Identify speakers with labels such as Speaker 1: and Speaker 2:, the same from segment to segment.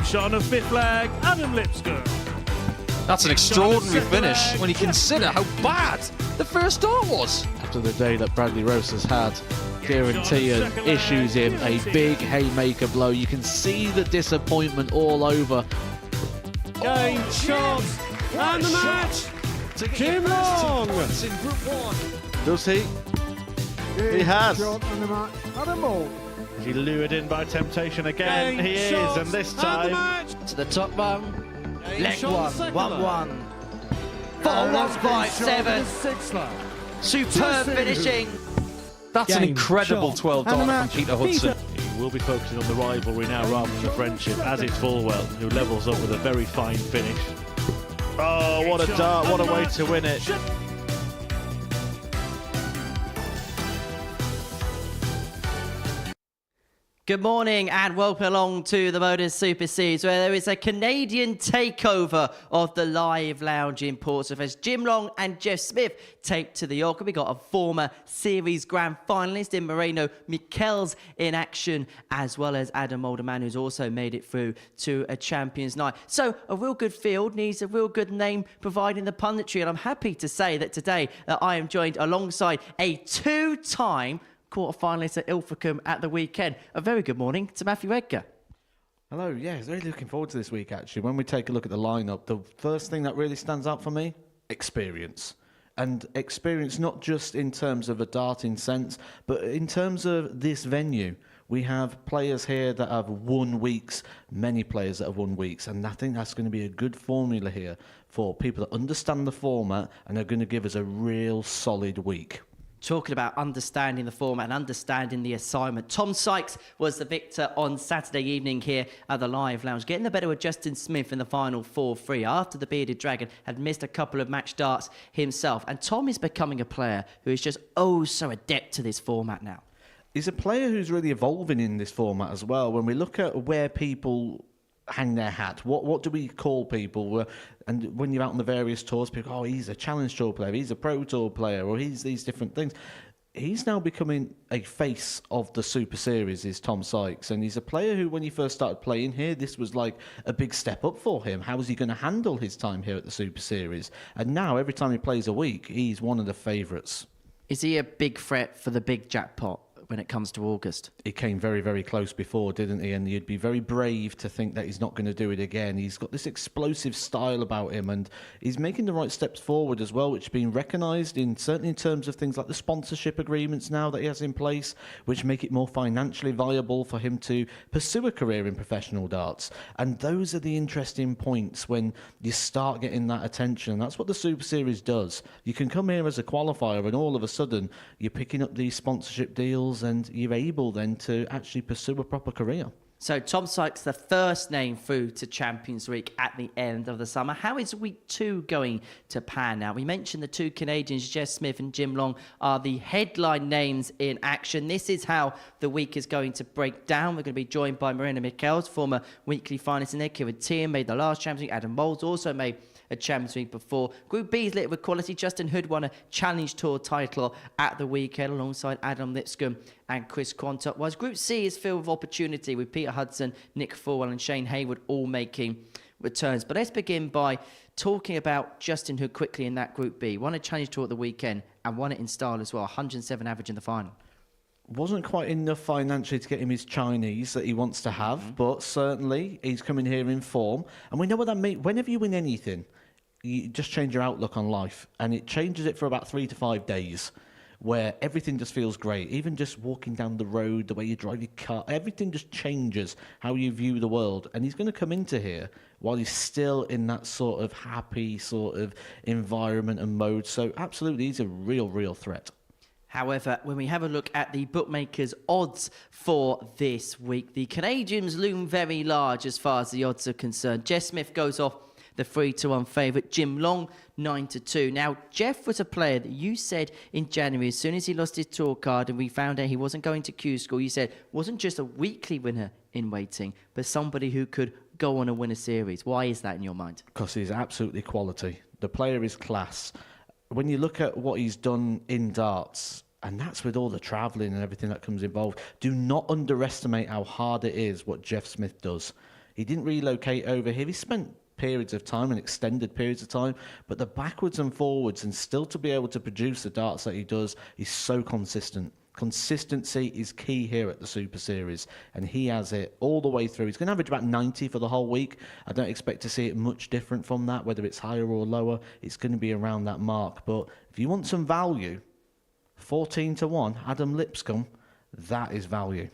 Speaker 1: shot of fifth leg, Adam Lipscomb.
Speaker 2: That's an extraordinary finish when you consider how bad the first start was.
Speaker 3: After the day that Bradley Rose has had, Kieran Teehan issues him a big haymaker blow. You can see the disappointment all over.
Speaker 1: Game shot and the match. Jim Long.
Speaker 2: In Group 1.
Speaker 3: Does he? He has.
Speaker 4: Adam Mould.
Speaker 1: He lured in by temptation again. He is, and this time
Speaker 5: To the top one. Leg
Speaker 1: shot
Speaker 5: one.
Speaker 1: second
Speaker 5: 1-1. 4-1-5-7. Superb finishing.
Speaker 2: That's an incredible $12 from Peter Hudson.
Speaker 1: He will be focusing on the rivalry now rather than the friendship, as it's Fulwell, who levels up with a very fine finish. Oh, what a dart, what a way to win it.
Speaker 5: Good morning and welcome along to the Modus Super Series, where there is a Canadian takeover of the live lounge in Portsmouth as Jim Long and Jeff Smith take to the York. We got a former series grand finalist in Moreno Michels in action, as well as Adam Mould, a man who's also made it through to a Champions Night. So a real good field needs a real good name providing the punditry, and I'm happy to say that today I am joined alongside a two-time quarter-finalist at Ilfracombe at the weekend. A very good morning to Matthew Edgar.
Speaker 3: Hello, yeah, really looking forward to this week, actually. When we take a look at the lineup, the first thing that really stands out for me, experience. And experience not just in terms of a darting sense, but in terms of this venue. We have players here that have won weeks, many players that have won weeks, and I think that's going to be a good formula here for people that understand the format and are going to give us a real solid week.
Speaker 5: Talking about understanding the format and understanding the assignment, Tom Sykes was the victor on Saturday evening here at the Live Lounge, getting the better of Justin Smith in the final 4-3 after the Bearded Dragon had missed a couple of match darts himself. And Tom is becoming a player who is just so adept to this format now.
Speaker 3: He's a player who's really evolving in this format as well. When we look at where people hang their hat, what do we call people? And when you're out on the various tours, people go, oh, he's a Challenge Tour player, he's a Pro Tour player, or he's these different things. He's now becoming a face of the Super Series, is Tom Sykes. And he's a player who, when he first started playing here, this was like a big step up for him. How is he going to handle his time here at the Super Series? And now, every time he plays a week, he's one of the favourites.
Speaker 5: Is he a big threat for the big jackpot when it comes to August?
Speaker 3: He came very, very close before, didn't he? And you'd be very brave to think that he's not going to do it again. He's got this explosive style about him, and he's making the right steps forward as well, which has been recognised certainly in terms of things like the sponsorship agreements now that he has in place, which make it more financially viable for him to pursue a career in professional darts. And those are the interesting points when you start getting that attention. That's what the Super Series does. You can come here as a qualifier, and all of a sudden you're picking up these sponsorship deals, and you're able then to actually pursue a proper career.
Speaker 5: So Tom Sykes, the first name through to Champions Week at the end of the summer. How is week 2 going to pan out? We mentioned the two Canadians, Jeff Smith and Jim Long, are the headline names in action. This is how the week is going to break down. We're going to be joined by Moreno Michels, former weekly finalist in there. Teehan made the last Champions Week. Adam Mould also made a Champions Week before. Group B is lit with quality. Justin Hood won a Challenge Tour title at the weekend alongside Adam Lipscomb and Chris Quantock. Whilst Group C is filled with opportunity with Peter Hudson, Nick Fulwell and Shane Hayward all making returns. But let's begin by talking about Justin Hood quickly in that Group B. Won a Challenge Tour at the weekend and won it in style as well. 107 average in the final.
Speaker 3: Wasn't quite enough financially to get him his Chinese that he wants to have, but certainly he's coming here in form. And we know what that means. Whenever you win anything, you just change your outlook on life. And it changes it for about 3 to 5 days, where everything just feels great. Even just walking down the road, the way you drive your car, everything just changes how you view the world. And he's going to come into here while he's still in that sort of happy sort of environment and mode. So absolutely, he's a real threat.
Speaker 5: However, when we have a look at the bookmakers' odds for this week, the Canadians loom very large as far as the odds are concerned. Jeff Smith goes off the 3-1 favourite. Jim Long, 9-2. Now, Jeff was a player that you said in January, as soon as he lost his tour card and we found out he wasn't going to Q School, you said wasn't just a weekly winner in waiting, but somebody who could go on and win a series. Why is that in your mind?
Speaker 3: Because he's absolutely quality. The player is class. When you look at what he's done in darts, and that's with all the travelling and everything that comes involved, do not underestimate how hard it is what Jeff Smith does. He didn't relocate over here. He spent periods of time and extended periods of time, but the backwards and forwards and still to be able to produce the darts that he does is so consistent. Consistency is key here at the Super Series, and he has it all the way through. He's going to average about 90 for the whole week. I don't expect to see it much different from that, whether it's higher or lower. It's going to be around that mark. But if you want some value, 14-1, Adam Lipscomb, that is value.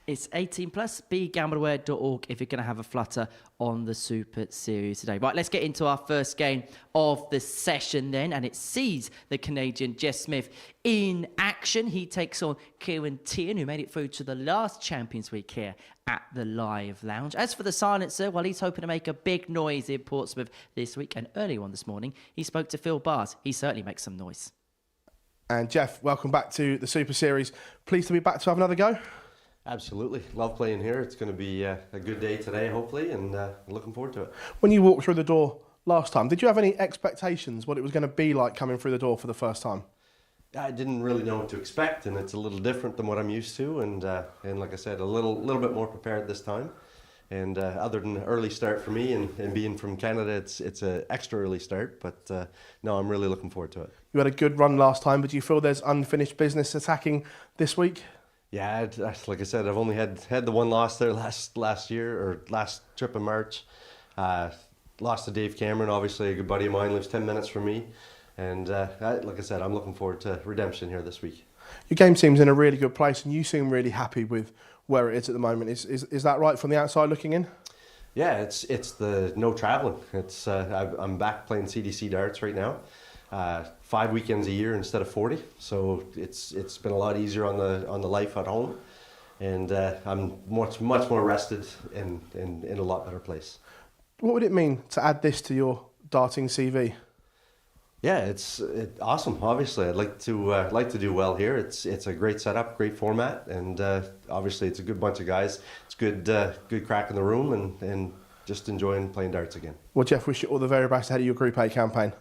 Speaker 5: It's 18 plus, begambleaware.org if you're going to have a flutter on the Super Series today. Right, let's get into our first game of the session then, and it sees the Canadian Jeff Smith in action. He takes on Kieran Teehan, who made it through to the last Champions Week here at the Live Lounge. As for the silencer, well, he's hoping to make a big noise in Portsmouth this week, and earlier on this morning, he spoke to Phil Bars. He certainly makes some noise.
Speaker 6: And Jeff, welcome back to the Super Series. Pleased to be back to have another go.
Speaker 7: Absolutely. Love playing here. It's going to be a good day today, hopefully, and looking forward to it.
Speaker 6: When you walked through the door last time, did you have any expectations what it was going to be like coming through the door for the first time?
Speaker 7: I didn't really know what to expect, and it's a little different than what I'm used to, and like I said, a little bit more prepared this time. And other than an early start for me, and being from Canada, it's an extra early start, but no, I'm really looking forward to it.
Speaker 6: You had a good run last time, but do you feel there's unfinished business attacking this week?
Speaker 7: Yeah, like I said, I've only had the one loss there last year, or last trip in March. Lost to Dave Cameron, obviously a good buddy of mine, lives 10 minutes from me. And like I said, I'm looking forward to redemption here this week.
Speaker 6: Your game seems in a really good place, and you seem really happy with where it is at the moment. Is that right from the outside looking in?
Speaker 7: Yeah, it's the no traveling. It's I'm back playing CDC darts right now. 5 weekends a year instead of 40, so it's been a lot easier on the life at home, and I'm much more rested and in a lot better place.
Speaker 6: What would it mean to add this to your darting CV?
Speaker 7: Yeah, it's awesome. Obviously, I'd like to do well here. It's a great setup, great format, and obviously it's a good bunch of guys. It's good crack in the room, and just enjoying playing darts again.
Speaker 6: Well, Jeff, wish you all the very best ahead of your Group A campaign.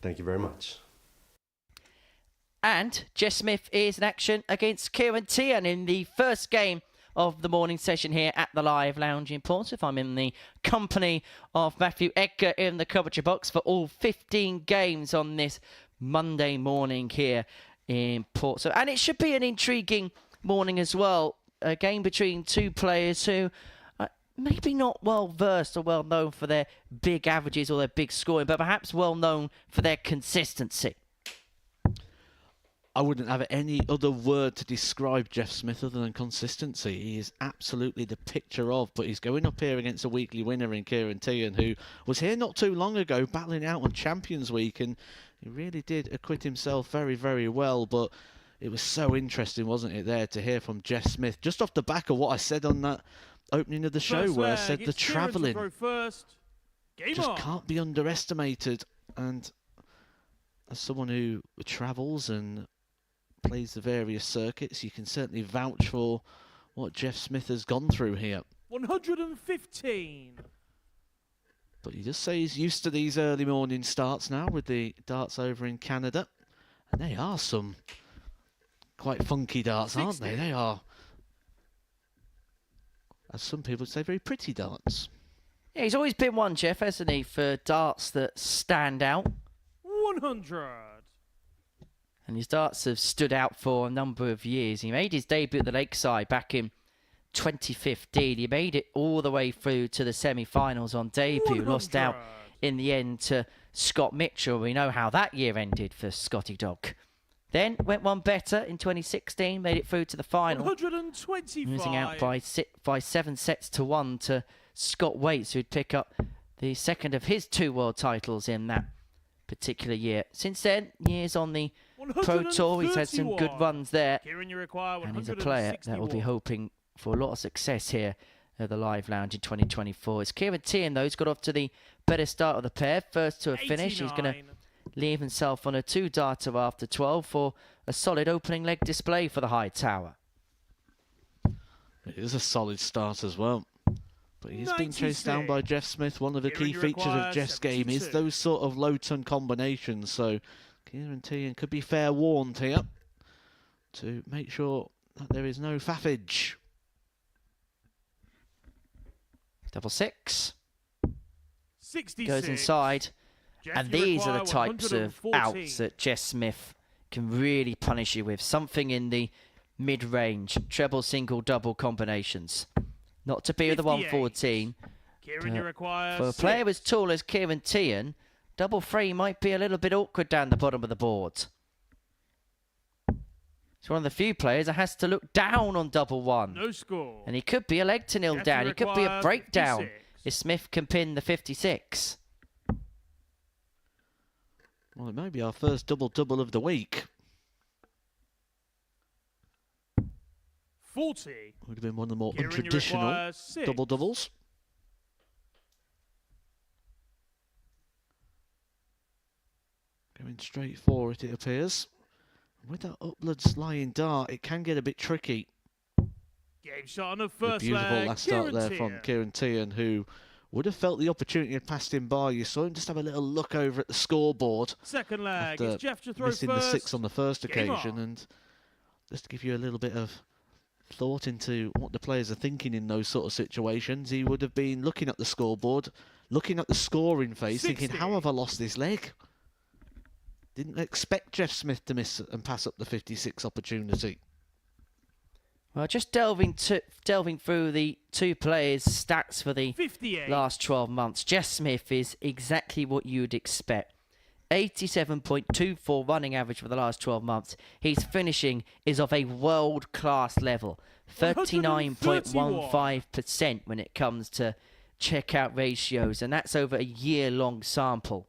Speaker 7: Thank you very much.
Speaker 5: And Jeff Smith is in action against Kieran Teehan in the first game of the morning session here at the Live Lounge in Portsmouth. I'm in the company of Matthew Edgar in the commentary box for all 15 games on this Monday morning here in Portsmouth. And it should be an intriguing morning as well. A game between two players who maybe not well versed or well known for their big averages or their big scoring, but perhaps well known for their consistency.
Speaker 1: I wouldn't have any other word to describe Jeff Smith other than consistency. He is absolutely the picture of, but he's going up here against a weekly winner in Kieran Teehan, who was here not too long ago battling out on Champions Week, and he really did acquit himself very, very well. But it was so interesting, wasn't it, there to hear from Jeff Smith, just off the back of what I said on that opening of the show, where I said the travelling just can't be underestimated. And as someone who travels and plays the various circuits, you can certainly vouch for what Jeff Smith has gone through here.
Speaker 4: 115.
Speaker 1: But he does say he's used to these early morning starts now with the darts over in Canada. And they are some quite funky darts,
Speaker 4: 60.
Speaker 1: aren't they? They are, as some people say, very pretty darts.
Speaker 5: Yeah, he's always been one, Jeff, hasn't he, for darts that stand out.
Speaker 4: 100.
Speaker 5: And his darts have stood out for a number of years. He made his debut at the Lakeside back in 2015. He made it all the way through to the semi-finals on debut.
Speaker 4: 100.
Speaker 5: Lost out in the end to Scott Mitchell. We know how that year ended for Scotty Dog. Then went one better in 2016, made it through to the final.
Speaker 4: 125.
Speaker 5: Losing out by 7-1 to Scott Waits, who'd pick up the second of his 2 world titles in that particular year. Since then, years on the Pro Tour, he's had some good runs there.
Speaker 4: Kieran, you require
Speaker 5: And he's a player that will be hoping for a lot of success here at the Live Lounge in 2024. It's Kieran Teehan, though. He's got off to the better start of the pair. First to a finish. He's going to leave himself on a 2-darter after 12 for a solid opening leg display for the High Tower.
Speaker 1: It is a solid start as well. But he's been chased down by Jeff Smith. One of the key features of Jeff's game is those sort of low-ton combinations. So Kieran Teehan could be fair warned here to make sure that there is no faffage.
Speaker 5: Double six.
Speaker 4: 66.
Speaker 5: Goes inside.
Speaker 4: Jeff,
Speaker 5: And
Speaker 4: you
Speaker 5: these are the
Speaker 4: require
Speaker 5: types of
Speaker 4: 114.
Speaker 5: outs that Jeff Smith can really punish you with. Something in the mid-range, treble, single, double combinations. Not to be with the
Speaker 4: 58.
Speaker 5: 114.
Speaker 4: Kieran, you require
Speaker 5: For a player
Speaker 4: 6.
Speaker 5: as tall as Kieran Teehan, double three might be a little bit awkward down the bottom of the board. He's one of the few players that has to look down on double one.
Speaker 4: No score.
Speaker 5: And he could be a leg to nil
Speaker 4: Jeff,
Speaker 5: down.
Speaker 4: you
Speaker 5: He could be a
Speaker 4: require
Speaker 5: breakdown
Speaker 4: 56.
Speaker 5: if Smith can pin the 56.
Speaker 1: Well, it may be our first double-double of the week.
Speaker 4: 40.
Speaker 1: Would have been one of the more
Speaker 4: Kieran, you
Speaker 1: untraditional
Speaker 4: require 6.
Speaker 1: double-doubles. Going straight for it, it appears. With that upwards lying dart, it can get a bit tricky.
Speaker 4: Game shot on the
Speaker 1: A
Speaker 4: first
Speaker 1: beautiful
Speaker 4: leg.
Speaker 1: last start
Speaker 4: Kieran
Speaker 1: there from
Speaker 4: Teehan.
Speaker 1: Kieran Teehan, who would have felt the opportunity had passed him by. You saw him just have a little look over at the scoreboard
Speaker 4: Second leg.
Speaker 1: after
Speaker 4: It's Jeff to throw
Speaker 1: missing
Speaker 4: first.
Speaker 1: the 6 on the first
Speaker 4: Game
Speaker 1: occasion.
Speaker 4: on.
Speaker 1: And just to give you a little bit of thought into what the players are thinking in those sort of situations, he would have been looking at the scoreboard, looking at the scoring phase, thinking,
Speaker 4: 60.
Speaker 1: how have I lost this leg? Didn't expect Jeff Smith to miss and pass up the 56 opportunity.
Speaker 5: Well, just delving through the two players' stats for the
Speaker 4: 58.
Speaker 5: last 12 months, Jeff Smith is exactly what you'd expect. 87.24 running average for the last 12 months. His finishing is of a world-class level. 39.15% when it comes to checkout ratios, and that's over a year-long sample.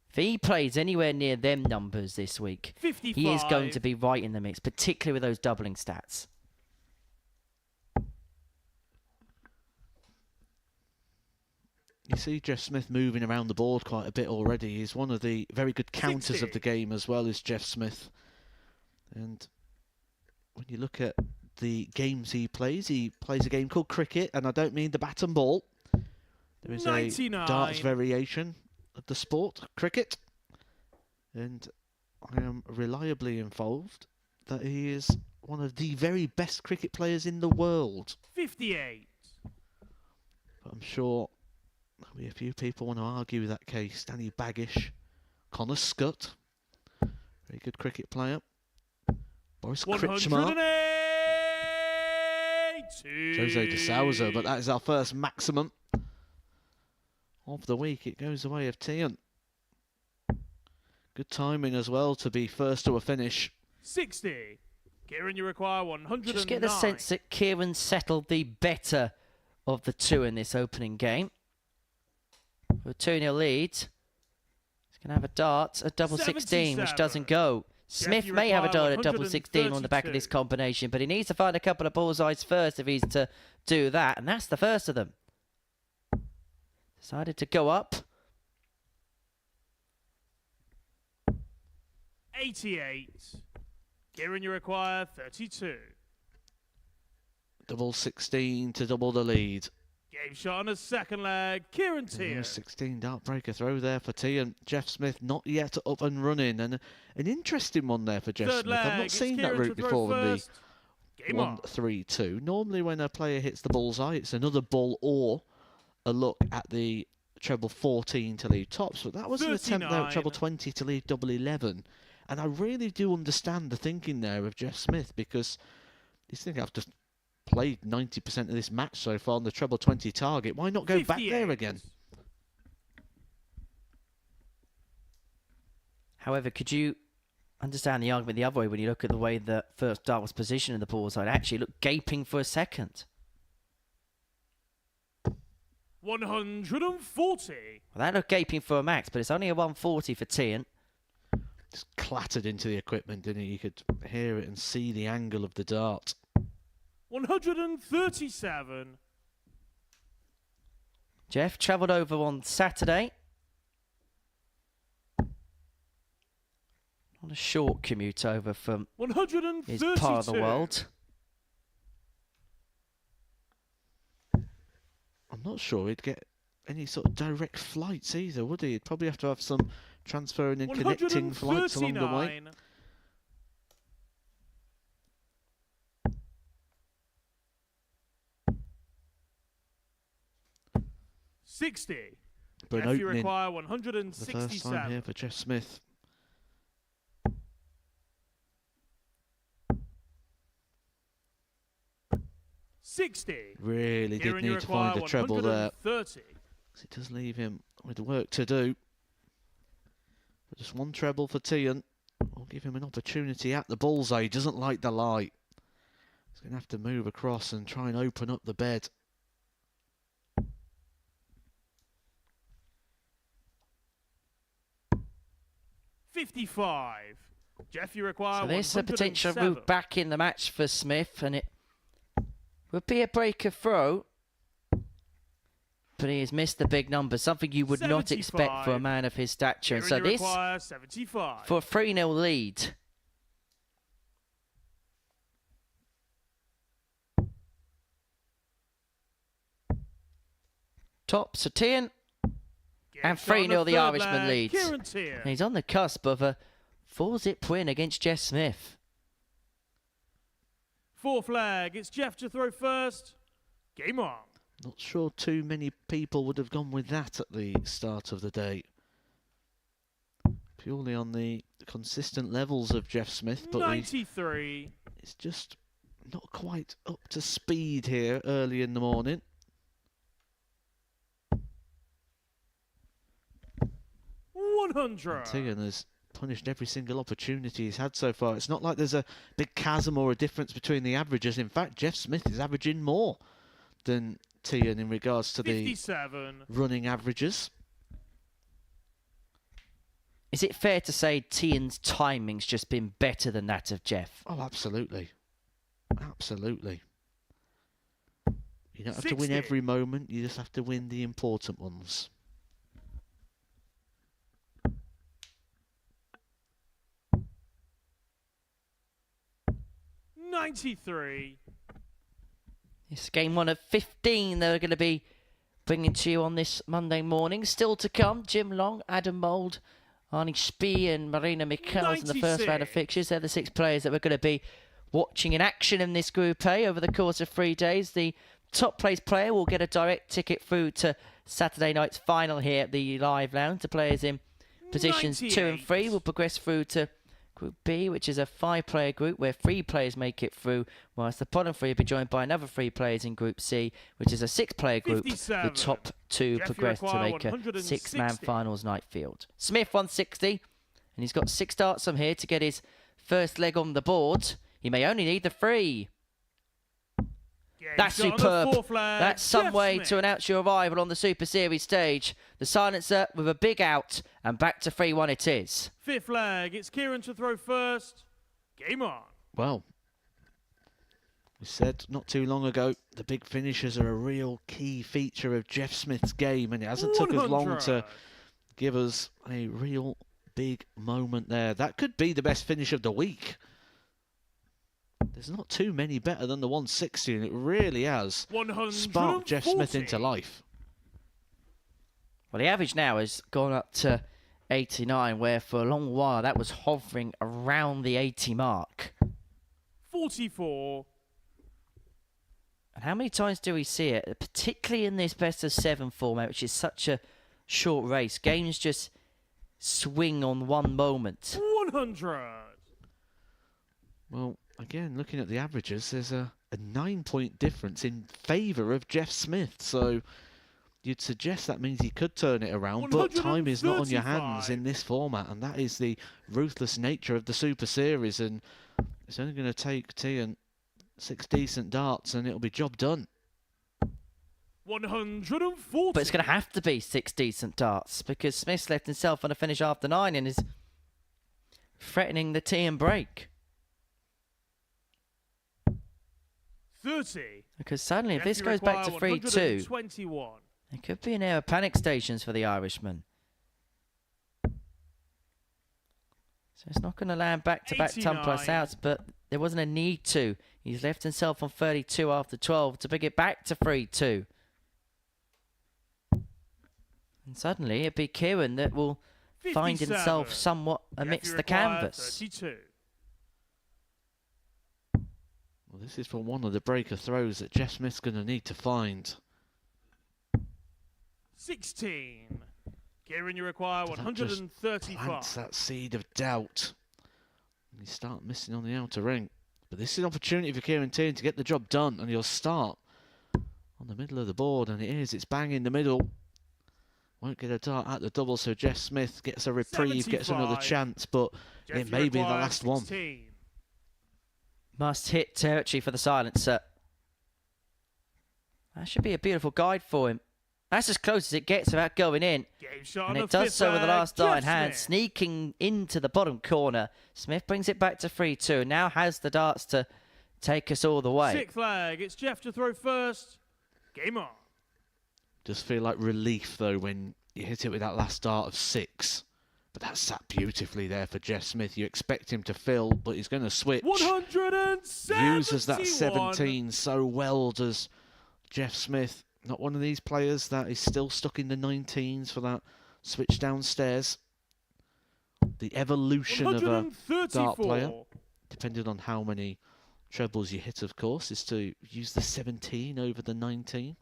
Speaker 5: If he plays anywhere near them numbers this week,
Speaker 4: 55.
Speaker 5: he is going to be right in the mix, particularly with those doubling stats.
Speaker 1: You see Jeff Smith moving around the board quite a bit already. He's one of the very good counters
Speaker 4: 60.
Speaker 1: of the game as well as Jeff Smith. And when you look at the games he plays a game called cricket, and I don't mean the bat and ball. There is
Speaker 4: 99.
Speaker 1: a darts variation of the sport, cricket. And I am reliably involved that he is one of the very best cricket players in the world.
Speaker 4: 58.
Speaker 1: But I'm sure there'll be a few people want to argue that case. Danny Baggish, Connor Scott, very good cricket player. Boris Kritchmar,
Speaker 4: 182.
Speaker 1: Jose de Souza, but that is our first maximum of the week. It goes the way of Teehan. Good timing as well to be first to a finish.
Speaker 4: 60. Kieran, you require 109.
Speaker 5: Just get the sense that Kieran settled the better of the two in this opening game. For a 2-0 lead, he's going to have a dart at double 16, which
Speaker 4: 77.
Speaker 5: doesn't go. Smith
Speaker 4: you
Speaker 5: may have a
Speaker 4: require
Speaker 5: dart at double 16 on the back of this
Speaker 4: 132.
Speaker 5: combination, but he needs to find a couple of bullseyes first if he's to do that, and that's the first of them. Decided to go up.
Speaker 4: 88. Kieran, you require 32.
Speaker 1: Double 16 to double the lead.
Speaker 4: Game shot on the second leg. Kieran Teehan.
Speaker 1: 16 dart breaker throw there for Teehan. Jeff Smith not yet up and running, and an interesting one there for Jeff
Speaker 4: Third
Speaker 1: Smith. I've
Speaker 4: leg.
Speaker 1: not
Speaker 4: It's
Speaker 1: seen that
Speaker 4: Kieran
Speaker 1: route
Speaker 4: to throw
Speaker 1: before in the
Speaker 4: first. Game on.
Speaker 1: 1-3-2. Normally when a player hits the bullseye, it's another ball or a look at the treble 14 to leave tops, but that was an attempt there at
Speaker 4: 39.
Speaker 1: treble 20 to leave double 11. And I really do understand the thinking there of Jeff Smith, because he's thinking, I've just played 90% of this match so far on the treble 20 target. Why not go back there
Speaker 4: 58.
Speaker 1: again?
Speaker 5: However, could you understand the argument the other way when you look at the way the first dart was positioned in the bullseye? It actually looked gaping for a second.
Speaker 4: 140.
Speaker 5: Well, that looked gaping for a max, but it's only a 140 for Teehan.
Speaker 1: Just clattered into the equipment, didn't he? You could hear it and see the angle of the dart.
Speaker 4: 137.
Speaker 5: Jeff travelled over on Saturday. On a short commute over from
Speaker 4: 132.
Speaker 5: his part of the world.
Speaker 1: I'm not sure he'd get any sort of direct flights either, would he? He'd probably have to have some transferring and connecting flights along the way.
Speaker 4: 139. 60.
Speaker 1: But an
Speaker 4: Jeff, you
Speaker 1: opening
Speaker 4: require
Speaker 1: the first time
Speaker 4: 167.
Speaker 1: here for Jeff Smith. Really did
Speaker 4: Kieran, you
Speaker 1: need to find a
Speaker 4: require
Speaker 1: treble there.
Speaker 4: 130.
Speaker 1: It does leave him with work to do. But just one treble for Teehan will give him an opportunity at the bullseye. He doesn't like the light. He's going to have to move across and try and open up the bed.
Speaker 4: $55. Jeff, you require
Speaker 5: So there's a potential
Speaker 4: 107.
Speaker 5: route back in the match for Smith, and it would be a breaker throw. But he has missed the big number, something you would not expect for a
Speaker 4: 75.
Speaker 5: man of his stature. And
Speaker 4: Kieran,
Speaker 5: so
Speaker 4: you
Speaker 5: this,
Speaker 4: require 75.
Speaker 5: for a 3-0 lead. Top, so Teehan, and 3-0 the Irishman leads.
Speaker 4: Kieran Teehan.
Speaker 5: And he's on the cusp of a 4-zip win against Jeff Smith.
Speaker 4: Fourth flag. It's Jeff to throw first. Game on.
Speaker 1: Not sure too many people would have gone with that at the start of the day. Purely on the consistent levels of Jeff Smith, but
Speaker 4: 93.
Speaker 1: it's just not quite up to speed here early in the morning.
Speaker 4: 100.
Speaker 1: Teehan has punished every single opportunity he's had so far. It's not like there's a big chasm or a difference between the averages. In fact, Jeff Smith is averaging more than Teehan in regards to the
Speaker 4: 57.
Speaker 1: running averages.
Speaker 5: Is it fair to say Teehan's timing's just been better than that of Jeff?
Speaker 1: Oh, absolutely. Absolutely. You don't have to win
Speaker 4: 60.
Speaker 1: every moment, you just have to win the important ones.
Speaker 4: $93.
Speaker 5: It's game one of 15 they're going to be bringing to you on this Monday morning. Still to come, Jim Long, Adam Mould, Arnie Spee and Marina Michels in the first round of
Speaker 4: 96.
Speaker 5: fixtures. They're the 6 players that we're going to be watching in action in this Group A over the course of 3 days. The top placed player will get a direct ticket through to Saturday night's final here at the Live Lounge. The players in positions 2 and 3
Speaker 4: 98.
Speaker 5: will progress through to Group B, which is a 5-player group where 3 players make it through, whilst the bottom 3 will be joined by another 3 players in Group C, which is a 6-player group.
Speaker 4: 57.
Speaker 5: The top 2
Speaker 4: Jeff, you
Speaker 5: progress to
Speaker 4: require
Speaker 5: make a
Speaker 4: 160.
Speaker 5: 6-man finals night field. Smith 160, and he's got 6 darts from here to get his first leg on the board. He may only need the 3.
Speaker 4: Game
Speaker 5: That's
Speaker 4: shot on the
Speaker 5: superb.
Speaker 4: fourth flag.
Speaker 5: That's some
Speaker 4: Jeff
Speaker 5: way
Speaker 4: Smith.
Speaker 5: to announce your arrival on the Super Series stage. The silencer with a big out, and back to 3-1 it is.
Speaker 4: Fifth flag. It's Kieran to throw first. Game on.
Speaker 1: Well, we said not too long ago, the big finishers are a real key feature of Jeff Smith's game, and it hasn't took us long
Speaker 4: 100.
Speaker 1: to give us a real big moment there. That could be the best finish of the week. There's not too many better than the 160, and it really has
Speaker 4: 140.
Speaker 1: sparked Jeff Smith into life.
Speaker 5: Well, the average now has gone up to 89, where for a long while that was hovering around the 80 mark.
Speaker 4: 44.
Speaker 5: And how many times do we see it, particularly in this best of 7 format, which is such a short race? Games just swing on one moment.
Speaker 4: 100.
Speaker 1: Well, again, looking at the averages, there's a 9-point difference in favour of Jeff Smith. So you'd suggest that means he could turn it around, but time is not on your hands
Speaker 4: 135.
Speaker 1: in this format, and that is the ruthless nature of the Super Series. And it's only going to take Teehan 6 decent darts, and it'll be job done.
Speaker 4: 140.
Speaker 5: But it's going to have to be 6 decent darts, because Smith's left himself on a finish after 9 and is threatening the Teehan break.
Speaker 4: 30.
Speaker 5: Because suddenly, if
Speaker 4: Jeff,
Speaker 5: this
Speaker 4: you
Speaker 5: goes back to
Speaker 4: require
Speaker 5: 3-2,
Speaker 4: 121.
Speaker 5: there could be an air of panic stations for the Irishman. So it's not going to land back-to-back 10-plus
Speaker 4: 89.
Speaker 5: outs, but there wasn't a need to. He's left himself on 32 after 12 to bring it back to 3-2. And suddenly, it'd be Kieran that will find
Speaker 4: 57.
Speaker 5: himself somewhat
Speaker 4: Jeff,
Speaker 5: amidst
Speaker 4: you
Speaker 5: the
Speaker 4: require
Speaker 5: canvas.
Speaker 4: 32.
Speaker 1: Well, this is for one of the breaker throws that Jeff Smith's going to need to find.
Speaker 4: 16. Kieran, you require
Speaker 1: Did that just
Speaker 4: 135.
Speaker 1: plants that seed of doubt. And you start missing on the outer ring. But this is an opportunity for Kieran Teehan to get the job done, and he'll start on the middle of the board, and it is. It's bang in the middle. Won't get a dart at the double, so Jeff Smith gets a reprieve, gets another
Speaker 4: 75.
Speaker 1: chance, but
Speaker 4: Jeff,
Speaker 1: it
Speaker 4: you
Speaker 1: may be the
Speaker 4: require
Speaker 1: last one.
Speaker 4: 16.
Speaker 5: Must hit territory for the silencer. That should be a beautiful guide for him. That's as close as it gets without going in.
Speaker 4: Game shot
Speaker 5: And
Speaker 4: on
Speaker 5: it
Speaker 4: the
Speaker 5: does
Speaker 4: fifth
Speaker 5: so with the
Speaker 4: leg,
Speaker 5: last iron
Speaker 4: Jeff
Speaker 5: hand,
Speaker 4: Smith.
Speaker 5: sneaking into the bottom corner. Smith brings it back to 3-2. Now has the darts to take us all the way.
Speaker 4: Sixth leg, it's Jeff to throw first. Game on.
Speaker 1: Just feel like relief, though, when you hit it with that last dart of 6. But that sat beautifully there for Jeff Smith. You expect him to fill, but he's going to switch.
Speaker 4: 171.
Speaker 1: Uses that 17 so well, does Jeff Smith. Not one of these players that is still stuck in the 19s for that switch downstairs. The evolution of a dart player, depending on how many trebles you hit, of course, is to use the 17 over the 19.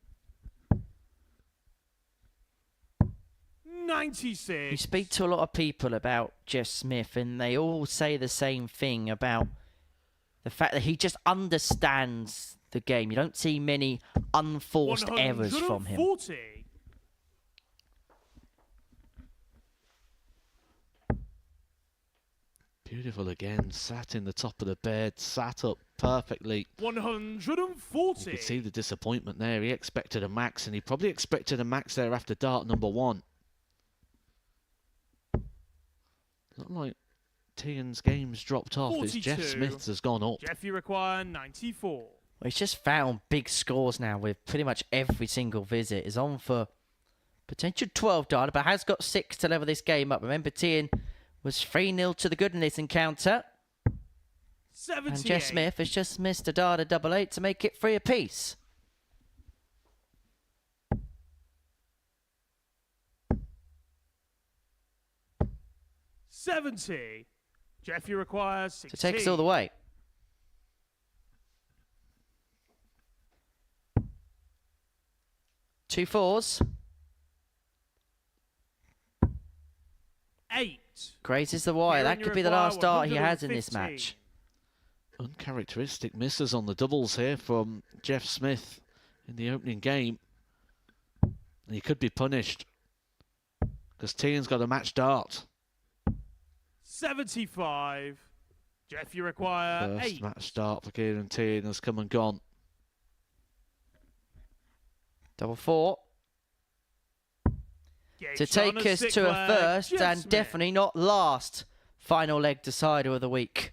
Speaker 4: 96.
Speaker 5: You speak to a lot of people about Jeff Smith, and they all say the same thing about the fact that he just understands the game. You don't see many unforced errors from him.
Speaker 4: 140.
Speaker 1: Beautiful again, sat in the top of the bed, sat up perfectly.
Speaker 4: 140.
Speaker 1: You could see the disappointment there. He expected a max, and he probably expected a max there after dart number 1. Not like Teehan's game's dropped off. It's Jeff
Speaker 4: 42.
Speaker 1: Smith's has gone up.
Speaker 4: Jeff, you require 94.
Speaker 5: Well, he's just found big scores now with pretty much every single visit. He's on for potential 12 dart, but has got 6 to level this game up. Remember, Teehan was 3-0 to the good in this encounter.
Speaker 4: 78.
Speaker 5: And Jeff Smith has just missed a dart of 88 to make it 3 apiece.
Speaker 4: $70. Jeff, you require 16.
Speaker 5: To take us all the way. Two fours.
Speaker 4: 8.
Speaker 5: Grazes the wire.
Speaker 4: Kieran,
Speaker 5: That
Speaker 4: you
Speaker 5: could be the
Speaker 4: require
Speaker 5: last dart he has in this
Speaker 4: 115.
Speaker 5: match.
Speaker 1: Uncharacteristic misses on the doubles here from Jeff Smith in the opening game. And he could be punished because Teehan's got a match dart.
Speaker 4: 75. Jeff, you require
Speaker 1: First
Speaker 4: 8.
Speaker 1: match start for Kieran Teehan has come and gone.
Speaker 5: Double 4.
Speaker 4: Game
Speaker 5: To
Speaker 4: shot on
Speaker 5: take
Speaker 4: the
Speaker 5: us
Speaker 4: sixth
Speaker 5: to a
Speaker 4: leg,
Speaker 5: first
Speaker 4: Jeff
Speaker 5: and
Speaker 4: Smith.
Speaker 5: definitely not last final leg decider of the week.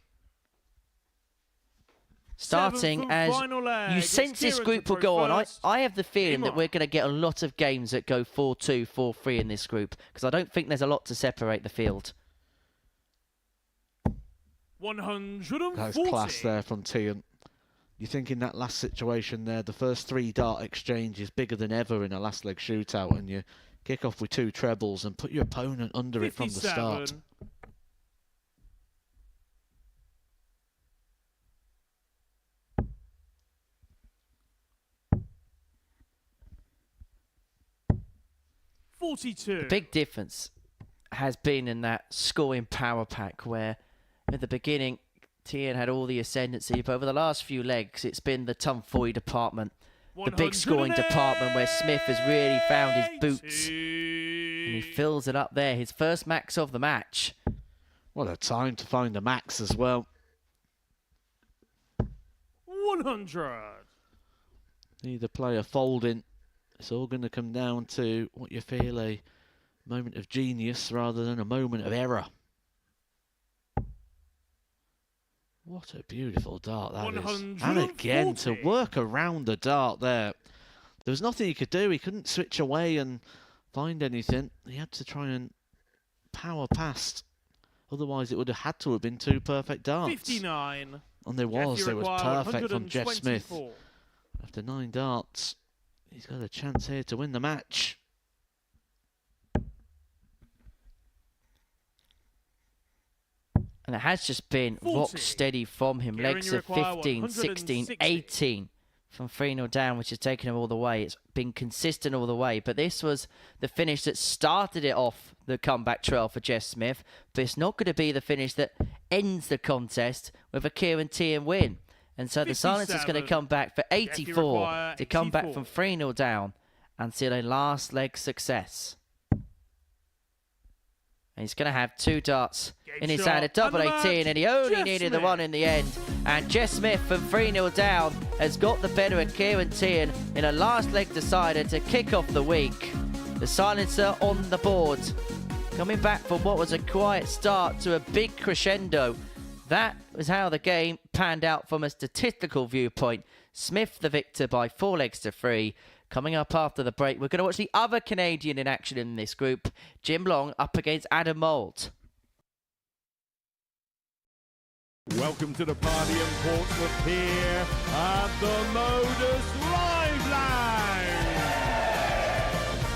Speaker 5: Starting
Speaker 4: Seventh and
Speaker 5: as
Speaker 4: final leg,
Speaker 5: you
Speaker 4: it's
Speaker 5: sense this
Speaker 4: Kieran
Speaker 5: group
Speaker 4: to
Speaker 5: will
Speaker 4: throw
Speaker 5: go on.
Speaker 4: first.
Speaker 5: I have the feeling
Speaker 4: Game
Speaker 5: that
Speaker 4: on.
Speaker 5: we're going to get a lot of games that go 4-2, 4-3 in this group because I don't think there's a lot to separate the field.
Speaker 4: 140.
Speaker 1: That's class there from Teehan. You think in that last situation there, the first 3 dart exchange is bigger than ever in a last leg shootout, and you kick off with 2 trebles and put your opponent under it from the start.
Speaker 4: 57. $42.
Speaker 5: The big difference has been in that scoring power pack where at the beginning Teehan had all the ascendancy, but over the last few legs it's been the tomfooey department, the big scoring department where Smith has really found his boots and he fills it up there. His first max of the match.
Speaker 1: What a time to find a max as well.
Speaker 4: 100.
Speaker 1: Neither player folding. It's all going to come down to what you feel a moment of genius rather than a moment of error. What a beautiful dart that is. And again, to
Speaker 4: 140.
Speaker 1: work around the dart there. There was nothing he could do. He couldn't switch away and find anything. He had to try and power past. Otherwise, it would have had to have been 2 perfect darts.
Speaker 4: 59.
Speaker 1: And there
Speaker 4: Jeff,
Speaker 1: was.
Speaker 4: you
Speaker 1: It was
Speaker 4: require
Speaker 1: perfect from Jeff Smith.
Speaker 4: 124.
Speaker 1: After 9 darts, he's got a chance here to win the match.
Speaker 5: And it has just been
Speaker 4: 40.
Speaker 5: rock steady from him.
Speaker 4: Kieran,
Speaker 5: Legs
Speaker 4: you
Speaker 5: of
Speaker 4: require
Speaker 5: 15, 16,
Speaker 4: 160.
Speaker 5: 18. from 3-0 down, which has taken him all the way. It's been consistent all the way, but this was the finish that started it off, the comeback trail for Jeff Smith, but it's not going to be the finish that ends the contest with a Kieran Teehan win. And so the silence is going to come back for 84 to come back from 3-0 down and seal a last leg success. And he's going to have 2 darts in his hand, a double 18, and he only needed the one in the end. And Jeff Smith from 3-0 down has got the better of Kieran Teehan in a last leg decider to kick off the week. The silencer on the board, coming back from what was a quiet start to a big crescendo. That was how the game panned out from a statistical viewpoint. Smith the victor by 4 legs to 3. Coming up after the break, we're going to watch the other Canadian in action in this group, Jim Long up against Adam Mould.
Speaker 4: Welcome to the party in Portsmouth here at the Modus Live Lounge.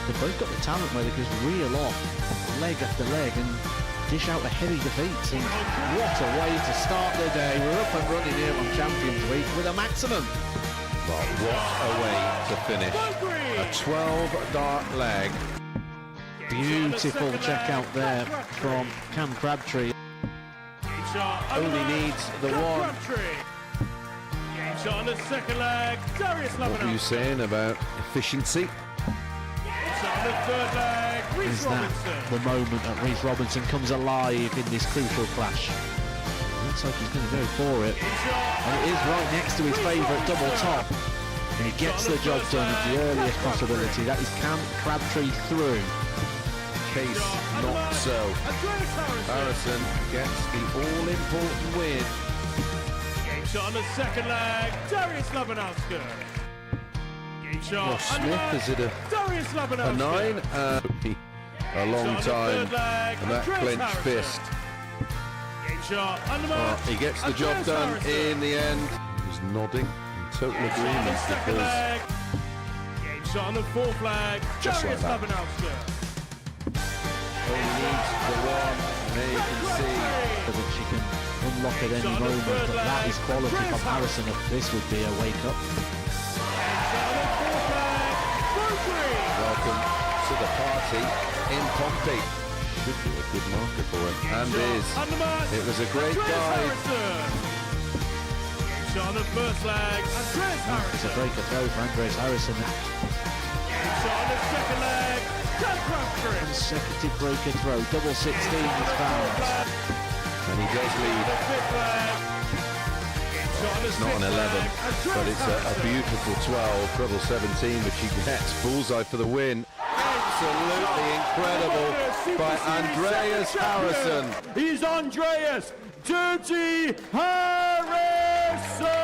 Speaker 1: They've both got the talent where they can just reel off leg after leg and dish out a heavy defeat. And what a way to start the day. We're up and running here on Champions Week with a maximum.
Speaker 8: Well, what a way to finish. A 12-dart leg.
Speaker 1: Beautiful check out there from Cam Crabtree. Only needs the one.
Speaker 4: Game shot on the second leg. Darius
Speaker 8: What were you saying about efficiency?
Speaker 4: On the third leg, Reece
Speaker 1: Is that
Speaker 4: Robinson.
Speaker 1: the moment that Reece Robinson comes alive in this crucial clash? Looks like he's going to go for it. And it is right next to his favourite double top. And he gets the job done at the earliest possibility. That is Cam Crabtree through.
Speaker 8: Case not so. Harrysson gets the all-important win.
Speaker 4: Game shot on the second leg, Darius Labanowski. Game shot.
Speaker 8: Well, Smith, is it
Speaker 4: Darius
Speaker 8: a
Speaker 4: Labanowski.
Speaker 8: 9? A long time. And that clenched fist.
Speaker 4: Game shot.
Speaker 8: Well, he gets the job done in the end. He's nodding in total agreement because
Speaker 4: Game shot on the fourth leg,
Speaker 8: Just
Speaker 4: Darius
Speaker 8: like that.
Speaker 4: Labanowski.
Speaker 8: he needs the one. And there you can see.
Speaker 1: That she can unlock at any moment. But that is quality from Harrysson. This would be a wake-up.
Speaker 8: Welcome to the party in Pompey. Should be a good marker for him. And is. It was a great guide.
Speaker 4: Game shot on the first leg, Andreas
Speaker 1: It's a
Speaker 4: Harrysson.
Speaker 1: breaker throw for Andres Harrysson.
Speaker 4: Game shot on the second leg, Cam Crabtree.
Speaker 1: Consecutive breaker throw. Double 16 is found.
Speaker 8: And he does lead.
Speaker 4: The fifth leg. Game shot on the
Speaker 8: It's not an
Speaker 4: sixth
Speaker 8: 11,
Speaker 4: leg,
Speaker 8: but
Speaker 4: Andreas
Speaker 8: it's a
Speaker 4: Harrysson.
Speaker 8: beautiful 12, treble 17, which he gets. Bullseye for the win. Absolutely incredible by Andreas Harrysson.
Speaker 4: He's Andreas Dirty Harrysson!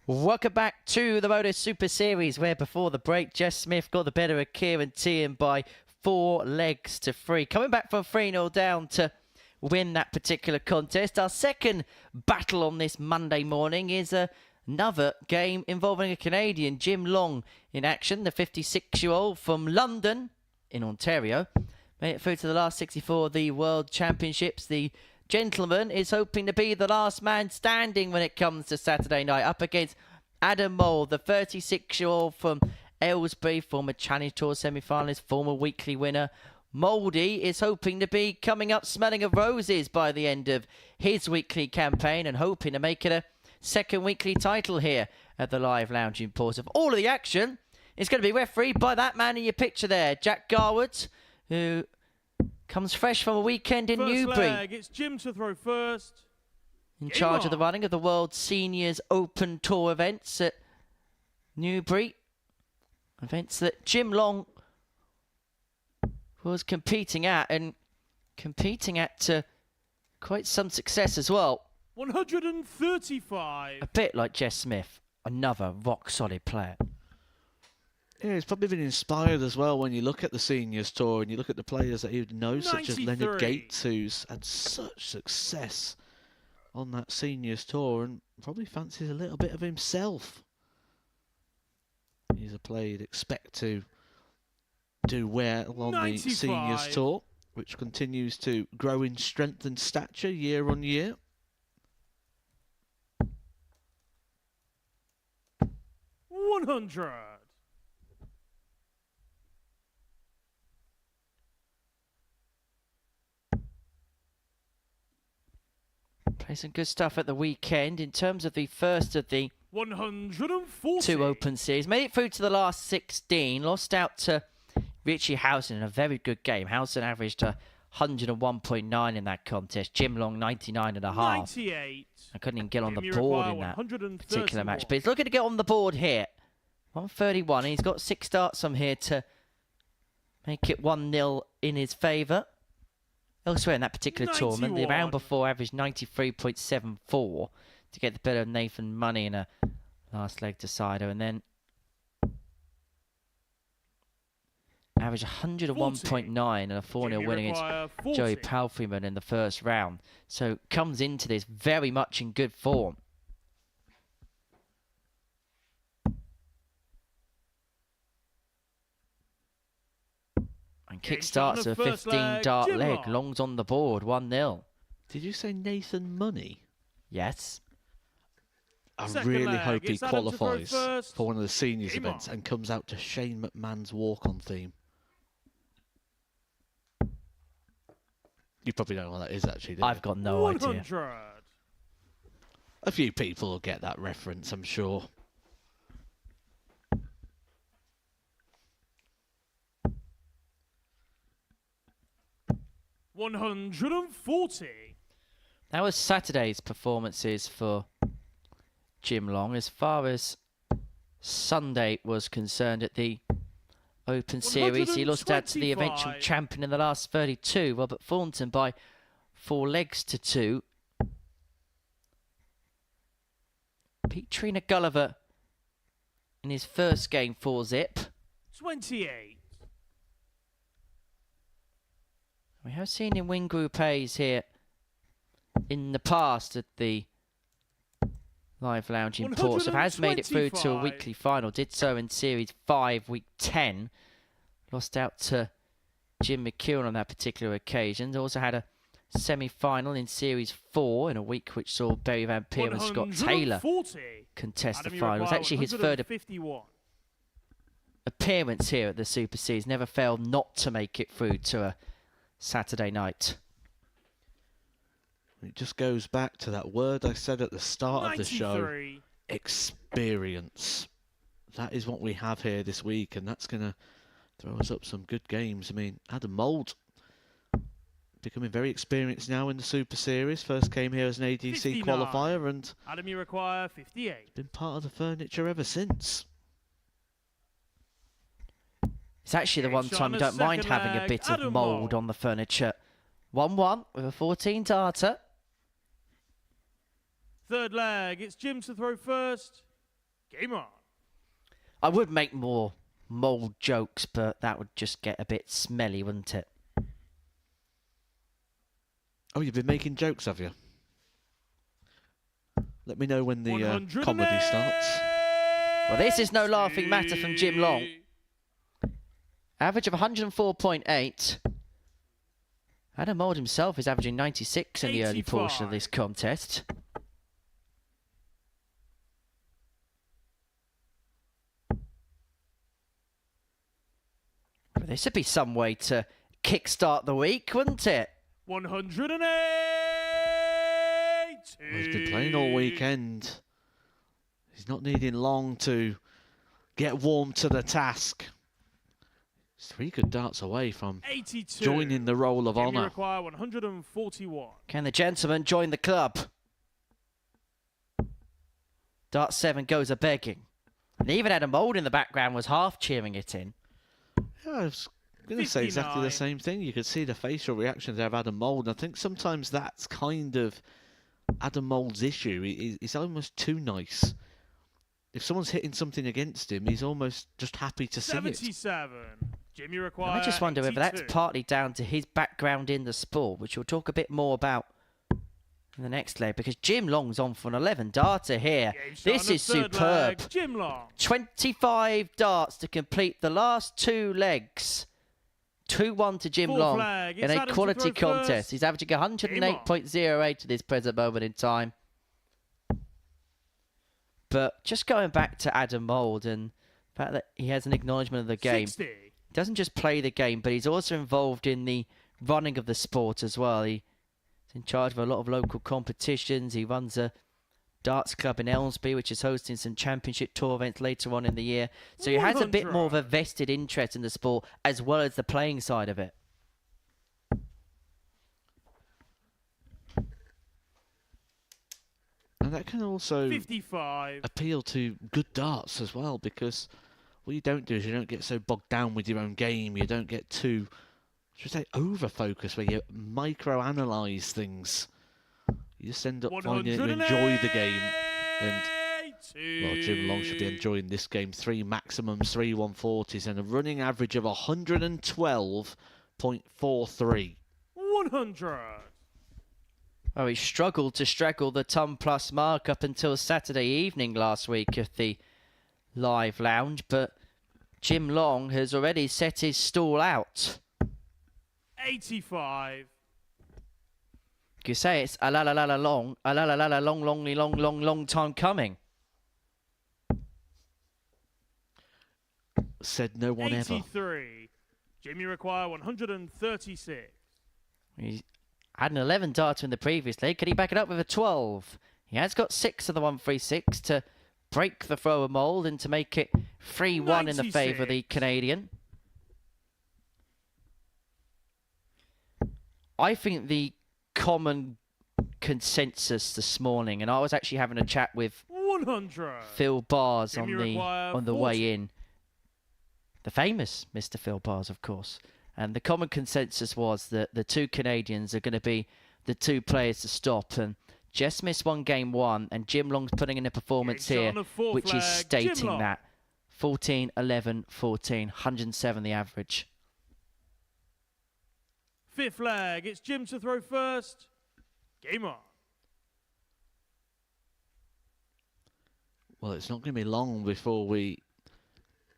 Speaker 5: Welcome back to the Modus Super Series, where before the break, Jeff Smith got the better of Kieran Teehan by 4 legs to 3. Coming back from 3-0 down to win that particular contest. Our second battle on this Monday morning is another game involving a Canadian, Jim Long, in action. The 56-year-old from London in Ontario made it through to the last 64 of the World Championships. The gentleman is hoping to be the last man standing when it comes to Saturday night, up against Adam Mould, the 36-year-old from Aylesbury, former Challenge Tour semi-finalist, former weekly winner. Mouldy is hoping to be coming up smelling of roses by the end of his weekly campaign and hoping to make it a second weekly title here at the Live Lounge in Portsmouth. All of the action is going to be refereed by that man in your picture there, Jack Garwood, who comes fresh from a weekend in
Speaker 4: First
Speaker 5: Newbury.
Speaker 4: leg, it's Jim to throw first.
Speaker 5: In
Speaker 4: Game
Speaker 5: charge of the
Speaker 4: on.
Speaker 5: running of the World Seniors Open Tour events at Newbury. Events that Jim Long was competing at, and competing at quite some success as well.
Speaker 4: 135.
Speaker 5: A bit like Jeff Smith, another rock-solid player.
Speaker 1: Yeah, he's probably been inspired as well when you look at the seniors tour and you look at the players that he would know, such as Leonard
Speaker 4: 93.
Speaker 1: Gates, who's had such success on that seniors tour and probably fancies a little bit of himself. He's a player you'd expect to do well on the
Speaker 4: 95.
Speaker 1: seniors tour, which continues to grow in strength and stature year on year.
Speaker 4: 100.
Speaker 5: Played some good stuff at the weekend in terms of the first of the
Speaker 4: 140.
Speaker 5: 2 Open Series. Made it through to the last 16. Lost out to Richie Harrysson in a very good game. Harrysson averaged 101.9 in that contest. Jim Long 99.5.
Speaker 4: 98.
Speaker 5: I couldn't even get on the
Speaker 4: Jimmy
Speaker 5: board
Speaker 4: Require,
Speaker 5: in that
Speaker 4: 131.
Speaker 5: particular match. But he's looking to get on the board here. 131. And he's got 6 starts from here to make it 1-0 in his favour. Elsewhere in that particular tournament, the
Speaker 4: 91.
Speaker 5: round before averaged 93.74 to get the better of Nathan Money in a last leg decider. And then averaged 101.9 and a 4-0
Speaker 4: Jimmy
Speaker 5: win against
Speaker 4: Require, 40.
Speaker 5: Joey Palfreyman in the first round. So comes into this very much in good form. And
Speaker 4: Game
Speaker 5: kick
Speaker 4: shot on
Speaker 5: starts
Speaker 4: the
Speaker 5: a
Speaker 4: first
Speaker 5: 15
Speaker 4: leg,
Speaker 5: dart
Speaker 4: Jim
Speaker 5: leg.
Speaker 4: Long.
Speaker 5: Long's on the board, 1-0.
Speaker 1: Did you say Nathan Money?
Speaker 5: Yes.
Speaker 1: I
Speaker 4: Second
Speaker 1: really
Speaker 4: leg,
Speaker 1: hope he
Speaker 4: it's Adam to throw
Speaker 1: qualifies
Speaker 4: first.
Speaker 1: for one of the seniors
Speaker 4: Game
Speaker 1: events
Speaker 4: on.
Speaker 1: and comes out to Shane McMahon's walk-on theme. You probably don't know what that is, actually, do you?
Speaker 5: I've got no idea.
Speaker 4: 100.
Speaker 1: A few people will get that reference, I'm sure.
Speaker 4: $140.
Speaker 5: That was Saturday's performances for Jim Long. As far as Sunday was concerned at the Open Series, he lost out to the eventual
Speaker 4: 125.
Speaker 5: champion in the last 32, Robert Thornton, by 4 legs to 2. Beat Trina Gulliver in his first game 4-zip.
Speaker 4: 28.
Speaker 5: We have seen him win Group A's here in the past at the Live Lounge in Portsmouth. Has made it through to a
Speaker 4: 125.
Speaker 5: weekly final. Did so in Series 5, Week 10. Lost out to Jim McKeown on that particular occasion. Also had a semi-final in Series 4 in a week which saw Barry Van Peer and Scott Taylor
Speaker 4: 140.
Speaker 5: contest the
Speaker 4: Adam
Speaker 5: final. It's
Speaker 4: Require,
Speaker 5: actually his third
Speaker 4: 151.
Speaker 5: appearance here at the Super Series. Never failed not to make it through to a Saturday night.
Speaker 1: It just goes back to that word I said at the start of the show.
Speaker 4: 93.
Speaker 1: Experience. That is what we have here this week, and that's going to throw us up some good games. I mean, Adam Mould becoming very experienced now in the Super Series. First came here as an ADC
Speaker 4: 59.
Speaker 1: qualifier and
Speaker 4: Adam Require, 58.
Speaker 1: been part of the furniture ever since.
Speaker 5: It's actually the
Speaker 4: Game
Speaker 5: one
Speaker 4: shot
Speaker 5: time
Speaker 4: on
Speaker 5: you
Speaker 4: the
Speaker 5: don't mind
Speaker 4: second
Speaker 5: having a
Speaker 4: leg,
Speaker 5: bit of
Speaker 4: Adam
Speaker 5: mould
Speaker 4: Mould.
Speaker 5: on the furniture. 1-1 with a 14 darter.
Speaker 4: Third leg, it's Jim to throw first. Game on.
Speaker 5: I would make more mould jokes, but that would just get a bit smelly, wouldn't it?
Speaker 1: Oh, you've been making jokes, have you? Let me know when the comedy starts.
Speaker 5: Well, this is no laughing matter from Jim Long. Average of 104.8. Adam Mould himself is averaging 96 in the early portion of
Speaker 4: 85.
Speaker 5: this contest. Well, this would be some way to kickstart the week, wouldn't it?
Speaker 4: 108.
Speaker 1: Well, he's been playing all weekend. He's not needing long to get warm to the task. He's 3 good darts away from
Speaker 4: 82.
Speaker 1: joining the roll of
Speaker 4: Jimmy
Speaker 1: honour.
Speaker 4: Require, 141.
Speaker 5: Can the gentleman join the club? Dart 7 goes a-begging. And even Adam Mould in the background was half cheering it in.
Speaker 1: Yeah, I was going to say exactly the
Speaker 4: 59.
Speaker 1: same thing. You could see the facial reactions there of Adam Mould. I think sometimes that's kind of Adam Mould's issue. He's almost too nice. if someone's hitting something against him, he's almost just happy to see it.
Speaker 4: 77. Jim, you require
Speaker 5: I just wonder whether that's
Speaker 4: 82.
Speaker 5: partly down to his background in the sport, which we'll talk a bit more about in the next leg, because Jim Long's on for an 11 darter here.
Speaker 4: Game start
Speaker 5: This
Speaker 4: on the
Speaker 5: is
Speaker 4: third
Speaker 5: superb.
Speaker 4: leg. Jim Long.
Speaker 5: 25 darts to complete the last 2 legs. 2-1 to Jim
Speaker 4: Full
Speaker 5: Long
Speaker 4: flag.
Speaker 5: in
Speaker 4: It's
Speaker 5: a
Speaker 4: Adam to
Speaker 5: quality
Speaker 4: throw
Speaker 5: contest.
Speaker 4: first.
Speaker 5: He's averaging 108.08 to this present moment in time. But just going back to Adam Mould and the fact that he has an acknowledgement of the game.
Speaker 4: 60.
Speaker 5: He doesn't just play the game, but he's also involved in the running of the sport as well. He's in charge of a lot of local competitions. He runs a darts club in Elmsby, which is hosting some championship tour events later on in the year. So he has a bit more of a vested interest in the sport as well as the playing side of it.
Speaker 1: And that can also
Speaker 4: 55.
Speaker 1: appeal to good darts as well, because what you don't do is you don't get so bogged down with your own game. You don't get too, should I say, over-focused, where you micro-analyse things. You just end up finding that you enjoy the game. And, well, Jim Long should be enjoying this game. 3 maximums, 3 140s, and a running average of 112.43.
Speaker 4: 100.
Speaker 5: Oh, he struggled to straggle the ton-plus mark up until Saturday evening last week at the live lounge, but Jim Long has already set his stall out.
Speaker 4: 85.
Speaker 5: You say it's a long time coming.
Speaker 1: Said no one ever.
Speaker 4: 83. Jim, you require 136.
Speaker 5: He had an 11 darter in the previous leg. Can he back it up with a 12? He has got 6 of the 136 to break the thrower Mould and to make it 3-1 in the favour of the Canadian. I think the common consensus this morning, and I was actually having a chat with
Speaker 4: 100.
Speaker 5: Phil Bars
Speaker 4: Jim,
Speaker 5: on
Speaker 4: you require
Speaker 5: the
Speaker 4: 40.
Speaker 5: way in. The famous Mr. Phil Bars, of course. And the common consensus was that the 2 Canadians are going to be the 2 players to stop. And Jess Smith won game 1, and Jim Long's putting in a performance
Speaker 4: Game shot
Speaker 5: here,
Speaker 4: on the fourth
Speaker 5: which is
Speaker 4: flag. Jim
Speaker 5: stating
Speaker 4: Long.
Speaker 5: that 14, 11, 14, 107 the average.
Speaker 4: 5th flag. It's Jim to throw first. Game on.
Speaker 1: Well, it's not going to be long before we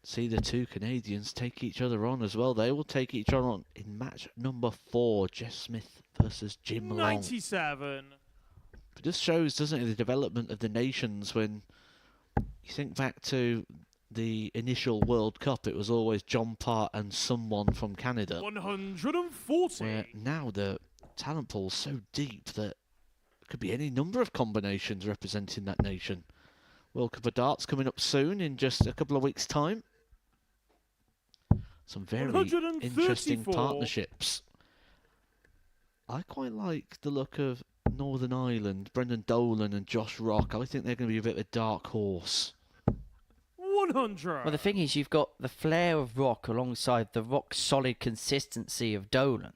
Speaker 1: see the 2 Canadians take each other on as well. They will take each other on in match number 4, Jess Smith versus Jim Long.
Speaker 4: 97.
Speaker 1: It just shows, doesn't it, the development of the nations. When you think back to the initial World Cup, it was always John Part and someone from Canada.
Speaker 4: 140.
Speaker 1: Where now the talent pool's so deep that it could be any number of combinations representing that nation. World Cup of Darts coming up soon in just a couple of weeks' time. Some very interesting
Speaker 4: 134.
Speaker 1: partnerships. I quite like the look of Northern Ireland, Brendan Dolan and Josh Rock. I think they're going to be a bit of a dark horse.
Speaker 4: 100.
Speaker 5: Well, the thing is, you've got the flair of Rock alongside the rock-solid consistency of Dolan.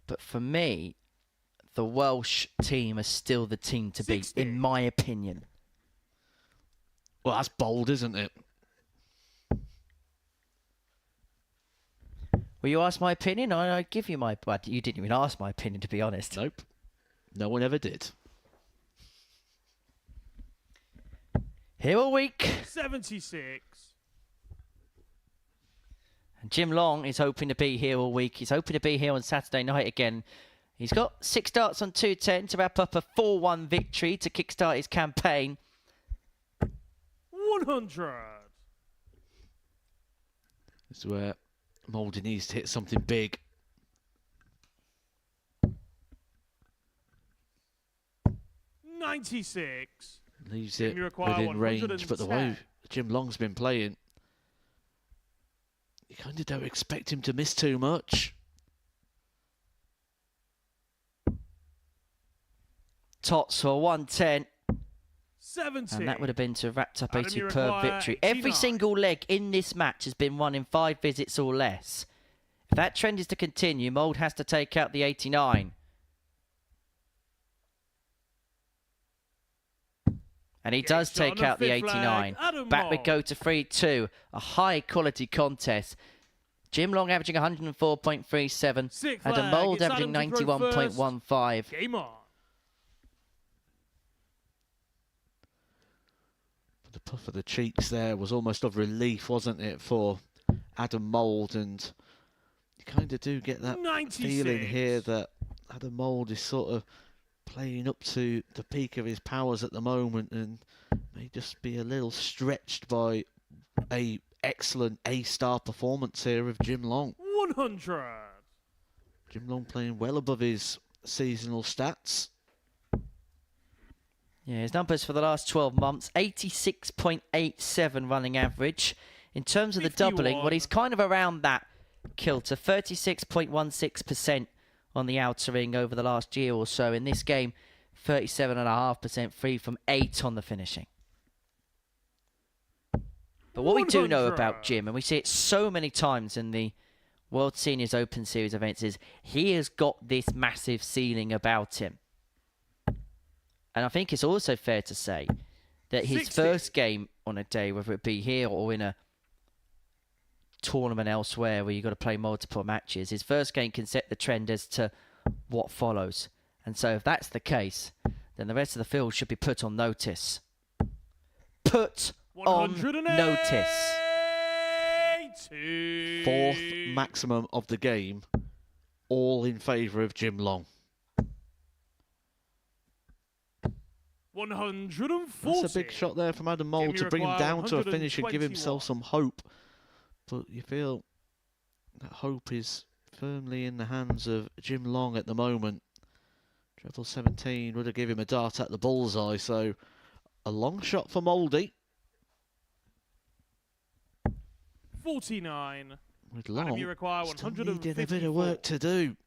Speaker 5: But for me, the Welsh team are still the team to beat,
Speaker 4: 60.
Speaker 5: in my opinion.
Speaker 1: Well, that's bold, isn't it?
Speaker 5: Well, you asked my opinion, I give you my... Well, you didn't even ask my opinion, to be honest.
Speaker 1: Nope. No one ever did.
Speaker 5: Here all week.
Speaker 4: 76.
Speaker 5: And Jim Long is hoping to be here all week. He's hoping to be here on Saturday night again. He's got 6 darts on 210 to wrap up a 4-1 victory to kickstart his campaign.
Speaker 4: 100.
Speaker 1: This is where Mould needs to hit something big.
Speaker 4: $96.
Speaker 1: Leaves it
Speaker 4: You require
Speaker 1: within range, but the way
Speaker 4: 110.
Speaker 1: Jim Long's been playing, you kind of don't expect him to miss too much.
Speaker 5: Tots for 110.
Speaker 4: 70.
Speaker 5: And that would have been to have wrapped up a
Speaker 4: Adam, you
Speaker 5: superb
Speaker 4: require
Speaker 5: victory.
Speaker 4: 89.
Speaker 5: Every single leg in this match has been won in 5 visits or less. If that trend is to continue, Mould has to take out the 89. And he does take out the 89. Back we go to 3-2. A high-quality contest. Jim Long averaging 104.37. Adam Mould averaging 91.15.
Speaker 4: Game on.
Speaker 1: The puff of the cheeks there was almost of relief, wasn't it, for Adam Mould? And you kind of do get that
Speaker 4: 96.
Speaker 1: feeling here that Adam Mould is sort of playing up to the peak of his powers at the moment and may just be a little stretched by a excellent A-star performance here of Jim Long.
Speaker 4: 100.
Speaker 1: Jim Long playing well above his seasonal stats.
Speaker 5: Yeah, his numbers for the last 12 months, 86.87 running average. In terms of the doubling, well, he's kind of around that kilter, 36.16% on the outer ring over the last year or so. In this game, 37.5% free from 8 on the finishing. But what we do know about Jim, and we see it so many times in the World Seniors Open Series events, is he has got this massive ceiling about him. And I think it's also fair to say that his
Speaker 4: 60.
Speaker 5: first game on a day, whether it be here or in a tournament elsewhere where you've got to play multiple matches, his first game can set the trend as to what follows. And so if that's the case, then the rest of the field should be put on notice. Put on notice.
Speaker 1: Fourth maximum of the game, all in favour of Jim Long.
Speaker 4: 140.
Speaker 1: That's a big shot there from Adam Mould to bring him down to a finish and give himself some hope. But you feel that hope is firmly in the hands of Jim Long at the moment. Treble 17 would have given him a dart at the bullseye, so a long shot for Mouldy.
Speaker 4: 49.
Speaker 1: With Long,
Speaker 4: you require
Speaker 1: still needing a bit of work to do.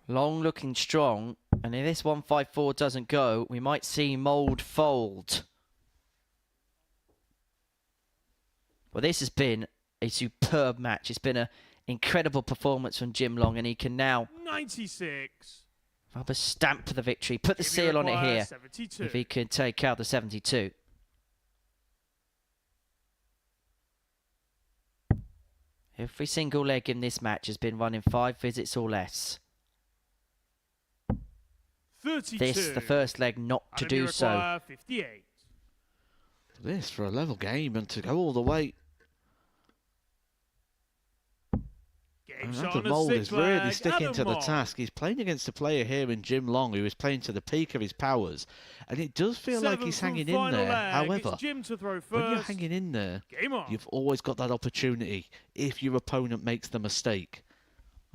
Speaker 5: Long looking strong, and if this 154 doesn't go, we might see Mould fold. Well, this has been a superb match. It's been an incredible performance from Jim Long, and he can now
Speaker 4: 96.
Speaker 5: rubber stamp the victory, put the seal on it here,
Speaker 4: 72.
Speaker 5: if he can take out the 72. Every single leg in this match has been run in 5 visits or less.
Speaker 4: 32.
Speaker 5: This, the first leg, not to do so.
Speaker 4: 58.
Speaker 1: This for a level game and to go all the way.
Speaker 4: Game
Speaker 1: And
Speaker 4: shot
Speaker 1: Adam
Speaker 4: on a
Speaker 1: Mould is
Speaker 4: six
Speaker 1: really
Speaker 4: leg.
Speaker 1: sticking
Speaker 4: Adam
Speaker 1: to the
Speaker 4: Mould.
Speaker 1: task. He's playing against a player here in Jim Long who is playing to the peak of his powers. And it does feel like he's
Speaker 4: Seventh
Speaker 1: hanging
Speaker 4: and
Speaker 1: in
Speaker 4: final
Speaker 1: there.
Speaker 4: leg.
Speaker 1: However,
Speaker 4: It's Jim to throw
Speaker 1: when you're
Speaker 4: first.
Speaker 1: hanging in there,
Speaker 4: Game on.
Speaker 1: you've always got that opportunity if your opponent makes the mistake.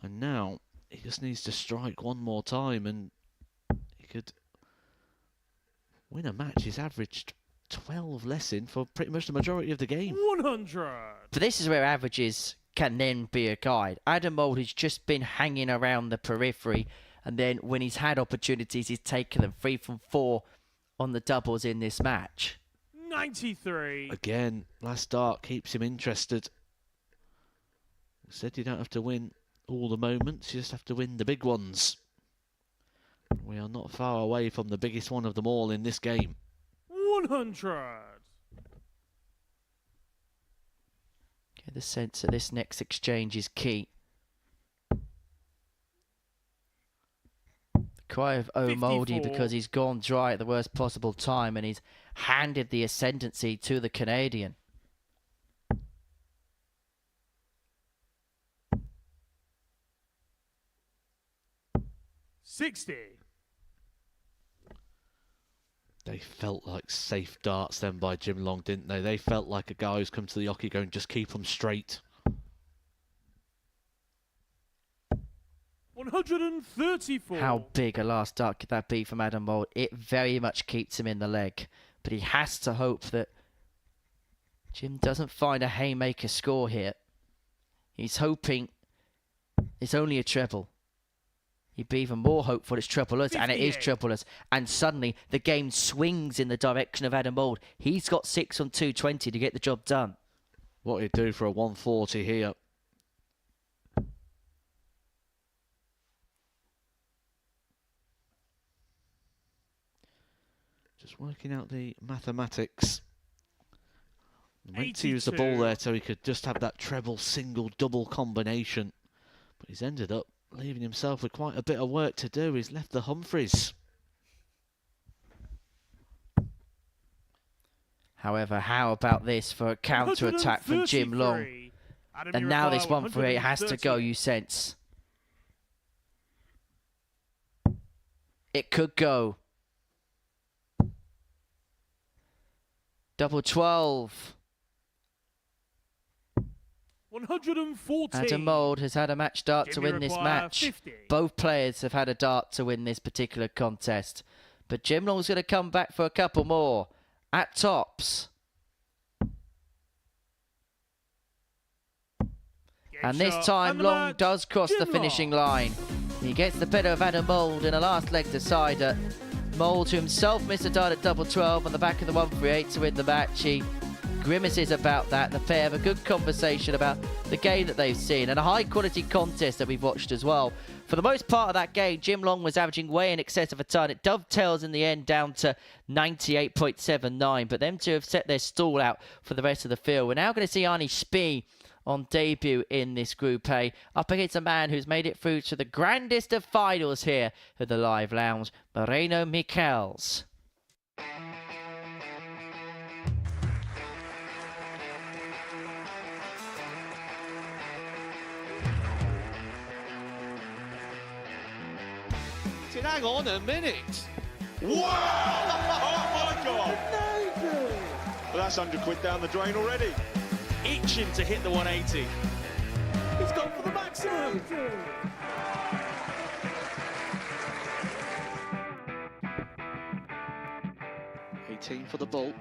Speaker 1: And now he just needs to strike one more time and he could win a match. He's averaged 12 less in for pretty much the majority of the game.
Speaker 4: 100.
Speaker 5: But this is where averages can then be a guide. Adam Mould has just been hanging around the periphery, and then when he's had opportunities, he's taken them 3 from 4 on the doubles in this match.
Speaker 4: 93.
Speaker 1: Again, last dart keeps him interested. Said you don't have to win all the moments, you just have to win the big ones. We are not far away from the biggest one of them all in this game.
Speaker 4: 100.
Speaker 5: Get the sense that this next exchange is key. The cry of oh Mouldy
Speaker 4: 54.
Speaker 5: because he's gone dry at the worst possible time and he's handed the ascendancy to the Canadian.
Speaker 1: They felt like safe darts then by Jim Long, didn't they? They felt like a guy who's come to the hockey going, just keep them straight.
Speaker 4: 134.
Speaker 5: How big a last dart could that be from Adam Mould? It very much keeps him in the leg. But he has to hope that Jim doesn't find a haymaker score here. He's hoping it's only a treble. He'd be even more hopeful it's trebleless, and it is
Speaker 4: 58.
Speaker 5: trebleless. And suddenly the game swings in the direction of Adam Mould. He's got 6 on 220 to get the job done.
Speaker 1: What he'd do for a 140 here. Just working out the mathematics. Meant to use the ball there so he could just have that treble, single, double combination. But he's ended up leaving himself with quite a bit of work to do. He's left the Humphreys.
Speaker 5: However, how about this for a counter-attack from Jim Long? And now this 1-for-8 has to go, you sense. It could go. Double 12.
Speaker 4: 140.
Speaker 5: Adam Mould has had a match dart to win this match.
Speaker 4: 50.
Speaker 5: Both players have had a dart to win this particular contest. But Jim Long's going to come back for a couple more at tops. And this time, Long does cross the finishing line. He gets the better of Adam Mould in a last leg decider. Mould, who himself missed a dart at double 12 on the back of the 1-for-8 to win the match. He grimaces about that. The pair have a good conversation about the game that they've seen and a high-quality contest that we've watched as well. For the most part of that game, Jim Long was averaging way in excess of a ton. It dovetails in the end down to 98.79, but them two have set their stall out for the rest of the field. We're now going to see Arnie Spee on debut in this Group A, up against a man who's made it through to the grandest of finals here at the Live Lounge, Michels.
Speaker 1: Hang on a minute.
Speaker 4: Wow! Oh my God! Well, that's £100 down the drain already. Itching to hit the 180. He's gone for the maximum.
Speaker 1: 18 for the bull.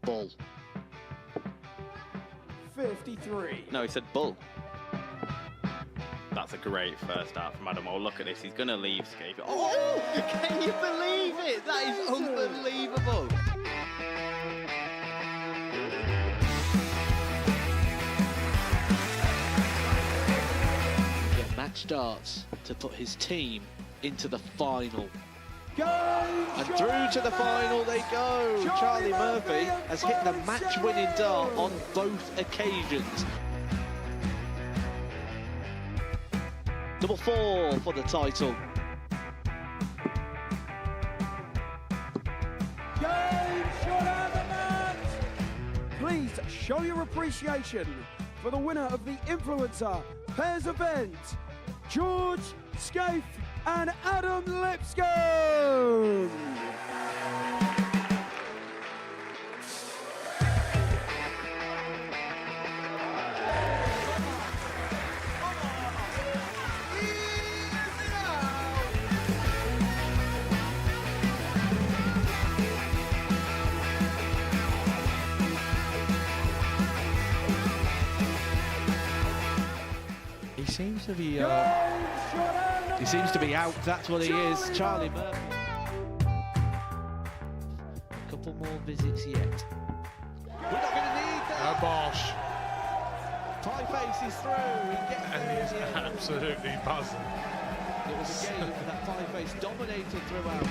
Speaker 1: Bull.
Speaker 9: 53.
Speaker 10: No, he said bull. That's a great first start from Adam. Oh, look at this. He's going to leave Skate. Oh, can you believe it? That is unbelievable.
Speaker 1: Get match darts to put his team into the final. And through to the final they go. Charlie Murphy has hit the match-winning dart on both occasions. Double 4 for the title.
Speaker 9: Please show your appreciation for the winner of the Influencer Pairs event, George Scaife and Adam Lipscomb.
Speaker 1: He seems to be out. That's what he is. Charlie Murphy. A couple more visits yet. We're not going to need that.
Speaker 11: Bosh.
Speaker 1: Pie face is through. He gets
Speaker 11: And he's absolutely buzzing.
Speaker 1: It was a game that Pie face dominated throughout.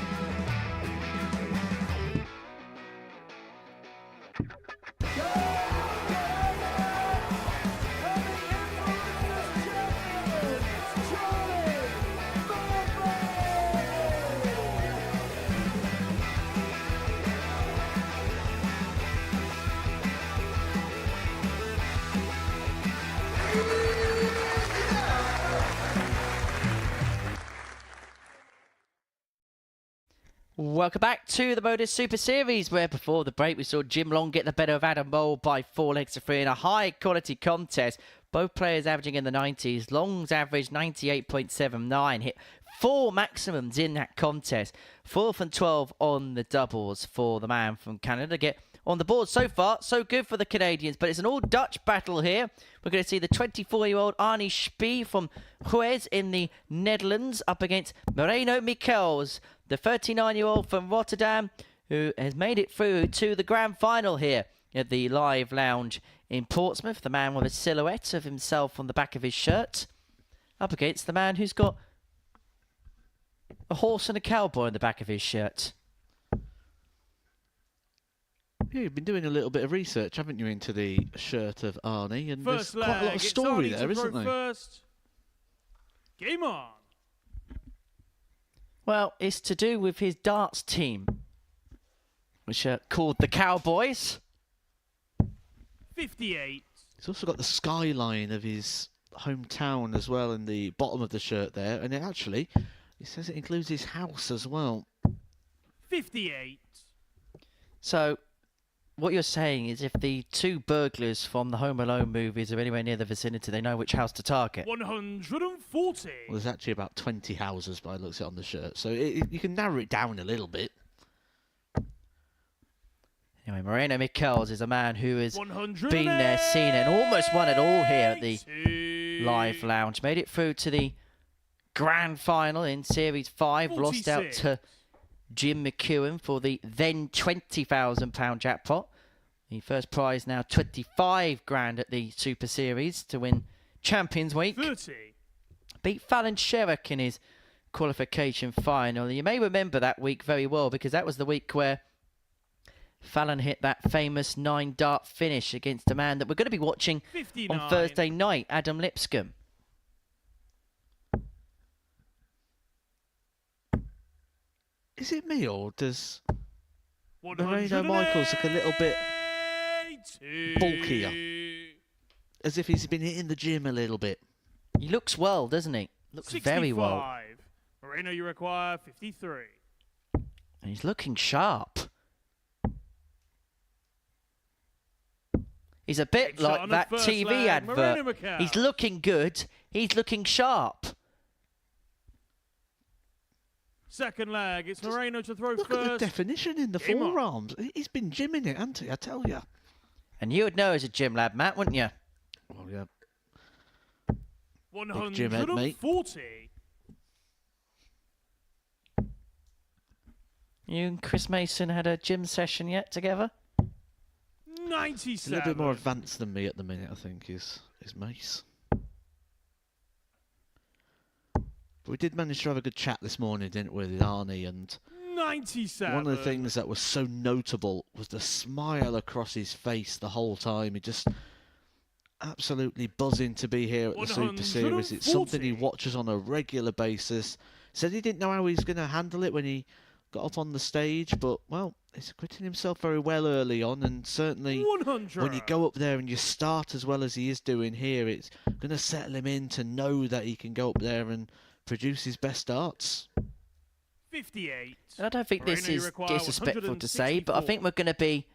Speaker 5: Welcome back to the Modus Super Series, where before the break we saw Jim Long get the better of Adam Mould by 4 legs to 3 in a high-quality contest. Both players averaging in the 90s. Long's average 98.79, hit 4 maximums in that contest. 4th and 12 on the doubles for the man from Canada. Get on the board so far, so good for the Canadians, but it's an all-Dutch battle here. We're going to see the 24-year-old Arnie Spee from Greaves in the Netherlands up against Michels, the 39-year-old from Rotterdam, who has made it through to the grand final here at the Live Lounge in Portsmouth. The man with a silhouette of himself on the back of his shirt, up against the man who's got a horse and a cowboy on the back of his shirt.
Speaker 1: Yeah, you've been doing a little bit of research, haven't you, into the shirt of Arnie? And
Speaker 11: First
Speaker 1: there's quite a lot of
Speaker 11: leg,
Speaker 1: story
Speaker 11: it's Arnie
Speaker 1: there,
Speaker 11: to
Speaker 1: isn't
Speaker 11: throw
Speaker 1: there?
Speaker 11: First. Game on.
Speaker 5: Well, it's to do with his darts team, which are called the Cowboys.
Speaker 11: 58.
Speaker 1: He's also got the skyline of his hometown as well in the bottom of the shirt there. And it says it includes his house as well.
Speaker 11: 58.
Speaker 5: So, what you're saying is if the two burglars from the Home Alone movies are anywhere near the vicinity, they know which house to target.
Speaker 11: 140.
Speaker 1: Well, there's actually about 20 houses by the looks of it on the shirt. So you can narrow it down a little bit.
Speaker 5: Anyway, Moreno Michels is a man who has been there, seen it, and almost won it all here at the Live Lounge. Made it through to the grand final in Series 5.
Speaker 11: 46.
Speaker 5: Lost out to Jim McEwen for the then £20,000 jackpot. The first prize now 25 grand at the Super Series to win Champions Week.
Speaker 11: 30.
Speaker 5: Beat Fallon Sherrock in his qualification final. You may remember that week very well because that was the week where Fallon hit that famous 9-dart finish against a man that we're going to be watching
Speaker 11: 59.
Speaker 5: on Thursday night, Adam Lipscomb.
Speaker 1: Is it me or does
Speaker 11: 180.
Speaker 1: Moreno Michels look a little bit bulkier? As if he's been hitting the gym a little bit.
Speaker 5: He looks well, doesn't he? Looks
Speaker 11: 65.
Speaker 5: very well.
Speaker 11: Moreno, you require 53.
Speaker 5: And he's looking sharp. He's a bit
Speaker 11: Big shot
Speaker 5: like
Speaker 11: on the
Speaker 5: that
Speaker 11: first
Speaker 5: TV
Speaker 11: leg,
Speaker 5: advert.
Speaker 11: Moreno Michels.
Speaker 5: He's looking good. He's looking sharp.
Speaker 11: Second leg, it's Moreno to throw
Speaker 1: Look
Speaker 11: first.
Speaker 1: at the definition in the
Speaker 11: Game on.
Speaker 1: forearms. He's been gymming it, hasn't he? I tell you.
Speaker 5: And you would know as a gym lad, Matt, wouldn't you?
Speaker 1: Well, yeah.
Speaker 11: 140.
Speaker 5: You and Chris Mason had a gym session yet together?
Speaker 1: He's a
Speaker 11: 97.
Speaker 1: little bit more advanced than me at the minute, I think, is Mace. But we did manage to have a good chat this morning, didn't we, with Arnie? And
Speaker 11: 97.
Speaker 1: one of the things that was so notable was the smile across his face the whole time. He just absolutely buzzing to be here at the Super Series. It's something he
Speaker 11: 140.
Speaker 1: watches on a regular basis. Said he didn't know how he was going to handle it when he got up on the stage, but, well, he's acquitting himself very well early on, and certainly
Speaker 11: 100.
Speaker 1: when you go up there and you start as well as he is doing here, it's going to settle him in to know that he can go up there and produce his best darts.
Speaker 11: 58.
Speaker 5: I don't think this
Speaker 11: Moreno, you
Speaker 5: is
Speaker 11: require
Speaker 5: disrespectful to say, but I
Speaker 11: 164.
Speaker 5: think we're going to be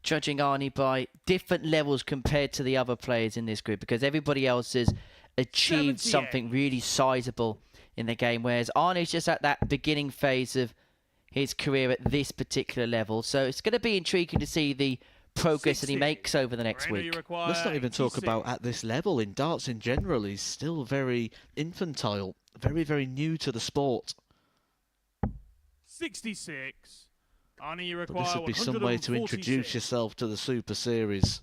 Speaker 5: judging Arnie by different levels compared to the other players in this group because everybody else has achieved
Speaker 11: 78.
Speaker 5: something really sizable in the game, whereas Arnie's just at that beginning phase of his career at this particular level. So it's going to be intriguing to see the progress that he
Speaker 11: 60.
Speaker 5: makes over the next
Speaker 11: Moreno, you
Speaker 5: week.
Speaker 11: require
Speaker 1: Let's not even talk
Speaker 11: 86.
Speaker 1: about at this level. In darts in general, he's still very infantile, very, very new to the sport.
Speaker 11: 66. Arnie, you
Speaker 1: But
Speaker 11: require
Speaker 1: this would be some way to introduce
Speaker 11: 146.
Speaker 1: yourself to the Super Series.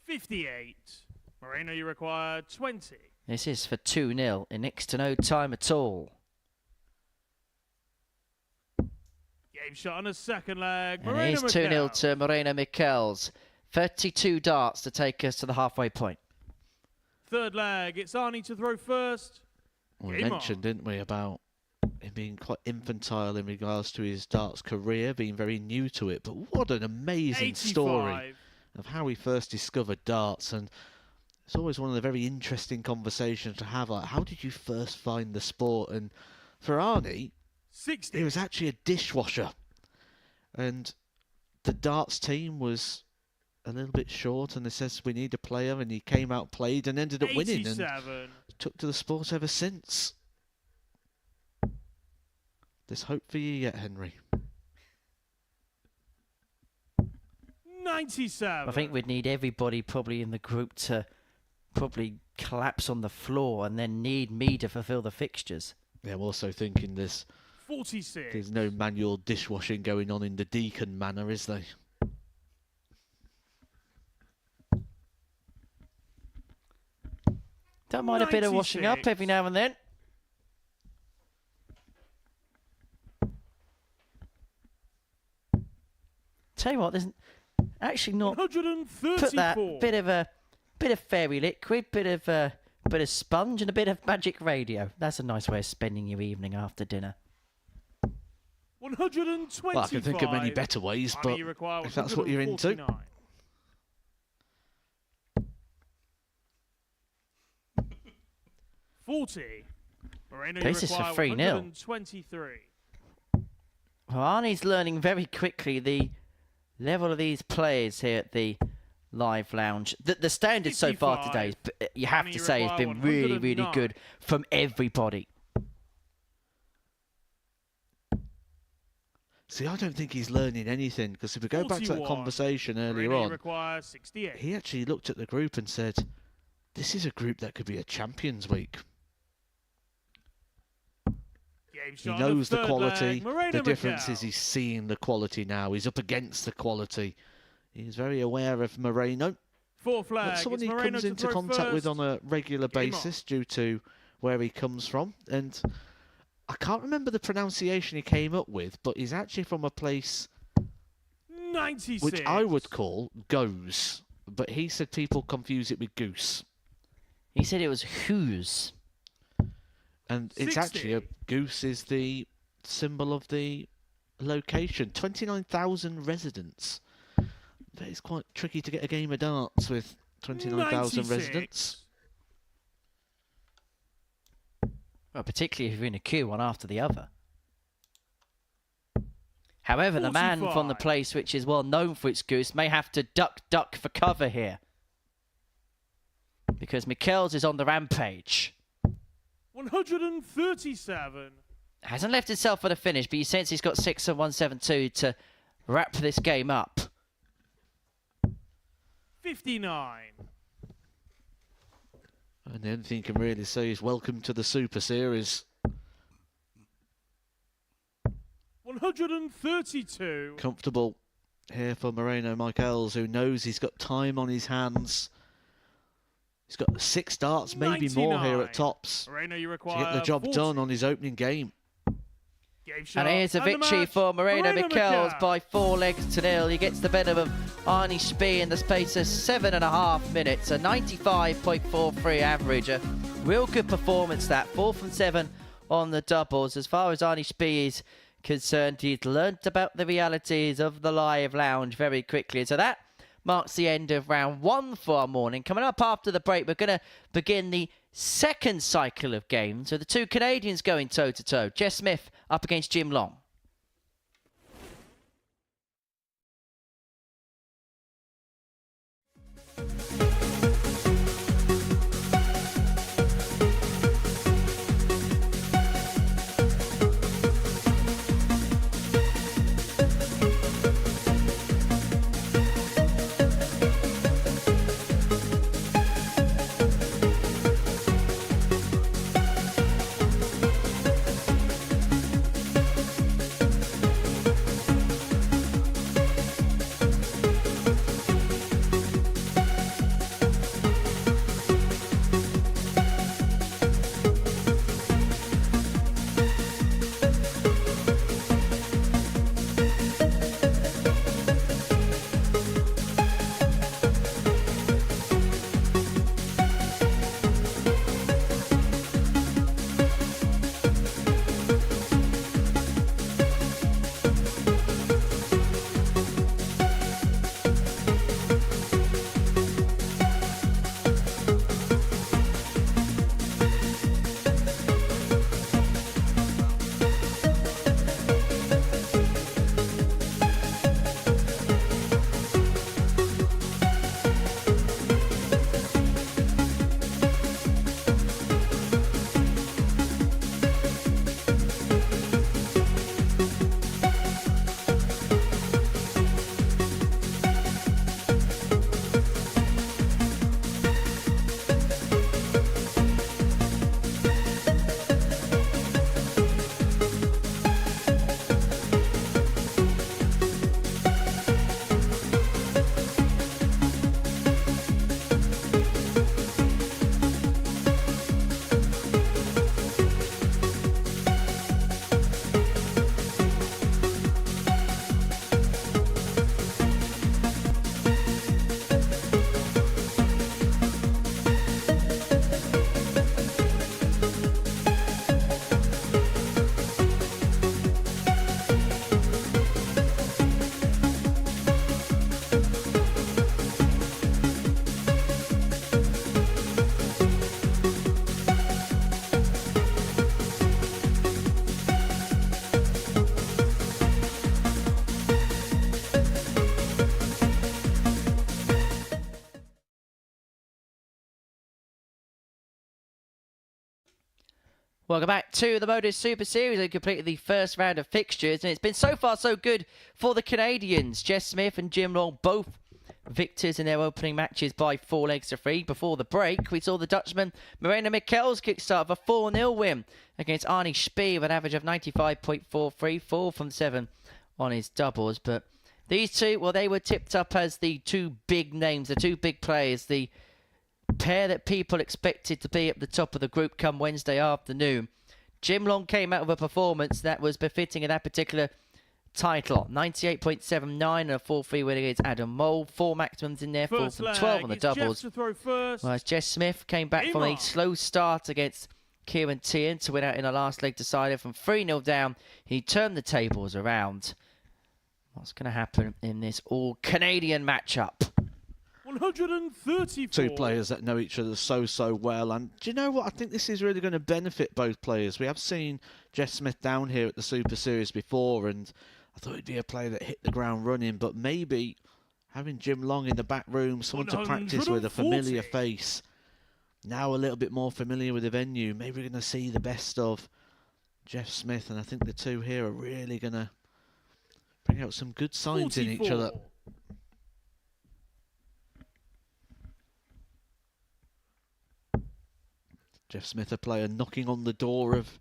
Speaker 11: $58. Moreno, you require 20.
Speaker 5: This is for 2-0 in next to no time at all.
Speaker 11: Game shot on a second leg.
Speaker 5: And it
Speaker 11: Moreno
Speaker 5: is 2-0
Speaker 11: Michels.
Speaker 5: to Moreno Michels. 32 darts to take us to the halfway point.
Speaker 11: Third leg, it's Arnie to throw first.
Speaker 1: We
Speaker 11: Game
Speaker 1: mentioned,
Speaker 11: on.
Speaker 1: didn't we, about him being quite infantile in regards to his darts career, being very new to it. But what an amazing
Speaker 11: 85.
Speaker 1: story of how he first discovered darts. And it's always one of the very interesting conversations to have. Like, how did you first find the sport? And for Arnie,
Speaker 11: 60.
Speaker 1: he was actually a dishwasher. And the darts team was a little bit short, and they says we need a player, and he came out, played, and ended up winning, and
Speaker 11: 87.
Speaker 1: took to the sport ever since. There's hope for you yet, Henry.
Speaker 11: 97.
Speaker 5: I think we'd need everybody probably in the group to probably collapse on the floor and then need me to fulfill the fixtures.
Speaker 1: Yeah, I'm also thinking there's
Speaker 11: 46.
Speaker 1: no manual dishwashing going on in the Deacon manner, is there?
Speaker 5: Don't mind a bit of washing up
Speaker 11: 96.
Speaker 5: every now and then. Tell you what, there's actually not put that
Speaker 11: 134.
Speaker 5: bit of fairy liquid, bit of sponge, and a bit of magic radio. That's a nice way of spending your evening after dinner.
Speaker 11: 125.
Speaker 1: Well, I can think of many better ways, but if that's what you're into.
Speaker 11: 149. Moreno,
Speaker 5: This is for 3-0.
Speaker 11: 123.
Speaker 5: Well, Arnie's learning very quickly the level of these players here at the Live Lounge. The standard so far today, you have to say, has been really, really good from everybody.
Speaker 1: See, I don't think he's learning anything, because if we go back to that
Speaker 11: 41.
Speaker 1: conversation earlier
Speaker 11: Moreno
Speaker 1: on,
Speaker 11: requires 68.
Speaker 1: he actually looked at the group and said, this is a group that could be a Champions Week. He knows the quality. The difference is he's seeing the quality now. He's up against the quality. He's very aware of Moreno.
Speaker 11: Fourth flag.
Speaker 1: But someone he
Speaker 11: Moreno
Speaker 1: comes
Speaker 11: to
Speaker 1: into
Speaker 11: throw
Speaker 1: contact with
Speaker 11: first.
Speaker 1: on a regular
Speaker 11: Game
Speaker 1: basis due to where he comes from. And I can't remember the pronunciation he came up with, but he's actually from a place
Speaker 11: 96.
Speaker 1: which I would call Goes. But he said people confuse it with Goose.
Speaker 5: He said it was who's.
Speaker 1: And it's
Speaker 11: 60.
Speaker 1: actually a goose is the symbol of the location. 29,000 residents. But it's quite tricky to get a game of darts with 29,000 residents.
Speaker 5: Well, particularly if you're in a queue one after the other. However, the man from the
Speaker 11: 45.
Speaker 5: place which is well known for its goose may have to duck for cover here. Because Michels is on the rampage.
Speaker 11: 137.
Speaker 5: Hasn't left himself for the finish, but you sense he's got 6 and 172 to wrap this game up.
Speaker 11: 59.
Speaker 1: And the only thing you can really say is welcome to the Super Series.
Speaker 11: 132.
Speaker 1: Comfortable here for Moreno Michels, who knows he's got time on his hands. He's got 6 darts, maybe more here at tops,
Speaker 11: Moreno, you
Speaker 1: to
Speaker 11: require
Speaker 1: get the job
Speaker 11: 40.
Speaker 1: done on his opening game.
Speaker 11: Game shot.
Speaker 5: And here's a
Speaker 11: And the
Speaker 5: victory
Speaker 11: match,
Speaker 5: for Moreno Michels
Speaker 11: Michels.
Speaker 5: by 4 legs to 0. He gets the better of Arnie Spee in the space of 7.5 minutes. A 95.43 average. A real good performance that. 4 from 7 on the doubles. As far as Arnie Spee is concerned, he's learnt about the realities of the Live Lounge very quickly. So that marks the end of round 1 for our morning. Coming up after the break, we're going to begin the second cycle of games with the 2 Canadians going toe-to-toe. Jess Smith up against Jim Long. Welcome back to the Modus Super Series. We completed the first round of fixtures, and it's been so far so good for the Canadians. Jess Smith and Jim Long both victors in their opening matches by 4 legs to 3. Before the break, we saw the Dutchman Michels kickstart a 4-0 win against Arnie Spee with an average of 95.43, 4 from 7 on his doubles. But these two, well, they were tipped up as the two big names, the two big players, the pair that people expected to be at the top of the group come Wednesday afternoon. Jim Long came out with a performance that was befitting of that particular title. 98.79 and a 4-3 win against Adam Mould. 4 maximums in there, 4 from 12 on the doubles. Whereas Jess Smith came back from a slow start against Kieran Teehan to win out in the last leg decider from 3-0 down. He turned the tables around. What's going to happen in this all-Canadian matchup?
Speaker 11: 134.
Speaker 1: Two players that know each other so well, and do you know what? I think this is really going to benefit both players. We have seen Jess Smith down here at the Super Series before, and I thought he'd be a player that hit the ground running, but maybe having Jim Long in the back room, someone to practice with, a familiar face, now a little bit more familiar with the venue, maybe we're going to see the best of Jeff Smith, and I think the two here are really going to bring out some good signs in each other. Jeff Smith, a player knocking on the door of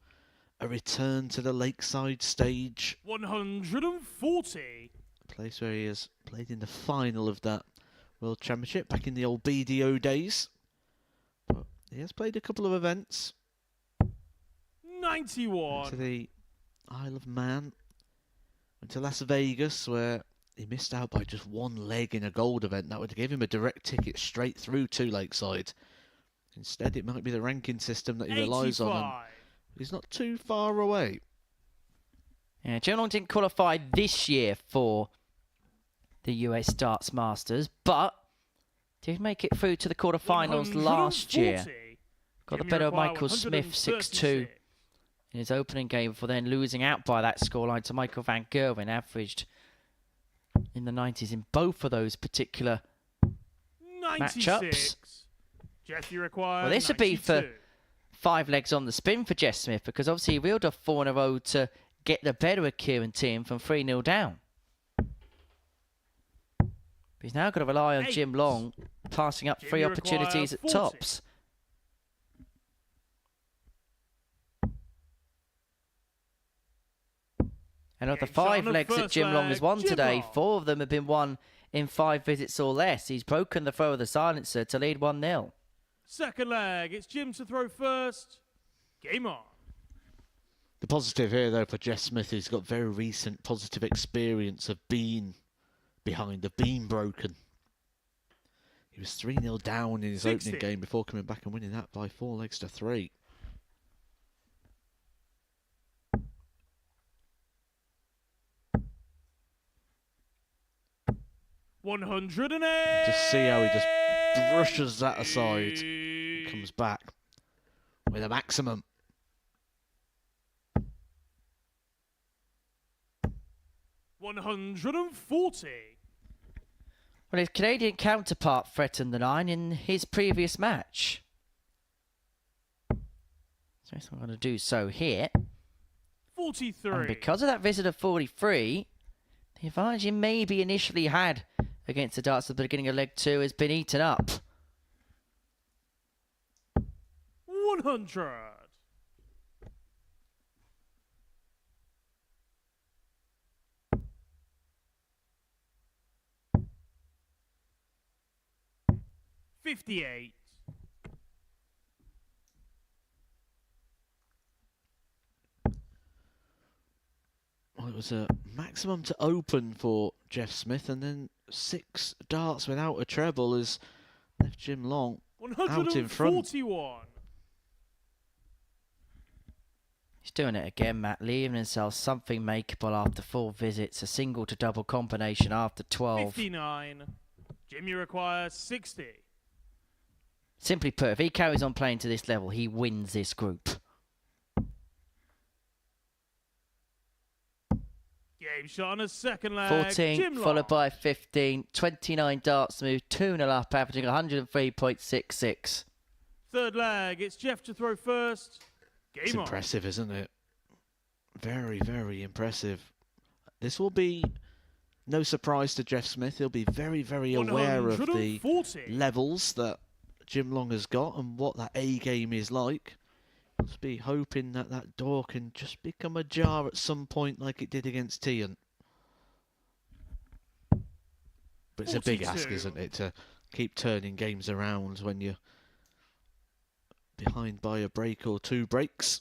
Speaker 1: a return to the Lakeside stage.
Speaker 11: 140.
Speaker 1: A place where he has played in the final of that World Championship back in the old BDO days. But he has played a couple of events.
Speaker 11: 91.
Speaker 1: To the Isle of Man. Went to Las Vegas, where he missed out by just 1 leg in a gold event. That would give him a direct ticket straight through to Lakeside. Instead, it might be the ranking system that he relies on. And he's not too far away.
Speaker 5: Yeah, Jim Long didn't qualify this year for the US Darts Masters, but did make it through to the quarterfinals last year. Got the better of Michael Smith 6-2 in his opening game before then losing out by that scoreline to Michael Van Gerwen, averaged in the 90s in both of those particular matchups.
Speaker 11: Well,
Speaker 5: this would be for 5 legs on the spin for Jess Smith, because obviously he reeled off 4 in a row to get the better of Kieran Teehan from 3-0 down. But he's now got to rely on Jim Long passing up 3 opportunities at tops. And of the 5 legs that Jim Long has won today, 4 of them have been won in 5 visits or less. He's broken the throw of the silencer to lead 1-0.
Speaker 11: Second leg, it's Jim to throw first. Game on.
Speaker 1: The positive here, though, for Jess Smith, he's got very recent positive experience of being behind, of being broken. He was 3-0 down in his opening game before coming back and winning that by 4 legs to 3. Just see how he just brushes that aside. Comes back with a maximum.
Speaker 11: $140.
Speaker 5: Well, his Canadian counterpart threatened the 9 in his previous match. So I'm going to do so here.
Speaker 11: 43.
Speaker 5: And because of that visit of 43, the advantage he maybe initially had against the darts at the beginning of leg 2 has been eaten up.
Speaker 11: 100. $58.
Speaker 1: Well, it was a maximum to open for Jeff Smith, and then 6 darts without a treble has left Jim Long out in front.
Speaker 5: He's doing it again, Matt, leaving himself something makeable after 4 visits, a single to double combination after 12.
Speaker 11: 59. Jimmy requires 60.
Speaker 5: Simply put, if he carries on playing to this level, he wins this group.
Speaker 11: Game shot on a second leg.
Speaker 5: 14,
Speaker 11: Jim
Speaker 5: followed by 15. 29 darts move, 2-0 up, averaging 103.66.
Speaker 11: Third leg, it's Jeff to throw first. Game
Speaker 1: It's
Speaker 11: on.
Speaker 1: impressive, isn't it? Very, very impressive. This will be no surprise to Jeff Smith. He'll be very, very aware of the
Speaker 11: 140.
Speaker 1: levels that Jim Long has got and what that A game is like. Just be hoping that that door can just become ajar at some point like it did against Teehan. But it's a big ask,
Speaker 11: 42.
Speaker 1: isn't it, to keep turning games around when you're behind by a break or 2 breaks.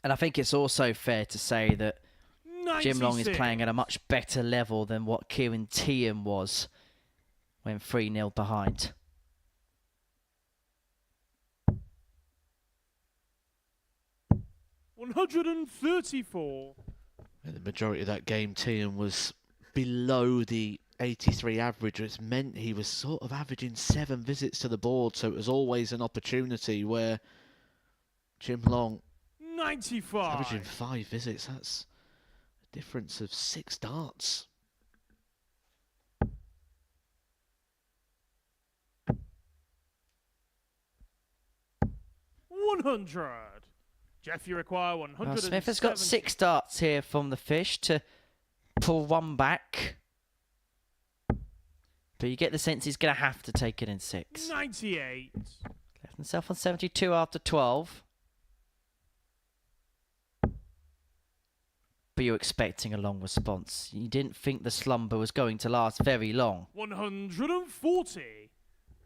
Speaker 5: And I think it's also fair to say that
Speaker 11: 96.
Speaker 5: Jim Long is playing at a much better level than what Kieran Teehan was when 3-0 behind.
Speaker 11: $134.
Speaker 1: And the majority of that game, Teehan was below the 83 average, which meant he was sort of averaging 7 visits to the board, so it was always an opportunity where Jim Long
Speaker 11: 95.
Speaker 1: averaging 5 visits. That's a difference of 6 darts.
Speaker 11: $100. Jeff, you require 100.
Speaker 5: Well, Smith has got 6 darts here from the fish to pull 1 back. But you get the sense he's going to have to take it in 6.
Speaker 11: 98.
Speaker 5: Left himself on 72 after 12. But you're expecting a long response. You didn't think the slumber was going to last very long.
Speaker 11: 140.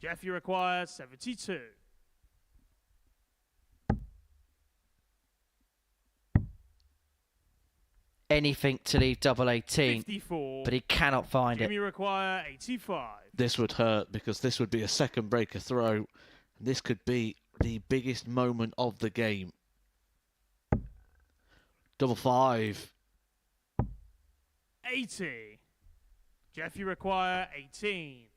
Speaker 11: Jeff, you require 72.
Speaker 5: Anything to leave double 18,
Speaker 11: 54.
Speaker 5: but he cannot find
Speaker 11: Jim,
Speaker 5: it.
Speaker 11: you require 85.
Speaker 1: This would hurt because this would be a second breaker throw. This could be the biggest moment of the game. Double 5.
Speaker 11: 80. Jeff, you require 18.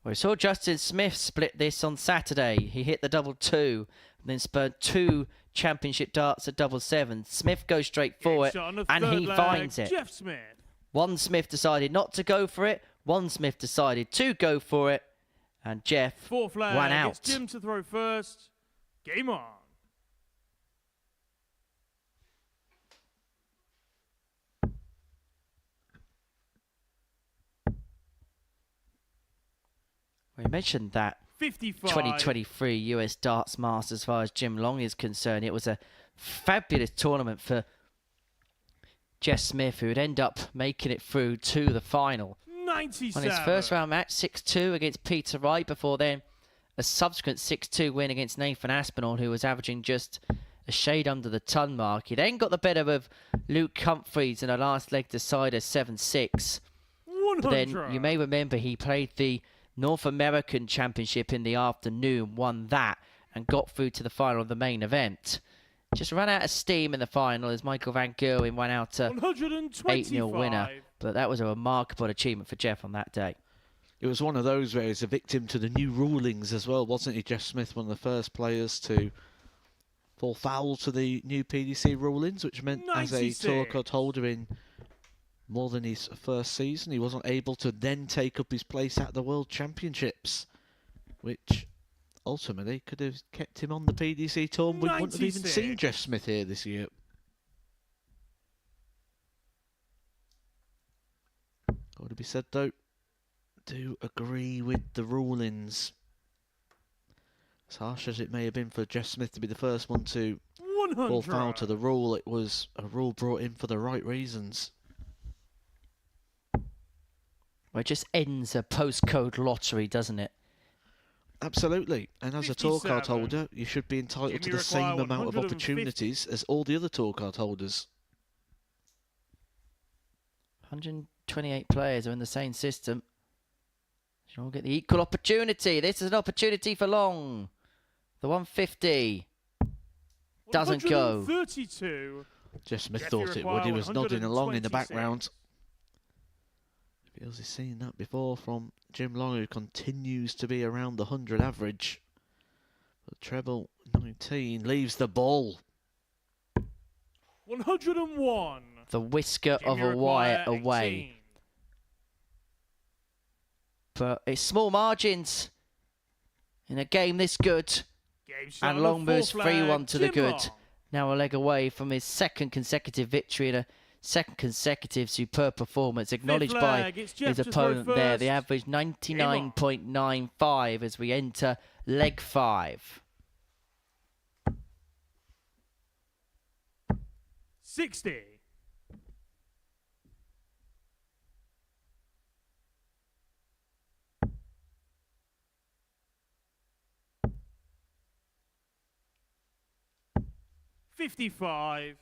Speaker 5: We saw Justin Smith split this on Saturday. He hit the double 2, and then spurred 2 championship darts at double 7. Smith goes straight for it,
Speaker 11: Shot on the
Speaker 5: and
Speaker 11: third
Speaker 5: he
Speaker 11: leg,
Speaker 5: finds it.
Speaker 11: Jeff Smith.
Speaker 5: One Smith decided not to go for it. One Smith decided to go for it, and Jeff
Speaker 11: 4th leg.
Speaker 5: ran out.
Speaker 11: It's Jim to throw first. Game on.
Speaker 5: We mentioned that
Speaker 11: 55.
Speaker 5: 2023 US Darts Masters, as far as Jim Long is concerned. It was a fabulous tournament for Jeff Smith, who would end up making it through to the final.
Speaker 11: 97.
Speaker 5: On his first round match, 6-2 against Peter Wright, before then a subsequent 6-2 win against Nathan Aspinall, who was averaging just a shade under the ton mark. He then got the better of Luke Humphreys in a last leg decider 7-6.
Speaker 11: 100.
Speaker 5: But then you may remember he played the North American Championship in the afternoon, won that, and got through to the final of the main event. Just ran out of steam in the final as Michael Van Gerwen went out to 8-0 winner. But that was a remarkable achievement for Jeff on that day.
Speaker 1: It was one of those where he's a victim to the new rulings as well, wasn't he? Jeff Smith, one of the first players to fall foul to the new PDC rulings, which meant
Speaker 11: 96.
Speaker 1: as a tour card holder in more than his first season, he wasn't able to then take up his place at the World Championships, which ultimately could have kept him on the PDC tour. We wouldn't have even
Speaker 11: 96.
Speaker 1: seen Jeff Smith here this year. Got to be said though, do agree with the rulings. As harsh as it may have been for Jeff Smith to be the first one to
Speaker 11: 100.
Speaker 1: fall foul to the rule, it was a rule brought in for the right reasons.
Speaker 5: Well, it just ends a postcode lottery, doesn't it?
Speaker 1: Absolutely. And as a tour card
Speaker 11: 57.
Speaker 1: holder, you should be entitled
Speaker 11: Jimmy
Speaker 1: to the
Speaker 11: require
Speaker 1: same amount of
Speaker 11: 150.
Speaker 1: opportunities as all the other tour card holders.
Speaker 5: 128 players are in the same system. You all get the equal opportunity. This is an opportunity for Long. The 150 doesn't go.
Speaker 11: 132.
Speaker 1: Jeff Smith
Speaker 11: Jeff, you
Speaker 1: thought it would. He
Speaker 11: require
Speaker 1: was nodding along in the
Speaker 11: 126.
Speaker 1: background. Feels he's seen that before from Jim Long, who continues to be around the 100 average. But treble 19 leaves the ball.
Speaker 11: 101.
Speaker 5: The whisker
Speaker 11: Jimmy
Speaker 5: of a wire
Speaker 11: require
Speaker 5: away.
Speaker 11: 18.
Speaker 5: But it's small margins in a game this good. And long moves 3-1 to the good. Now a leg away from his second consecutive victory and a second consecutive superb performance, acknowledged by his opponent there. The average 99.95 as we enter leg 5.
Speaker 11: 60. $55.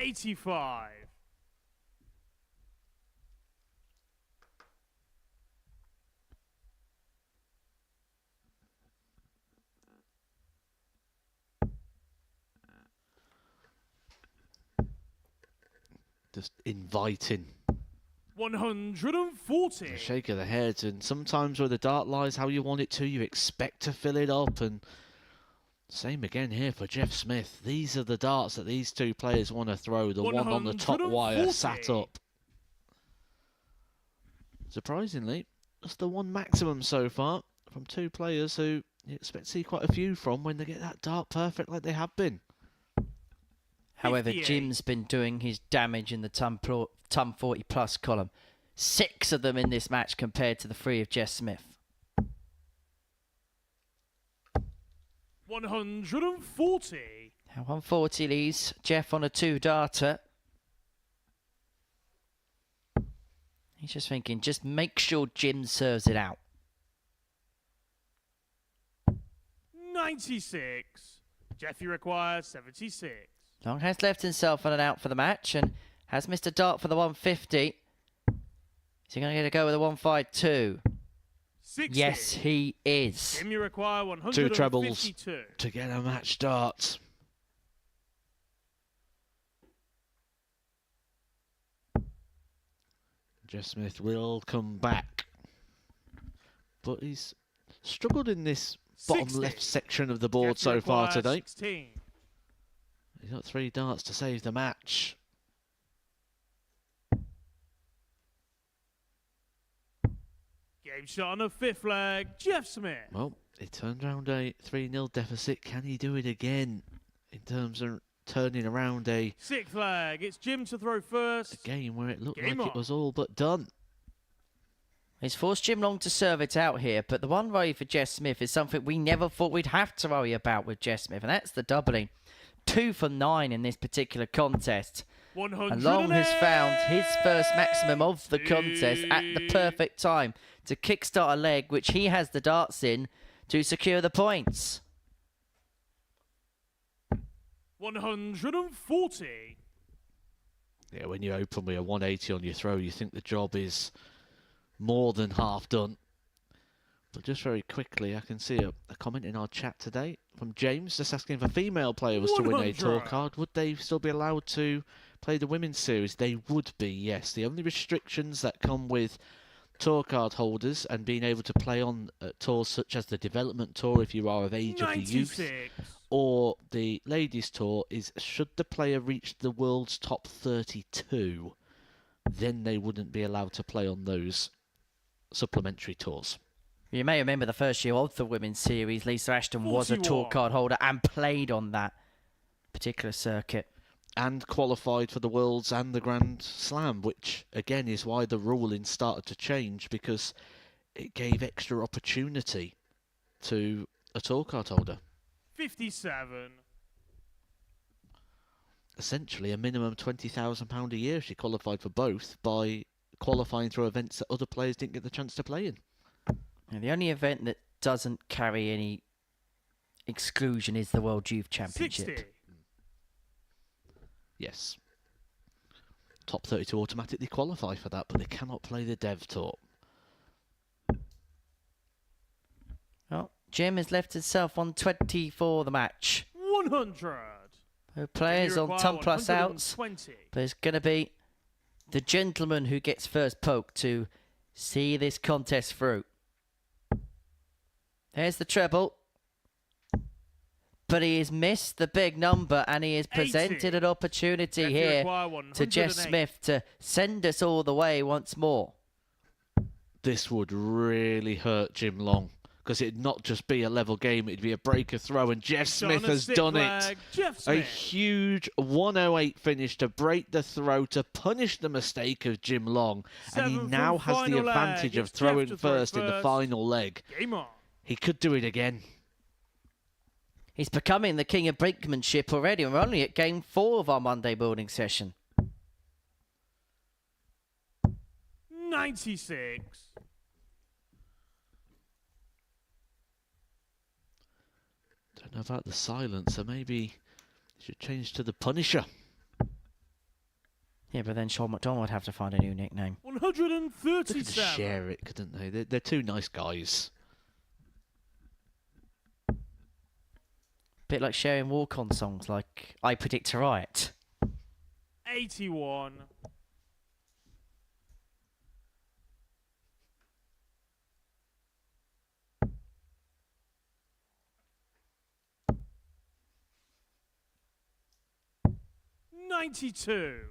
Speaker 11: 85.
Speaker 1: Just inviting.
Speaker 11: 140.
Speaker 1: A shake of the head, and sometimes where the dart lies how you want it to, you expect to fill it up, and same again here for Jeff Smith. These are the darts that these two players want to throw. The one on the top wire sat up. Surprisingly, that's the one maximum so far from two players who you expect to see quite a few from when they get that dart perfect like they have been.
Speaker 5: However, Jim's been doing his damage in the Tum 40 plus column. 6 of them in this match compared to the 3 of Jeff Smith.
Speaker 11: 140.
Speaker 5: Now 140 leaves Jeff on a 2-darter. He's just thinking, just make sure Jim serves it out.
Speaker 11: 96. Jeffy requires 76.
Speaker 5: Long has left himself on an out for the match and has missed a dart for the 150. Is he going to get a go with a 152?
Speaker 11: 60.
Speaker 5: Yes, he is.
Speaker 11: Jim, you require
Speaker 1: 2
Speaker 11: 152.
Speaker 1: trebles to get a match dart. Jeff Smith will come back, but he's struggled in this bottom
Speaker 11: 60.
Speaker 1: left section of the board
Speaker 11: Jeffy
Speaker 1: so far
Speaker 11: requires
Speaker 1: today.
Speaker 11: 16.
Speaker 1: He's got 3 darts to save the match.
Speaker 11: Game shot on the 5th leg, Jeff Smith.
Speaker 1: Well, he turned around a 3-0 deficit. Can he do it again in terms of turning around a
Speaker 11: 6th leg, it's Jim to throw first.
Speaker 1: game where it looked
Speaker 11: Game
Speaker 1: like
Speaker 11: on.
Speaker 1: it was all but done?
Speaker 5: He's forced Jim Long to serve it out here, but the one worry for Jeff Smith is something we never thought we'd have to worry about with Jeff Smith, and that's the doubling. 2 for 9 in this particular contest. And Long has found his first maximum of the contest at the perfect time to kickstart a leg, which he has the darts in, to secure the points.
Speaker 11: 140.
Speaker 1: Yeah, when you open with a 180 on your throw, you think the job is more than half done. But just very quickly, I can see a comment in our chat today from James, just asking if a female player was to win a tour card, would they still be allowed to play the women's series? They would be, yes. The only restrictions that come with tour card holders and being able to play on tours such as the development tour if you are of age of the youth, or the ladies tour, is should the player reach the world's top 32, then they wouldn't be allowed to play on those supplementary tours.
Speaker 5: You may remember the first year of the women's series, Lisa Ashton was a tour card holder and played on that particular circuit.
Speaker 1: And qualified for the Worlds and the Grand Slam, which again is why the ruling started to change, because it gave extra opportunity to a tour card holder.
Speaker 11: 57.
Speaker 1: Essentially a minimum £20,000 a year if she qualified for both by qualifying through events that other players didn't get the chance to play in.
Speaker 5: And the only event that doesn't carry any exclusion is the World Youth Championship.
Speaker 11: 60.
Speaker 1: Yes. Top 32 automatically qualify for that, but they cannot play the Dev Tour.
Speaker 5: Well, Jim has left himself on 20 for the match.
Speaker 11: 100.
Speaker 5: So players on Tum plus outs,
Speaker 11: 120.
Speaker 5: but it's going to be the gentleman who gets first poke to see this contest through. There's the treble. but he has missed the big number, and he has presented an opportunity here to Jeff Smith to send us all the way once more.
Speaker 1: This would really hurt Jim Long, because it'd not just be a level game, it'd be a breaker throw, and Jeff Smith has done it. A huge 108 finish to break the throw, to punish the mistake of Jim Long, and he now has the advantage of throwing first in the final leg. He could do it again.
Speaker 5: He's becoming the king of brinkmanship already, and we're only at game 4 of our Monday morning session.
Speaker 11: 96.
Speaker 1: Don't know about the silence, so maybe he should change to the Punisher.
Speaker 5: Yeah, but then Sean McDonald would have to find a new nickname.
Speaker 11: 137.
Speaker 1: They could just share it, couldn't they? They're two nice guys.
Speaker 5: Bit like sharing walk-on songs like I Predict a Riot.
Speaker 11: 81. $92.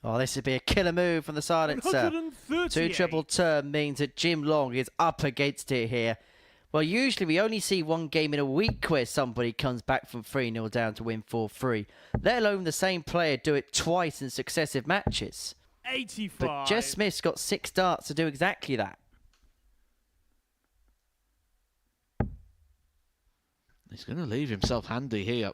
Speaker 5: Oh, this would be a killer move from the silencer. 2 triple turn means that Jim Long is up against it here. Well, usually we only see one game in a week where somebody comes back from 3-0 down to win 4-3. Let alone the same player do it twice in successive matches.
Speaker 11: 85.
Speaker 5: But Jeff Smith's got 6 darts to do exactly that.
Speaker 1: He's going to leave himself handy here.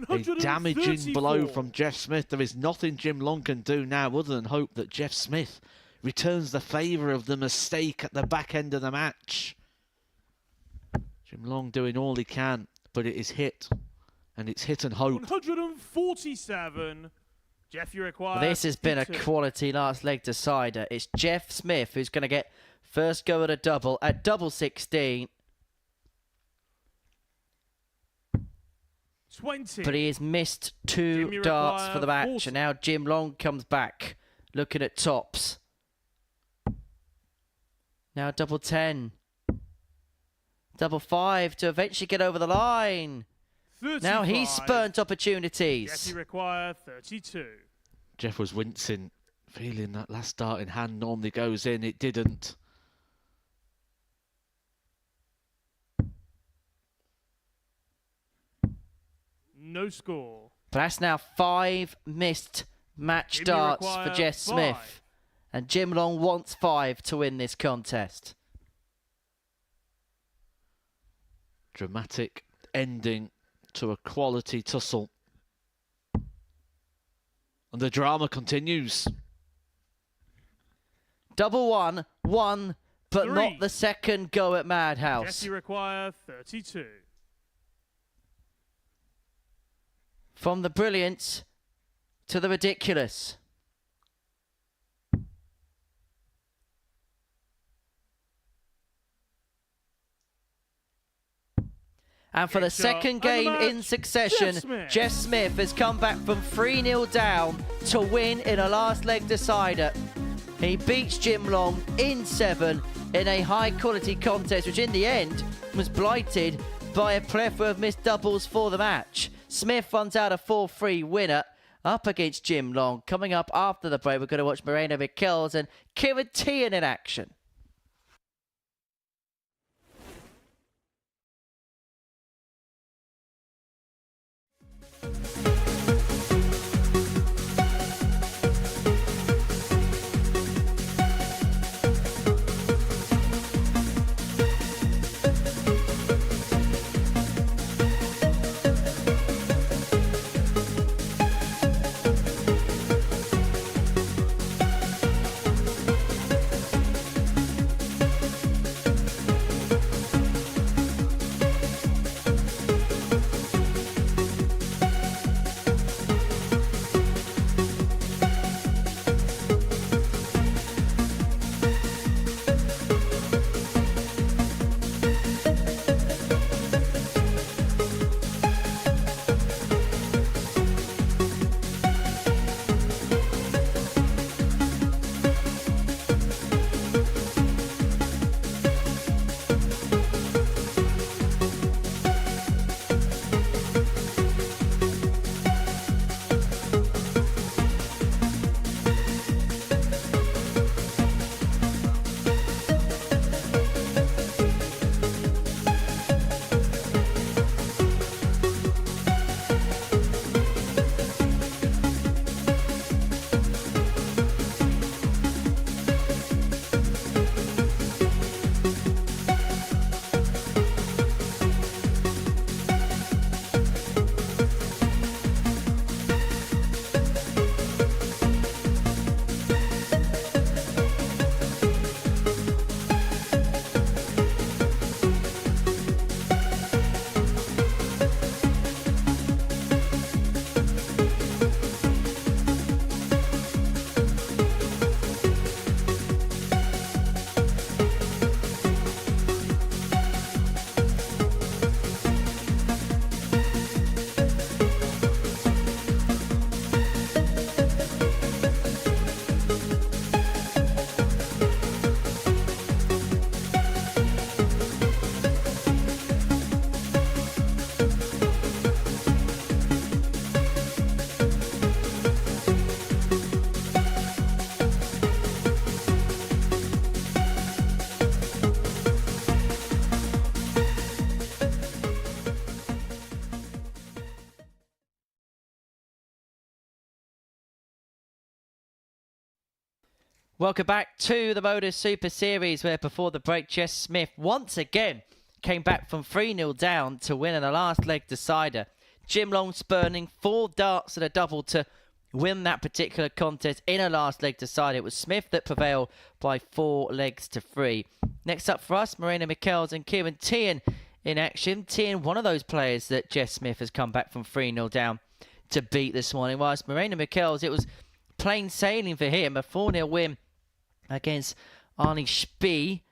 Speaker 1: A damaging blow from Jeff Smith. There is nothing Jim Long can do now other than hope that Jeff Smith returns the favour of the mistake at the back end of the match. Jim Long doing all he can, but it is hit. And it's hit and hope.
Speaker 11: 147. Jeff, you require.
Speaker 5: Well, this has been a quality last leg decider. It's Jeff Smith who's going to get first go at a double at double 16.
Speaker 11: 20.
Speaker 5: But he has missed 2 darts for the match. 40. And now Jim Long comes back, looking at tops. Now double 10. Double 5 to eventually get over the line.
Speaker 11: 35.
Speaker 5: Now he's spurned opportunities.
Speaker 11: Jeff, you require 32.
Speaker 1: Jeff was wincing, feeling that last dart in hand normally goes in. It didn't.
Speaker 11: No score.
Speaker 5: But that's now 5 missed match darts for Jeff Smith. And Jim Long wants 5 to win this contest.
Speaker 1: Dramatic ending to a quality tussle. And the drama continues.
Speaker 5: Double 1, 1, but
Speaker 11: 3.
Speaker 5: not the second go at Madhouse.
Speaker 11: Jeff, you require 32.
Speaker 5: From the brilliance to the ridiculous. And for the second game in succession, Jeff Smith has come back from 3-0 down to win in a last leg decider. He beats Jim Long in 7 in a high quality contest, which in the end was blighted by a plethora of missed doubles for the match. Smith runs out a 4-3 winner up against Jim Long. Coming up after the break, we're going to watch Michels and Teehan in action. Welcome back to the Modus Super Series, where before the break, Jess Smith once again came back from 3-0 down to win in the last leg decider. Jim Long spurning 4 darts and a double to win that particular contest in a last leg decider. It was Smith that prevailed by 4 legs to 3. Next up for us, Marina Michels and Kieran Teehan in action. Teehan, one of those players that Jess Smith has come back from 3-0 down to beat this morning. Whilst Marina Michels, it was plain sailing for him, a 4-0 win against Arnie Spee.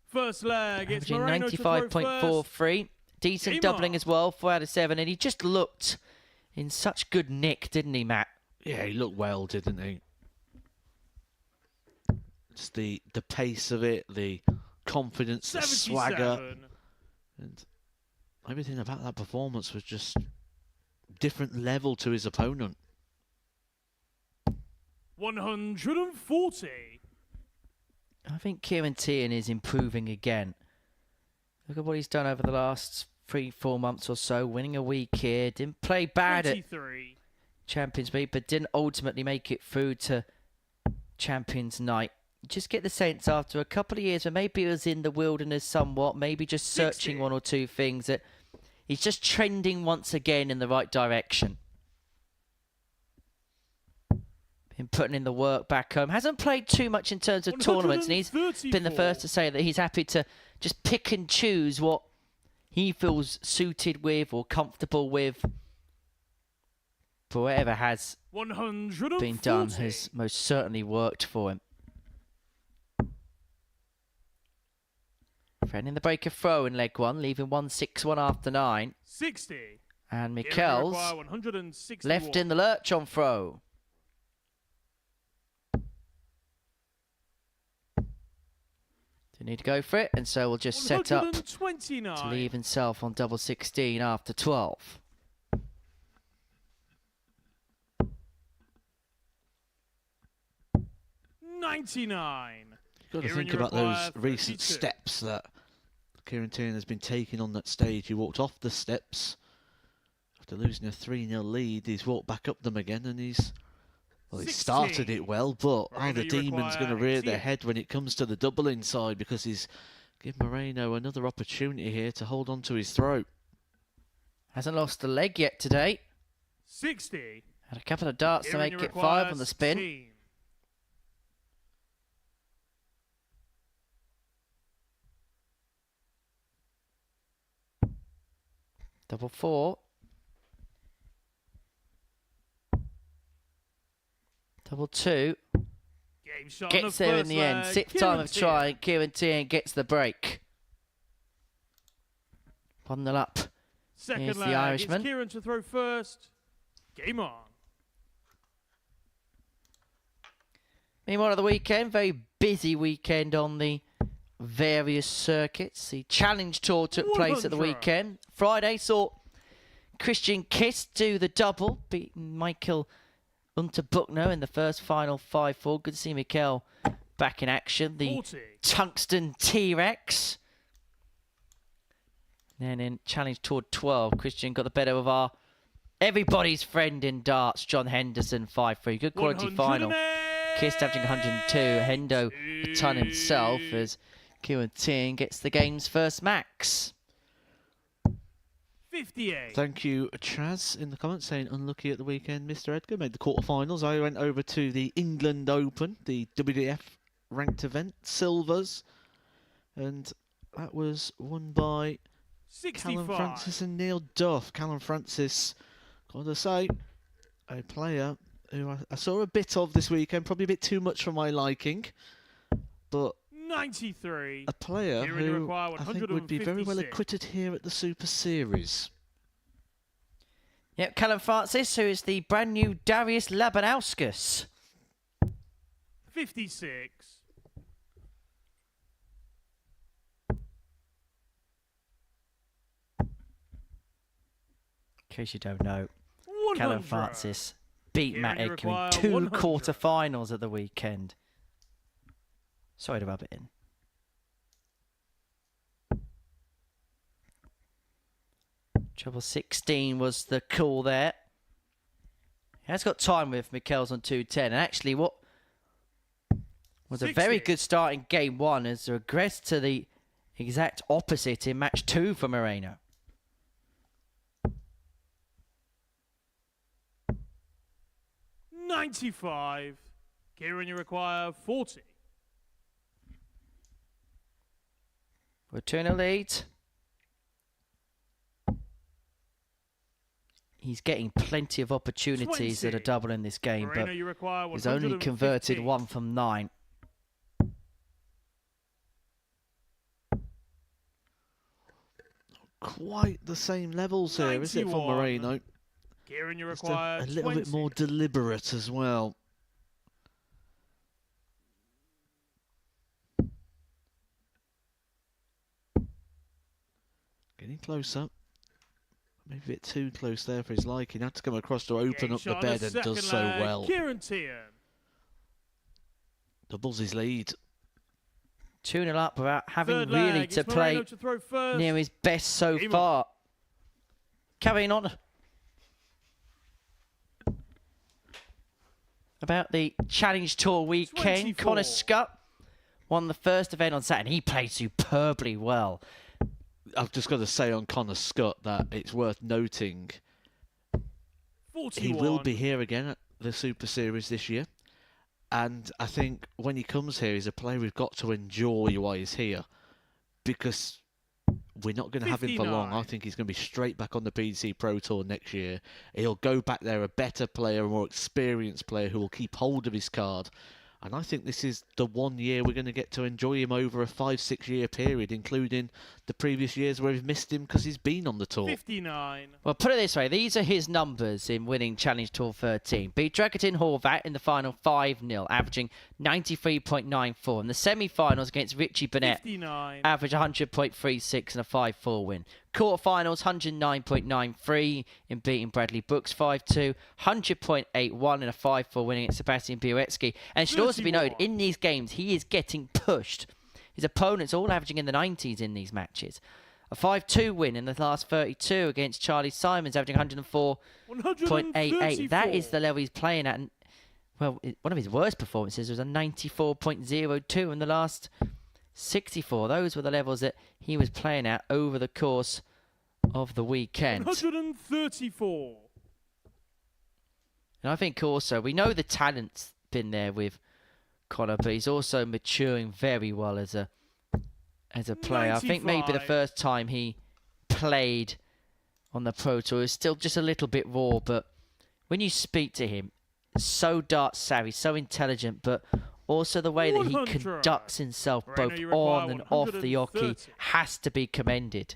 Speaker 11: First leg, it's Moreno to
Speaker 5: 95.43. Decent
Speaker 11: Teehan.
Speaker 5: doubling as well, 4 out of 7. And he just looked in such good nick, didn't he, Matt?
Speaker 1: Yeah, he looked well, didn't he? Just the pace of it, the confidence, the swagger. And everything about that performance was just different level to his opponent.
Speaker 11: 140.
Speaker 5: I think Kieran Teehan is improving again. Look at what he's done over the last 3-4 months or so, winning a week here. Didn't play bad
Speaker 11: 23.
Speaker 5: at Champions Week, but didn't ultimately make it through to Champions Night. Just get the sense after a couple of years where maybe it was in the wilderness somewhat, maybe just searching
Speaker 11: 60.
Speaker 5: one or two things, that he's just trending once again in the right direction. Been putting in the work back home. Hasn't played too much in terms of tournaments, and he's been the first to say that he's happy to just pick and choose what he feels suited with or comfortable with. But whatever has
Speaker 11: 140.
Speaker 5: been done has most certainly worked for him. Threatening the break of throw in leg 1, leaving 161 after 9.
Speaker 11: 60.
Speaker 5: And
Speaker 11: Here we
Speaker 5: Michels
Speaker 11: require 161.
Speaker 5: left in the lurch on throw. Didn't need to go for it, and so we'll just set up
Speaker 11: 129.
Speaker 5: to leave himself on double 16 after 12.
Speaker 11: $99.
Speaker 1: You've got to
Speaker 11: Kieran,
Speaker 1: think
Speaker 11: you
Speaker 1: about those
Speaker 11: require
Speaker 1: recent
Speaker 11: 32.
Speaker 1: steps that Kieran Teehan has been taking on that stage. He walked off the steps after losing a 3-0 lead. He's walked back up them again, and he
Speaker 11: 16.
Speaker 1: started it well, but
Speaker 11: Moreno,
Speaker 1: the
Speaker 11: you
Speaker 1: Demon's going to
Speaker 11: require
Speaker 1: rear their
Speaker 11: 88.
Speaker 1: head when it comes to the double inside, because he's given Moreno another opportunity here to hold on to his throat.
Speaker 5: Hasn't lost a leg yet today.
Speaker 11: 60.
Speaker 5: Had a couple of darts to
Speaker 11: Kieran,
Speaker 5: make
Speaker 11: you
Speaker 5: it 5
Speaker 11: require
Speaker 5: on the spin.
Speaker 11: 16.
Speaker 5: Double 4. Double 2.
Speaker 11: Game shot on
Speaker 5: Gets
Speaker 11: the
Speaker 5: there in
Speaker 11: first
Speaker 5: the end.
Speaker 11: leg.
Speaker 5: 6th
Speaker 11: Kieran
Speaker 5: time of
Speaker 11: Teehan.
Speaker 5: try. Kieran Teehan gets the break. 1-0 up.
Speaker 11: Second
Speaker 5: Here's
Speaker 11: leg.
Speaker 5: the Irishman.
Speaker 11: It's Kieran to throw first. Game on.
Speaker 5: Meanwhile, at the weekend, very busy weekend on the various circuits. The Challenge Tour took place at the
Speaker 11: 100.
Speaker 5: weekend. Friday saw Christian Kiss do the double, beating Michael Unterbuchner in the first final 5-4. Good to see Mikel back in action. The
Speaker 11: 40.
Speaker 5: Tungsten T-Rex. Then in Challenge Tour 12, Christian got the better of our everybody's friend in darts, John Henderson, 5-3. Good quality final. Kiss averaging 102. Hendo a ton himself as Kieran Teehan gets the game's first max.
Speaker 11: 58.
Speaker 1: Thank you, Chaz, in the comments saying unlucky at the weekend. Mr. Edgar made the quarterfinals. I went over to the England Open, the WDF ranked event, Silvers, and that was won by
Speaker 11: 65.
Speaker 1: Callum Francis and Neil Duff. Callum Francis, got to say, a player who I saw a bit of this weekend, probably a bit too much for my liking, but
Speaker 11: 93.
Speaker 1: a player
Speaker 11: Here you
Speaker 1: who
Speaker 11: require
Speaker 1: I think would be very well
Speaker 11: 156.
Speaker 1: acquitted here at the Super Series.
Speaker 5: Yep, Callum Francis, who is the brand new Darius Labanauskas.
Speaker 11: 56.
Speaker 5: In case you don't know,
Speaker 11: 100.
Speaker 5: Callum Francis beat
Speaker 11: Here
Speaker 5: Matt
Speaker 11: you
Speaker 5: Edgar in
Speaker 11: require
Speaker 5: 2
Speaker 11: 100.
Speaker 5: quarterfinals at the weekend. Sorry to rub it in. Treble 16 was the call there. He has got time with Michels on 210. And actually, what Was a very
Speaker 11: 60.
Speaker 5: good start in game 1, has regressed to the exact opposite in match 2 for Moreno.
Speaker 11: $95. Kieran, you require 40.
Speaker 5: Return a lead. He's getting plenty of opportunities
Speaker 11: 20.
Speaker 5: at a double in this game,
Speaker 11: Moreno,
Speaker 5: but
Speaker 11: you require
Speaker 5: he's only converted
Speaker 11: 115.
Speaker 5: 1 from 9.
Speaker 1: Quite the same levels here, is it, for
Speaker 11: 91.
Speaker 1: Moreno?
Speaker 11: Kieran, you
Speaker 1: Just
Speaker 11: require
Speaker 1: a little
Speaker 11: 20.
Speaker 1: bit more deliberate as well. Getting closer. Maybe a bit too close there for his liking. Had to come across to open
Speaker 11: Game
Speaker 1: up the
Speaker 11: shot on
Speaker 1: bed
Speaker 11: the
Speaker 1: and does
Speaker 11: second
Speaker 1: so
Speaker 11: leg.
Speaker 1: well.
Speaker 11: Kieran Teehan.
Speaker 1: Doubles his lead.
Speaker 5: 2-0 up without having
Speaker 11: Third
Speaker 5: really
Speaker 11: leg,
Speaker 5: to
Speaker 11: it's
Speaker 5: play
Speaker 11: Moreno to throw first.
Speaker 5: near his best so
Speaker 11: Game
Speaker 5: far. Carrying on. About the Challenge Tour weekend,
Speaker 11: 24.
Speaker 5: Connor Scott won the first event on Saturday. He played superbly well.
Speaker 1: I've just got to say on Connor Scott that it's worth noting
Speaker 11: 41.
Speaker 1: he will be here again at the Super Series this year. And I think when he comes here, he's a player we've got to enjoy while he's here, because we're not going to have him for long.
Speaker 11: 59.
Speaker 1: I think he's going to be straight back on the PDC Pro Tour next year. He'll go back there a better player, a more experienced player who will keep hold of his card. And I think this is the 1 year we're going to get to enjoy him over a 5-6 year period, including the previous years where we've missed him because he's been on the tour.
Speaker 11: 59.
Speaker 5: Well, put it this way, these are his numbers in winning Challenge Tour 13. Beat Dragutin Horvat in the final 5-0, averaging 93.94. In the semi-finals against Richie Burnett,
Speaker 11: 59.
Speaker 5: average 100.36 and a 5-4 win. Quarterfinals, 109.93 in beating Bradley Brooks 5-2, 100.81 in a 5-4 win against Sebastian Bioretsky. And it should also be noted, in these games, he is getting pushed. His opponents all averaging in the 90s in these matches. A 5-2 win in the last 32 against Charlie Simons, averaging 104.88. That is the level he's playing at. And, well, one of his worst performances was a 94.02 in the last 64. Those were the levels that he was playing at over the course of the weekend.
Speaker 11: 134.
Speaker 5: And I think also, we know the talent's been there with Connor, but he's also maturing very well as a player.
Speaker 11: 95.
Speaker 5: I think maybe the first time he played on the Pro Tour was still just a little bit raw, but when you speak to him, so dart savvy, so intelligent, but also the way that he
Speaker 11: 100.
Speaker 5: conducts himself
Speaker 11: Moreno,
Speaker 5: both
Speaker 11: you require
Speaker 5: on and off the hockey
Speaker 11: 130.
Speaker 5: has to be commended.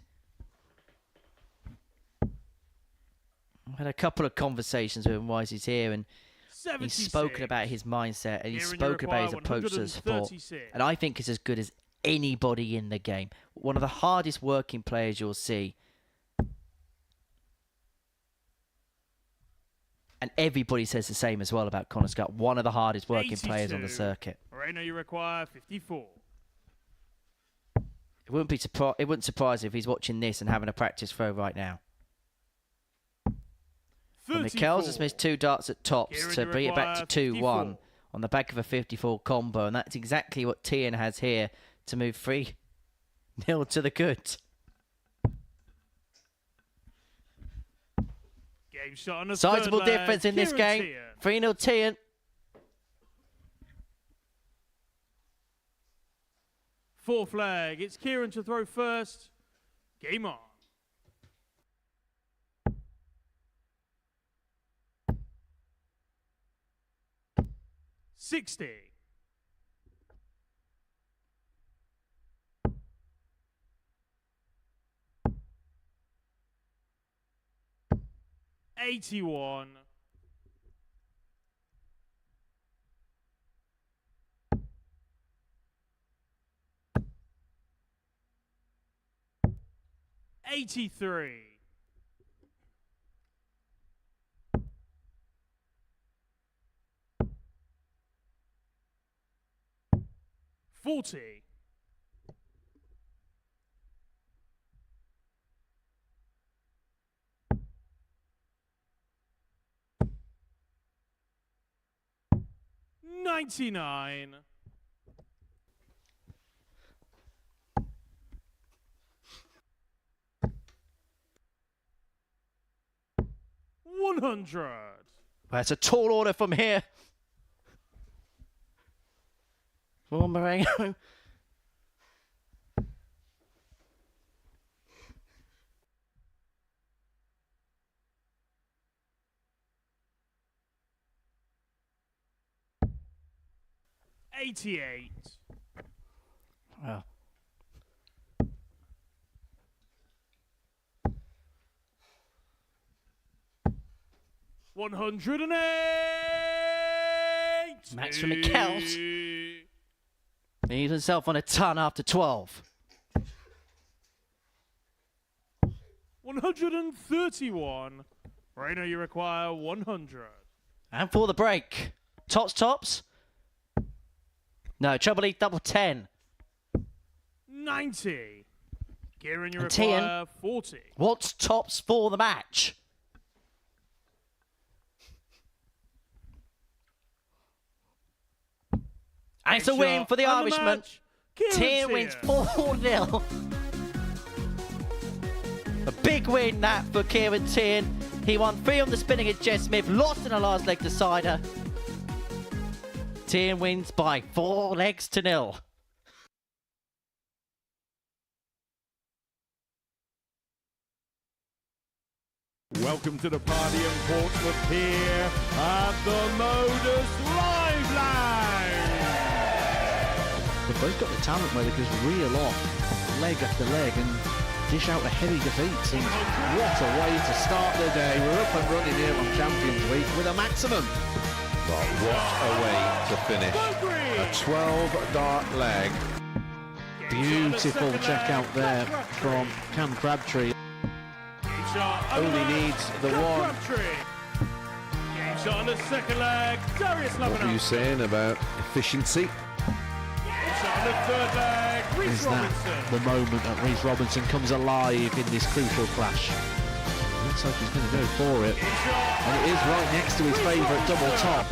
Speaker 5: I've had a couple of conversations with him while he's here, and
Speaker 11: 76.
Speaker 5: he's spoken about his mindset, and he's
Speaker 11: Kieran, you
Speaker 5: spoken about his
Speaker 11: require
Speaker 5: approach to the sport.
Speaker 11: 136.
Speaker 5: And I think it's as good as anybody in the game. One of the hardest working players you'll see. And everybody says the same as well about Connor Scott. One of the hardest working players on the
Speaker 11: 82.
Speaker 5: circuit.
Speaker 11: Moreno, you require 54.
Speaker 5: It wouldn't surprise if he's watching this and having a practice throw right now. Well, Michels has missed 2 darts at tops
Speaker 11: Kieran,
Speaker 5: to
Speaker 11: you
Speaker 5: bring it back to
Speaker 11: require
Speaker 5: 2-1
Speaker 11: 54.
Speaker 5: on the back of a 54 combo, and that's exactly what Teehan has here to move 3-0 to the good.
Speaker 11: Game shot on the
Speaker 5: Sizable
Speaker 11: third leg.
Speaker 5: difference in this
Speaker 11: Kieran
Speaker 5: game.
Speaker 11: Teehan.
Speaker 5: 3-0 Teehan.
Speaker 11: Fourth leg, it's Kieran to throw first. Game on. $60. $81. $83. $40. $99. 100.
Speaker 5: Well, it's a tall order from here. For Moreno.
Speaker 11: $88.
Speaker 5: Well.
Speaker 11: $108.
Speaker 5: Max from Michels. He's himself on a ton after 12.
Speaker 11: 131. Moreno, you require 100.
Speaker 5: And for the break. Tops. No, treble lead, double 10.
Speaker 11: 90. Kieran, you
Speaker 5: And
Speaker 11: require
Speaker 5: Teehan.
Speaker 11: 40.
Speaker 5: What's tops for the match? And it's a win for the Irishman. Teehan wins 4-0. A big win that for Kieran Teehan. He won 3 on the spinning at Jess Smith, lost in a last leg decider. Teehan wins by 4 legs to 0.
Speaker 4: Welcome to the party in Portsmouth here at the Modus Live Lounge.
Speaker 1: They've both got the talent where they can reel off leg after leg and dish out a heavy defeat. And what a way to start the day. We're up and running here on Champions Week with a maximum.
Speaker 8: But what a way to finish. A 12-dart leg.
Speaker 1: Beautiful check out there from Cam Crabtree. Only needs the one.
Speaker 11: Game shot on the second leg. Darius
Speaker 8: What were you saying about efficiency?
Speaker 11: Game shot on the third leg. Reece
Speaker 1: Is that
Speaker 11: Robinson.
Speaker 1: the moment that Reece Robinson comes alive in this crucial clash? Looks like he's going to go for it. And it is right next to his favourite double top.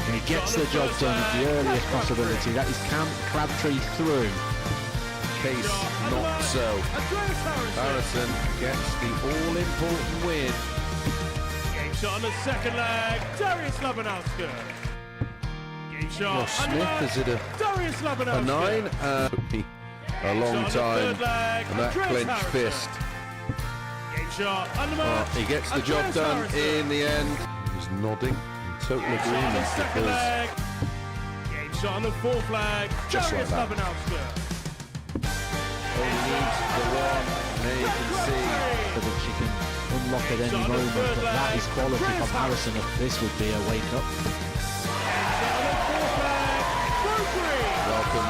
Speaker 1: And he gets the job done at the earliest possibility. That is Cam Crabtree through.
Speaker 8: Case not so. Harrysson gets the all-important win.
Speaker 11: Game shot on the second leg. Darius Labanowski. Game shot.
Speaker 8: Josh Smith, is it
Speaker 11: Darius
Speaker 8: a
Speaker 11: Labanowski.
Speaker 8: 9? A long time. And that clenched fist.
Speaker 11: Game shot.
Speaker 8: Oh, he gets the job done in the end. He was nodding in total agreement because
Speaker 11: Game shot on the fourth leg.
Speaker 8: Just like
Speaker 11: Darius
Speaker 8: that.
Speaker 11: Labanowski.
Speaker 8: only needs the one. And there you can see
Speaker 1: So that she can unlock at any moment. But that is quality from Harrysson. This would be a wake-up.
Speaker 8: welcome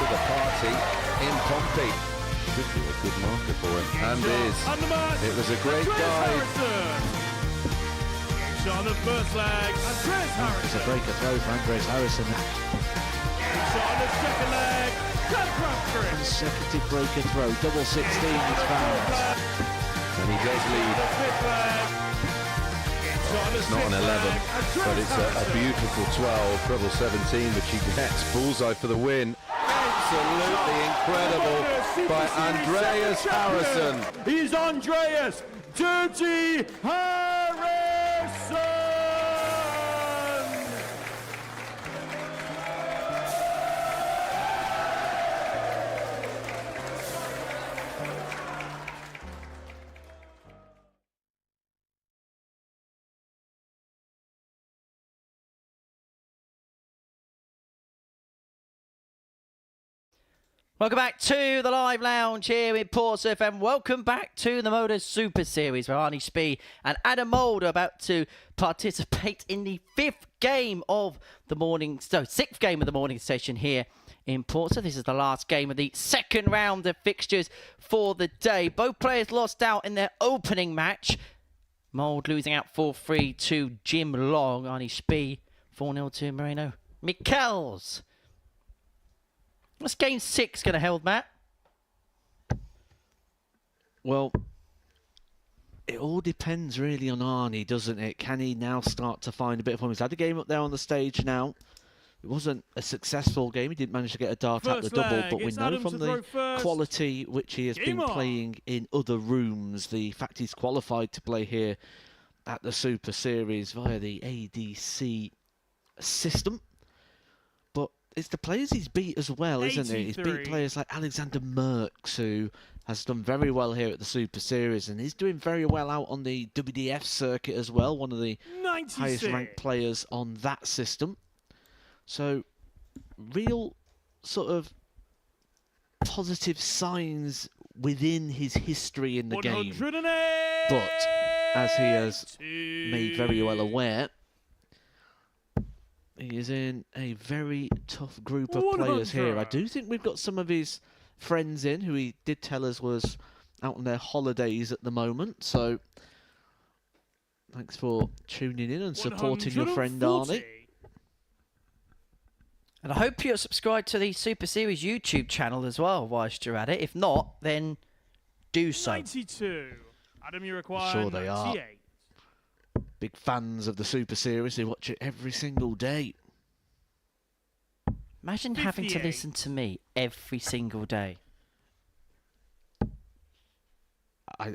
Speaker 8: to the party in Pompey. Should be a good marker for him. And is. It was a great guide.
Speaker 11: Shot on the first leg. Andreas Harrysson.
Speaker 1: It's a breaker throw for Andreas Harrysson.
Speaker 11: Shot on the second leg.
Speaker 1: Consecutive breaker throw. Double 16 is found.
Speaker 8: And he does lead. It's not an 11, but it's a beautiful 12, treble 17, which he gets. Bullseye for the win. Absolutely incredible by Andreas Harrysson.
Speaker 4: He's Andreas Dirty Harrysson!
Speaker 5: Welcome back to the live lounge here in Portsmouth, and welcome back to the Modus Super Series, where Arnie Spee and Adam Mould are about to participate in the sixth game of the morning session here in Portsmouth. This is the last game of the second round of fixtures for the day. Both players lost out in their opening match. Mould losing out 4-3 to Jim Long. Arnie Spee 4-0 to Moreno. Michels. What's game 6 going to hold, Matt?
Speaker 1: Well, it all depends really on Arnie, doesn't it? Can he now start to find a bit of form? He's had a game up there on the stage now. It wasn't a successful game. He didn't manage to get a dart at the double, but we know from the quality which he has been playing in other rooms, the fact he's qualified to play here at the Super Series via the ADC system. But it's the players he's beat as well, isn't it? He's beat players like Alexander Merckx, who has done very well here at the Super Series, and he's doing very well out on the WDF circuit as well, one of the highest ranked players on that system. So, real sort of positive signs within his history in the game. But, as he has made very well aware, he is in a very tough group of players here. I do think we've got some of his friends in, who he did tell us was out on their holidays at the moment. So, thanks for tuning in and supporting your friend Arnie.
Speaker 5: And I hope you're subscribed to the Super Series YouTube channel as well whilst you're at it. If not, then do so.
Speaker 11: 92. Adam, you require
Speaker 1: Sure they are.
Speaker 11: 98.
Speaker 1: Big fans of the Super Series. They watch it every single day.
Speaker 5: Imagine having to listen to me every single day.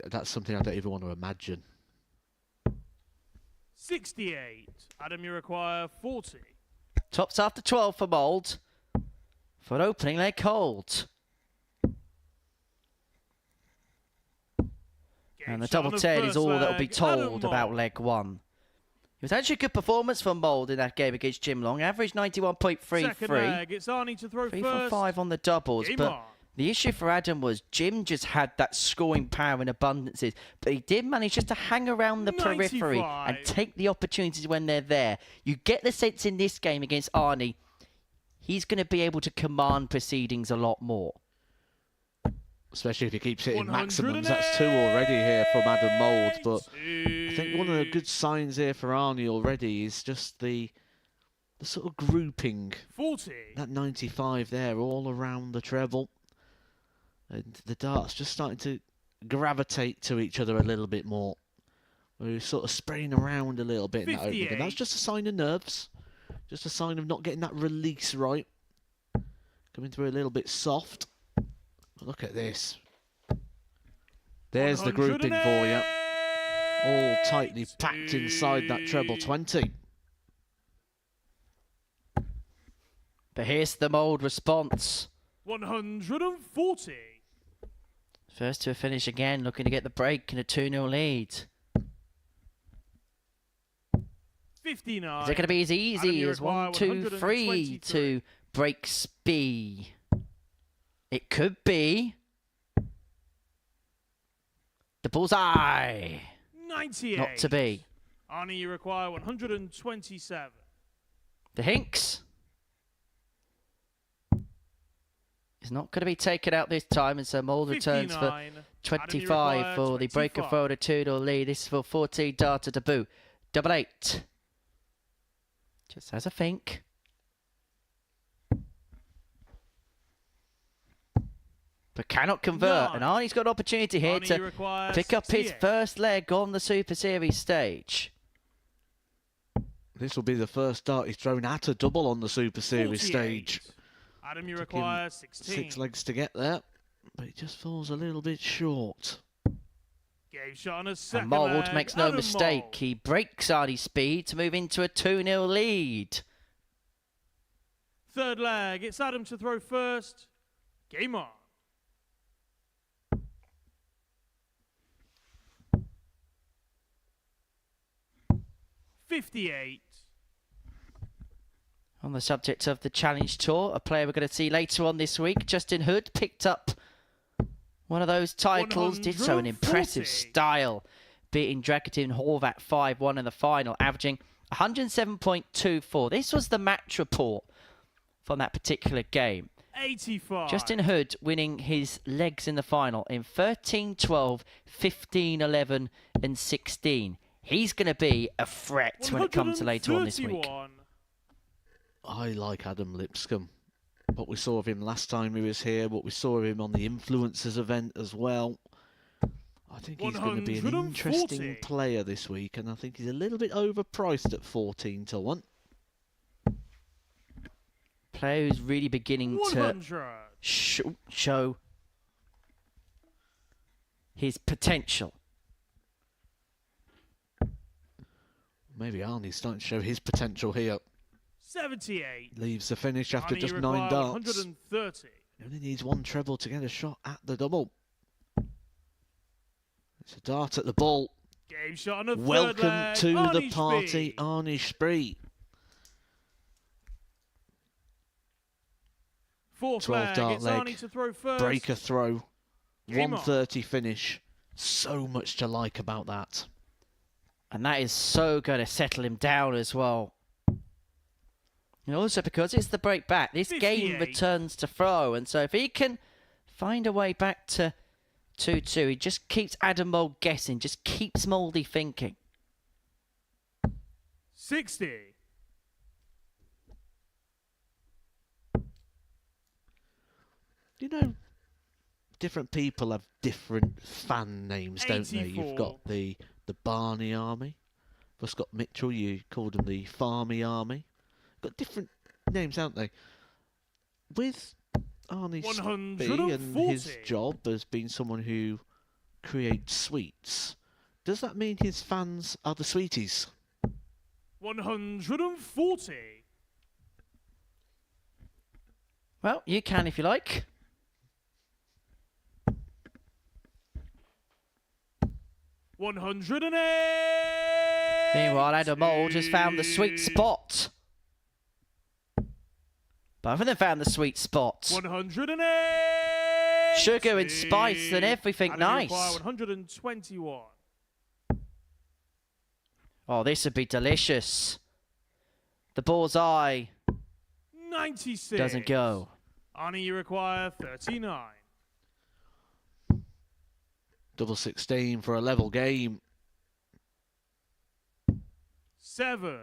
Speaker 1: That's something I don't even want to imagine.
Speaker 11: 68. Adam, you require 40.
Speaker 5: Tops after 12 for Mould. For an opening leg hold. And the double 10 is all that will be told about leg 1. It was actually a good performance for Mould in that game against Jim Long. Average 91.33.
Speaker 11: It's Arnie to throw
Speaker 5: 3
Speaker 11: first.
Speaker 5: for 5 on the doubles.
Speaker 11: Game
Speaker 5: But
Speaker 11: on.
Speaker 5: the issue for Adam was Jim just had that scoring power in abundances. But he did manage just to hang around the periphery
Speaker 11: 95.
Speaker 5: and take the opportunities when they're there. You get the sense in this game against Arnie, he's going to be able to command proceedings a lot more.
Speaker 1: Especially if he keeps hitting maximums. That's 2 already here from Adam Mould. But I think one of the good signs here for Arnie already is just the sort of grouping.
Speaker 11: 40.
Speaker 1: That 95 there all around the treble. And the darts just starting to gravitate to each other a little bit more. We're sort of spraying around a little bit in that opening. And that's just a sign of nerves. Just a sign of not getting that release right. Coming through a little bit soft. Look at this. There's the grouping for you. All tightly packed inside that treble 20.
Speaker 5: But here's the Mould response.
Speaker 11: 140.
Speaker 5: First to a finish again, looking to get the break and a 2-0 lead.
Speaker 11: 59.
Speaker 5: Is it going to be as easy as 1, 2, 3 to break Spee? It could be. The bullseye.
Speaker 11: 98.
Speaker 5: Not to be.
Speaker 11: Arnie, you require 127.
Speaker 5: The Hinks is not going to be taken out this time, and so Mould returns for 25 for the breaker forward a 2-0 lead. This is for 14 darter debut. 88. Just has a think. But cannot convert. And Arnie's got an opportunity here to pick up his first leg on the Super Series stage.
Speaker 1: This will be the first dart he's thrown at a double on the Super Series stage.
Speaker 11: Adam, you require 16.
Speaker 1: 6 legs to get there, but it just falls a little bit short.
Speaker 11: Game shot on a second
Speaker 5: And Mould
Speaker 11: leg.
Speaker 5: makes no
Speaker 11: Adam
Speaker 5: mistake.
Speaker 11: Mould.
Speaker 5: He breaks Arnie's speed to move into a 2-0 lead.
Speaker 11: Third leg. It's Adam to throw first. Game on. 58.
Speaker 5: On the subject of the Challenge Tour, a player we're going to see later on this week, Justin Hood, picked up one of those titles, did so in impressive style, beating Dragutin Horvat 5-1 in the final, averaging 107.24. This was the match report from that particular game.
Speaker 11: 85.
Speaker 5: Justin Hood winning his legs in the final in 13-12, 15-11 and 16. He's going to be a threat when it comes to later on this week.
Speaker 1: I like Adam Lipscomb. What we saw of him last time he was here, what we saw of him on the Influencers event as well. I think he's going to be an interesting player this week, and I think he's a little bit overpriced at 14-1.
Speaker 5: Player who's really beginning to show his potential.
Speaker 1: Maybe Arnie's starting to show his potential here.
Speaker 11: 78.
Speaker 1: Leaves the finish after
Speaker 11: Arnie,
Speaker 1: just
Speaker 11: you
Speaker 1: 9
Speaker 11: require
Speaker 1: darts.
Speaker 11: 130.
Speaker 1: He only needs one treble to get a shot at the double. It's a dart at the ball.
Speaker 11: Game shot on the third
Speaker 1: Welcome
Speaker 11: leg.
Speaker 1: to the
Speaker 11: Arnie
Speaker 1: party,
Speaker 11: Spee.
Speaker 1: Arnie Spee.
Speaker 11: Fourth
Speaker 1: 12
Speaker 11: leg.
Speaker 1: dart
Speaker 11: It's
Speaker 1: leg.
Speaker 11: Arnie to throw first.
Speaker 1: Breaker throw.
Speaker 11: Game on.
Speaker 1: 130 finish. So much to like about that.
Speaker 5: And that is so going to settle him down as well. And also because it's the break back, this game
Speaker 11: 58.
Speaker 5: returns to throw. And so if he can find a way back to 2-2, he just keeps Adam Mould guessing, just keeps Mouldy thinking.
Speaker 11: 60.
Speaker 1: You know, different people have different fan names, don't they?
Speaker 11: 84.
Speaker 1: You've got the Barney Army. Plus got Mitchell, you called him the Farmy Army. Got different names, haven't they? With Arnie Spee and his
Speaker 11: 140.
Speaker 1: job as being someone who creates sweets, does that mean his fans are the sweeties?
Speaker 11: 140.
Speaker 5: Well, you can if you like.
Speaker 11: $108.
Speaker 5: Meanwhile, Adam Mould has found the sweet spot. Both of them found the sweet spot.
Speaker 11: 108.
Speaker 5: Sugar and spice and everything nice.
Speaker 11: 121.
Speaker 5: Oh, this would be delicious. The bullseye
Speaker 11: 96.
Speaker 5: doesn't go.
Speaker 11: Arnie, you require 39.
Speaker 1: Double 16 for a level game.
Speaker 11: 7.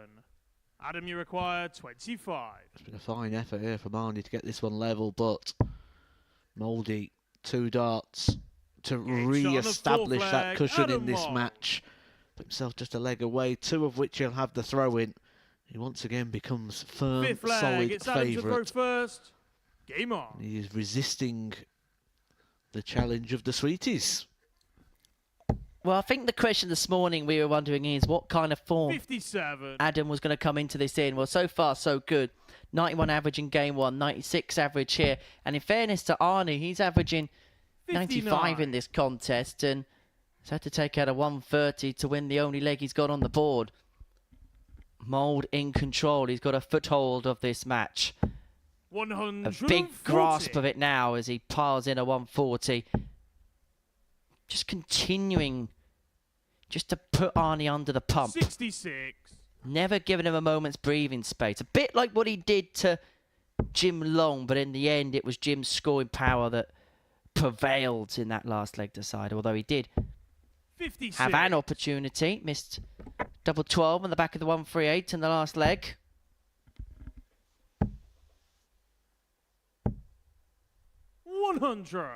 Speaker 11: Adam, you require 25.
Speaker 1: It's been a fine effort here from Arnie to get this one level, but Mouldy, 2 darts to
Speaker 11: shot on the
Speaker 1: re-establish
Speaker 11: fourth
Speaker 1: that
Speaker 11: leg.
Speaker 1: cushion
Speaker 11: Adam
Speaker 1: in this
Speaker 11: Mould.
Speaker 1: match. Put himself just a leg away, 2 of which he'll have the throw in. He once again becomes firm,
Speaker 11: Fifth leg.
Speaker 1: solid
Speaker 11: It's Adam to throw
Speaker 1: favourite.
Speaker 11: first. Game on.
Speaker 1: He is resisting the challenge of the sweeties.
Speaker 5: Well, I think the question this morning we were wondering is what kind of form
Speaker 11: 57.
Speaker 5: Adam was going to come into this in. Well, so far, so good. 91 average in game 1, 96 average here. And in fairness to Arnie, he's averaging 95
Speaker 11: 59.
Speaker 5: in this contest and he's had to take out a 130 to win the only leg he's got on the board. Mould in control. He's got a foothold of this match.
Speaker 11: 140.
Speaker 5: A big grasp of it now as he piles in a 140. Just continuing just to put Arnie under the pump.
Speaker 11: 66.
Speaker 5: Never giving him a moment's breathing space. A bit like what he did to Jim Long, but in the end it was Jim's scoring power that prevailed in that last leg decider. Although he did
Speaker 11: 56.
Speaker 5: have an opportunity. Missed double 12 on the back of the 138 in the last leg.
Speaker 11: $100.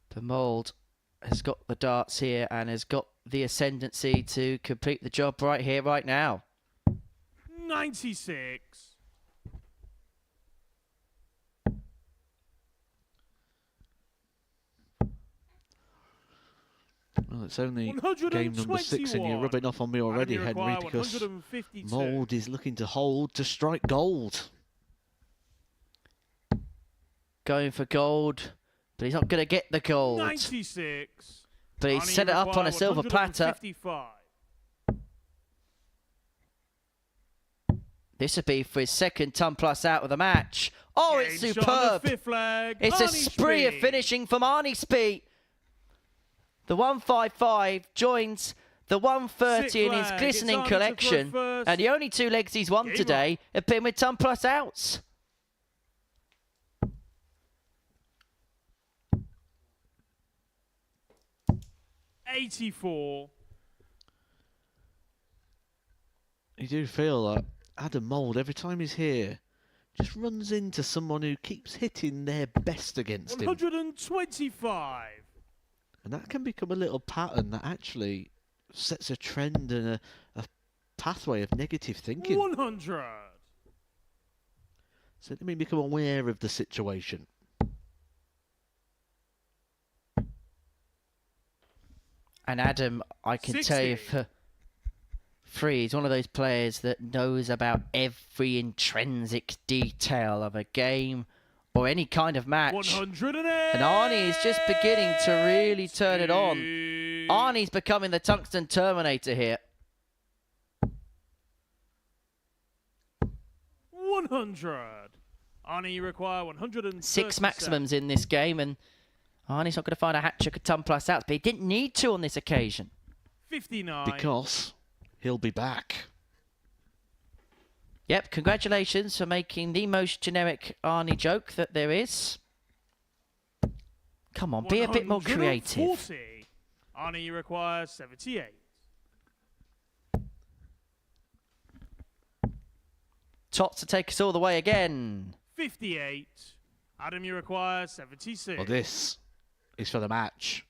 Speaker 5: The Mould has got the darts here and has got the ascendancy to complete the job right here, right now.
Speaker 11: 96.
Speaker 1: Well, it's only game number 6 and you're rubbing off on me already,
Speaker 11: Adam, you
Speaker 1: Henry,
Speaker 11: require
Speaker 1: because
Speaker 11: 152.
Speaker 1: Mould is looking to hold to strike gold.
Speaker 5: Going for gold, but he's not going to get the gold.
Speaker 11: 96.
Speaker 5: But he's
Speaker 11: Arnie,
Speaker 5: set
Speaker 11: you
Speaker 5: it up on
Speaker 11: require
Speaker 5: a silver platter.
Speaker 11: 155.
Speaker 5: This would be for his second ton plus out of the match. Oh, it's
Speaker 11: Game shot on the
Speaker 5: superb.
Speaker 11: fifth leg.
Speaker 5: It's a
Speaker 11: Arnie
Speaker 5: spree of
Speaker 11: Spee.
Speaker 5: finishing from Arnie Spee. The 155 joins the 130
Speaker 11: Sixth
Speaker 5: in his
Speaker 11: leg.
Speaker 5: glistening
Speaker 11: It's Arnie to throw
Speaker 5: collection.
Speaker 11: first.
Speaker 5: And the only 2 legs he's won
Speaker 11: Game
Speaker 5: today have been with ton plus outs.
Speaker 11: $84.
Speaker 1: You do feel that Adam Mould, every time he's here, just runs into someone who keeps hitting their best against him.
Speaker 11: 125.
Speaker 1: And that can become a little pattern that actually sets a trend and a pathway of negative thinking.
Speaker 11: 100.
Speaker 1: So let me become aware of the situation.
Speaker 5: And Adam, I can tell you
Speaker 11: 60.
Speaker 5: for Free. He's one of those players that knows about every intrinsic detail of a game or any kind of match.
Speaker 11: 108.
Speaker 5: And Arnie is just beginning to really turn it on. Arnie's becoming the Tungsten Terminator here.
Speaker 11: 100. Arnie, you require 137.
Speaker 5: 6 maximums in this game, and Arnie's not going to find a hat trick of 10 plus outs, but he didn't need to on this occasion.
Speaker 11: 59.
Speaker 1: Because he'll be back.
Speaker 5: Yep, congratulations for making the most generic Arnie joke that there is. Come on, be a bit more creative.
Speaker 11: 140. Arnie, you require 78.
Speaker 5: Tots to take us all the way again.
Speaker 11: 58. Adam, you require 76.
Speaker 1: Well, this is for the match.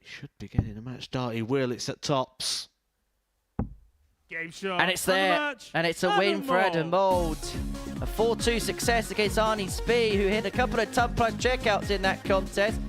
Speaker 1: He should be getting a match start. He will. It's at tops.
Speaker 11: Game shot.
Speaker 5: And it's there.
Speaker 11: Match.
Speaker 5: And it's a win for Adam Mould. A 4-2 success against Arnie Spee, who hit a couple of 10 plus checkouts in that contest.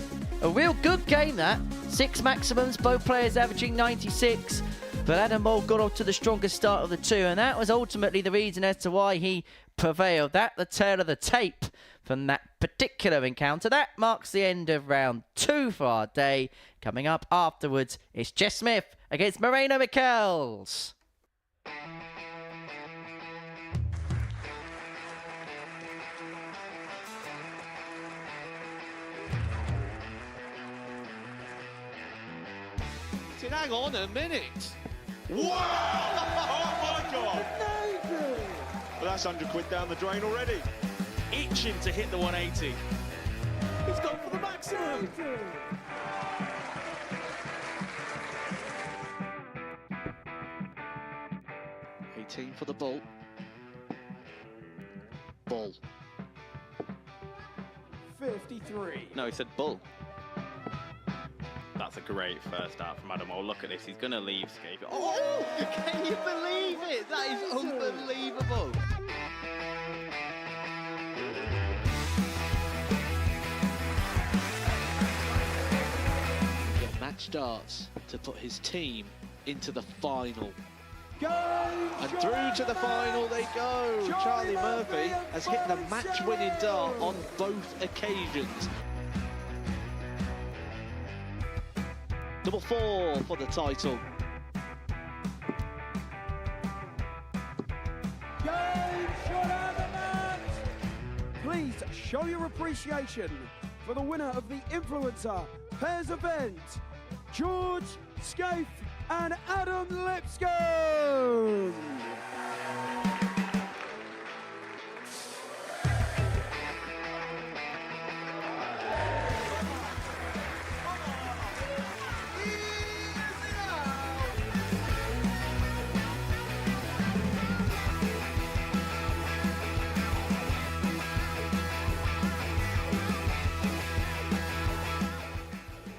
Speaker 5: A real good game, that. 6 maximums, both players averaging 96. But Adam Mould got off to the strongest start of the two, and that was ultimately the reason as to why he prevailed. That, the tail of the tape from that particular encounter. That marks the end of round 2 for our day. Coming up afterwards, it's Jeff Smith against Michels.
Speaker 1: Hang on a minute.
Speaker 4: Wow! Oh my God! Well, that's £100 down the drain already.
Speaker 11: Itching to hit the 180.
Speaker 4: He's gone for the maximum.
Speaker 1: Team for the ball. Ball.
Speaker 9: 53.
Speaker 10: No, he said bull. That's a great first out from Adam. Oh, look at this. He's going to leave Skate.
Speaker 1: Oh, can you believe it? That is unbelievable. Get match starts to put his team into the final. And through to the final they go. Charlie Murphy has hit the match-winning dart on both occasions. Double 4 for the title.
Speaker 9: Please show your appreciation for the winner of the Influencer Pairs event, George Scaife and Adam Lipscomb.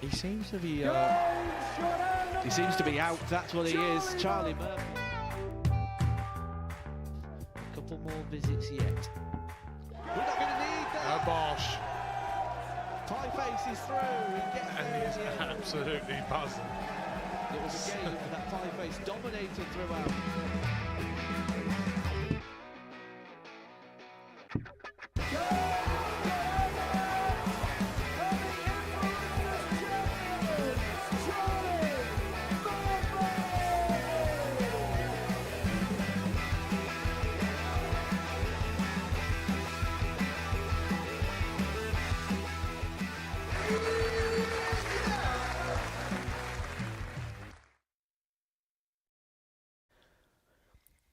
Speaker 1: He seems to be out. That's what he is. Charlie Murphy. A couple more visits yet. We're not going to need that.
Speaker 12: Bosh.
Speaker 1: Pie face is through.
Speaker 12: And he is absolutely buzzing.
Speaker 1: It was a game with that pie face dominated throughout.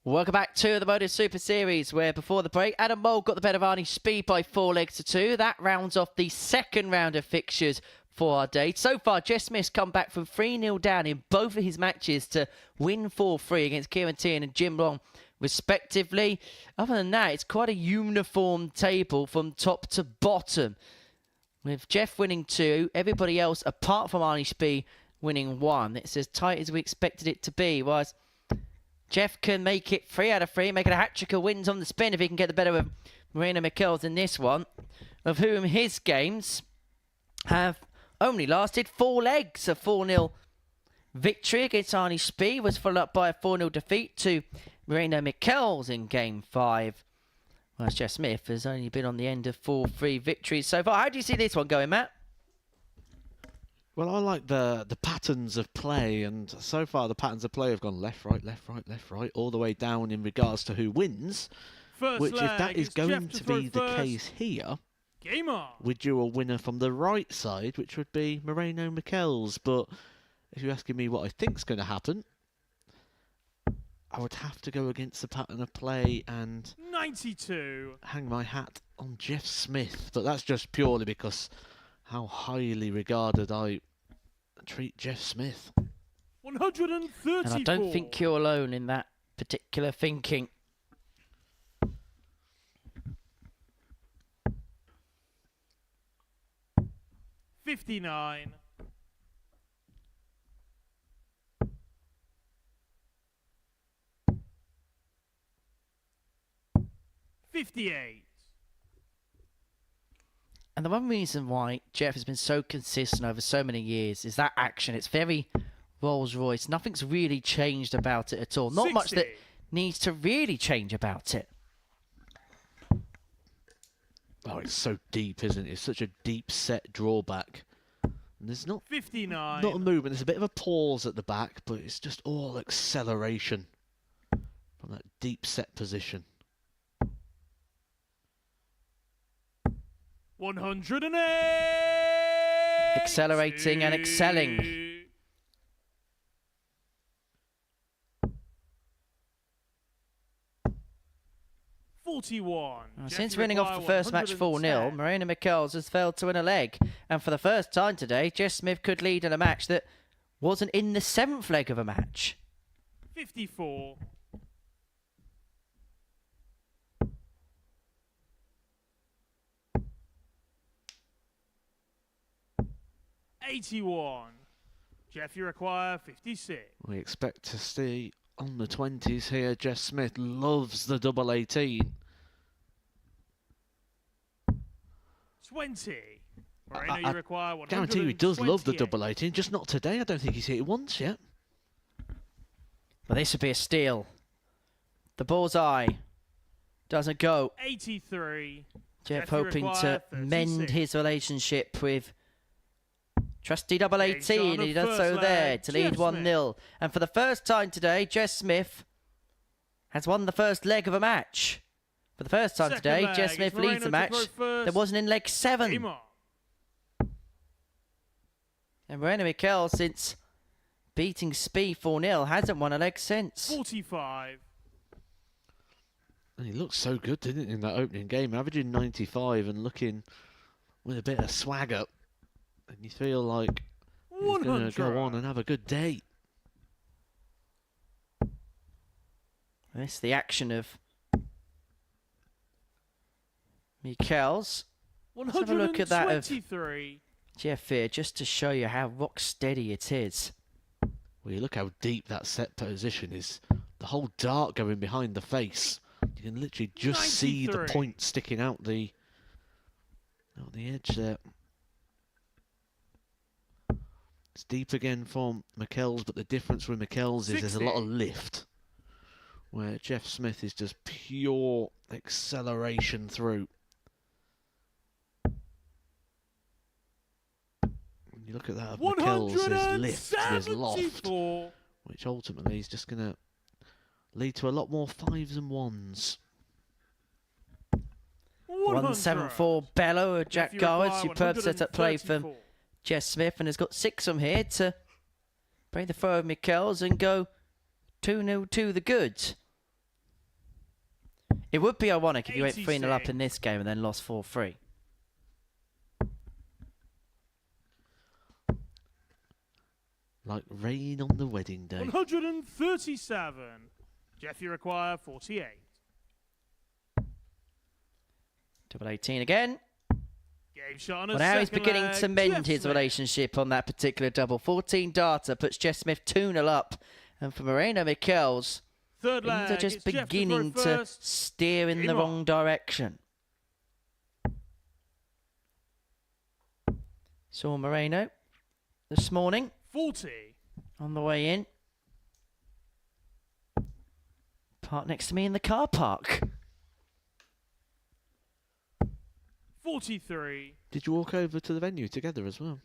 Speaker 5: Welcome back to the Modus Super Series, where before the break, Adam Mould got the better of Arnie Spee by 4 legs to 2. That rounds off the second round of fixtures for our day. So far, Jeff Smith's come back from 3-0 down in both of his matches to win 4-3 against Kieran Teehan and Jim Long, respectively. Other than that, it's quite a uniform table from top to bottom, with Jeff winning 2, everybody else, apart from Arnie Spee, winning 1. It's as tight as we expected it to be, whereas Jeff can make it 3 out of 3, make it a hat-trick of wins on the spin if he can get the better of Michels in this one, of whom his games have only lasted 4 legs, a 4-0 victory against Arnie Spee was followed up by a 4-0 defeat to Moreno Michels in Game 5. Whereas Jeff Smith has only been on the end of 4-3 victories so far. How do you see this one going, Matt?
Speaker 1: Well, I like the patterns of play, and so far the patterns of play have gone left, right, left, right, left, right, all the way down in regards to who wins. Which, if that is going to be the case here,
Speaker 11: Game on.
Speaker 1: we do a winner from the right side, which would be Moreno Michels. But if you're asking me what I think's going to happen, I would have to go against the pattern of play and
Speaker 11: 92.
Speaker 1: hang my hat on Jeff Smith. But that's just purely because how highly regarded I treat Jeff Smith.
Speaker 11: 134.
Speaker 5: And I don't think you're alone in that particular thinking.
Speaker 11: $59. 58.
Speaker 5: And the one reason why Jeff has been so consistent over so many years is that action. It's very Rolls Royce. Nothing's really changed about it at all. Not
Speaker 11: 60.
Speaker 5: much that needs to really change about it.
Speaker 1: Oh, it's so deep, isn't it? It's such a deep set drawback. And there's not
Speaker 11: 59.
Speaker 1: not a movement. There's a bit of a pause at the back, but it's just all acceleration from that deep set position.
Speaker 11: 108.
Speaker 5: Accelerating and excelling. Since winning off the first match 4-0, Moreno Michels has failed to win a leg. And for the first time today, Jeff Smith could lead in a match that wasn't in the 7th leg of a match.
Speaker 11: 54. 81. Jeff, you require 56.
Speaker 1: We expect to see on the 20s here. Jeff Smith loves the double 18.
Speaker 11: 20. Moreno, you require 128.
Speaker 1: Guarantee you he does love the double 18, just not today. I don't think he's hit it once yet.
Speaker 5: But this would be a steal. The bullseye doesn't go.
Speaker 11: 83.
Speaker 5: Jeff hoping to mend his relationship with trusty double 18, and he does so there to lead 1-0. And for the first time today, Jeff Smith has won the first leg of a match. For the first time today, Jeff Smith leads the match that wasn't in leg 7. And Moreno Michels, since beating Spee 4-0, hasn't won a leg since.
Speaker 11: 45.
Speaker 1: And he looked so good, didn't he, in that opening game, averaging 95 and looking with a bit of swagger. And you feel like he's going to go on and have a good day.
Speaker 5: This is the action of Michels. Let's have a look at that of Jeff here, just to show you how rock steady it is.
Speaker 1: Well, you look how deep that set position is. The whole dart going behind the face. You can literally just see the point sticking out the edge there. It's deep again from Michels, but the difference with Michels is there's a lot of lift, where Jeff Smith is just pure acceleration through. When you look at that of Michels, there's lift, there's loft, which ultimately is just going to lead to a lot more 5s and 1s.
Speaker 5: 174 bellow of Jack Garwood. Superb set-up play from Jeff Smith, and has got 6 from here to break the throw of Michels and go 2-0 to the goods. It would be ironic if you went 3-0 up in this game and then lost 4-3.
Speaker 1: Like rain on the wedding day.
Speaker 11: 137. Jeff, you require 48.
Speaker 5: Double 18 again.
Speaker 11: Game shot on
Speaker 5: Well, now he's beginning to mend his relationship on that particular double. 14 data puts Jeff Smith 2-0 up. And for Moreno Michels, things are just beginning to steer in the wrong direction. Saw Moreno this morning.
Speaker 11: 40.
Speaker 5: On the way in. Park next to me in the car park.
Speaker 11: 43.
Speaker 1: Did you walk over to the venue together as well?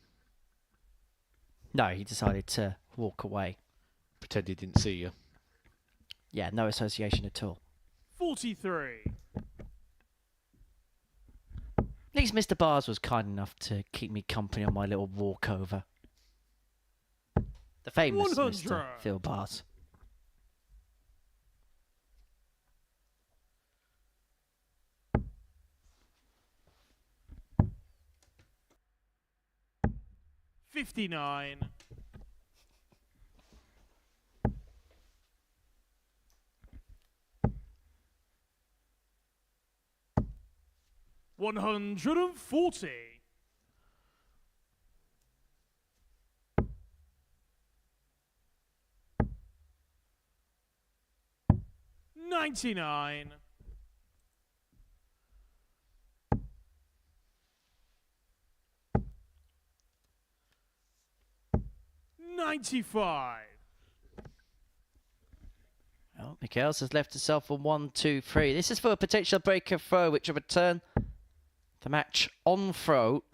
Speaker 5: No, he decided to walk away.
Speaker 1: Pretend he didn't see you.
Speaker 5: Yeah, no association at all.
Speaker 11: 43.
Speaker 5: At least Mr. Bars was kind enough to keep me company on my little walkover. The famous
Speaker 11: 100.
Speaker 5: Mr. Phil Bars.
Speaker 11: $59. 140. 99. 95.
Speaker 5: Well, Michels has left herself on 1, 2, 3. This is for a potential breaker throw, which will return the match on throw.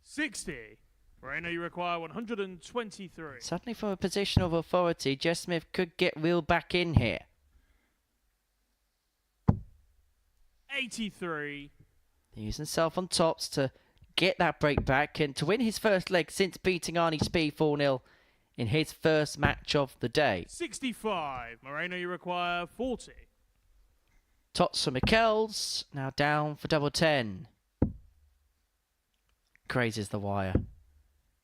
Speaker 11: 60. Moreno, you require 123.
Speaker 5: Suddenly from a position of authority, Jess Smith could get reeled back in here.
Speaker 11: 83.
Speaker 5: Using himself on tops to get that break back and to win his first leg since beating Arnie Spee 4-0 in his first match of the day.
Speaker 11: 65. Moreno, you require 40.
Speaker 5: Tots for Michels, now down for double 10. Grazes the wire.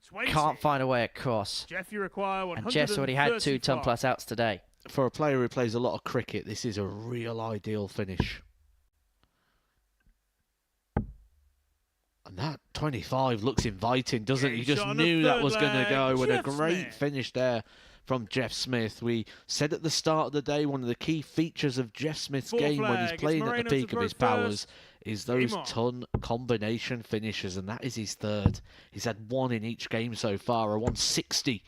Speaker 11: 20.
Speaker 5: Can't find a way across.
Speaker 11: Jeff, you require 135.
Speaker 5: And Jeff's already had 2 ton plus outs today.
Speaker 1: For a player who plays a lot of cricket, this is a real ideal finish. And that 25 looks inviting, doesn't it? You just knew that was going to go. And a great finish there from Jeff Smith. We said at the start of the day, one of the key features of Jeff Smith's game when he's playing at the peak of his powers is those ton combination finishes, and that is his third. He's had 1 in each game so far, a 160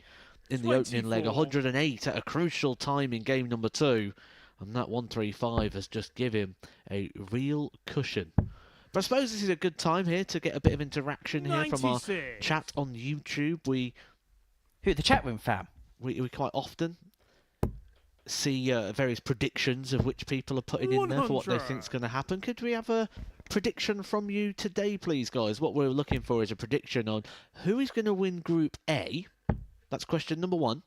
Speaker 1: in the opening leg, 108 at a crucial time in game number 2, and that 135 has just given him a real cushion. But I suppose this is a good time here to get a bit of interaction here from our chat on YouTube.
Speaker 5: Who, the chat room fam?
Speaker 1: We quite often see various predictions of which people are putting in there for what they think is going to happen. Could we have a prediction from you today, please, guys? What we're looking for is a prediction on who is going to win Group A. That's question number 1.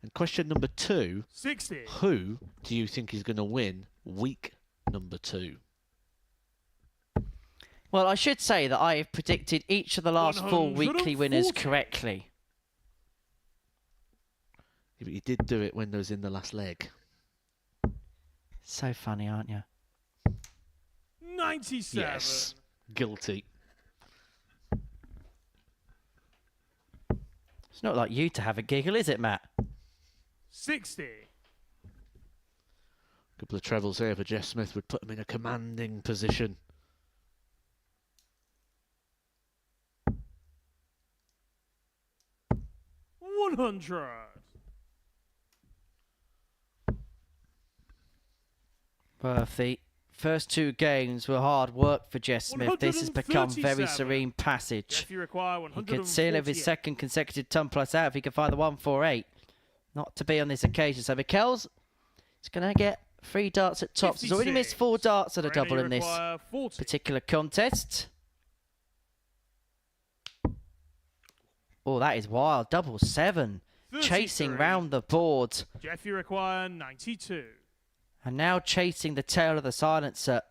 Speaker 1: And question number 2,
Speaker 11: 60.
Speaker 1: Who do you think is going to win week number 2?
Speaker 5: Well, I should say that I have predicted each of the last 4 weekly winners correctly.
Speaker 1: Yeah, but you did do it when they was in the last leg.
Speaker 5: So funny, aren't you?
Speaker 11: 97.
Speaker 1: Yes. Guilty.
Speaker 5: It's not like you to have a giggle, is it, Matt?
Speaker 11: 60.
Speaker 1: Couple of trebles here for Jeff Smith would put him in a commanding position.
Speaker 11: 100.
Speaker 5: Worth the first 2 games were hard work for Jess Smith. This has become very serene passage.
Speaker 11: If you require
Speaker 5: He could seal of his second consecutive ton plus out if he could find the 148. Not to be on this occasion. So Michels is going to get 3 darts at tops. He's already missed 4 darts at a double in this particular contest. Oh, that is wild. Double 7.
Speaker 11: 33.
Speaker 5: Chasing round the board.
Speaker 11: Jeff, you require 92.
Speaker 5: And now chasing the tail of the silencer.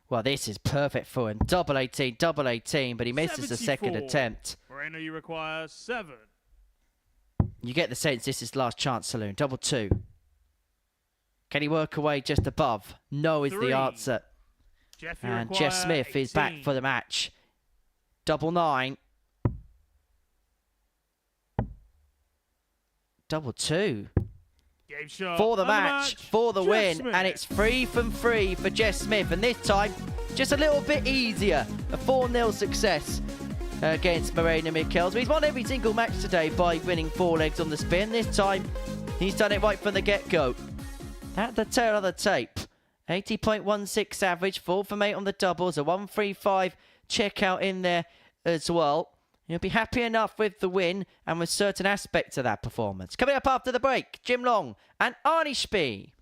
Speaker 5: Well, this is perfect for him. Double 18, double 18, but he misses the second attempt.
Speaker 11: Moreno, you require 7.
Speaker 5: You get the sense this is the last chance saloon. Double 2. Can he work away just above? No is
Speaker 11: 3.
Speaker 5: the answer.
Speaker 11: Jeff, you
Speaker 5: And
Speaker 11: require
Speaker 5: Jeff Smith
Speaker 11: 18.
Speaker 5: is back for the match. Double 9. Double 2.
Speaker 11: Game shot
Speaker 5: For the
Speaker 11: and
Speaker 5: match, for the
Speaker 11: Jeff
Speaker 5: win.
Speaker 11: Smith.
Speaker 5: And it's 3 from 3 for Jeff Smith. And this time, just a little bit easier. A 4-0 success against Moreno Michels. He's won every single match today by winning 4 legs on the spin. This time, he's done it right from the get-go. At the tail of the tape, 80.16 average, 4 from 8 on the doubles, a 1.35 checkout in there as well. You'll be happy enough with the win and with certain aspects of that performance. Coming up after the break, Jim Long and Arnie Spee.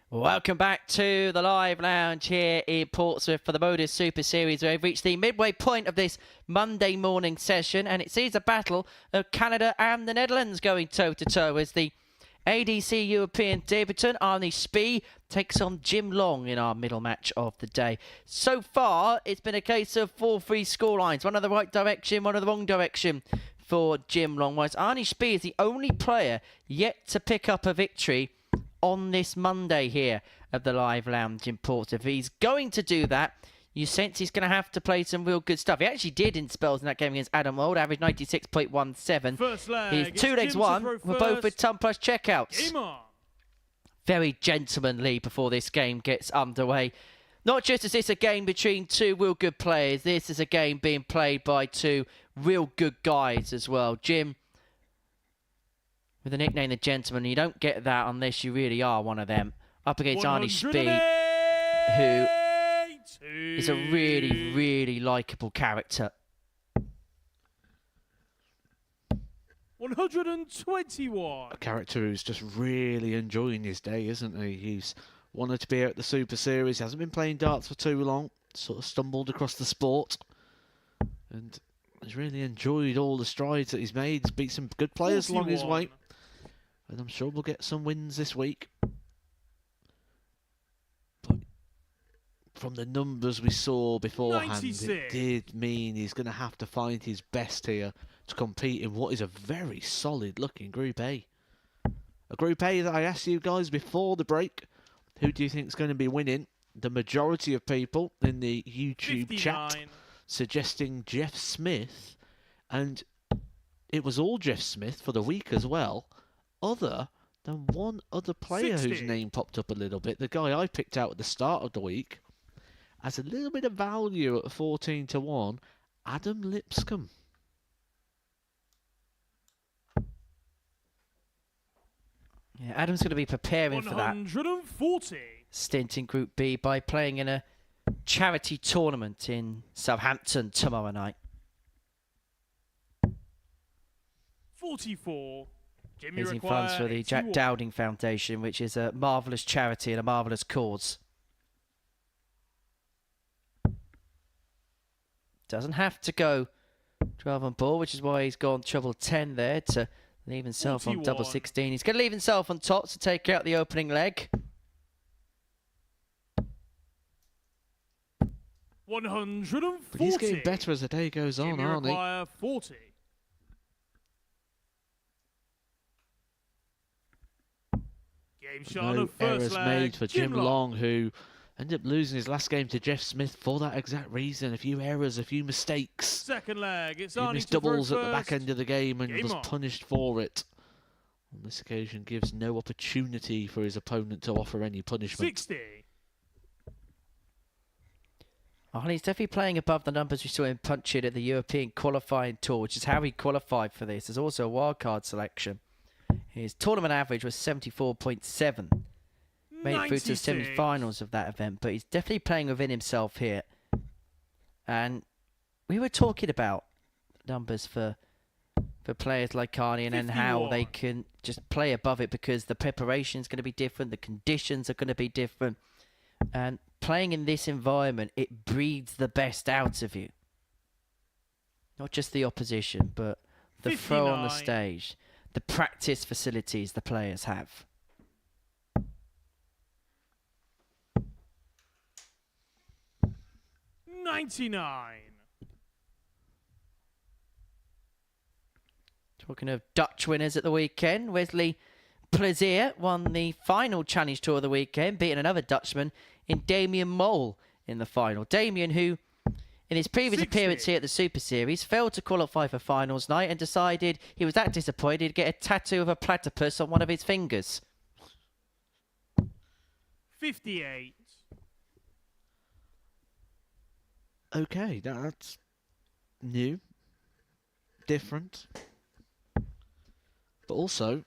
Speaker 5: Welcome back to the live lounge here in Portsmouth for the Modus Super Series. We've reached the midway point of this Monday morning session, and it sees a battle of Canada and the Netherlands going toe-to-toe as the ADC European debutant Arnie Spee takes on Jim Long in our middle match of the day. So far, it's been a case of 4-3 scorelines, one in the right direction, one in the wrong direction for Jim Long. Whilst Arnie Spee is the only player yet to pick up a victory on this Monday here at the live lounge in Portsmouth. If he's going to do that, you sense he's going to have to play some real good stuff. He actually did in spells in that game against Adam Mould, average 96.17.
Speaker 11: First leg,
Speaker 5: his 2 legs won were both with ton plus checkouts.
Speaker 11: Game on.
Speaker 5: Very gentlemanly before this game gets underway. Not just is this a game between 2 real good players, this is a game being played by 2 real good guys as well. Jim, with the nickname The Gentleman, you don't get that unless you really are one of them. Up against Arnie Spee, who is a really, really likeable character.
Speaker 11: 121.
Speaker 1: A character who's just really enjoying his day, isn't he? He's wanted to be out at the Super Series. He hasn't been playing darts for too long. Sort of stumbled across the sport. And he's really enjoyed all the strides that he's made. He's beat some good players
Speaker 11: 41.
Speaker 1: along his way. And I'm sure we'll get some wins this week. But from the numbers we saw beforehand,
Speaker 11: 96.
Speaker 1: it did mean he's going to have to find his best here to compete in what is a very solid looking Group A. A Group A that I asked you guys before the break, who do you think is going to be winning? The majority of people in the YouTube
Speaker 11: 59.
Speaker 1: chat suggesting Jeff Smith, and it was all Jeff Smith for the week as well, other than one other player
Speaker 11: 60.
Speaker 1: whose name popped up a little bit. The guy I picked out at the start of the week has a little bit of value at 14 to 1, Adam Lipscomb.
Speaker 5: Yeah, Adam's going to be preparing for that
Speaker 11: 140.
Speaker 5: stint in Group B by playing in a charity tournament in Southampton tomorrow night.
Speaker 11: 44. Jimmy
Speaker 5: Raising funds for the Jack Dowding Foundation, which is a marvellous charity and a marvellous cause. Doesn't have to go 12 on ball, which is why he's gone treble 10 there to leave himself on double 16. He's going to leave himself on top to take out the opening leg.
Speaker 11: 140.
Speaker 1: But he's getting better as the day goes on, aren't he?
Speaker 11: Require 40. Game shot on
Speaker 1: No
Speaker 11: the first
Speaker 1: errors
Speaker 11: leg.
Speaker 1: made for Jim Long, who ended up losing his last game to Jeff Smith for that exact reason. A few errors, a few mistakes.
Speaker 11: Second leg. It's
Speaker 1: He
Speaker 11: Arnie
Speaker 1: missed
Speaker 11: to throw
Speaker 1: doubles at the back
Speaker 11: first.
Speaker 1: end of the game and
Speaker 11: Game
Speaker 1: was
Speaker 11: on.
Speaker 1: punished for it. On this occasion, gives no opportunity for his opponent to offer any punishment.
Speaker 11: 60.
Speaker 5: Oh, and he's definitely playing above the numbers we saw him punch it at the European qualifying tour, which is how he qualified for this. There's also a wildcard selection. His tournament average was 74.7. Made it through to the
Speaker 11: 96.
Speaker 5: semi-finals of that event, but he's definitely playing within himself here. And we were talking about numbers for players like Arnie and then how they
Speaker 11: 51.
Speaker 5: can just play above it because the preparation is going to be different, the conditions are going to be different. And playing in this environment, it breeds the best out of you. Not just the opposition, but the throw on the
Speaker 11: 59.
Speaker 5: stage, the practice facilities the players have.
Speaker 11: $99.
Speaker 5: Talking of Dutch winners at the weekend, Wesley Plezier won the final Challenge Tour of the weekend, beating another Dutchman in Damien Mould in the final. Damien, who in his previous
Speaker 11: 60.
Speaker 5: appearance here at the Super Series, failed to qualify for finals night and decided he was that disappointed to get a tattoo of a platypus on one of his fingers.
Speaker 11: 58.
Speaker 1: Okay, that's new, different, but also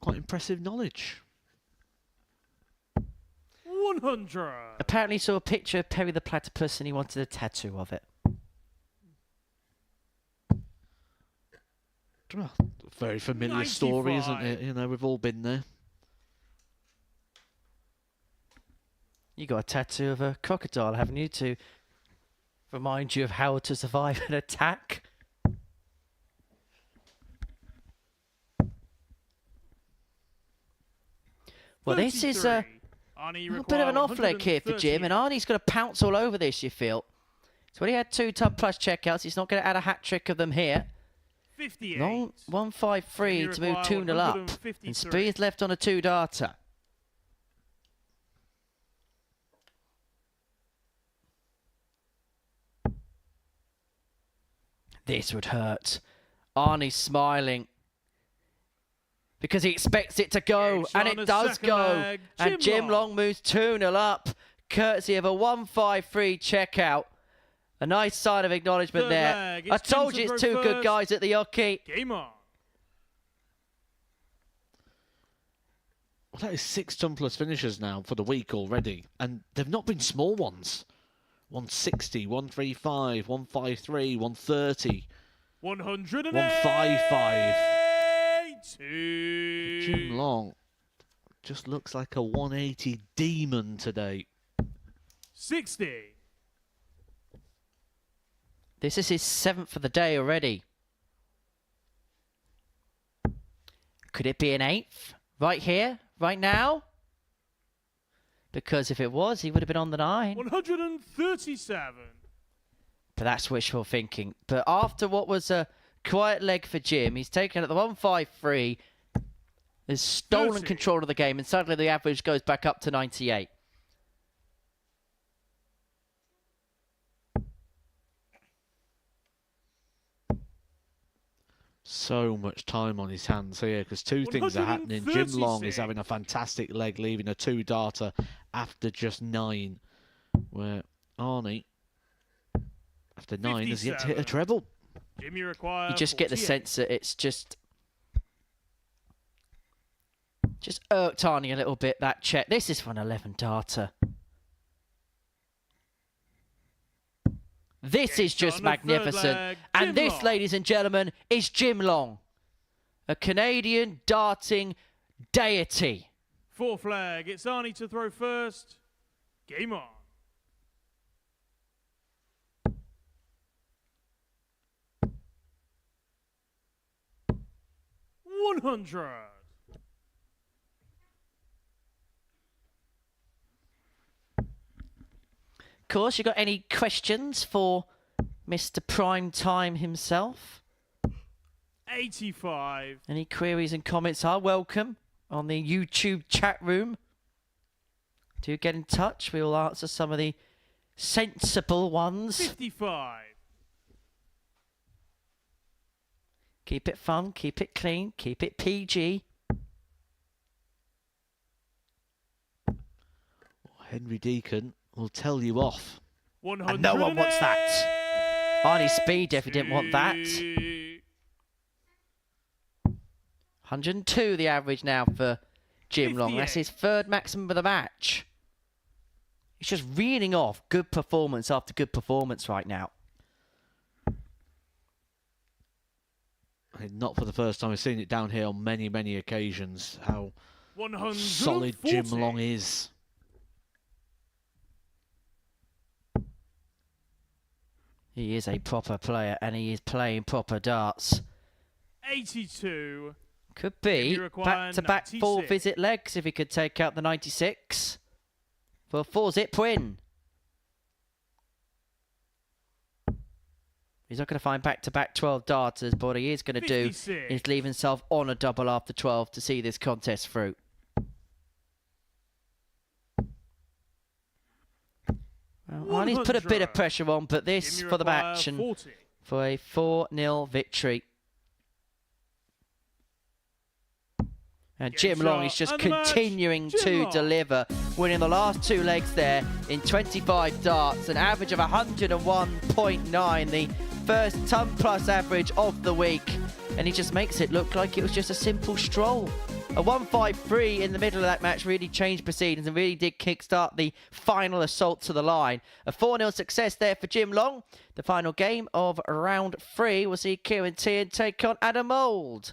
Speaker 1: quite impressive knowledge.
Speaker 11: 100.
Speaker 5: Apparently saw a picture of Perry the platypus and he wanted a tattoo of it.
Speaker 1: Well, very familiar story, isn't it?
Speaker 11: 95.
Speaker 1: You know, we've all been there.
Speaker 5: You got a tattoo of a crocodile, haven't you, to remind you of how to survive an attack? Well, this is a
Speaker 11: 33. Arnie
Speaker 5: little bit of an
Speaker 11: require
Speaker 5: off leg here for Jim, and
Speaker 11: 138.
Speaker 5: Arnie's going to pounce all over this, you feel. So when he had 2 top plus checkouts, he's not going to add a hat trick of them here.
Speaker 11: 58.
Speaker 5: Long 1-5-3
Speaker 11: Jimmy
Speaker 5: to move
Speaker 11: require
Speaker 5: 2-0 up.
Speaker 11: 153.
Speaker 5: And Spee is left on a 2-darter. This would hurt. Arnie's smiling because he expects it to go,
Speaker 11: Yeah,
Speaker 5: and
Speaker 11: Sean,
Speaker 5: it
Speaker 11: a
Speaker 5: does
Speaker 11: second
Speaker 5: go.
Speaker 11: leg.
Speaker 5: And Jim Long moves 2-0 up, courtesy of a 1-5-3 checkout. A nice sign of acknowledgement
Speaker 11: Third
Speaker 5: there.
Speaker 11: leg.
Speaker 5: I
Speaker 11: It's
Speaker 5: told
Speaker 11: Jim
Speaker 5: you
Speaker 11: to
Speaker 5: it's
Speaker 11: throw
Speaker 5: 2 good
Speaker 11: first.
Speaker 5: guys at the hockey.
Speaker 11: Game on.
Speaker 1: Well, that is 6 ton plus finishes now for the week already, and they've not been small ones. 160, 135, 153, 130,
Speaker 11: 108.
Speaker 1: 155.
Speaker 11: Two.
Speaker 1: Jim Long just looks like a 180 demon today.
Speaker 11: 60.
Speaker 5: This is his 7th of the day already. Could it be an 8th? Right here? Right now? Because if it was, he would have been on the 9.
Speaker 11: 137.
Speaker 5: But that's wishful thinking. But after what was a quiet leg for Jim, he's taken at the 1-5-3, has stolen
Speaker 11: 30.
Speaker 5: control of the game, and suddenly the average goes back up to 98.
Speaker 1: so much time on his hands here because two things are happening. Jim Long is having a fantastic leg, leaving a 2-darter after just 9, where Arnie, after 9, has yet to hit a treble.
Speaker 11: Jimmy requires.
Speaker 5: You just get the sense that it's just irked Arnie a little bit, that check. This is for an 11-darter. This is just magnificent. And this, ladies and gentlemen, is Jim Long, a Canadian darting deity.
Speaker 11: 4 flag. It's Arnie to throw first. Game on. 100.
Speaker 5: Of course, you got any questions for Mr. Primetime himself?
Speaker 11: 85.
Speaker 5: Any queries and comments are welcome on the YouTube chat room. Do get in touch. We will answer some of the sensible ones.
Speaker 11: 55.
Speaker 5: Keep it fun, keep it clean, keep it PG.
Speaker 1: Henry Deacon will tell you off.
Speaker 11: 100.
Speaker 5: And no one wants that. Arnie Spee definitely didn't want that. 102 the average now for Jim Long. That's his 3rd maximum of the match. He's just reeling off good performance after good performance right now.
Speaker 1: Not for the first time. We've seen it down here on many, many occasions, how
Speaker 11: 140.
Speaker 1: solid Jim Long is.
Speaker 5: He is a proper player and he is playing proper darts.
Speaker 11: 82.
Speaker 5: Could be back-to-back 4-visit legs if he could take out the 96 for a 4-zip win. He's not going to find back-to-back 12 darters, but what he is going to do is leave himself on a double after 12 to see this contest through. Well, Arnie's put a bit of pressure on, but this for the match and
Speaker 11: 40.
Speaker 5: for a 4-0 victory. And Jim Long is just continuing to deliver, winning the last 2 legs there in 25 darts, an average of 101.9, the first ton-plus average of the week. And he just makes it look like it was just a simple stroll. A 1-5-3 in the middle of that match really changed proceedings and really did kickstart the final assault to the line. A 4-0 success there for Jim Long. The final game of round 3 will see Kieran Teehan take on Adam Mould.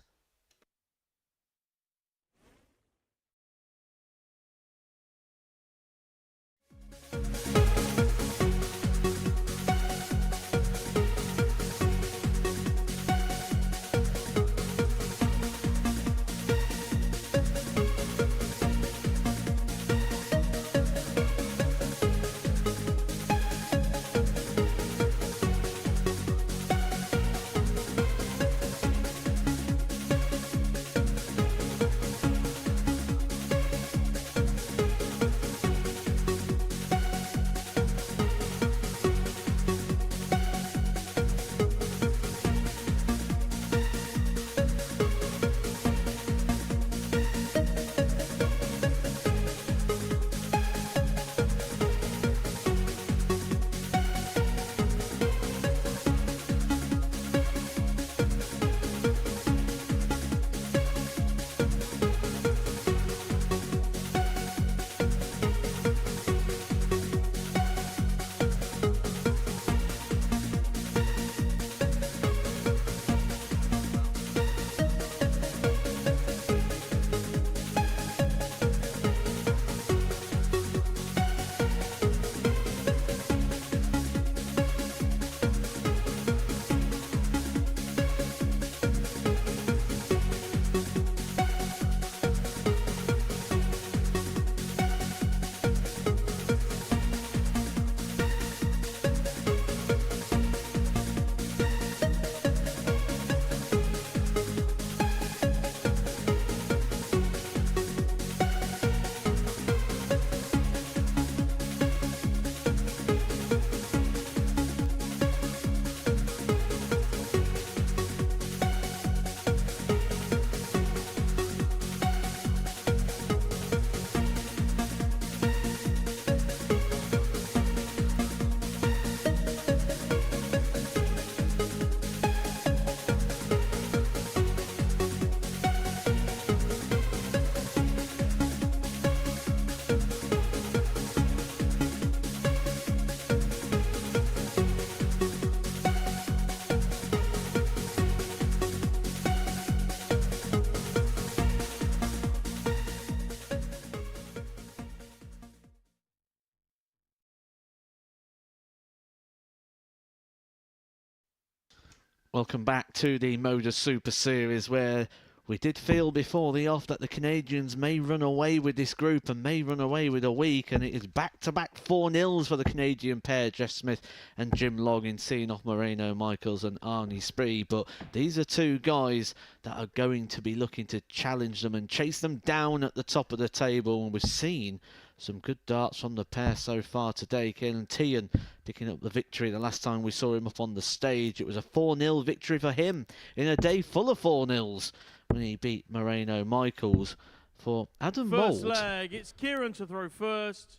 Speaker 1: Welcome back to the Modus Super Series, where we did feel before the off that the Canadians may run away with this group and may run away with a week, and it is back-to-back 4-0s for the Canadian pair, Jeff Smith and Jim Long, in seeing off Moreno, Michels and Arnie Spee. But these are two guys that are going to be looking to challenge them and chase them down at the top of the table, and we've seen some good darts from the pair so far today. Teehan picking up the victory. The last time we saw him up on the stage, it was a 4-0 victory for him in a day full of 4-0s when he beat Moreno Michels. For Adam Mould,
Speaker 11: First leg, it's Kieran to throw first.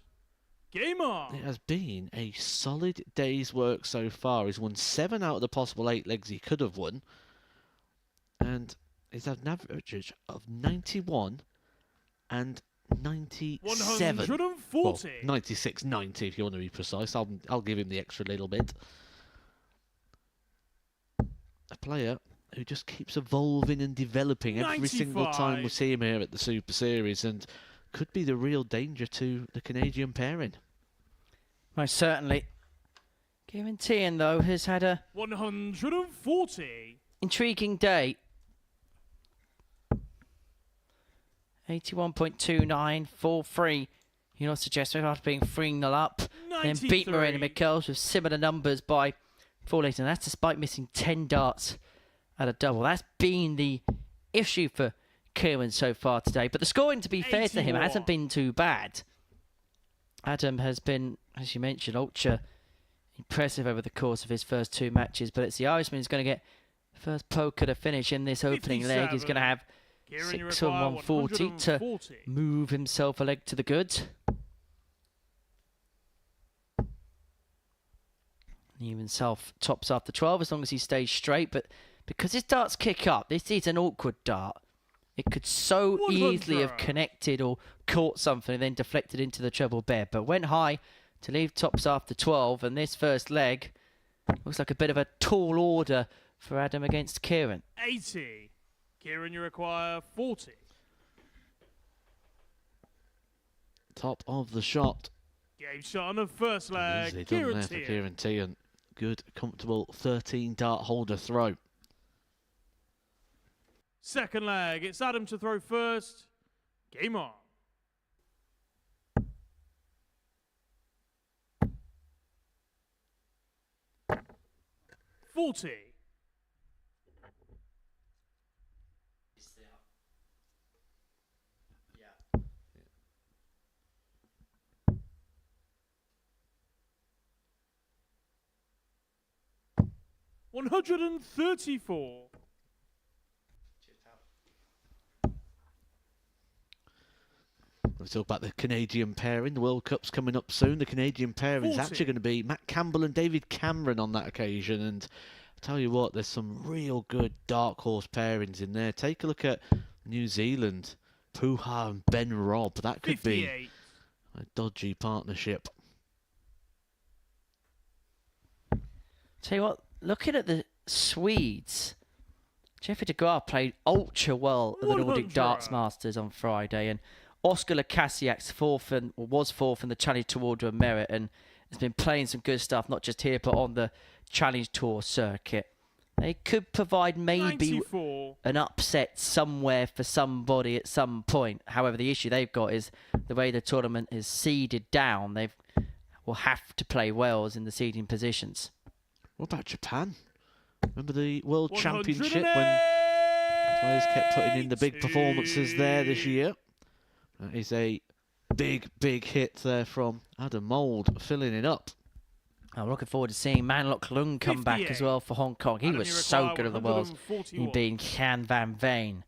Speaker 11: Game on.
Speaker 1: it has been a solid day's work so far. He's won 7 out of the possible 8 legs he could have won. And he's had an average of 91 and 97.
Speaker 11: 140.
Speaker 1: Well, 96-90 if you want to be precise. I'll give him the extra little bit. A player who just keeps evolving and developing every single time we see him here at the Super Series, and could be the real danger to the Canadian pairing.
Speaker 5: Most certainly. Kieran Teehan, though, has had a
Speaker 11: 140.
Speaker 5: intriguing day. 81.29, 4-3. You know, suggest after being 3-0 up, then beat Moreno Michels with similar numbers by 4 legs, and that's despite missing 10 darts at a double. That's been the issue for Kieran so far today. But the scoring, to be fair to him, hasn't been too bad. Adam has been, as you mentioned, ultra impressive over the course of his first 2 matches. But it's the Irishman who's going to get first poker to finish in this opening leg. He's going to have 6 on 140 to move himself a leg to the good. He himself tops after 12 as long as he stays straight. But because his darts kick up, this is an awkward dart. It could so easily have connected or caught something and then deflected into the treble bed. But went high to leave tops after 12. And this first leg looks like a bit of a tall order for Adam against Kieran.
Speaker 11: 80. Kieran, you require 40.
Speaker 1: Top of the shot.
Speaker 11: Game shot on the first leg.
Speaker 1: Easily done there for Kieran Teehan. Good, comfortable 13 dart holder throw.
Speaker 11: Second leg, it's Adam to throw first. Game on. 40. Yeah. 134.
Speaker 1: We talk about the Canadian pairing. The World Cup's coming up soon. The Canadian pairing is actually going to be Matt Campbell and David Cameron on that occasion. And I tell you what, there's some real good dark horse pairings in there. Take a look at New Zealand, Puha and Ben Robb. That could
Speaker 11: 58.
Speaker 1: be a dodgy partnership.
Speaker 5: Tell you what, looking at the Swedes, Jeffrey de Graaf played ultra well at the Nordic Darts Masters on Friday, and Oscar Lukasiak's was fourth in the Challenge Tour to a merit, and has been playing some good stuff, not just here but on the Challenge Tour circuit. They could provide maybe
Speaker 11: 94.
Speaker 5: an upset somewhere for somebody at some point. However, the issue they've got is the way the tournament is seeded down. They will have to play Wales in the seeding positions.
Speaker 1: What about Japan? Remember the World Championship when players kept putting in the big performances there this year? That is a big, big hit there from Adam Mould, filling it up.
Speaker 5: I'm looking forward to seeing Manlok Lung come back as well for Hong Kong. He was so good at the Worlds, he being Can Van Veen.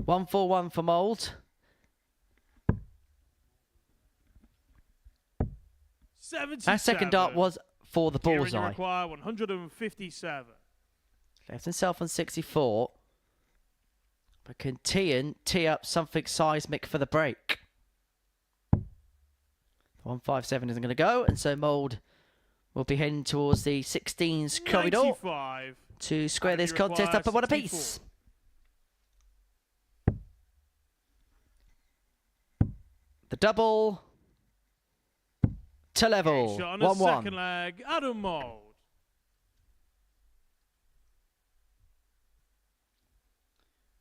Speaker 5: 141 for Mould.
Speaker 11: 77.
Speaker 5: That second dart was for the
Speaker 11: Kieran, you
Speaker 5: bullseye.
Speaker 11: require 157.
Speaker 5: Left himself on 64. But can Teehan tee up something seismic for the break? 157 isn't going to go, and so Mould will be heading towards the 16s corridor
Speaker 11: 95.
Speaker 5: to square this contest up at 1 apiece. The double to level.
Speaker 11: Shot on the
Speaker 5: 1-1.
Speaker 11: second leg, Adam Mould.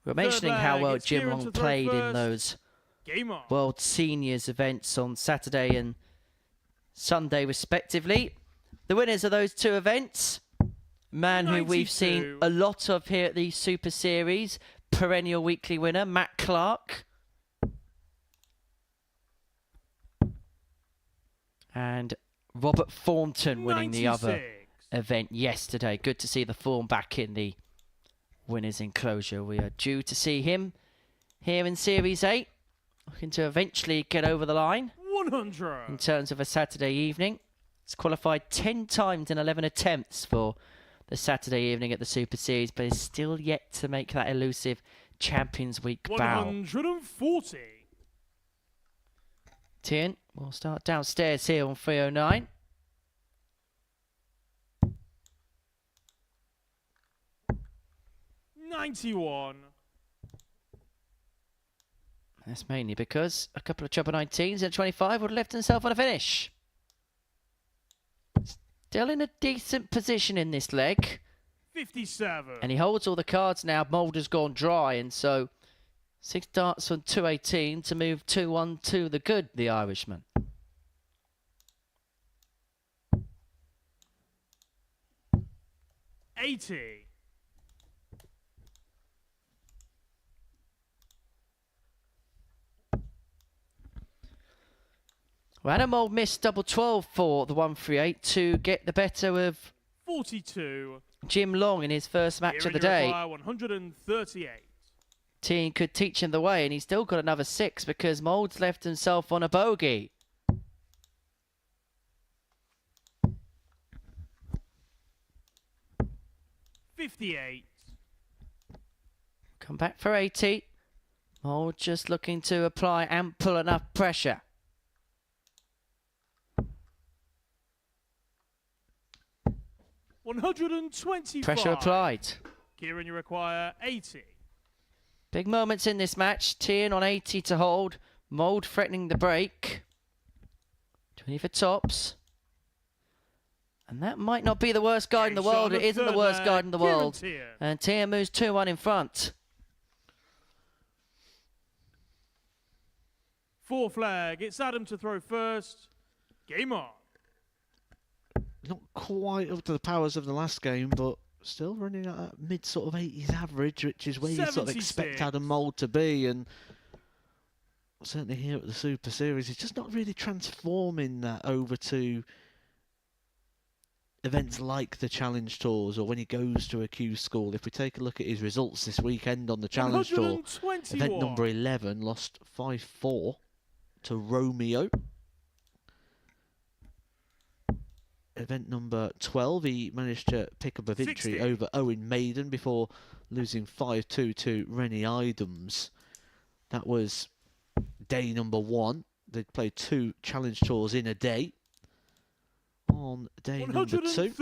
Speaker 5: We're mentioning how well
Speaker 11: it's
Speaker 5: Jim
Speaker 11: Kieran
Speaker 5: Long
Speaker 11: to throw
Speaker 5: played in
Speaker 11: first.
Speaker 5: those
Speaker 11: Game on.
Speaker 5: World Seniors events on Saturday and Sunday respectively. The winners of those two events, man who we've seen
Speaker 11: 92.
Speaker 5: a lot of here at the Super Series, perennial weekly winner, Matt Clark. And Robert Thornton winning the other
Speaker 11: 96.
Speaker 5: event yesterday. Good to see the form back in the winners' enclosure. We are due to see him here in Series 8. Looking to eventually get over the line
Speaker 11: 100.
Speaker 5: in terms of a Saturday evening. He's qualified 10 times in 11 attempts for the Saturday evening at the Super Series, but is still yet to make that elusive Champions Week bow.
Speaker 11: 140.
Speaker 5: Teehan will start downstairs here on 309.
Speaker 11: $91.
Speaker 5: That's mainly because a couple of treble 19s and 25 would have left himself on a finish. Still in a decent position in this leg.
Speaker 11: 57.
Speaker 5: And he holds all the cards now. Mould has gone dry, and so 6 darts on 218 to move 2-1 to the good, the Irishman.
Speaker 11: $80.
Speaker 5: Well, Adam Mould missed double 12 for the 138 to get the better of
Speaker 11: 42.
Speaker 5: Jim Long in his first match of the day.
Speaker 11: 138.
Speaker 5: Teehan could teach him the way, and he's still got another 6 because Mould's left himself on a bogey.
Speaker 11: $58.
Speaker 5: Come back for 80. Mould just looking to apply ample enough pressure.
Speaker 11: $125.
Speaker 5: Pressure applied.
Speaker 11: Kieran, you require 80.
Speaker 5: Big moments in this match. Teehan on 80 to hold. Mould threatening the break. 20 for tops. And that might not be the worst guide in the world. It isn't the worst guide in the world. And Teehan moves 2-1 in front.
Speaker 11: 4 flag. It's Adam to throw first. Game on.
Speaker 1: Not quite up to the powers of the last game, but still running at a mid sort of 80s average, which is where you sort of expect
Speaker 11: 76.
Speaker 1: Adam Mould to be. And certainly here at the Super Series, he's just not really transforming that over to events like the Challenge Tours or when he goes to a Q School. If we take a look at his results this weekend on the Challenge Tour, event number 11 lost 5-4 to Romeo. Event number 12, he managed to pick up a victory
Speaker 11: 60.
Speaker 1: over Owen Maiden before losing 5-2 to Rennie Idams. That was day number 1. They played 2 Challenge Tours in a day. On day number 2,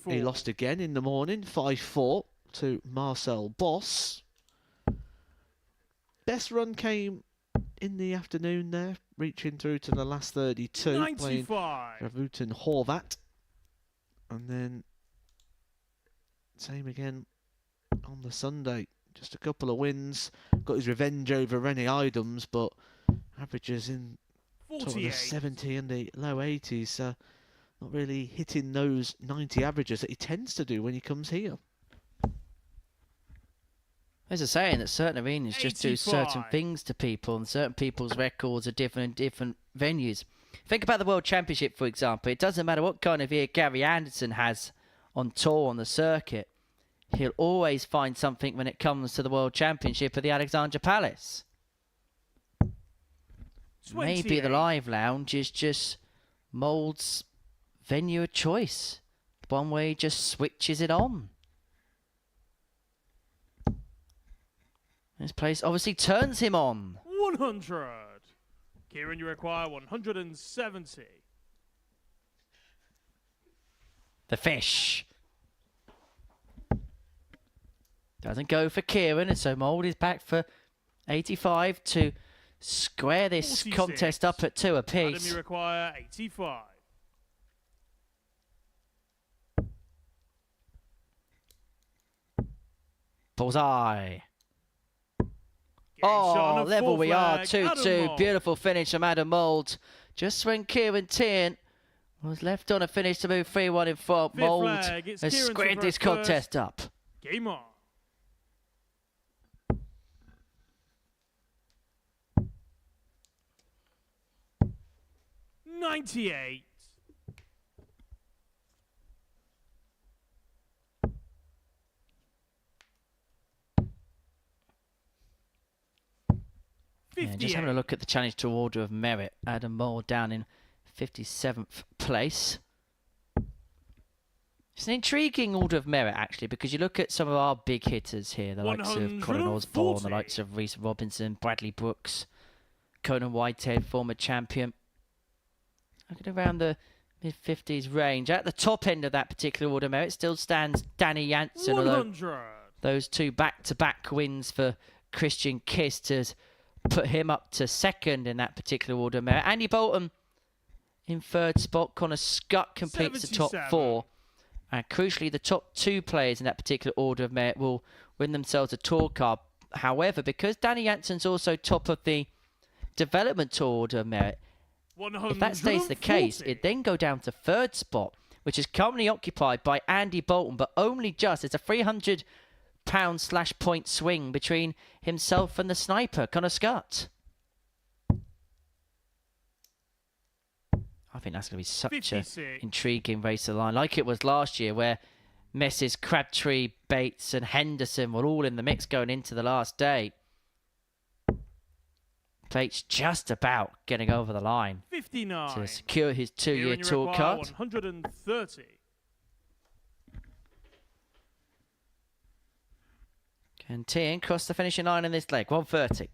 Speaker 1: he lost again in the morning, 5-4 to Marcel Boss. Best run came in the afternoon there, reaching through to the last 32,
Speaker 11: 95.
Speaker 1: playing Ravutin Horvat. And then same again on the Sunday. Just a couple of wins. Got his revenge over Rennie Idams, but averages in sort of the 70 and the low 80s. Not really hitting those 90 averages that he tends to do when he comes here.
Speaker 5: There's a saying that certain arenas just do certain things to people, and certain people's records are different in different venues. Think about the World Championship, for example. It doesn't matter what kind of year Gary Anderson has on tour on the circuit. He'll always find something when it comes to the World Championship at the Alexandra Palace.
Speaker 11: 28.
Speaker 5: Maybe the Live Lounge is just Mould's venue of choice. One where he just switches it on. This place obviously turns him on.
Speaker 11: 100. Kieran, you require 170.
Speaker 5: The fish. Doesn't go for Kieran, and so Mould is back for 85 to square this
Speaker 11: 46.
Speaker 5: contest up at 2
Speaker 11: Adam,
Speaker 5: apiece.
Speaker 11: you require 85.
Speaker 5: Bullseye.
Speaker 11: shot on
Speaker 5: Oh,
Speaker 11: a
Speaker 5: level
Speaker 11: fourth
Speaker 5: we are,
Speaker 11: leg,
Speaker 5: 2-2.
Speaker 11: Adam Mould.
Speaker 5: Beautiful finish from Adam Mould. Just when Kieran Teehan was left on a finish to move 3-1 in front,
Speaker 11: Fifth
Speaker 5: Mould
Speaker 11: leg, it's
Speaker 5: has
Speaker 11: Kieran to
Speaker 5: squared
Speaker 11: throw
Speaker 5: this
Speaker 11: first.
Speaker 5: contest up.
Speaker 11: Game on. '98.
Speaker 5: Yeah, just having a look at the challenge to order of merit. Adam Mould down in 57th place. It's an intriguing order of merit, actually, because you look at some of our big hitters here, the likes of Colin Osborne, the likes of Reese Robinson, Bradley Brooks, Conan Whitehead, former champion. Looking around the mid-50s range. At the top end of that particular order of merit still stands Danny Janssen, although those two back-to-back wins for Christian Kist has put him up to second in that particular order of merit. Andy Bolton in third spot. Connor Scott completes the top 4. And crucially, the top 2 players in that particular order of merit will win themselves a tour card. However, because Danny Janssen's also top of the development tour order of merit, if that stays the case, it then go down to third spot, which is currently occupied by Andy Bolton, but only just. It's a £300/point swing between himself and the sniper, Connor Scott. I think that's going to be such an intriguing race of the line, like it was last year, where Messrs Crabtree, Bates and Henderson were all in the mix going into the last day. Bates just about getting over the line
Speaker 11: 59
Speaker 5: to secure his 2-year tour card.
Speaker 11: 130.
Speaker 5: Can Teehan cross the finishing line in this leg? 130.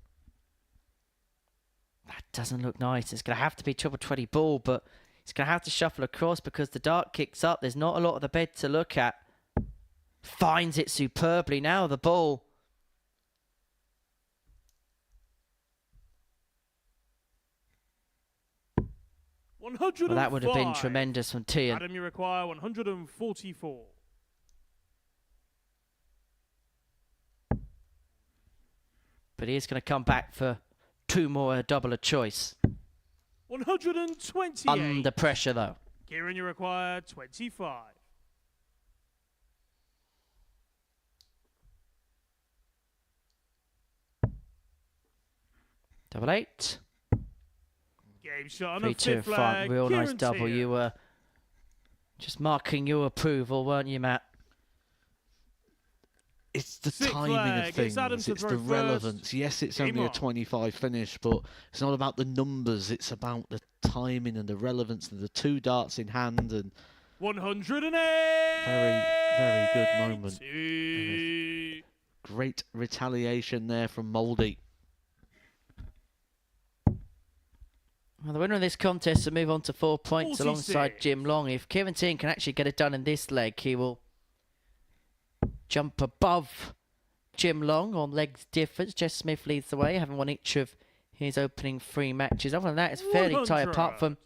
Speaker 5: That doesn't look nice. It's going to have to be triple 20 ball, but it's going to have to shuffle across because the dart kicks up. There's not a lot of the bed to look at. Finds it superbly now, the ball. Well, that would have been tremendous from Teehan.
Speaker 11: Adam, you require 144.
Speaker 5: But he is going to come back for 2 more, a double a choice.
Speaker 11: 128.
Speaker 5: Under pressure, though.
Speaker 11: Kieran, you require 25.
Speaker 5: Double 8.
Speaker 11: Game shot on a
Speaker 5: 3-2 in
Speaker 11: fifth
Speaker 5: front.
Speaker 11: leg.
Speaker 5: Real nice
Speaker 11: Kieran
Speaker 5: double.
Speaker 11: Teehan.
Speaker 5: You were just marking your approval, weren't you, Matt?
Speaker 1: It's the
Speaker 11: Sixth
Speaker 1: timing
Speaker 11: leg.
Speaker 1: of things.
Speaker 11: It's Adam to
Speaker 1: It's
Speaker 11: throw
Speaker 1: the
Speaker 11: first.
Speaker 1: relevance. Yes, it's
Speaker 11: Game
Speaker 1: only a
Speaker 11: on.
Speaker 1: 25 finish, but it's not about the numbers. It's about the timing and the relevance and the 2 darts in hand and
Speaker 11: 108.
Speaker 1: very, very good moment. Great retaliation there from Mouldy.
Speaker 5: Well, the winner of this contest will move on to 4 points
Speaker 11: 46.
Speaker 5: alongside Jim Long. If Kieran Teehan can actually get it done in this leg, he will jump above Jim Long on legs difference. Jess Smith leads the way, having won each of his opening 3 matches. Other than that, it's fairly tight,
Speaker 11: 100.
Speaker 5: apart from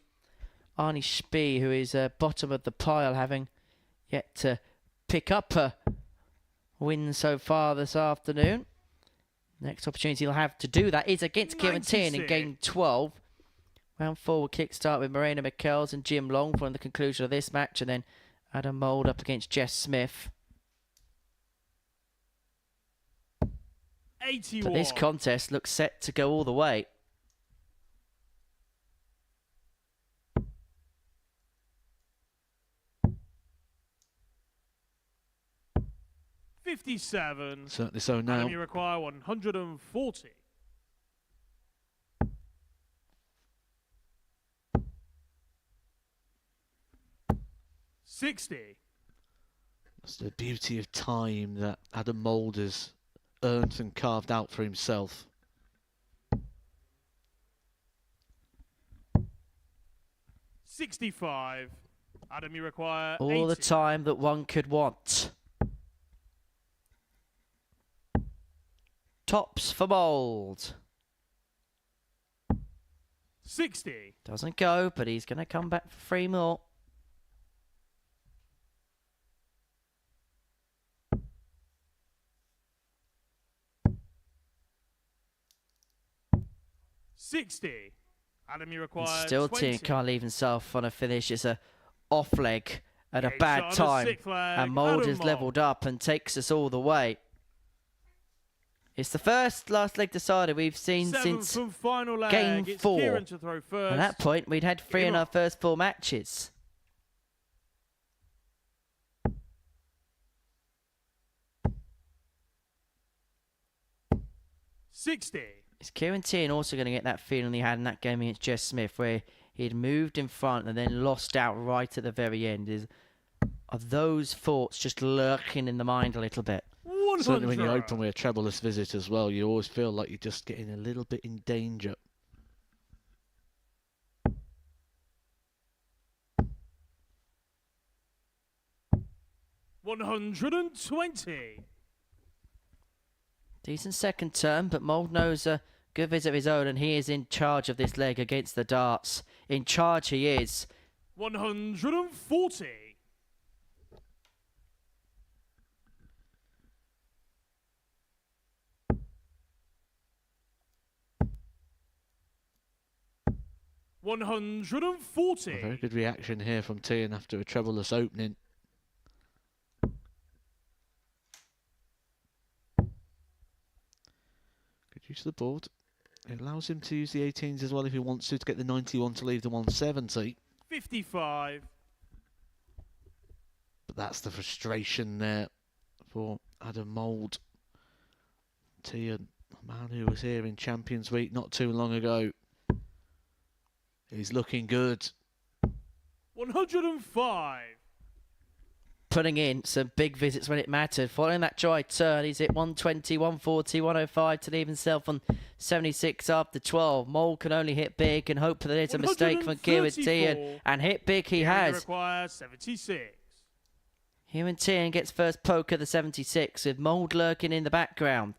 Speaker 5: Arnie Spee, who is bottom of the pile, having yet to pick up a win so far this afternoon. Next opportunity he'll have to do that is against Kieran Teehan in game 12. Round 4 will kickstart with Morena Michels and Jim Long following the conclusion of this match, and then Adam Mould up against Jess Smith.
Speaker 11: 81.
Speaker 5: But this contest looks set to go all the way.
Speaker 11: '57.
Speaker 1: Certainly so now.
Speaker 11: Adam, you require 140. '60.
Speaker 1: That's the beauty of time that Adam Mould has earned and carved out for himself.
Speaker 11: '65. Adam, you require
Speaker 5: All
Speaker 11: 80.
Speaker 5: the time that one could want. Tops for Mould.
Speaker 11: 60.
Speaker 5: Doesn't go, but he's going to come back for 3 more.
Speaker 11: 60. Adam, you require
Speaker 5: Still
Speaker 11: 20.
Speaker 5: Teehan can't leave himself on a finish. It's a off leg at a
Speaker 11: Game
Speaker 5: bad
Speaker 11: shot on the
Speaker 5: time.
Speaker 11: sixth flag,
Speaker 5: And Mould
Speaker 11: Adam
Speaker 5: has
Speaker 11: Mould.
Speaker 5: levelled up and takes us all the way. It's the first last leg decider we've seen
Speaker 11: Seventh
Speaker 5: since
Speaker 11: and final leg.
Speaker 5: game
Speaker 11: It's
Speaker 5: 4.
Speaker 11: Kieran to throw first.
Speaker 5: At that point, we'd had 3 in
Speaker 11: Game
Speaker 5: our first 4 matches. Is Kieran Teehan also going to get that feeling he had in that game against Jeff Smith, where he'd moved in front and then lost out right at the very end? Are those thoughts just lurking in the mind a little bit?
Speaker 1: Certainly when you open with a trebleless visit as well, you always feel like you're just getting a little bit in danger.
Speaker 11: $120.
Speaker 5: Decent second turn, but Mould knows a good visit of his own, and he is in charge of this leg against the darts. In charge he is.
Speaker 11: 140. $140.
Speaker 1: A very good reaction here from Teehan after a trebleless opening. Good use of the board. It allows him to use the 18s as well if he wants to get the 91 to leave the 170.
Speaker 11: 55.
Speaker 1: But that's the frustration there for Adam Mould. Teehan, a man who was here in Champions Week not too long ago. He's looking good.
Speaker 11: 105.
Speaker 5: Putting in some big visits when it mattered. Following that dry turn, he's hit 120, 140, 105 to leave himself on 76 after 12. Mould can only hit big and hope that there's a mistake from Kieran Teehan. And hit big he has.
Speaker 11: Requires 76.
Speaker 5: Kieran Teehan gets first poke at the 76 with Mould lurking in the background.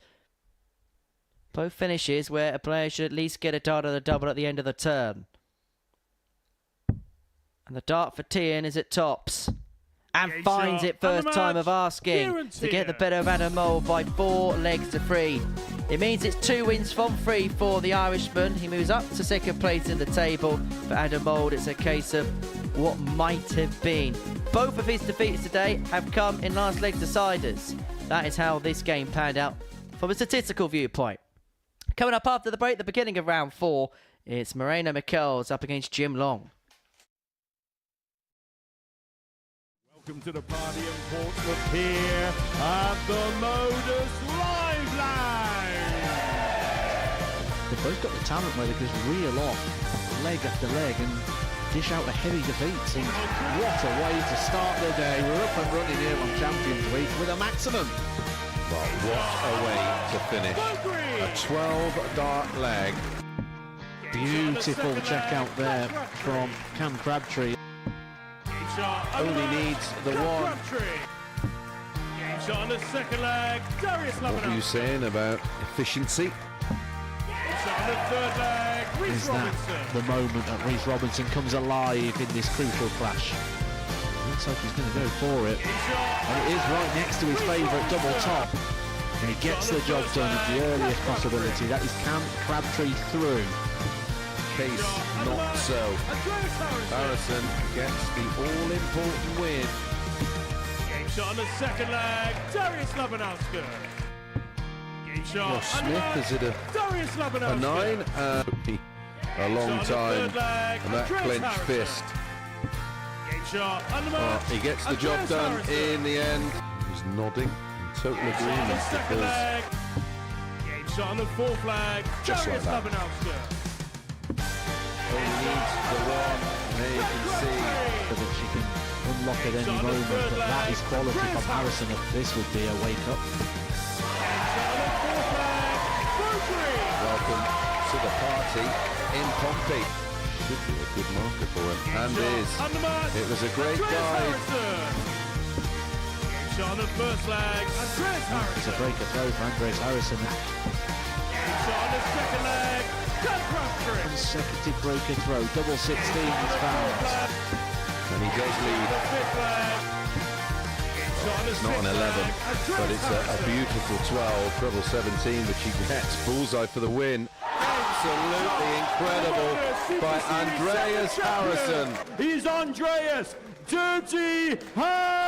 Speaker 5: Both finishes where a player should at least get a dart or a double at the end of the turn. And the dart for Teehan is at tops. And
Speaker 11: Game
Speaker 5: finds
Speaker 11: shot.
Speaker 5: it first
Speaker 11: And the
Speaker 5: time of
Speaker 11: match,
Speaker 5: asking
Speaker 11: Kieran
Speaker 5: to get the
Speaker 11: Teehan.
Speaker 5: better of Adam Mould by 4 legs to 3. It means it's 2 wins from 3 for the Irishman. He moves up to second place in the table. For Adam Mould, it's a case of what might have been. Both of his defeats today have come in last leg deciders. That is how this game panned out from a statistical viewpoint. Coming up after the break, the beginning of round 4, it's Michels up against Jim Long.
Speaker 11: Welcome to the party in Portsmouth here at the Modus Live Lounge.
Speaker 1: They've both got the talent where they just reel off leg after leg and dish out a heavy defeat. And what a way to start the day. We're up and running here on Champions Week with a maximum.
Speaker 8: Well, what a way to finish. A 12-dart leg.
Speaker 1: Beautiful check out there from Cam Crabtree.
Speaker 8: Only needs the one.
Speaker 11: Game shot on the second leg. Darius
Speaker 8: What were you saying about efficiency?
Speaker 11: Game shot on the third leg. Reece
Speaker 1: Is that
Speaker 11: Robinson.
Speaker 1: the moment that Reece Robinson comes alive in this crucial clash? Looks like he's going to go for it. And it is right next to his favourite double top. And he gets the job done at the earliest possibility. That is Cam Crabtree through.
Speaker 8: Case not so. Harrysson gets the all-important win.
Speaker 11: Game shot on the second leg. Darius Labanowski. Game shot.
Speaker 8: Josh Smith, is it
Speaker 11: Darius
Speaker 8: a
Speaker 11: Labanowski.
Speaker 8: 9? A long time. And that clenched fist.
Speaker 11: Game shot.
Speaker 8: Oh, he gets the job done in the end. He's nodding in total agreement because
Speaker 11: Game shot on the fourth leg.
Speaker 8: Just
Speaker 11: Darius
Speaker 8: like that.
Speaker 11: Labanowski.
Speaker 8: only needs the one. And there you can see.
Speaker 1: So that she can unlock at any moment. But that is quality from Harrysson. This would be a wake-up.
Speaker 8: Welcome to the party in Pompey. Should be a good marker for him. And is. It was a great dive.
Speaker 11: Shot on the first leg. Andreas
Speaker 1: It's a
Speaker 11: Harrysson.
Speaker 1: breaker throw for Andreas Harrysson.
Speaker 11: Shot on the second leg. Cam Crabtree.
Speaker 1: Consecutive breaker throw. Double 16 is found.
Speaker 8: And he does lead. It's not an 11, but it's a beautiful 12, treble 17, which he gets. Bullseye for the win. Absolutely incredible by Andreas Harrysson.
Speaker 11: He's Andreas Dirty Harrysson!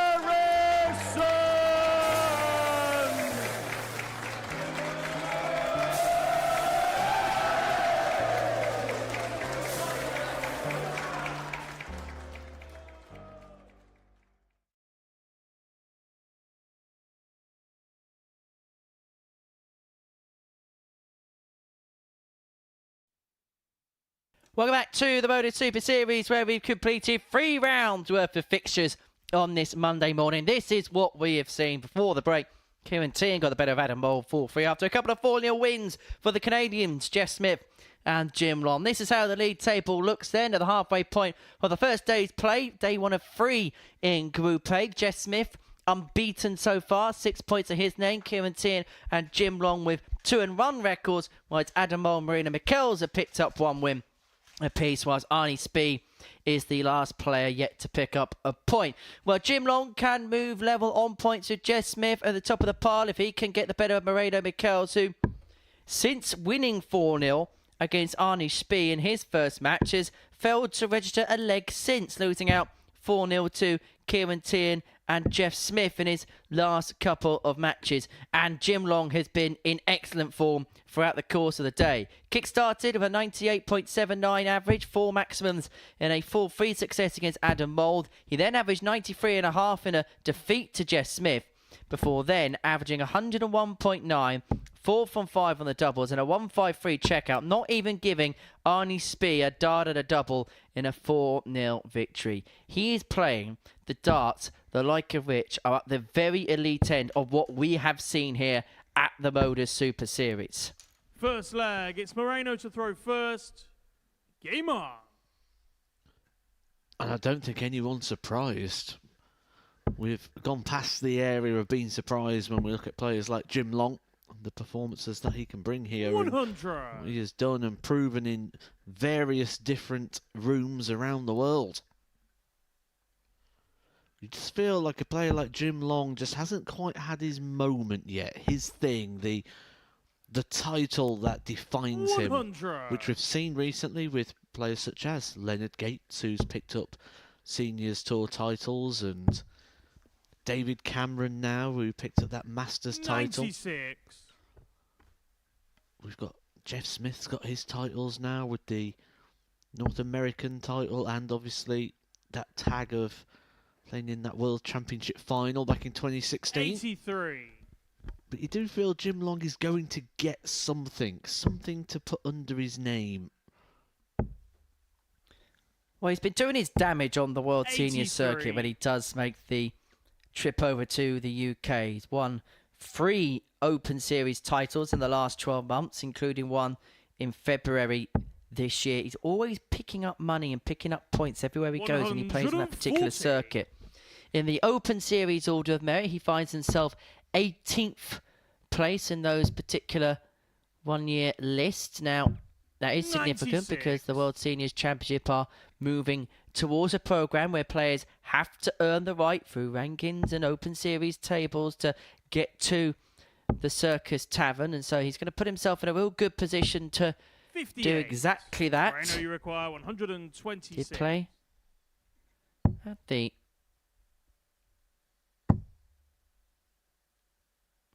Speaker 5: Welcome back to the Modus Super Series, where we've completed 3 rounds worth of fixtures on this Monday morning. This is what we have seen before the break. Kieran Teehan got the better of Adam Mould 4-3 after a couple of 4-0 wins for the Canadians, Jeff Smith and Jim Long. This is how the league table looks then at the halfway point of the first day's play. Day 1 of 3 in Group A. Jeff Smith unbeaten so far, 6 points to his name. Kieran Teehan and Jim Long with 2-1 records, while it's Adam Mould, Marina Michels have picked up 1 win apiece, whilst Spee is the last player yet to pick up a point. Well, Jim Long can move level on points with Jess Smith at the top of the pile if he can get the better of Moreno Michels, who, since winning 4-0 against Spee in his first match, has failed to register a leg since, losing out 4-0 to Kieran Teehan and Jeff Smith in his last couple of matches. And Jim Long has been in excellent form throughout the course of the day. Kick-started with a 98.79 average, 4 maximums in a full 3 success against Adam Mould. He then averaged 93.5 in a defeat to Jeff Smith, before then averaging 101.9, 4 from 5 on the doubles and a 153 checkout, not even giving Spee a dart at a double in a 4-0 victory. He is playing the darts, the like of which are at the very elite end of what we have seen here at the Modus Super Series.
Speaker 11: First leg, it's Moreno to throw first. Game on.
Speaker 1: And I don't think anyone's surprised. We've gone past the area of being surprised when we look at players like Jim Long and the performances that he can bring here.
Speaker 11: 100.
Speaker 1: He has done and proven in various different rooms around the world. You just feel like a player like Jim Long just hasn't quite had his moment yet. His thing, the title that defines
Speaker 11: 100.
Speaker 1: him, which we've seen recently with players such as Leonard Gates, who's picked up Seniors Tour titles, and David Cameron now, who picked up that Masters title.
Speaker 11: 96.
Speaker 1: We've got Jeff Smith's got his titles now with the North American title, and obviously that tag of playing in that World Championship final back in 2016.
Speaker 11: 83.
Speaker 1: But you do feel Jim Long is going to get something to put under his name.
Speaker 5: Well, he's been doing his damage on the World Senior Circuit when he does make the trip over to the UK. He's won 3 Open Series titles in the last 12 months, including one in February this year. He's always picking up money and picking up points everywhere he goes when he plays on that particular circuit. In the Open Series Order of Merit, he finds himself 18th place in those particular one-year lists. Now, that is significant because the World Seniors Championship are moving towards a program where players have to earn the right through rankings and Open Series tables to get to the Circus Tavern, and so he's going to put himself in a real good position to
Speaker 11: 58.
Speaker 5: do exactly that.
Speaker 11: Moreno, you require 126.
Speaker 5: Did play at the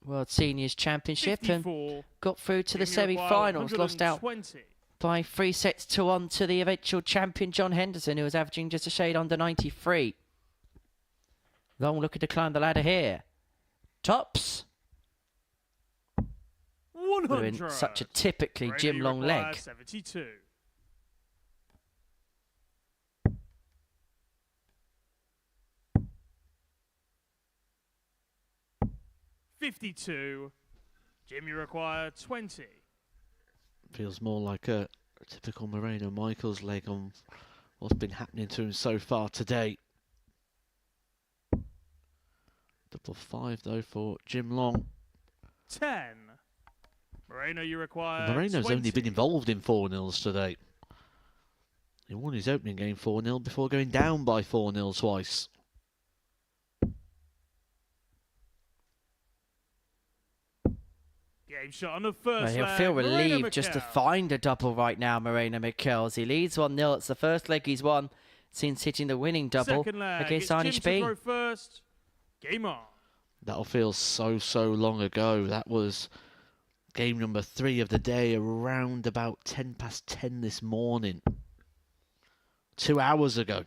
Speaker 5: World Seniors Championship
Speaker 11: 54.
Speaker 5: and got through to the semi-finals, lost out by 3 sets to 1 to the eventual champion John Henderson, who was averaging just a shade under 93. Long looking to climb the ladder here. Tops.
Speaker 11: 100.
Speaker 5: Such a typically
Speaker 11: Moreno,
Speaker 5: Jim
Speaker 11: you
Speaker 5: Long
Speaker 11: require
Speaker 5: leg.
Speaker 11: 72. 52. Jim, you require 20.
Speaker 1: Feels more like a typical Moreno Michels leg on what's been happening to him so far today. 5 though for Jim Long.
Speaker 11: 10. Moreno, you require
Speaker 1: Moreno's
Speaker 11: 20.
Speaker 1: only been involved in 4-0s today. He won his opening game 4-0 before going down by 4-0 twice.
Speaker 11: Game shot on the first
Speaker 5: He'll
Speaker 11: leg.
Speaker 5: feel
Speaker 11: Moreno
Speaker 5: relieved just to
Speaker 11: Michels.
Speaker 5: find a double right now, Michels. He leads 1-0. It's the first leg he's won since hitting the winning double
Speaker 11: Second leg,
Speaker 5: against
Speaker 11: it's
Speaker 5: Arnie
Speaker 11: Jim to
Speaker 5: Spee.
Speaker 11: throw first. Game on.
Speaker 1: That'll feel so long ago. That was game number 3 of the day, around about 10 past 10 this morning. 2 hours ago.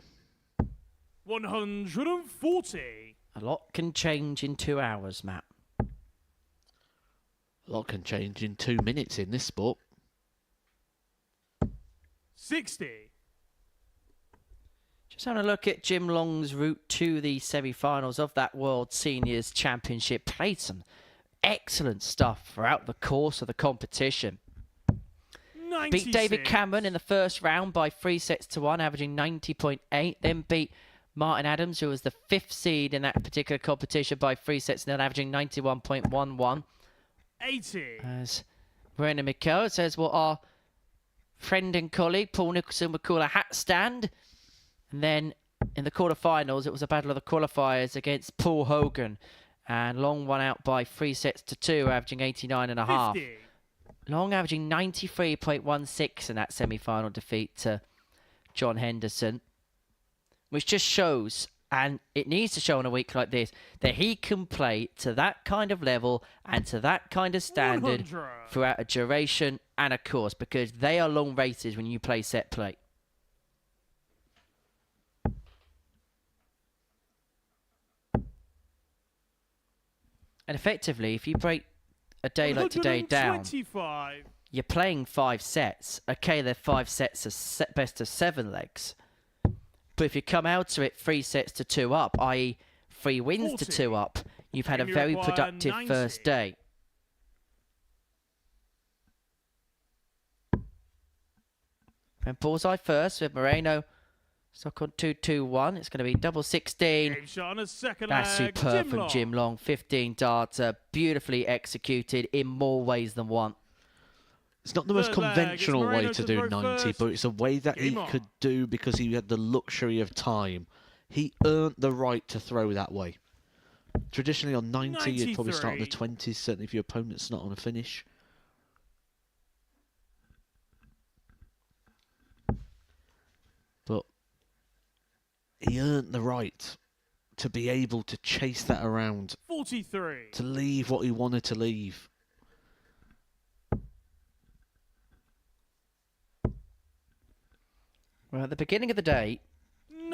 Speaker 11: 140.
Speaker 5: A lot can change in 2 hours, Matt.
Speaker 1: A lot can change in 2 minutes in this sport.
Speaker 11: 60.
Speaker 5: Just having a look at Jim Long's route to the semi-finals of that World Seniors Championship. Played some excellent stuff throughout the course of the competition.
Speaker 11: 96.
Speaker 5: Beat David Cameron in the first round by 3-1, averaging 90.8. Then beat Martin Adams, who was the 5th seed in that particular competition, by 3-0, averaging 91.11.
Speaker 11: 80.
Speaker 5: As Moreno Michels says, what our friend and colleague Paul Nicholson would call a hat stand. And then in the quarterfinals, it was a battle of the qualifiers against Paul Hogan. And Long won out by 3-2, averaging 89.5.
Speaker 11: 50.
Speaker 5: Long averaging 93.16 in that semi-final defeat to John Henderson. Which just shows, and it needs to show on a week like this, that he can play to that kind of level and to that kind of standard
Speaker 11: 100.
Speaker 5: throughout a duration and a course, because they are long races when you play set play. And effectively, if you break a day like today down,
Speaker 11: 125.
Speaker 5: you're playing 5 sets. Okay, they're 5 sets of best of 7 legs. But if you come out to it 3-2 up, i.e. 3 wins
Speaker 11: 40.
Speaker 5: to 2 up, you've had a
Speaker 11: And you
Speaker 5: very
Speaker 11: require
Speaker 5: productive
Speaker 11: 90.
Speaker 5: first day. And bullseye first with Moreno. Stock on 2-2-1. It's going to be double 16.
Speaker 11: Game shot on a second
Speaker 5: That's
Speaker 11: leg.
Speaker 5: superb from Jim Long. 15 darter, beautifully executed in more ways than one.
Speaker 1: It's not the most
Speaker 11: Third leg,
Speaker 1: conventional
Speaker 11: it's
Speaker 1: way
Speaker 11: Moreno
Speaker 1: to
Speaker 11: to
Speaker 1: do
Speaker 11: throw
Speaker 1: 90,
Speaker 11: first.
Speaker 1: but it's a way that he
Speaker 11: Game on.
Speaker 1: could do because he had the luxury of time. He earned the right to throw that way. Traditionally on 90, you'd probably start in the
Speaker 11: 93.
Speaker 1: 20s, certainly if your opponent's not on a finish. But he earned the right to be able to chase that around,
Speaker 11: 43.
Speaker 1: to leave what he wanted to leave.
Speaker 5: Well, at the beginning of the day,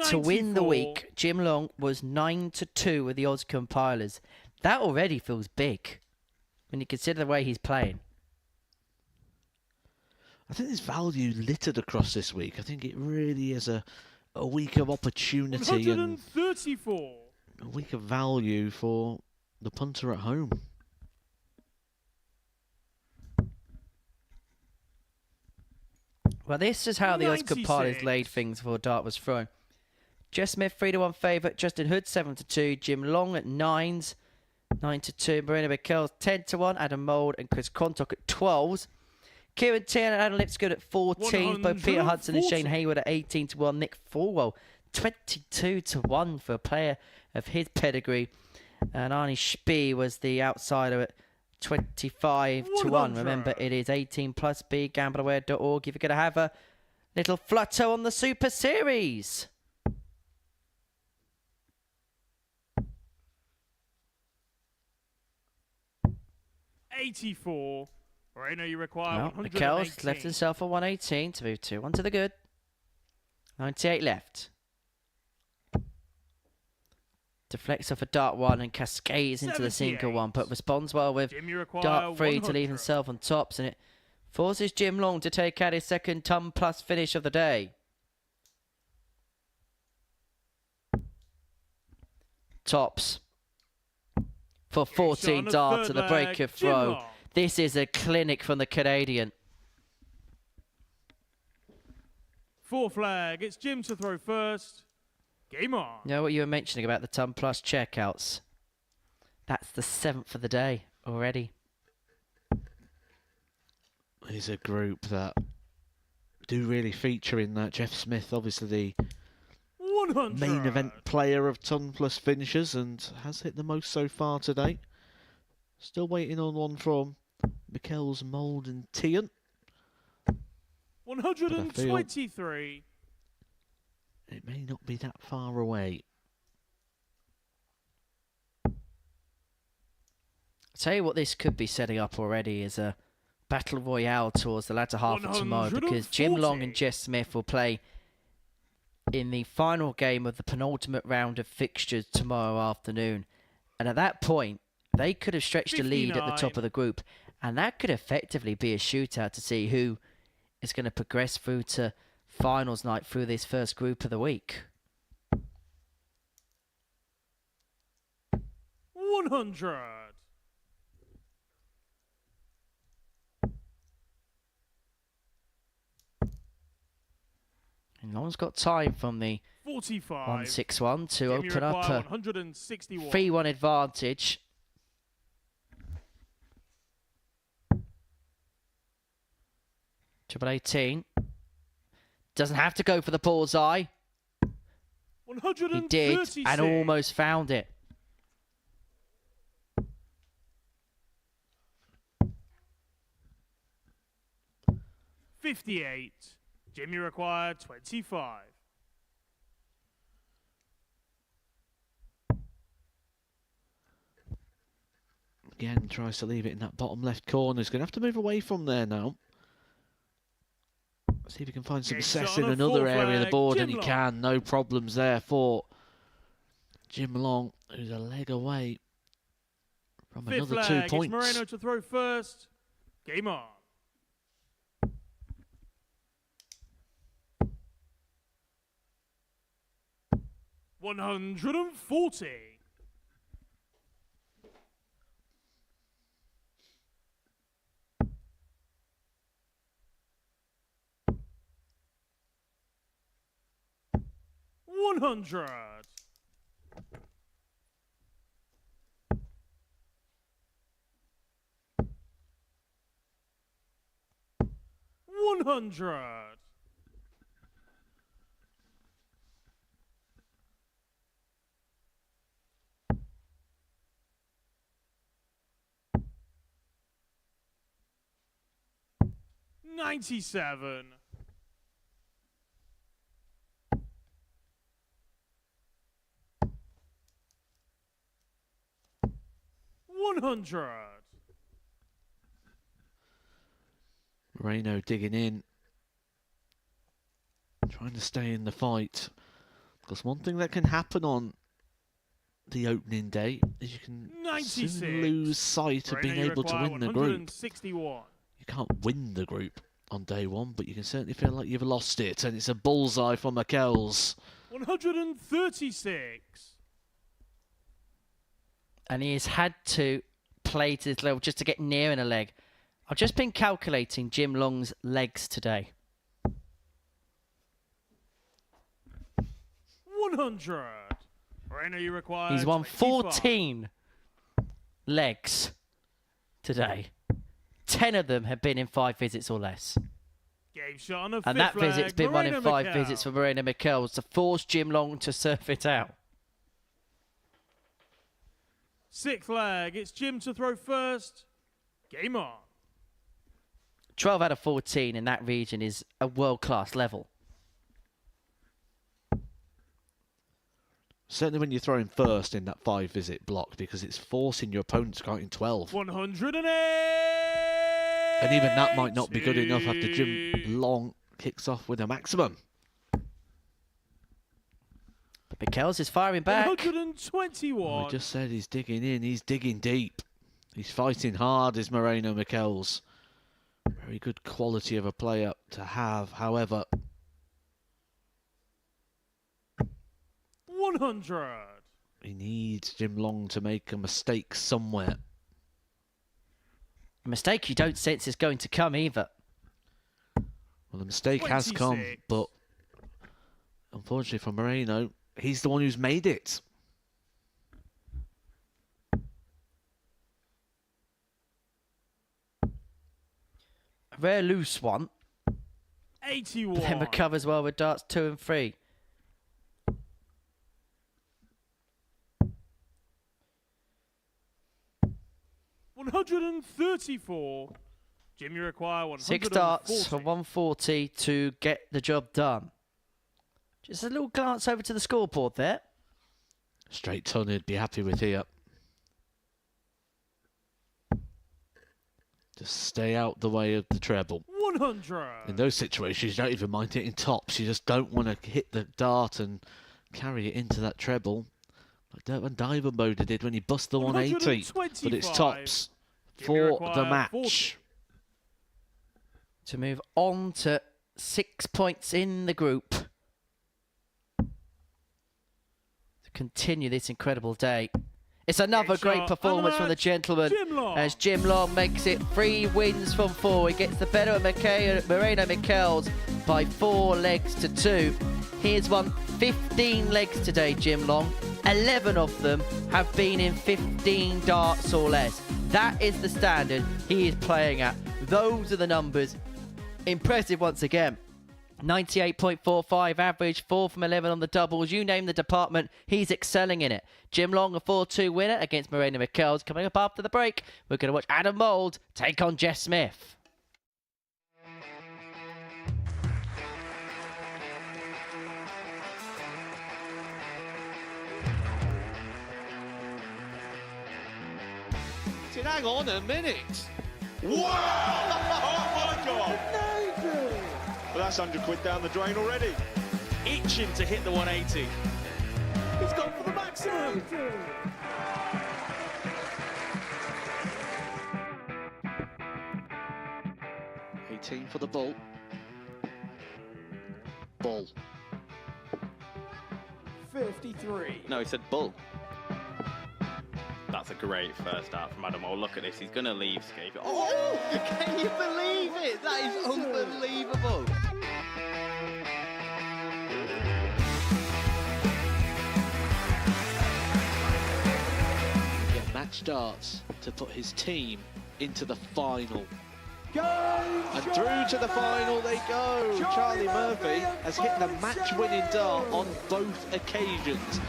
Speaker 5: to win the
Speaker 11: 94.
Speaker 5: week, Jim Long was 9-2 with the odds compilers. That already feels big when you consider the way he's playing.
Speaker 1: I think there's value littered across this week. I think it really is a week of opportunity and
Speaker 11: 134.
Speaker 1: a week of value for the punter at home.
Speaker 5: Well, this is how the odds
Speaker 11: 96.
Speaker 5: compilers laid things before dart was thrown. Jess Smith 3-1 favourite, Justin Hood 7-2, Jim Long at 9s, 9-2, Moreno Michels 10-1, Adam Mould and Chris Contock at 12s. Kieran Teehan and Adam Lipsgood at 14s, both Peter Hudson and Shane
Speaker 11: 140.
Speaker 5: Hayward at 18-1, Nick Falwell 22-1 for a player of his pedigree. And Arnie Spee was the outsider at 25-1.
Speaker 11: 100.
Speaker 5: Remember, it is 18 plus B, gambleaware.org. If you're going to have a little flutter on the Super Series.
Speaker 11: $84. Moreno, you require
Speaker 5: Well,
Speaker 11: 118.
Speaker 5: Michels left himself a 118 to move 2-1 to the good. 98 left. Deflects off a dart 1 and cascades into the single
Speaker 11: 78.
Speaker 5: 1, but responds well with
Speaker 11: Jim, you require
Speaker 5: dart 3 to
Speaker 11: 100.
Speaker 5: leave himself on tops, and it forces Jim Long to take out his second ton plus finish of the day. Tops for 14
Speaker 11: the
Speaker 5: dart
Speaker 11: third
Speaker 5: to the break
Speaker 11: leg,
Speaker 5: of
Speaker 11: Jim
Speaker 5: throw.
Speaker 11: Long.
Speaker 5: This is a clinic from the Canadian.
Speaker 11: Fourth flag. It's Jim to throw first. Game on.
Speaker 5: You know what you were mentioning about the ton plus checkouts? That's the 7th of the day already.
Speaker 1: Is a group that do really feature in that. Jeff Smith, obviously the
Speaker 11: 100.
Speaker 1: main event player of ton plus finishers and has hit the most so far today. Still waiting on one from Michels, Mould and Teehan.
Speaker 9: 123.
Speaker 1: It may not be that far away.
Speaker 5: I'll tell you what this could be setting up already is a battle royale towards the latter half of tomorrow, because Jim Long and Jess Smith will play in the final game of the penultimate round of fixtures tomorrow afternoon. And at that point, they could have stretched a lead at the top of the group, and that could effectively be a shootout to see who is going to progress through to finals night through this first group of the week.
Speaker 9: 100.
Speaker 5: And Long's got time from the
Speaker 9: 45.
Speaker 5: 161 to
Speaker 9: Game
Speaker 5: open up a
Speaker 9: 161.
Speaker 5: 3-1 advantage. Triple 18. Doesn't have to go for the bullseye. He did, and almost found it.
Speaker 9: $58. Jimmy required 25.
Speaker 1: Again, tries to leave it in that bottom left corner. He's going to have to move away from there now. See if he can find success in another area of the board, and he can. No problems there for Jim Long, who's a leg away from another 2 points.
Speaker 9: It's Moreno to throw first. Game on. $140. $100. $100. $97. $100.
Speaker 1: Moreno digging in, trying to stay in the fight. Because one thing that can happen on the opening day is you can
Speaker 9: 96.
Speaker 1: soon lose sight of being able to win the group.
Speaker 9: 161.
Speaker 1: You can't win the group on day one, but you can certainly feel like you've lost it, and it's a bullseye for Michels.
Speaker 9: 136.
Speaker 5: And he has had to play to this level just to get near in a leg. I've just been calculating Jim Long's legs today.
Speaker 9: 100. Moreno, you require
Speaker 5: He's won
Speaker 9: 25.
Speaker 5: 14 legs today. 10 of them have been in 5 visits or less.
Speaker 9: Game shot on a
Speaker 5: And
Speaker 9: fifth
Speaker 5: that visit's
Speaker 9: leg,
Speaker 5: been run in
Speaker 9: Moreno
Speaker 5: 5
Speaker 9: Michels.
Speaker 5: visits for Moreno Michels to force Jim Long to surf it out.
Speaker 9: Sixth leg, it's Jim to throw first. Game on.
Speaker 5: 12 out of 14 in that region is a world-class level.
Speaker 1: Certainly when you're throwing first in that 5-visit block, because it's forcing your opponent to count in 12.
Speaker 9: 108.
Speaker 1: And even that might not be good enough after Jim Long kicks off with a maximum.
Speaker 5: But Michels is firing back.
Speaker 9: 121.
Speaker 1: I just said he's digging in, he's digging deep. He's fighting hard, is Moreno Michels. Very good quality of a player to have, however.
Speaker 9: 100.
Speaker 1: He needs Jim Long to make a mistake somewhere.
Speaker 5: A mistake you don't sense is going to come either.
Speaker 1: Well, the mistake has come,
Speaker 9: 26.
Speaker 1: but unfortunately for Moreno, he's the one who's made it.
Speaker 5: A rare loose one.
Speaker 9: 81.
Speaker 5: Then recovers well with darts 2 and 3.
Speaker 9: 134. Jim, you require 140.
Speaker 5: 6 darts for 140 to get the job done. Just a little glance over to the scoreboard there.
Speaker 1: Straight ton he'd be happy with here. Just stay out the way of the treble.
Speaker 9: 100.
Speaker 1: In those situations, you don't even mind hitting tops. You just don't want to hit the dart and carry it into that treble. Like when Diver Moda did when he bust the 180. But it's tops for the match.
Speaker 9: 40.
Speaker 5: To move on to 6 points in the group. To continue this incredible day. It's another great performance from the gentleman as Jim Long makes it 3 wins from 4. He gets the better of Moreno Michels by 4 legs to 2. He has won 15 legs today, Jim Long. 11 of them have been in 15 darts or less. That is the standard he is playing at. Those are the numbers. Impressive once again. 98.45 average, 4 from 11 on the doubles. You name the department, he's excelling in it. Jim Long, a 4-2 winner against Moreno Michels. Coming up after the break, we're going to watch Adam Mould take on Jeff Smith.
Speaker 1: Hang on a minute.
Speaker 4: Wow! Oh my God! Well, that's £100 down the drain already.
Speaker 9: Itching to hit the 180.
Speaker 4: He's gone for the maximum.
Speaker 1: 18 for the bull. Bull.
Speaker 9: 53.
Speaker 10: No, he said bull. That's a great first out from Adam Mould. Look at this, he's going to leave Skate.
Speaker 1: Oh, can you believe it? That is unbelievable. Get match darts to put his team into the final. And through to the final they go. Charlie Murphy has hit the match-winning dart on both occasions.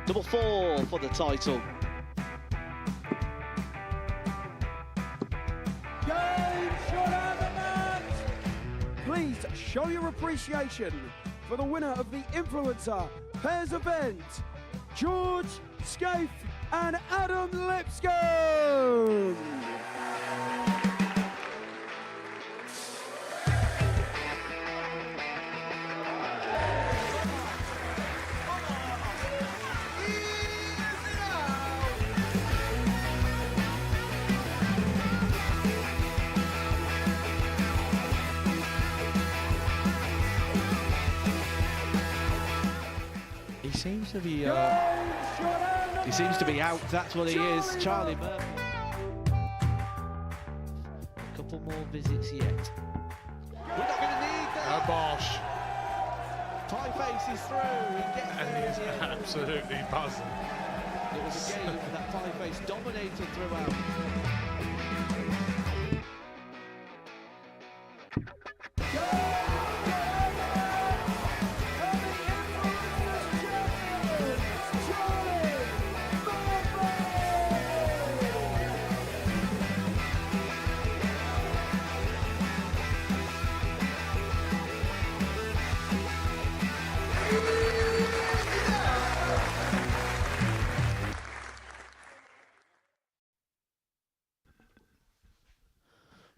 Speaker 1: Double 4 for the title.
Speaker 13: Please show your appreciation for the winner of the Influencer Pairs event, George Scaife and Adam Lipscomb.
Speaker 1: He seems to be out. That's what he is. Charlie Murphy. A couple more visits yet. We're not going to need that.
Speaker 12: Bosh.
Speaker 1: Pie face is through.
Speaker 12: And he's absolutely buzzing.
Speaker 1: It was a game that Pie face dominated throughout.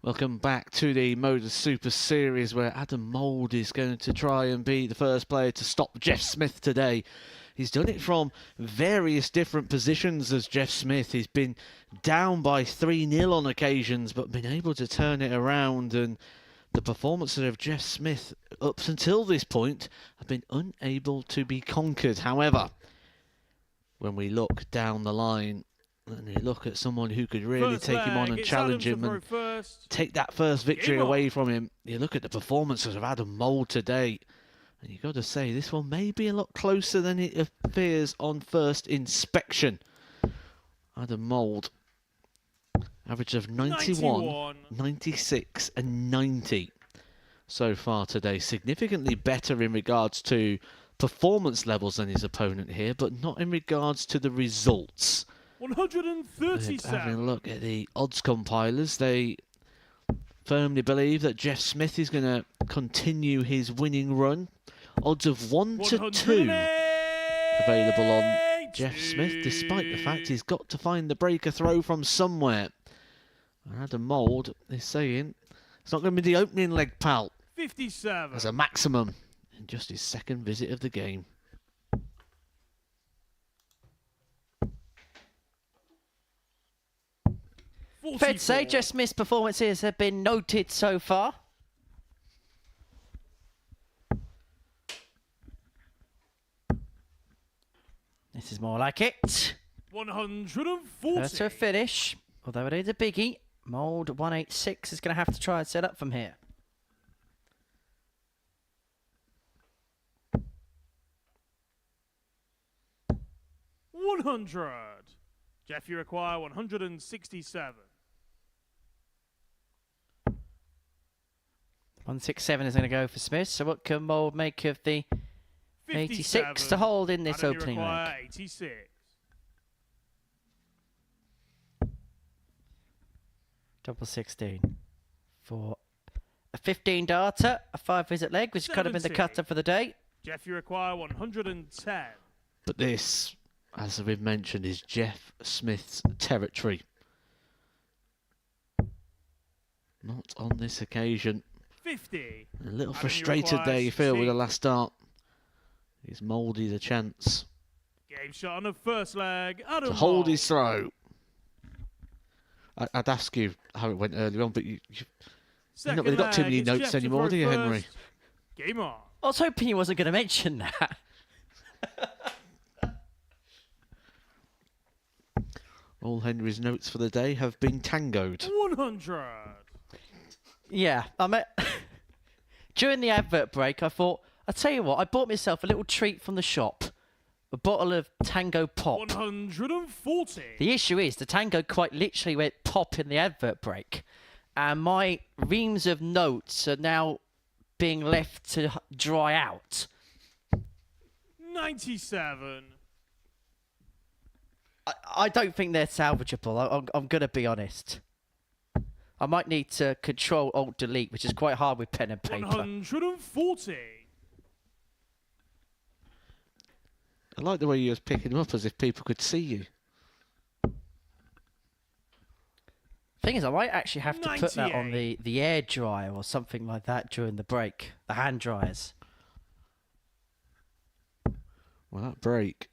Speaker 1: Welcome back to the Modus Super Series, where Adam Mould is going to try and be the first player to stop Jeff Smith today. He's done it from various different positions as Jeff Smith. He's been down by 3-0 on occasions, but been able to turn it around. And the performances of Jeff Smith up until this point have been unable to be conquered. However, when we look down the line, and you look at someone who could really take him on and challenge him and take that first victory away from him. You look at the performances of Adam Mould today, and you've got to say this one may be a lot closer than it appears on first inspection. Adam Mould, average of 91, 96 and 90 so far today. Significantly better in regards to performance levels than his opponent here, but not in regards to the results.
Speaker 9: 137.
Speaker 1: Having a look at the odds compilers, they firmly believe that Jeff Smith is going to continue his winning run. Odds of 1 to 2 available on Jeff Smith, despite the fact he's got to find the breaker throw from somewhere. Adam Mould is saying it's not going to be the opening leg, pal.
Speaker 9: 57.
Speaker 1: As a maximum in just his second visit of the game.
Speaker 5: Fair to say, Jeff Smith's performances have been noted so far. This is more like it.
Speaker 9: 140.
Speaker 5: First to a finish, although it is a biggie. Mould 186 is going to have to try and set up from here.
Speaker 9: $100. Jeff, you require 167.
Speaker 5: 167 is going to go for Smith. So what can Mould make of the 86 to hold in this opening leg?
Speaker 9: 86.
Speaker 5: Double 16 for a 15 darter, a 5-visit leg, which could have been the cutter for the day.
Speaker 9: Jeff, you require 110.
Speaker 1: But this, as we've mentioned, is Jeff Smith's territory. Not on this occasion.
Speaker 9: 50.
Speaker 1: A little frustrated there, you feel, with the last start. He's Mouldy the chance
Speaker 9: Game shot on the first leg. Adam
Speaker 1: to hold
Speaker 9: Mould.
Speaker 1: his throw. I'd ask you how it went earlier on, but you've not really got too many
Speaker 9: it's
Speaker 1: notes
Speaker 9: Jeff to
Speaker 1: anymore,
Speaker 9: throw
Speaker 1: do you, Henry?
Speaker 9: first. Game on.
Speaker 5: I was hoping he wasn't going to mention that.
Speaker 1: All Henry's notes for the day have been tangoed.
Speaker 9: 100.
Speaker 5: Yeah, during the advert break, I thought, I'll tell you what, I bought myself a little treat from the shop. A bottle of Tango Pop.
Speaker 9: 140.
Speaker 5: The issue is, the Tango quite literally went pop in the advert break. And my reams of notes are now being left to dry out.
Speaker 9: 97.
Speaker 5: I don't think they're salvageable. I'm going to be honest. I might need to Control-Alt-Delete, which is quite hard with pen and paper.
Speaker 9: 140.
Speaker 1: I like the way you was picking them up as if people could see you.
Speaker 5: Thing is, I might actually have to put that on
Speaker 9: 98.
Speaker 5: the air dryer or something like that during the break. The hand dryers.
Speaker 1: Well, that break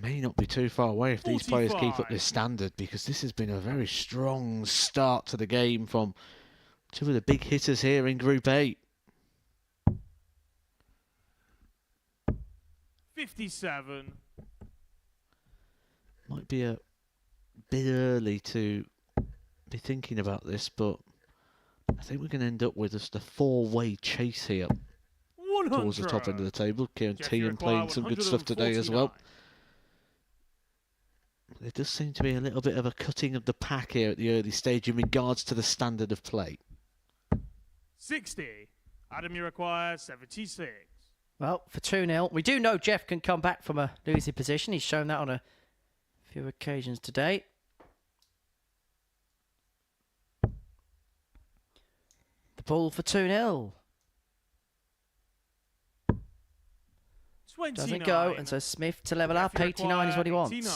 Speaker 1: may not be too far away if these players keep up
Speaker 9: 45.
Speaker 1: this standard, because this has been a very strong start to the game from two of the big hitters here in Group 8.
Speaker 9: 57.
Speaker 1: Might be a bit early to be thinking about this, but I think we're going to end up with just a four-way chase here
Speaker 9: 100.
Speaker 1: towards the top end of the table. Kieran
Speaker 9: Jeff, you
Speaker 1: Teehan
Speaker 9: require
Speaker 1: playing some good stuff today as well.
Speaker 9: 149.
Speaker 1: There does seem to be a little bit of a cutting of the pack here at the early stage in regards to the standard of play.
Speaker 9: 60. Adam, you require 76.
Speaker 5: Well, for 2-0, we do know Jeff can come back from a losing position. He's shown that on a few occasions today. The ball for 2-0.
Speaker 9: 29.
Speaker 5: Doesn't go, and so Smith to level up.
Speaker 9: Jeff, you
Speaker 5: 89 is what he
Speaker 9: require
Speaker 5: wants.
Speaker 9: 89.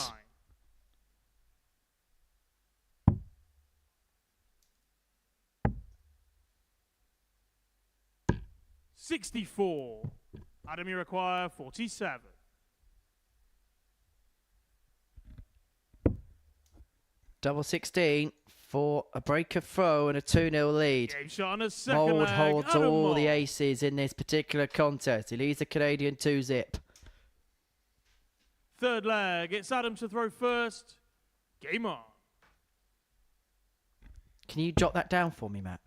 Speaker 9: 64. Adam, you require 47.
Speaker 5: Double 16 for a breaker throw and a 2-0 lead.
Speaker 9: Game shot on a second
Speaker 5: Mould
Speaker 9: leg.
Speaker 5: holds
Speaker 9: Adam
Speaker 5: all
Speaker 9: Mould.
Speaker 5: the aces in this particular contest. He leads the Canadian 2-zip.
Speaker 9: Third leg. It's Adam to throw first. Game on.
Speaker 5: Can you jot that down for me, Matt?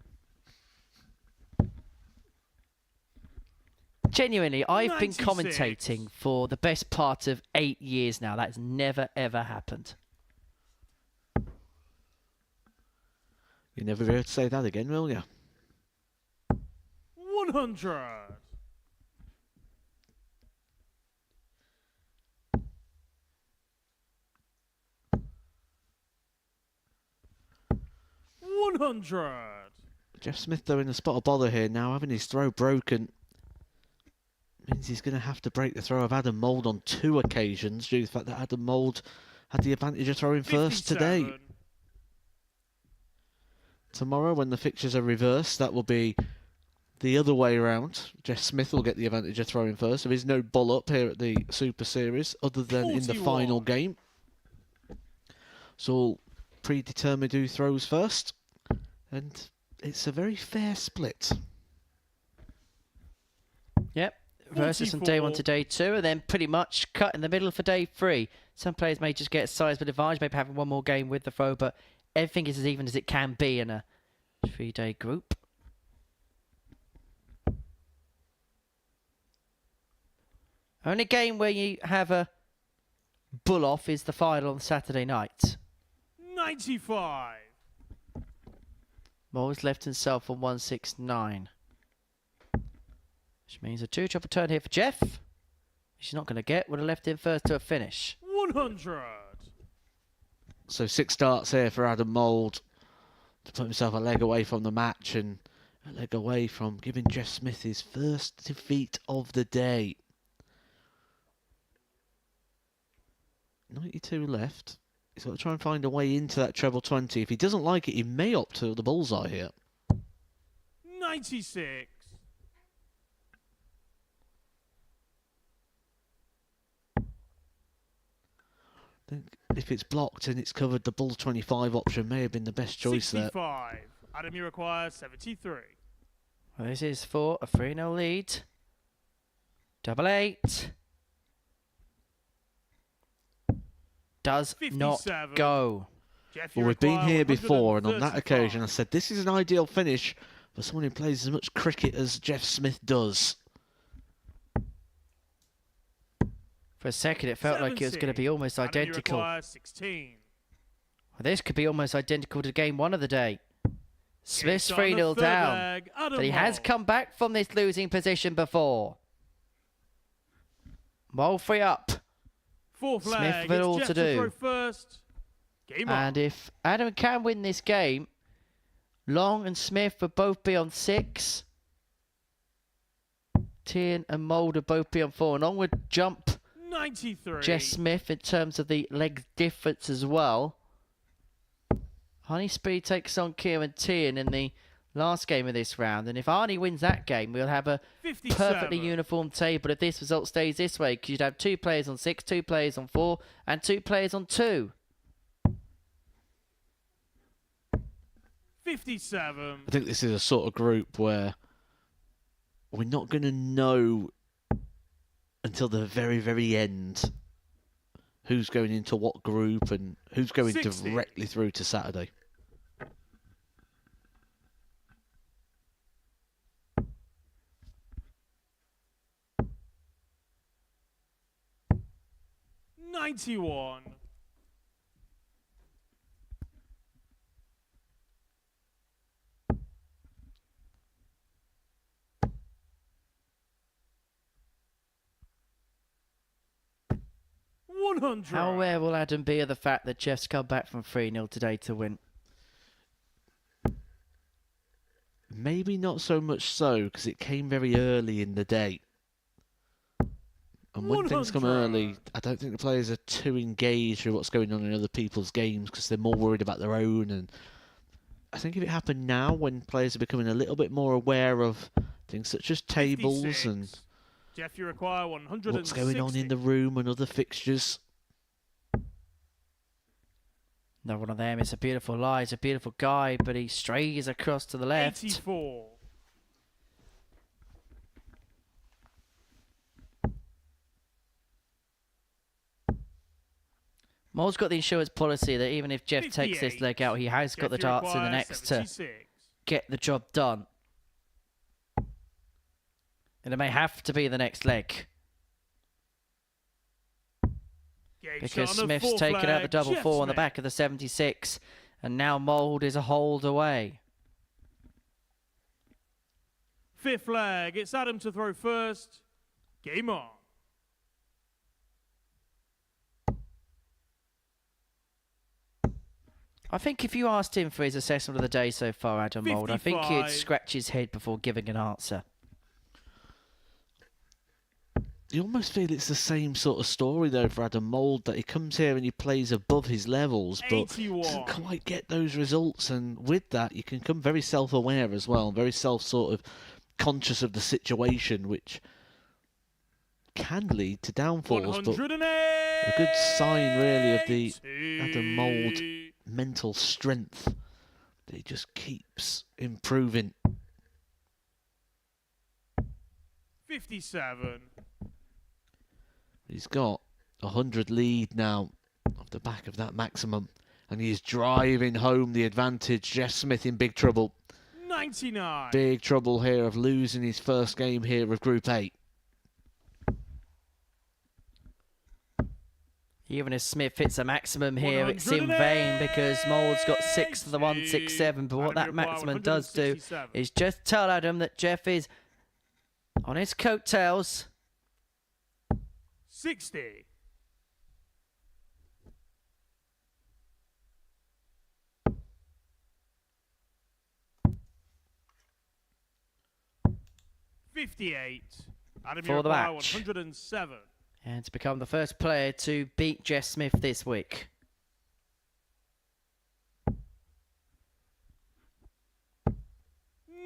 Speaker 5: Genuinely, I've been
Speaker 9: 96.
Speaker 5: commentating for the best part of 8 years now. That's never, ever happened.
Speaker 1: You'll never be able to say that again, will you?
Speaker 9: 100. 100.
Speaker 1: Jeff Smith, though, in a spot of bother here now, having his throw broken. Means he's going to have to break the throw of Adam Mould on 2 occasions due to the fact that Adam Mould had the advantage of throwing first today. Tomorrow, when the fixtures are reversed, that will be the other way around. Jeff Smith will get the advantage of throwing first. There is no bull up here at the Super Series other than in the final game. So all predetermined who throws first. And it's a very fair split.
Speaker 5: Yep. Versus from day 1 to day 2, and then pretty much cut in the middle for day 3. Some players may just get a sizable advantage, maybe having one more game with the throw, but everything is as even as it can be in a 3-day group. Only game where you have a bull off is the final on Saturday night.
Speaker 9: 95.
Speaker 5: Mole's left himself on 169. Which means a 2-chop return here for Jeff. She's not going to get. Would have left him first to a finish.
Speaker 9: 100.
Speaker 1: So 6 starts here for Adam Mould to put himself a leg away from the match and a leg away from giving Jeff Smith his first defeat of the day. 92 left. He's got to try and find a way into that treble 20. If he doesn't like it, he may opt to the bullseye here.
Speaker 9: 96.
Speaker 1: I think if it's blocked and it's covered, the bull 25 option may have been the best choice
Speaker 9: 65.
Speaker 1: there.
Speaker 9: Adam, you require 73.
Speaker 5: Well, this is for a 3-0 lead. 88. Does
Speaker 9: 57.
Speaker 5: not go.
Speaker 9: Jeff,
Speaker 1: Well, we've been here before, and on that occasion I said this is an ideal finish for someone who plays as much cricket as Jeff Smith does.
Speaker 5: For a second, it felt like it was going to be almost identical.
Speaker 9: Adam, you require 16.
Speaker 5: Well, this could be almost identical to game 1 of the day. Smith's
Speaker 9: It's on the
Speaker 5: 3-0
Speaker 9: third
Speaker 5: down,
Speaker 9: leg, Adam
Speaker 5: but he has
Speaker 9: Mould.
Speaker 5: come back from this losing position before. Mould 3 up.
Speaker 9: 4th
Speaker 5: Smith
Speaker 9: leg.
Speaker 5: with it
Speaker 9: It's
Speaker 5: all
Speaker 9: Jeff
Speaker 5: to do.
Speaker 9: throw first. Game on.
Speaker 5: And if Adam can win this game, Long and Smith will both be on 6. Teehan and Mould will both be on 4. And onward jump
Speaker 9: 93.
Speaker 5: Jeff Smith in terms of the leg difference as well. Arnie Spee takes on Kieran Teehan in the last game of this round. And if Arnie wins that game, we'll have a
Speaker 9: 57.
Speaker 5: perfectly uniform table if this result stays this way. Because you'd have 2 players on 6, 2 players on 4, and 2 players on 2.
Speaker 9: 57.
Speaker 1: I think this is a sort of group where we're not going to know until the very, very end who's going into what group and who's going
Speaker 9: 60.
Speaker 1: directly through to Saturday.
Speaker 9: $91.
Speaker 5: How aware will Adam be of the fact that Jeff's come back from 3-0 today to win?
Speaker 1: Maybe not so much so, because it came very early in the day. And when things come early, I don't think the players are too engaged with what's going on in other people's games because they're more worried about their own. And I think if it happened now, when players are becoming a little bit more aware of things such as tables
Speaker 9: 56.
Speaker 1: and
Speaker 9: Jeff, you require 160.
Speaker 1: what's going on in the room and other fixtures.
Speaker 5: No one of them. It's a beautiful lie. It's a beautiful guy, but he strays across to the left.
Speaker 9: 84.
Speaker 5: Mould's got the insurance policy that even if Jeff takes this
Speaker 9: 58.
Speaker 5: leg out, he has got the
Speaker 9: Jeff, you
Speaker 5: darts in the
Speaker 9: require
Speaker 5: next to
Speaker 9: 76.
Speaker 5: get the job done. And it may have to be the next leg.
Speaker 9: Game
Speaker 5: Because
Speaker 9: shot on the
Speaker 5: Smith's
Speaker 9: 4th
Speaker 5: taken out the
Speaker 9: leg.
Speaker 5: double
Speaker 9: Jeff
Speaker 5: 4 on the
Speaker 9: Smith.
Speaker 5: back of the 76. And now Mould is a hold away.
Speaker 9: 5th leg. It's Adam to throw first. Game on.
Speaker 5: I think if you asked him for his assessment of the day so far, Adam Mould, I think he'd
Speaker 9: 55.
Speaker 5: scratch his head before giving an answer.
Speaker 1: You almost feel it's the same sort of story though for Adam Mould, that he comes here and he plays above his levels, but
Speaker 9: 81.
Speaker 1: doesn't quite get those results. And with that, you can come very self-aware as well, very sort of conscious of the situation, which can lead to downfalls. But a good sign, really, of the Adam Mould mental strength that he just keeps improving.
Speaker 9: 57.
Speaker 1: He's got 100 lead now off the back of that maximum, and he's driving home the advantage. Jeff Smith in big trouble.
Speaker 9: 99.
Speaker 1: Big trouble here of losing his first game here of Group 8.
Speaker 5: Even if Smith hits a maximum here, it's in vain because Mould's got 6 to the 167. But what that maximum does do is just tell Adam that Jeff is on his coattails.
Speaker 9: 60. $58. Adam,
Speaker 5: For the
Speaker 9: Uruguay,
Speaker 5: match.
Speaker 9: 107.
Speaker 5: And to become the first player to beat Jeff Smith this week.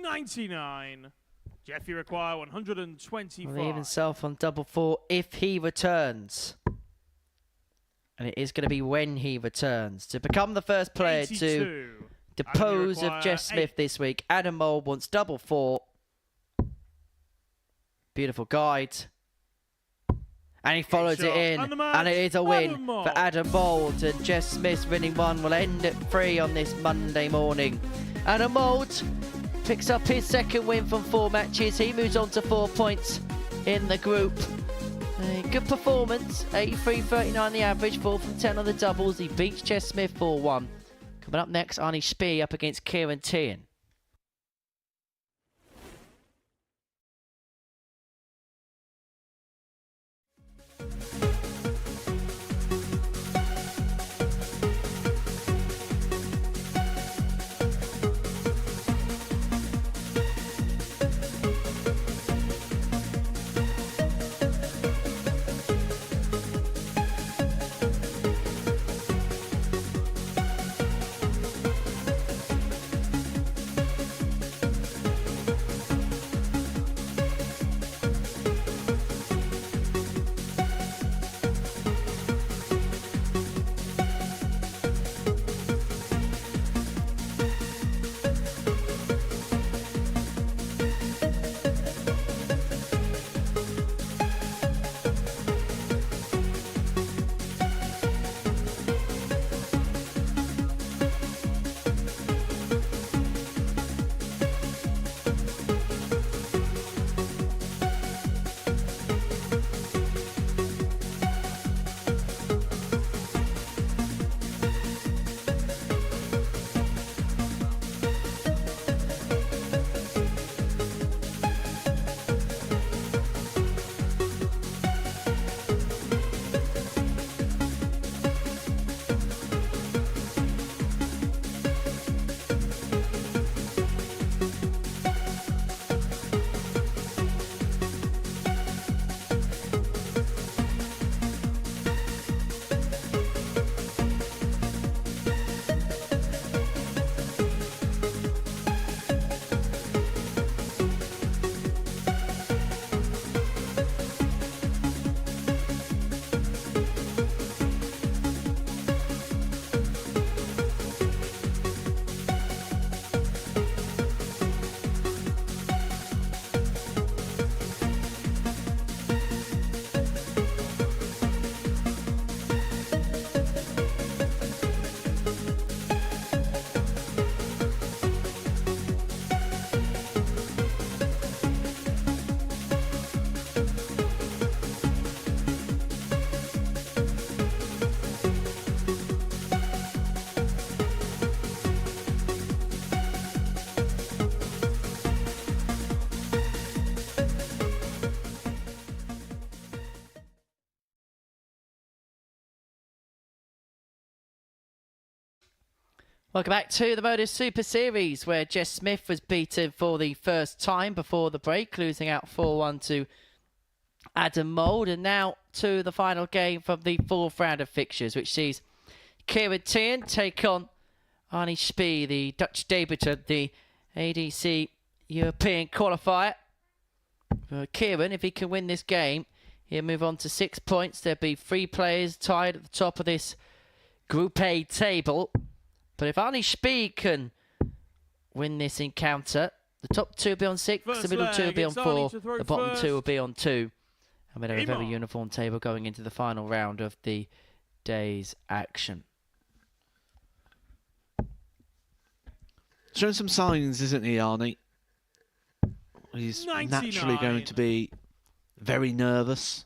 Speaker 9: $99. Jeffy require 125.
Speaker 5: Will leave himself on double 4 if he returns. And it is going to be when he returns. To become the first player
Speaker 9: 82.
Speaker 5: to depose of Jeff Smith this week, Adam Mould wants double 4. Beautiful guide. And he follows it in. And it is a win for Adam Mould. And Jeff Smith's winning one will end at 3 on this Monday morning. Adam Mould picks up his second win from 4 matches. He moves on to 4 points in the group. A good performance, 83-39 the average, 4 from 10 on the doubles. He beats Jeff Smith 4-1. Coming up next, Arnie Spee up against Kieran Teehan. Welcome back to the Modus Super Series, where Jess Smith was beaten for the first time before the break, losing out 4-1 to Adam Mould. And now to the final game from the fourth round of fixtures, which sees Kieran Teehan take on Arnie Spee, the Dutch debutant, the ADC European qualifier. For Kieran, if he can win this game, he'll move on to 6 points. There'll be 3 players tied at the top of this Group A table. But if Arnie Spee can win this encounter, the top 2 will be on 6, the middle 2 will be on 4, the bottom 2 will be on 2. And we'll have a very uniform table going into the final round of the day's action.
Speaker 1: Showing some signs, isn't he, Arnie? He's
Speaker 9: 99.
Speaker 1: naturally going to be very nervous.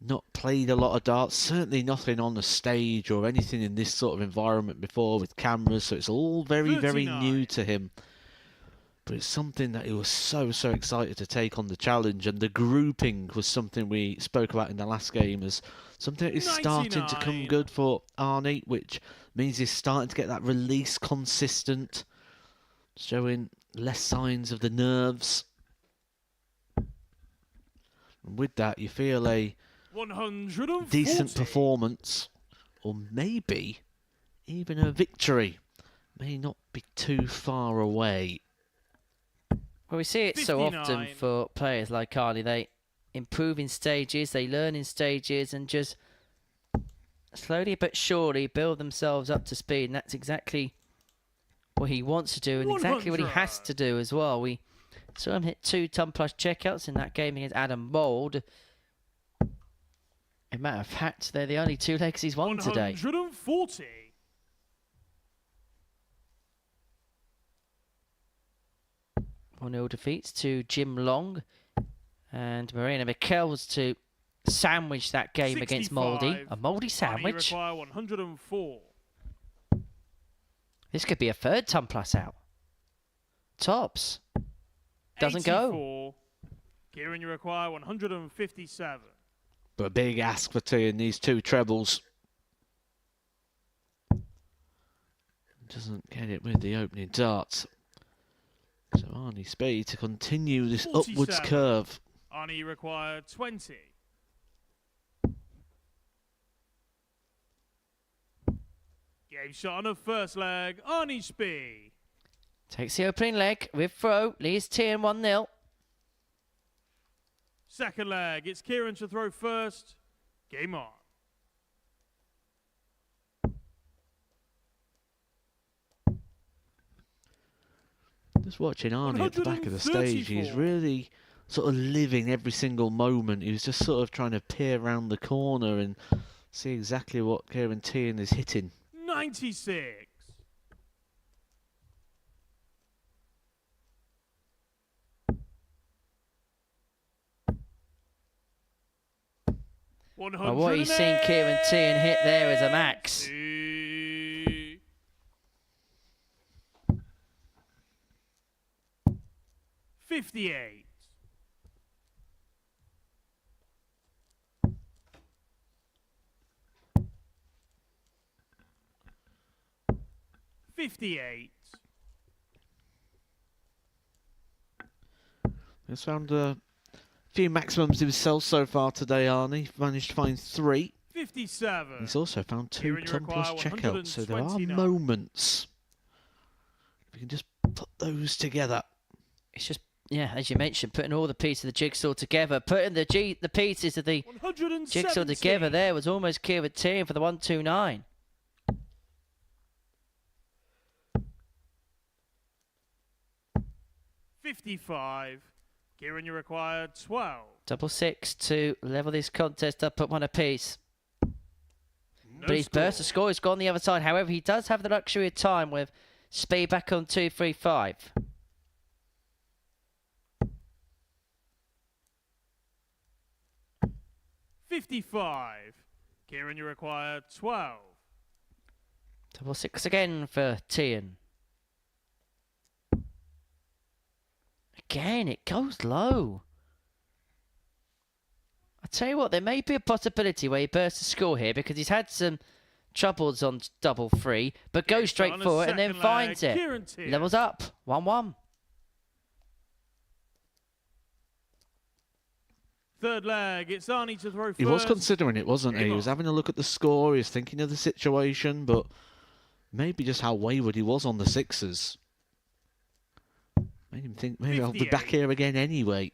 Speaker 1: Not played a lot of darts, certainly nothing on the stage or anything in this sort of environment before with cameras, so it's all very, very new to him. But it's something that he was so excited to take on the challenge, and the grouping was something we spoke about in the last game as something that is starting to come good for Arnie, which means he's starting to get that release consistent, showing less signs of the nerves. And with that, you feel a
Speaker 9: 140.
Speaker 1: decent performance, or maybe even a victory may not be too far away.
Speaker 5: Well, we see it
Speaker 9: 59.
Speaker 5: so often for players like Arnie. They improve in stages, they learn in stages, and just slowly but surely build themselves up to speed. And that's exactly what he wants to do, and exactly what he has to do as well. We saw him hit 2 ton plus checkouts in that game against Adam Mould. As a matter of fact, they're the only 2 legs he's won today.
Speaker 9: 140.
Speaker 5: One-nil defeats to Jim Long and Marina Michels to sandwich that game against Mouldy. A Mouldy sandwich.
Speaker 9: Require 104.
Speaker 5: This could be a 3rd ton plus out. Tops. Doesn't
Speaker 9: 84.
Speaker 5: go.
Speaker 9: Kieran, you require 157.
Speaker 1: But a big ask for Teehan, these 2 trebles. Doesn't get it with the opening darts. So Arnie Spee to continue this
Speaker 9: 47.
Speaker 1: upwards curve.
Speaker 9: Arnie, you require 20. Game shot on the first leg. Arnie Spee.
Speaker 5: Takes the opening leg with throw. Leads Teehan 1-0.
Speaker 9: Second leg. It's Kieran to throw first. Game on.
Speaker 1: Just watching Arnie at the back of the stage, he's really sort of living every single moment. He was just sort of trying to peer around the corner and see exactly what Kieran Teehan is hitting.
Speaker 9: 96.
Speaker 5: Well, what he's seen Kieran Teehan hit there is a max.
Speaker 9: 58. 58.
Speaker 1: He's found a few maximums himself so far today, Arnie. Managed to find 3.
Speaker 9: 57.
Speaker 1: He's also found 2
Speaker 9: Kieran, you
Speaker 1: ton plus
Speaker 9: require
Speaker 1: checkouts, so there are
Speaker 9: 129.
Speaker 1: moments. We can just put those together.
Speaker 5: It's just, yeah, as you mentioned, putting all the pieces of the jigsaw together, putting the pieces of the jigsaw together there was almost Kieran Teehan for the 129.
Speaker 9: $55. Kieran, you require 12.
Speaker 5: Double 6 to level this contest up at 1 apiece. But his burst of score has gone the other side. However, he does have the luxury of time with Spee back on 2-3-5.
Speaker 9: $55. Kieran, you require 12.
Speaker 5: Double 6 again for Teehan. Again, it goes low. I tell you what, there may be a possibility where he bursts a score here because he's had some troubles on double 3, but goes straight
Speaker 9: on a
Speaker 5: for it and then
Speaker 9: second
Speaker 5: finds
Speaker 9: leg,
Speaker 5: it.
Speaker 9: Kieran Teehan.
Speaker 5: Levels up, 1-1.
Speaker 9: Third leg, it's Arnie to throw first.
Speaker 1: He was considering it, wasn't he?
Speaker 9: Game
Speaker 1: He was
Speaker 9: on.
Speaker 1: having a look at the score. He was thinking of the situation, but maybe just how wayward he was on the sixes made him think maybe I'll be back
Speaker 9: 58.
Speaker 1: here again anyway.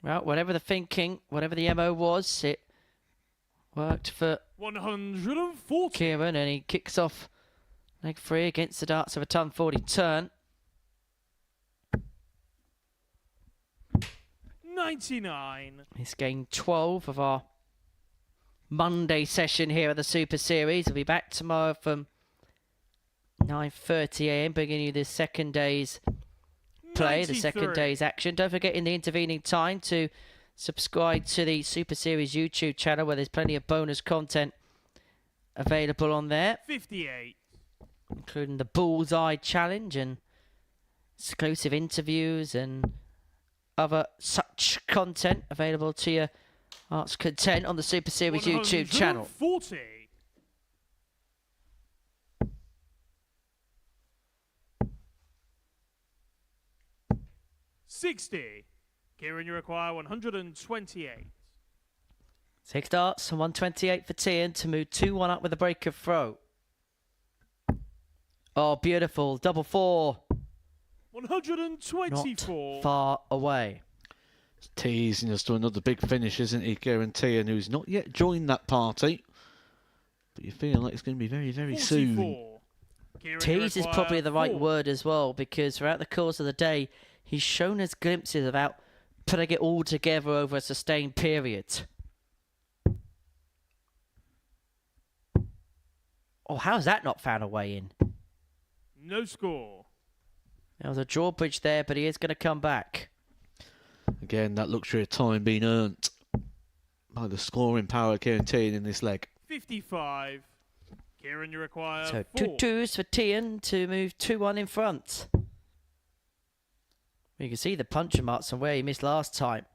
Speaker 5: Well, whatever the thinking, whatever the MO was, it worked for
Speaker 9: 140.
Speaker 5: Kieran, and he kicks off leg 3 against the darts of a ton 40 turn.
Speaker 9: 99.
Speaker 5: He's game 12 of our Monday session here at the Super Series. We'll be back tomorrow from 9:30 AM, bringing you the second day's play, the second
Speaker 9: 93.
Speaker 5: day's action. Don't forget in the intervening time to subscribe to the Super Series YouTube channel, where there's plenty of bonus content available on there,
Speaker 9: 58.
Speaker 5: including the Bullseye Challenge and exclusive interviews and other such content available to your heart's content on the Super Series YouTube channel.
Speaker 9: 140. $60. Kieran, you require 128.
Speaker 5: 6 darts and 128 for Teehan to move 2-1 up with a break of throw. Oh, beautiful. Double 4.
Speaker 9: 124.
Speaker 5: Not far away.
Speaker 1: Teasing us to another big finish, isn't he, Kieran Teehan, who's not yet joined that party. But you feel like it's going to be very, very soon.
Speaker 9: 44. Kieran, you
Speaker 5: Tease is
Speaker 9: require
Speaker 5: probably the right
Speaker 9: 4.
Speaker 5: word as well, because throughout the course of the day, he's shown us glimpses about putting it all together over a sustained period. Oh, how's that not found a way in?
Speaker 9: No score.
Speaker 5: There was a drawbridge there, but he is going to come back.
Speaker 1: Again, that luxury of time being earned by the scoring power of Kieran Teehan in this leg.
Speaker 9: 55. Kieran, you require
Speaker 5: So
Speaker 9: 4.
Speaker 5: 2-2s for Teehan to move 2-1 in front. You can see the puncher marks on where he missed last time.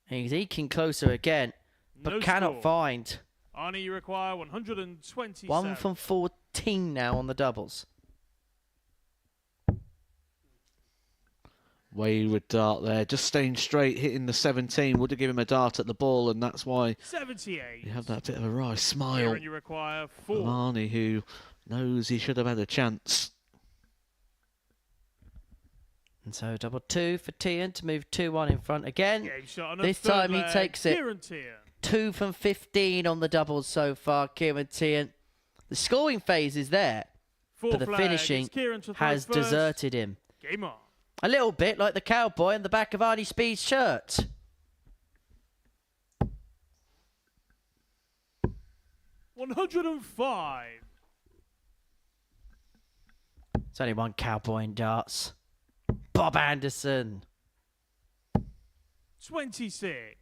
Speaker 5: And he's eking closer again, but
Speaker 9: No
Speaker 5: cannot
Speaker 9: score.
Speaker 5: find.
Speaker 9: Arnie, you require 127.
Speaker 5: 1 from 14 now on the doubles.
Speaker 1: Wayward dart there, just staying straight, hitting the 17. Would have given him a dart at the ball, and that's why
Speaker 9: 78.
Speaker 1: you have that bit of a wry smile
Speaker 9: Kieran, you require 4.
Speaker 1: of Arnie, who knows he should have had a chance.
Speaker 5: And so double 2 for Teehan to move 2-1 in front again.
Speaker 9: Game shot on a
Speaker 5: This
Speaker 9: third
Speaker 5: time he
Speaker 9: leg.
Speaker 5: takes it.
Speaker 9: Kieran Teehan.
Speaker 5: 2 from 15 on the doubles so far, Kieran Teehan. The scoring phase is there, but
Speaker 9: Fourth
Speaker 5: the
Speaker 9: leg,
Speaker 5: finishing
Speaker 9: it's Kieran to throw
Speaker 5: has
Speaker 9: first.
Speaker 5: deserted him.
Speaker 9: Game on.
Speaker 5: A little bit like the cowboy on the back of Arnie Spee's shirt.
Speaker 9: $105.
Speaker 5: It's only one cowboy in darts. Bob Anderson.
Speaker 9: 26.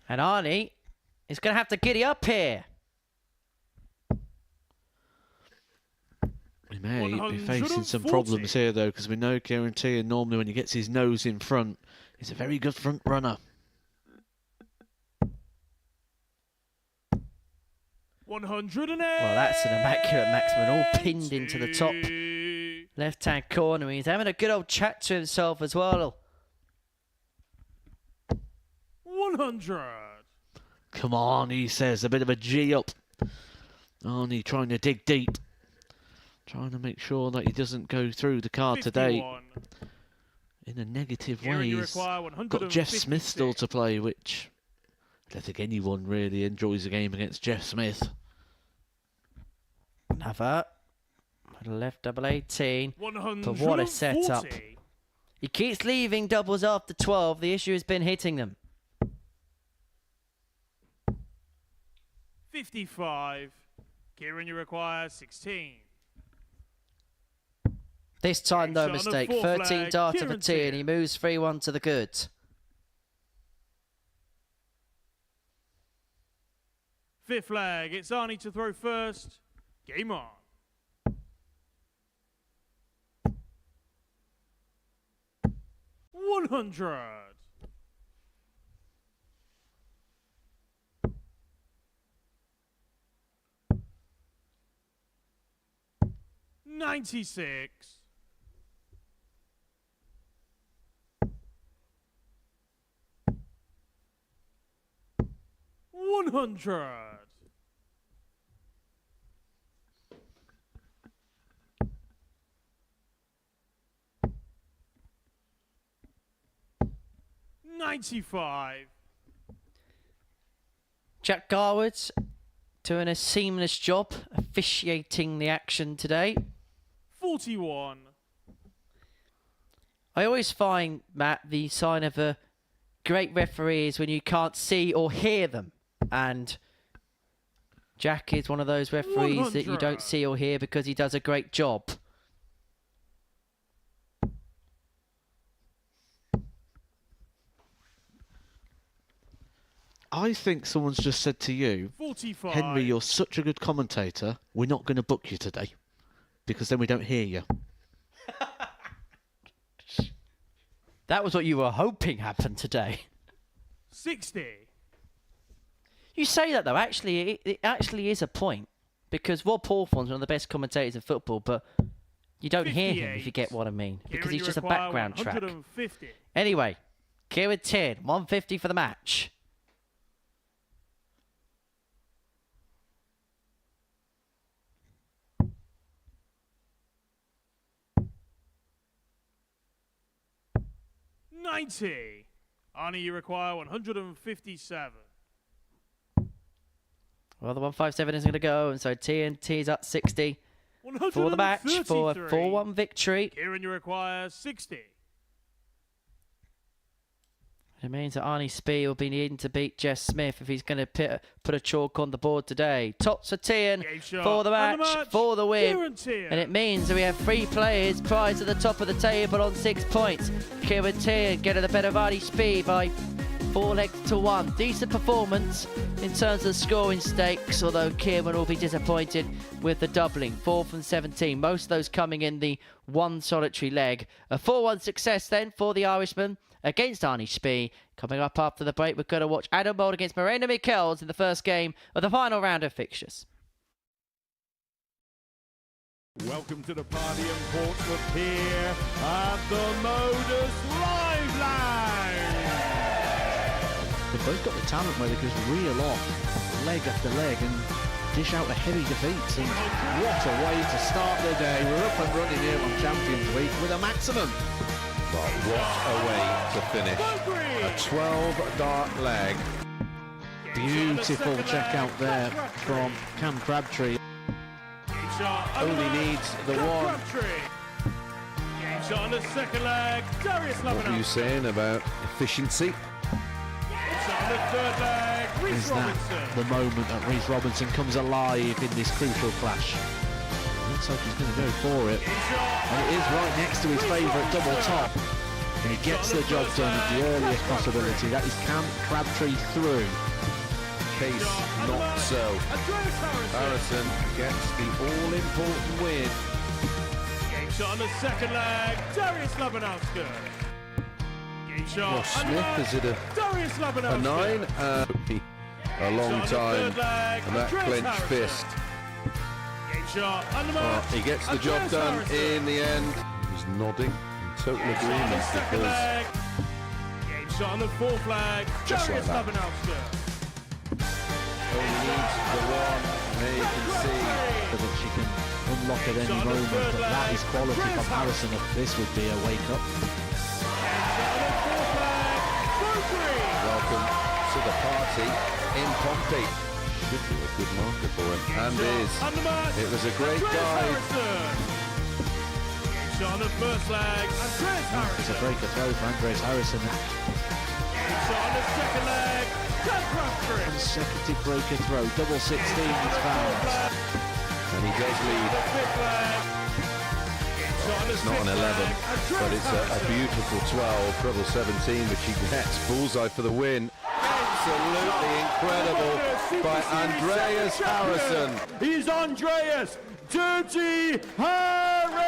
Speaker 5: And Arnie is going to have to giddy up here.
Speaker 1: He may be facing some
Speaker 9: 140.
Speaker 1: problems here, though, because we know Kieran Teehan normally when he gets his nose in front, he's a very good front runner.
Speaker 9: 108.
Speaker 5: Well, that's an immaculate maximum, all pinned into the top left-hand corner. He's having a good old chat to himself as well.
Speaker 9: 100.
Speaker 1: Come on, he says, a bit of a G up. Arnie trying to dig deep. Trying to make sure that he doesn't go through the card today
Speaker 9: 51.
Speaker 1: in a negative
Speaker 9: Kieran,
Speaker 1: way.
Speaker 9: you
Speaker 1: He's
Speaker 9: require
Speaker 1: got Jeff Smith still
Speaker 9: 156.
Speaker 1: to play, which I don't think anyone really enjoys a game against Jeff Smith.
Speaker 5: Another. Middle left, double 18.
Speaker 9: 140.
Speaker 5: But what a setup. He keeps leaving doubles after 12. The issue has been hitting them.
Speaker 9: 55. Kieran, you require 16.
Speaker 5: This time, no
Speaker 9: Shot on the
Speaker 5: mistake.
Speaker 9: fourth
Speaker 5: 13
Speaker 9: leg,
Speaker 5: dart of a
Speaker 9: Kieran
Speaker 5: tee, and he moves 3-1 to the good.
Speaker 9: 5th leg, it's Arnie to throw first. Game on. $100. 96. 100. 95.
Speaker 5: Jack Garwood's doing a seamless job officiating the action today.
Speaker 9: 41.
Speaker 5: I always find, Matt, the sign of a great referee is when you can't see or hear them. And Jack is one of those referees that you don't see or hear because he does a great job.
Speaker 1: I think someone's just said to you,
Speaker 9: 45.
Speaker 1: Henry, you're such a good commentator, we're not going to book you today because then we don't hear you.
Speaker 5: That was what you were hoping happened today.
Speaker 9: 60.
Speaker 5: You say that, though. Actually, it actually is a point because Rob Hawthorne's one of the best commentators in football, but you don't hear him, if you get what I mean, because he's just a background track.
Speaker 9: 150.
Speaker 5: Anyway, Kieran Teehan, 150 for the match.
Speaker 9: $90. Arnie, you require 157.
Speaker 5: Well, the 157 isn't going to go, and so TNT's up 60 for the match for a 4-1 victory.
Speaker 9: Kieran, you require 60.
Speaker 5: It means that Arnie Spee will be needing to beat Jeff Smith if he's going to put a chalk on the board today. Tops for Teehan for the match, for the win. And it means that we have 3 players prized at the top of the table on 6 points. Kieran Teehan getting the better of Arnie Spee by 4 legs to 1. Decent performance in terms of scoring stakes, although Kieran will be disappointed with the doubling. 4th and 17, most of those coming in the 1 solitary leg. A 4-1 success then for the Irishman against Arnie Spee. Coming up after the break, we're going to watch Adam Mould against Michels in the first game of the final round of fixtures.
Speaker 11: Welcome to the party in Portsmouth here at the Modus Live Lounge.
Speaker 1: They've both got the talent where they can just reel off leg after leg and dish out a heavy defeats. And what a way to start the day. We're up and running here on Champions Week with a maximum.
Speaker 8: But what a way to finish. A 12-dart leg.
Speaker 1: Beautiful check out there from Cam Crabtree.
Speaker 8: Only needs the one.
Speaker 9: Game shot on the second leg. Darius
Speaker 8: What were you saying about efficiency?
Speaker 9: On the third leg.
Speaker 1: Is that the moment that Reece Robinson comes alive in this crucial clash? Looks like he's going to go for it. And it is right next to his favourite double top. And he gets the job done at the earliest possibility. That is Cam Crabtree through.
Speaker 8: Case not so. Harrysson gets the all-important win.
Speaker 9: Game shot on the second leg. Darius Labanowski. Game shot.
Speaker 8: Well, Smith, is it a 9? A long time. And that clenched fist. He gets the job done in the end. He's nodding in total agreement because
Speaker 9: game shot on the fourth flag.
Speaker 8: Just like that. Only needs the one. There you can see
Speaker 1: that she can unlock at any moment, but that is quality from Harrysson. This would be a wake-up.
Speaker 8: Welcome to the party in Pompey. Should be a good marker for him, and is. It was a great guide.
Speaker 9: On the first leg,
Speaker 1: it's a breaker throw for Andreas Harrysson.
Speaker 9: On the second leg,
Speaker 1: consecutive breaker throw, double 16 is found.
Speaker 8: And he does lead. It's not an 11, but it's a beautiful 12, double 17, which he gets. Bullseye for the win. Absolutely incredible by Andreas Harrysson.
Speaker 11: He's Andreas Dirty Harrysson.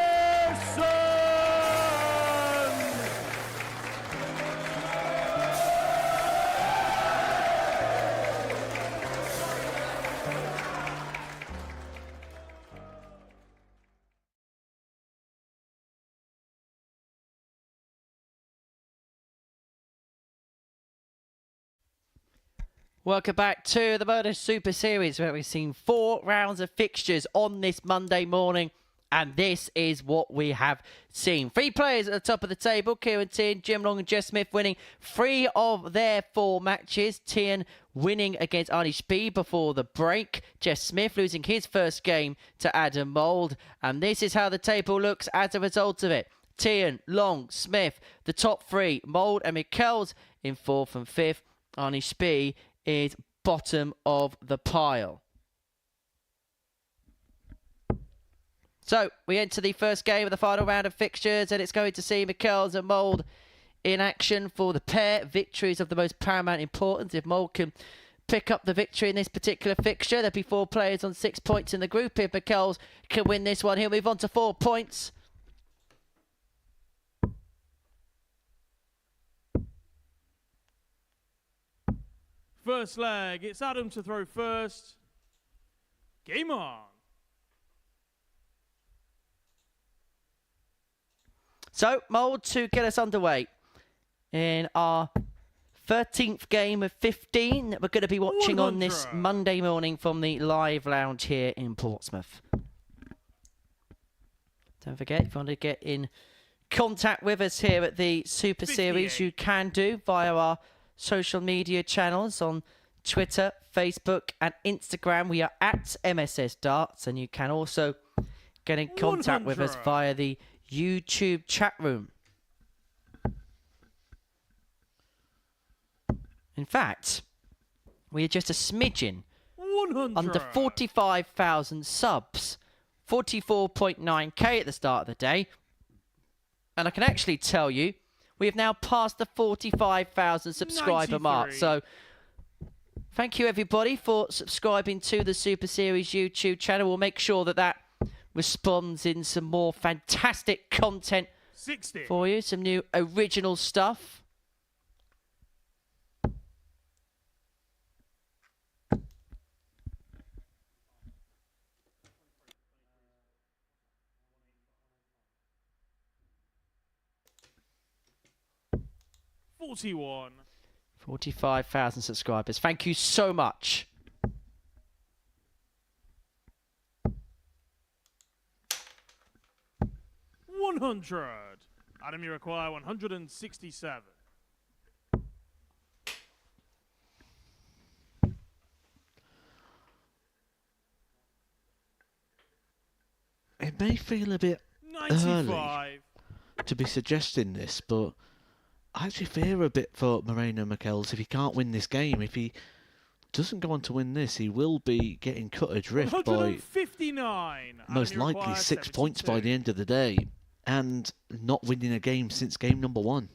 Speaker 5: Welcome back to the Modus Super Series, where we've seen 4 rounds of fixtures on this Monday morning. And this is what we have seen. 3 players at the top of the table. Kieran Teehan, Jim Long and Jess Smith winning 3 of their 4 matches. Teehan winning against Arnie Spee before the break. Jess Smith losing his first game to Adam Mould. And this is how the table looks as a result of it. Teehan, Long, Smith, the top 3. Mould and Michels in 4th and 5th. Arnie Spee is bottom of the pile. So we enter the first game of the final round of fixtures, and it's going to see Michels and Mould in action for the pair. Victories of the most paramount importance. If Mould can pick up the victory in this particular fixture, there'll be 4 players on 6 points in the group. If Michels can win this one, he'll move on to 4 points.
Speaker 9: First leg, it's Adam to throw first. Game on.
Speaker 5: So, Mould to get us underway in our 13th game of 15 that we're going to be watching
Speaker 9: 100.
Speaker 5: on this Monday morning from the live lounge here in Portsmouth. Don't forget, if you want to get in contact with us here at the Super
Speaker 9: 58.
Speaker 5: Series, you can do via our social media channels on Twitter, Facebook and Instagram. We are at MSS Darts, and you can also get in contact with us
Speaker 9: 100.
Speaker 5: via the YouTube chat room. In fact, we are just a smidgen
Speaker 9: 100.
Speaker 5: under 45,000 subs, 44.9k at the start of the day. And I can actually tell you, we have now passed the 45,000 subscriber mark.
Speaker 9: 93.
Speaker 5: So thank you everybody for subscribing to the Super Series YouTube channel. We'll make sure that that responds in some more fantastic content
Speaker 9: 60.
Speaker 5: for you, some new original stuff.
Speaker 9: $41.
Speaker 5: 45,000 subscribers. Thank you so much.
Speaker 9: $100. Adam, you require 167.
Speaker 1: It may feel a bit
Speaker 9: 95.
Speaker 1: early to be suggesting this, but I actually fear a bit for Moreno Michels if he can't win this game. If he doesn't go on to win this, he will be getting cut adrift by
Speaker 9: 159.
Speaker 1: most
Speaker 9: Adam, you
Speaker 1: likely
Speaker 9: require
Speaker 1: 6 points by
Speaker 9: 72.
Speaker 1: the end of the day, and not winning a game since game number 1.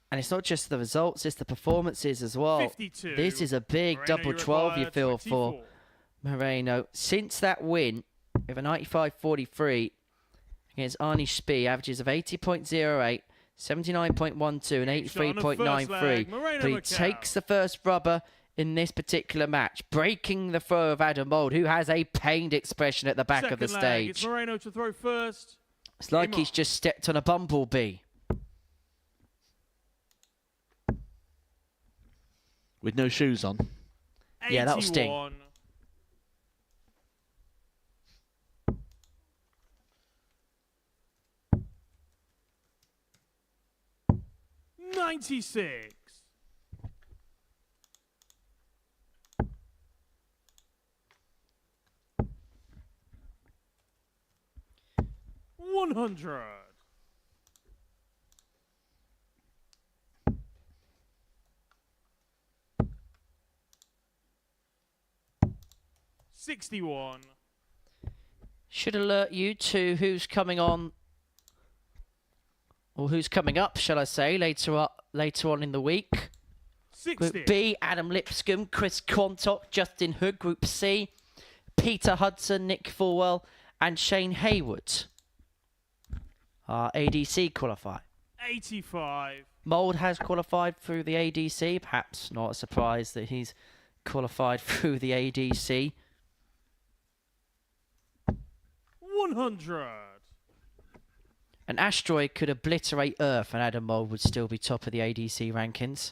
Speaker 5: And it's not just the results, it's the performances as well.
Speaker 9: 52.
Speaker 5: This is a big
Speaker 9: Moreno,
Speaker 5: double
Speaker 9: you
Speaker 5: 12, you
Speaker 9: require
Speaker 5: feel, for
Speaker 9: 24.
Speaker 5: Moreno. Since that win, with a 95.43 against Arnie Spee, averages of 80.08, 79.12 and
Speaker 9: Shot on the first leg,
Speaker 5: 83.93.
Speaker 9: Moreno
Speaker 5: But he
Speaker 9: Michels.
Speaker 5: takes the first rubber in this particular match, breaking the throw of Adam Mould, who has a pained expression at the back of the
Speaker 9: Second leg, it's
Speaker 5: stage.
Speaker 9: Moreno to throw first.
Speaker 5: It's like
Speaker 9: Game
Speaker 5: he's
Speaker 9: on.
Speaker 5: just stepped on a bumblebee.
Speaker 1: With no shoes on.
Speaker 5: Yeah, that'll sting.
Speaker 9: 81. $96. $100. $61.
Speaker 5: Should alert you to who's coming on, or who's coming up, shall I say, later on in the week.
Speaker 9: 60.
Speaker 5: Group B, Adam Lipscomb, Chris Quantock, Justin Hood. Group C, Peter Hudson, Nick Fulwell, and Shane Haywood. Our ADC qualify.
Speaker 9: 85.
Speaker 5: Mould has qualified through the ADC. Perhaps not a surprise that he's qualified through the ADC.
Speaker 9: 100.
Speaker 5: An asteroid could obliterate Earth and Adam Mould would still be top of the ADC rankings.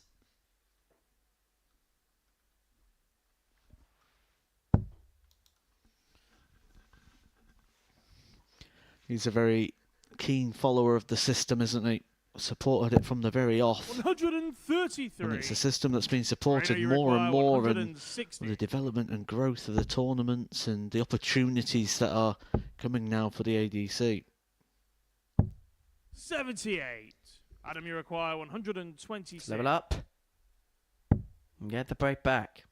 Speaker 1: He's a very keen follower of the system, isn't he? Supported it from the very off.
Speaker 9: 133.
Speaker 1: And it's a system that's been supported more and more, and the development and growth of the tournaments and the opportunities that are coming now for the ADC.
Speaker 9: 78. Adam, you require 126.
Speaker 5: Level up. And get the break back.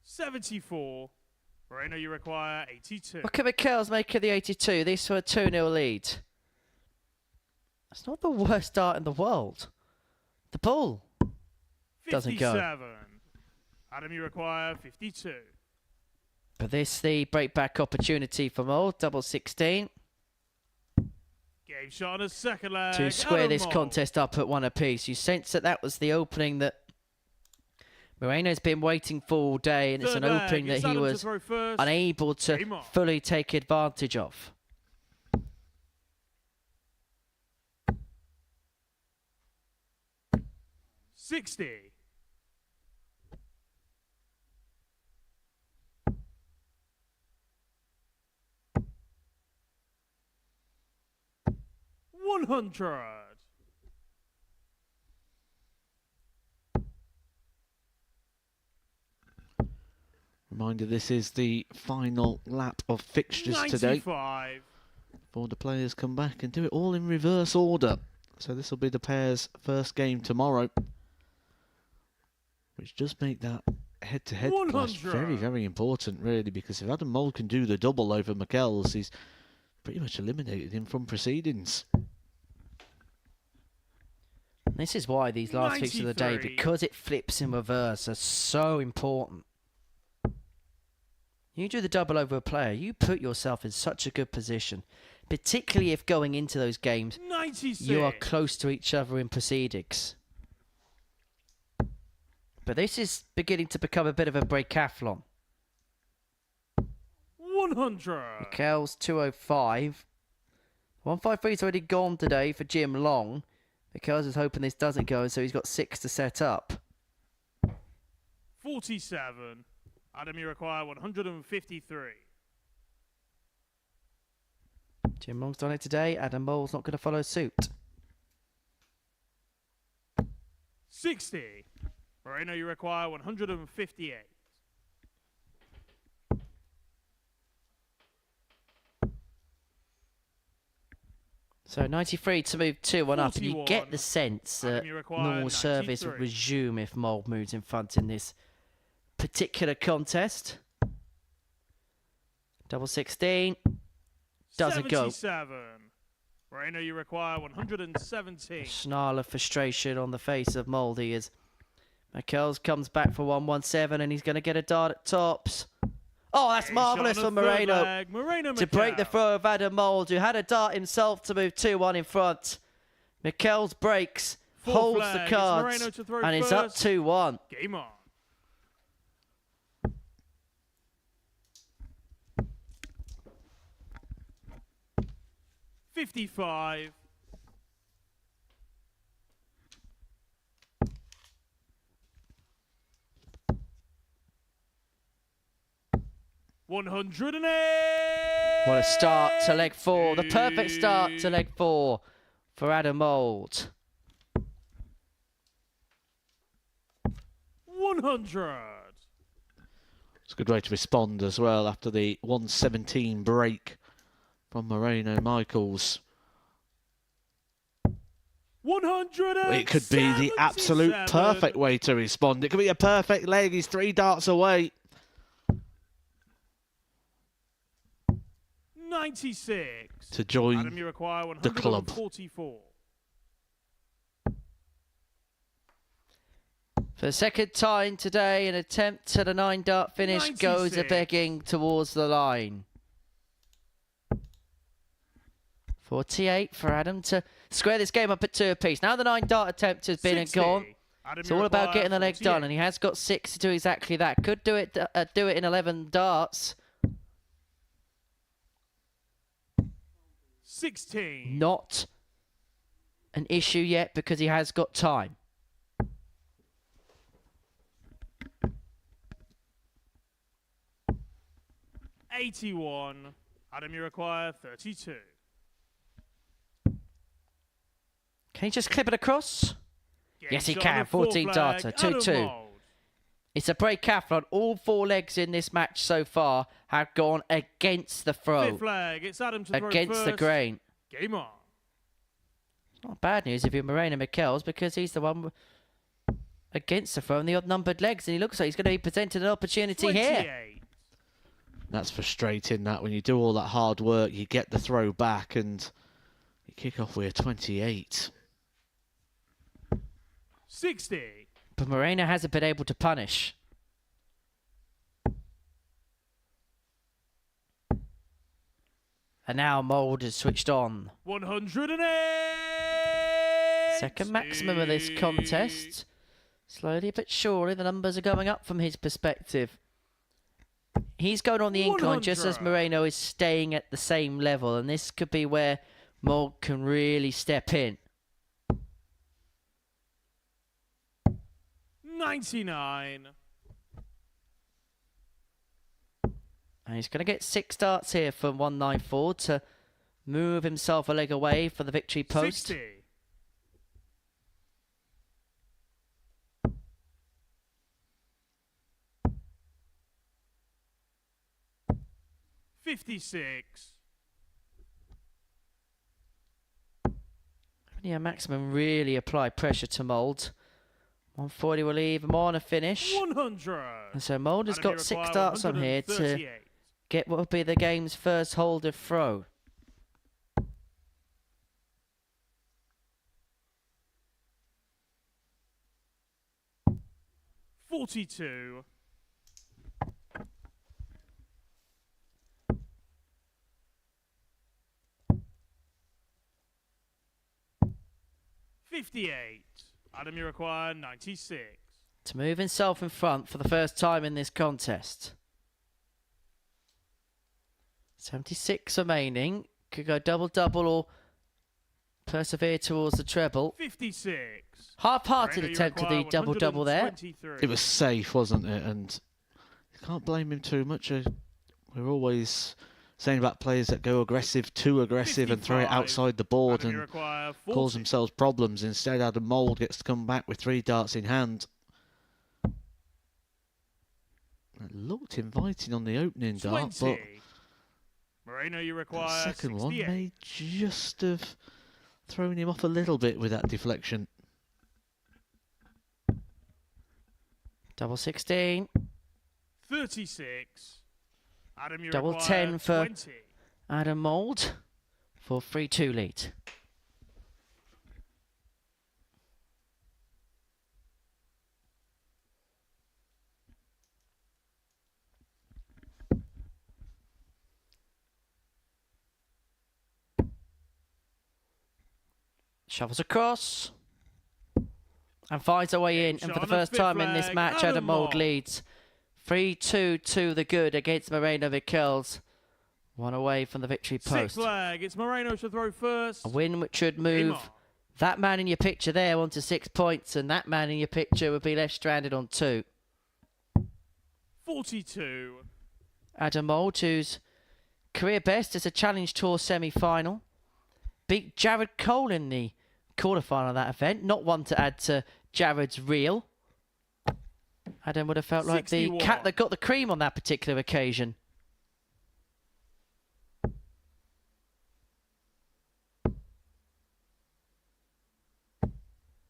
Speaker 9: $74. Moreno, you require 82.
Speaker 5: What can Michels make of the 82? This for a 2-0 lead. That's not the worst start in the world. The ball doesn't go.
Speaker 9: 57. Adam, you require 52.
Speaker 5: But this the breakback opportunity for Mould. Double 16.
Speaker 9: Game shot on a second leg.
Speaker 5: To square this
Speaker 9: Mould.
Speaker 5: contest up at 1 apiece. You sense that that was the opening that Moreno's been waiting for all day, and it's an opening that he was unable to fully take advantage of.
Speaker 9: $60. $100.
Speaker 1: Reminder, this is the final lap of fixtures
Speaker 9: 95.
Speaker 1: today. Before the players come back and do it all in reverse order. So this will be the pair's first game tomorrow. Which does make that head-to-head clash very, very important, really, because if Adam Mould can do the double over Michels, he's pretty much eliminated him from proceedings.
Speaker 5: This is why these last fixtures of the day, because it flips in reverse, are so important. You do the double over a player, you put yourself in such a good position, particularly if going into those games,
Speaker 9: 96.
Speaker 5: you are close to each other in proceedings. But this is beginning to become a bit of a breakathlon.
Speaker 9: 100.
Speaker 5: Michels 205. 153 is already gone today for Jim Long. Michels is hoping this doesn't go, so he's got 6 to set up.
Speaker 9: 47. Adam, you require 153.
Speaker 5: Jim Long's done it today. Adam Mould's not going to follow suit.
Speaker 9: 60. Moreno, you require 158.
Speaker 5: So 93 to move 2-1 up, and you get the sense that normal service will resume if Mould moves in front in this particular contest. Double 16. Doesn't go.
Speaker 9: 77. Moreno, you require 117.
Speaker 5: A snarl of frustration on the face of Mouldy as Michels comes back for 117, and he's going to get a dart at tops. Oh, that's marvellous for Moreno to break the throw of Adam Mould, who had a dart himself to move 2-1 in front. Michels breaks, holds the cards, and is up 2-1.
Speaker 9: Game on. $55. $108.
Speaker 5: What a start to leg 4. The perfect start to leg 4 for Adam Mould.
Speaker 9: 100.
Speaker 1: It's a good way to respond as well after the 117 break from Moreno Michels.
Speaker 9: 100.
Speaker 1: It could be the absolute perfect way to respond. It could be a perfect leg. He's 3 darts away.
Speaker 9: 96.
Speaker 1: To join
Speaker 9: Adam, you require
Speaker 1: the club.
Speaker 9: 144.
Speaker 5: For the second time today, an attempt at a 9-dart finish
Speaker 9: 96.
Speaker 5: goes a-begging towards the line. 48 for Adam to square this game up at 2 apiece. Now the 9-dart attempt has been and gone.
Speaker 9: Adam,
Speaker 5: It's all about getting the leg done, and he has got 6 to do exactly that. Could do it in 11 darts.
Speaker 9: 16.
Speaker 5: Not an issue yet because he has got time.
Speaker 9: 81. Adam, you require 32.
Speaker 5: Can he just clip it across? Yes, he
Speaker 9: shot on
Speaker 5: can.
Speaker 9: the full
Speaker 5: 14
Speaker 9: flag,
Speaker 5: darter,
Speaker 9: Adam
Speaker 5: 2-2.
Speaker 9: Mould.
Speaker 5: It's a breakathlon. All 4 legs in this match so far have gone against the throw.
Speaker 9: Fifth flag, it's Adam to throw
Speaker 5: Against the
Speaker 9: first.
Speaker 5: grain.
Speaker 9: Game on.
Speaker 5: Not bad news if you're Moreno Michels, because he's the one against the throw and the odd-numbered legs, and he looks like he's going to be presented an opportunity
Speaker 9: 28.
Speaker 5: here.
Speaker 1: That's frustrating, that when you do all that hard work, you get the throw back and you kick off with a 28.
Speaker 9: 60.
Speaker 5: But Moreno hasn't been able to punish. And now Mould has switched on.
Speaker 9: 108.
Speaker 5: Second maximum of this contest. Slowly but surely the numbers are going up from his perspective. He's going on the incline just as
Speaker 9: 100.
Speaker 5: Moreno is staying at the same level, and this could be where Mould can really step in.
Speaker 9: 99.
Speaker 5: And he's going to get 6 darts here from 194 to move himself a leg away for the victory post.
Speaker 9: 60. 56.
Speaker 5: Yeah, maximum really apply pressure to Mould. 140 will leave him on a finish.
Speaker 9: 100.
Speaker 5: And so Mould has
Speaker 9: Adam, you
Speaker 5: got 6
Speaker 9: require
Speaker 5: darts on here to
Speaker 9: 138.
Speaker 5: get what will be the game's first hold of throw.
Speaker 9: $42. 58. Adam, you require 96.
Speaker 5: To move himself in front for the first time in this contest. 76 remaining. Could go double-double or persevere towards the treble.
Speaker 9: 56.
Speaker 5: Half-hearted
Speaker 9: Moreno, you
Speaker 5: attempt at the
Speaker 9: require
Speaker 5: double-double there.
Speaker 9: 123.
Speaker 1: It was safe, wasn't it? And you can't blame him too much. We're always saying about players that go aggressive, too aggressive, and throw it
Speaker 9: 55.
Speaker 1: outside the board
Speaker 9: Adam, you
Speaker 1: and
Speaker 9: require
Speaker 1: cause
Speaker 9: 40.
Speaker 1: themselves problems. Instead, Adam Mould gets to come back with 3 darts in hand. It looked inviting on the opening dart,
Speaker 9: 20.
Speaker 1: but
Speaker 9: Moreno, you
Speaker 1: the
Speaker 9: require
Speaker 1: second one
Speaker 9: 68.
Speaker 1: may just have thrown him off a little bit with that deflection.
Speaker 5: Double 16.
Speaker 9: 36. Adam, you
Speaker 5: Double
Speaker 9: require
Speaker 5: 10 for
Speaker 9: 20.
Speaker 5: Adam Mould for 3-2 lead. Shovels across and finds a way in. And for the first time in this match, Adam Mould leads 3-2 to the good against Moreno Michels. One away from the victory
Speaker 9: Sixth
Speaker 5: post.
Speaker 9: flag. It's Moreno to throw first.
Speaker 5: A win which would move
Speaker 9: on.
Speaker 5: that man in your picture there onto 6 points, and that man in your picture would be left stranded on 2.
Speaker 9: 42.
Speaker 5: Adam Mould, whose career best is a Challenge Tour semi-final, beat Jared Cole in the quarterfinal of that event. Not one to add to Jared's reel. Adam would have felt like the
Speaker 9: 61.
Speaker 5: cat that got the cream on that particular occasion.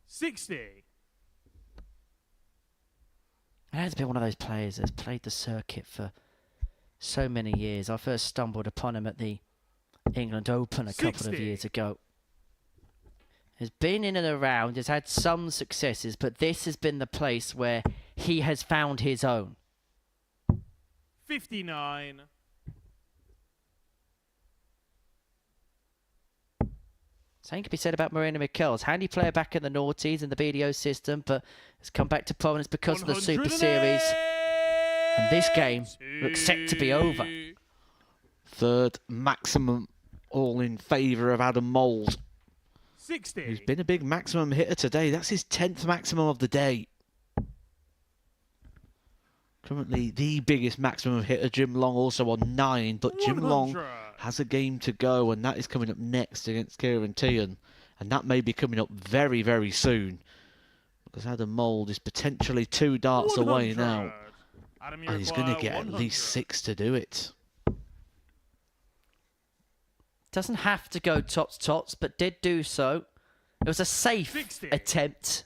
Speaker 9: $60.
Speaker 5: Adam's been one of those players that's played the circuit for so many years. I first stumbled upon him at the England Open a couple of
Speaker 9: 60.
Speaker 5: years ago. Has been in and around, has had some successes, but this has been the place where he has found his own.
Speaker 9: 59.
Speaker 5: Same can be said about Moreno Michels. Handy player back in the noughties in the BDO system, but has come back to prominence because of the Super Series. And this game looks set to be over.
Speaker 1: Third maximum, all in favour of Adam Mould.
Speaker 9: 60.
Speaker 1: He's been a big maximum hitter today. That's his 10th maximum of the day. Currently the biggest maximum hitter, Jim Long, also on 9, but Jim Long has a game to go, and that is coming up next against Kieran Teehan, and that may be coming up very, very soon, because Adam Mould is potentially 2 darts away now, and he's going to get at least 6 to do it.
Speaker 5: Doesn't have to go tops, but did do so. It was a safe attempt.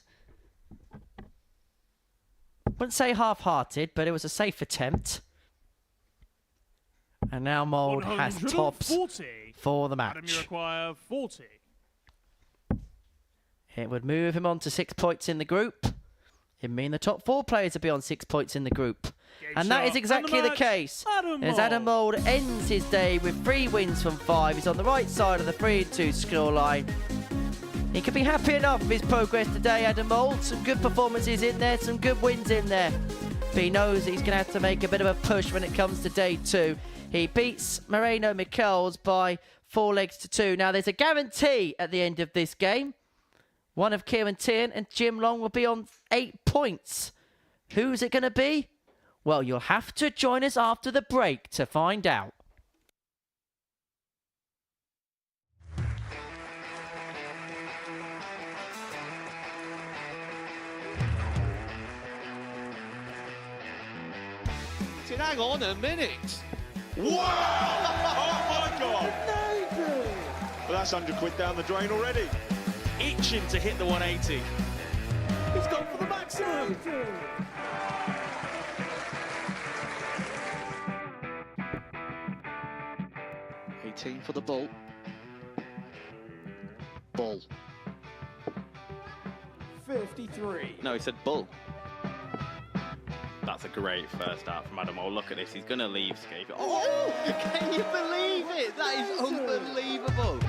Speaker 5: Wouldn't say half-hearted, but it was a safe attempt. And now Mould has tops for the match.
Speaker 9: Adam, you require 40.
Speaker 5: It would move him on to 6 points in the group. It'd mean the top 4 players would be on 6 points in the group. And that is exactly the case. As Adam Mould ends his day with 3 wins from 5. He's on the right side of the 3-2 scoreline. He could be happy enough with his progress today, Adam Mould. Some good performances in there, some good wins in there. But he knows that he's going to have to make a bit of a push when it comes to day 2. He beats Michels by 4 legs to 2. Now, there's a guarantee at the end of this game. One of Kieran Teehan and Jim Long will be on 8 points. Who's it going to be? Well, you'll have to join us after the break to find out.
Speaker 1: Hang on a minute.
Speaker 4: Wow! Oh my God! Well, that's £100 down the drain already.
Speaker 9: Itching to hit the 180.
Speaker 4: He's gone for the maximum.
Speaker 1: 18 for the ball. Ball.
Speaker 13: 53.
Speaker 10: No, he said bull. That's a great first out from Adam. Oh, look at this. He's going to leave Skate.
Speaker 1: Oh, can you believe it? That is unbelievable.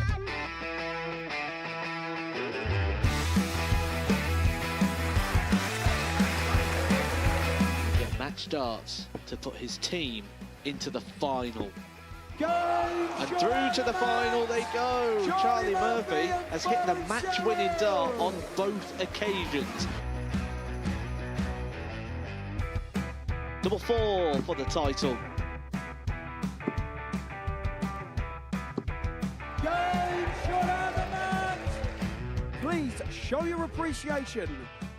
Speaker 1: Get match darts to put his team into the final. And through to the final they go. Charlie Murphy has hit the match-winning dart on both occasions. Double 4 for the title.
Speaker 13: Please show your appreciation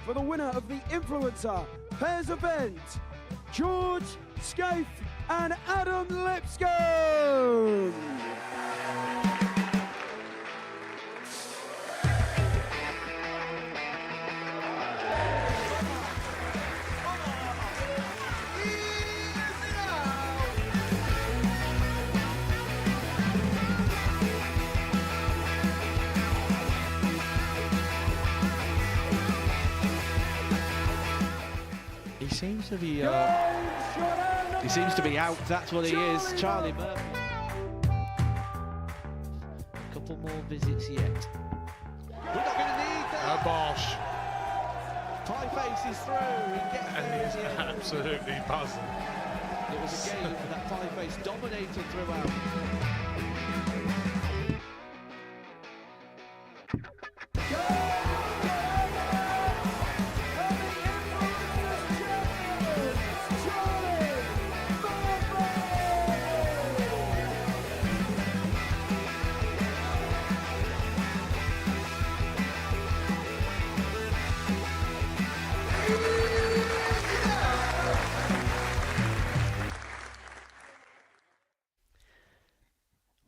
Speaker 13: for the winner of the Influencer Pairs event, George Scaife and Adam Lipscomb.
Speaker 1: He seems to be out. That's what he is. Charlie Murphy. A couple more visits yet. We're not going to need that.
Speaker 12: Bosh.
Speaker 1: Pie face is through.
Speaker 12: And he's absolutely buzzing.
Speaker 1: It was a game that Pie face dominated throughout.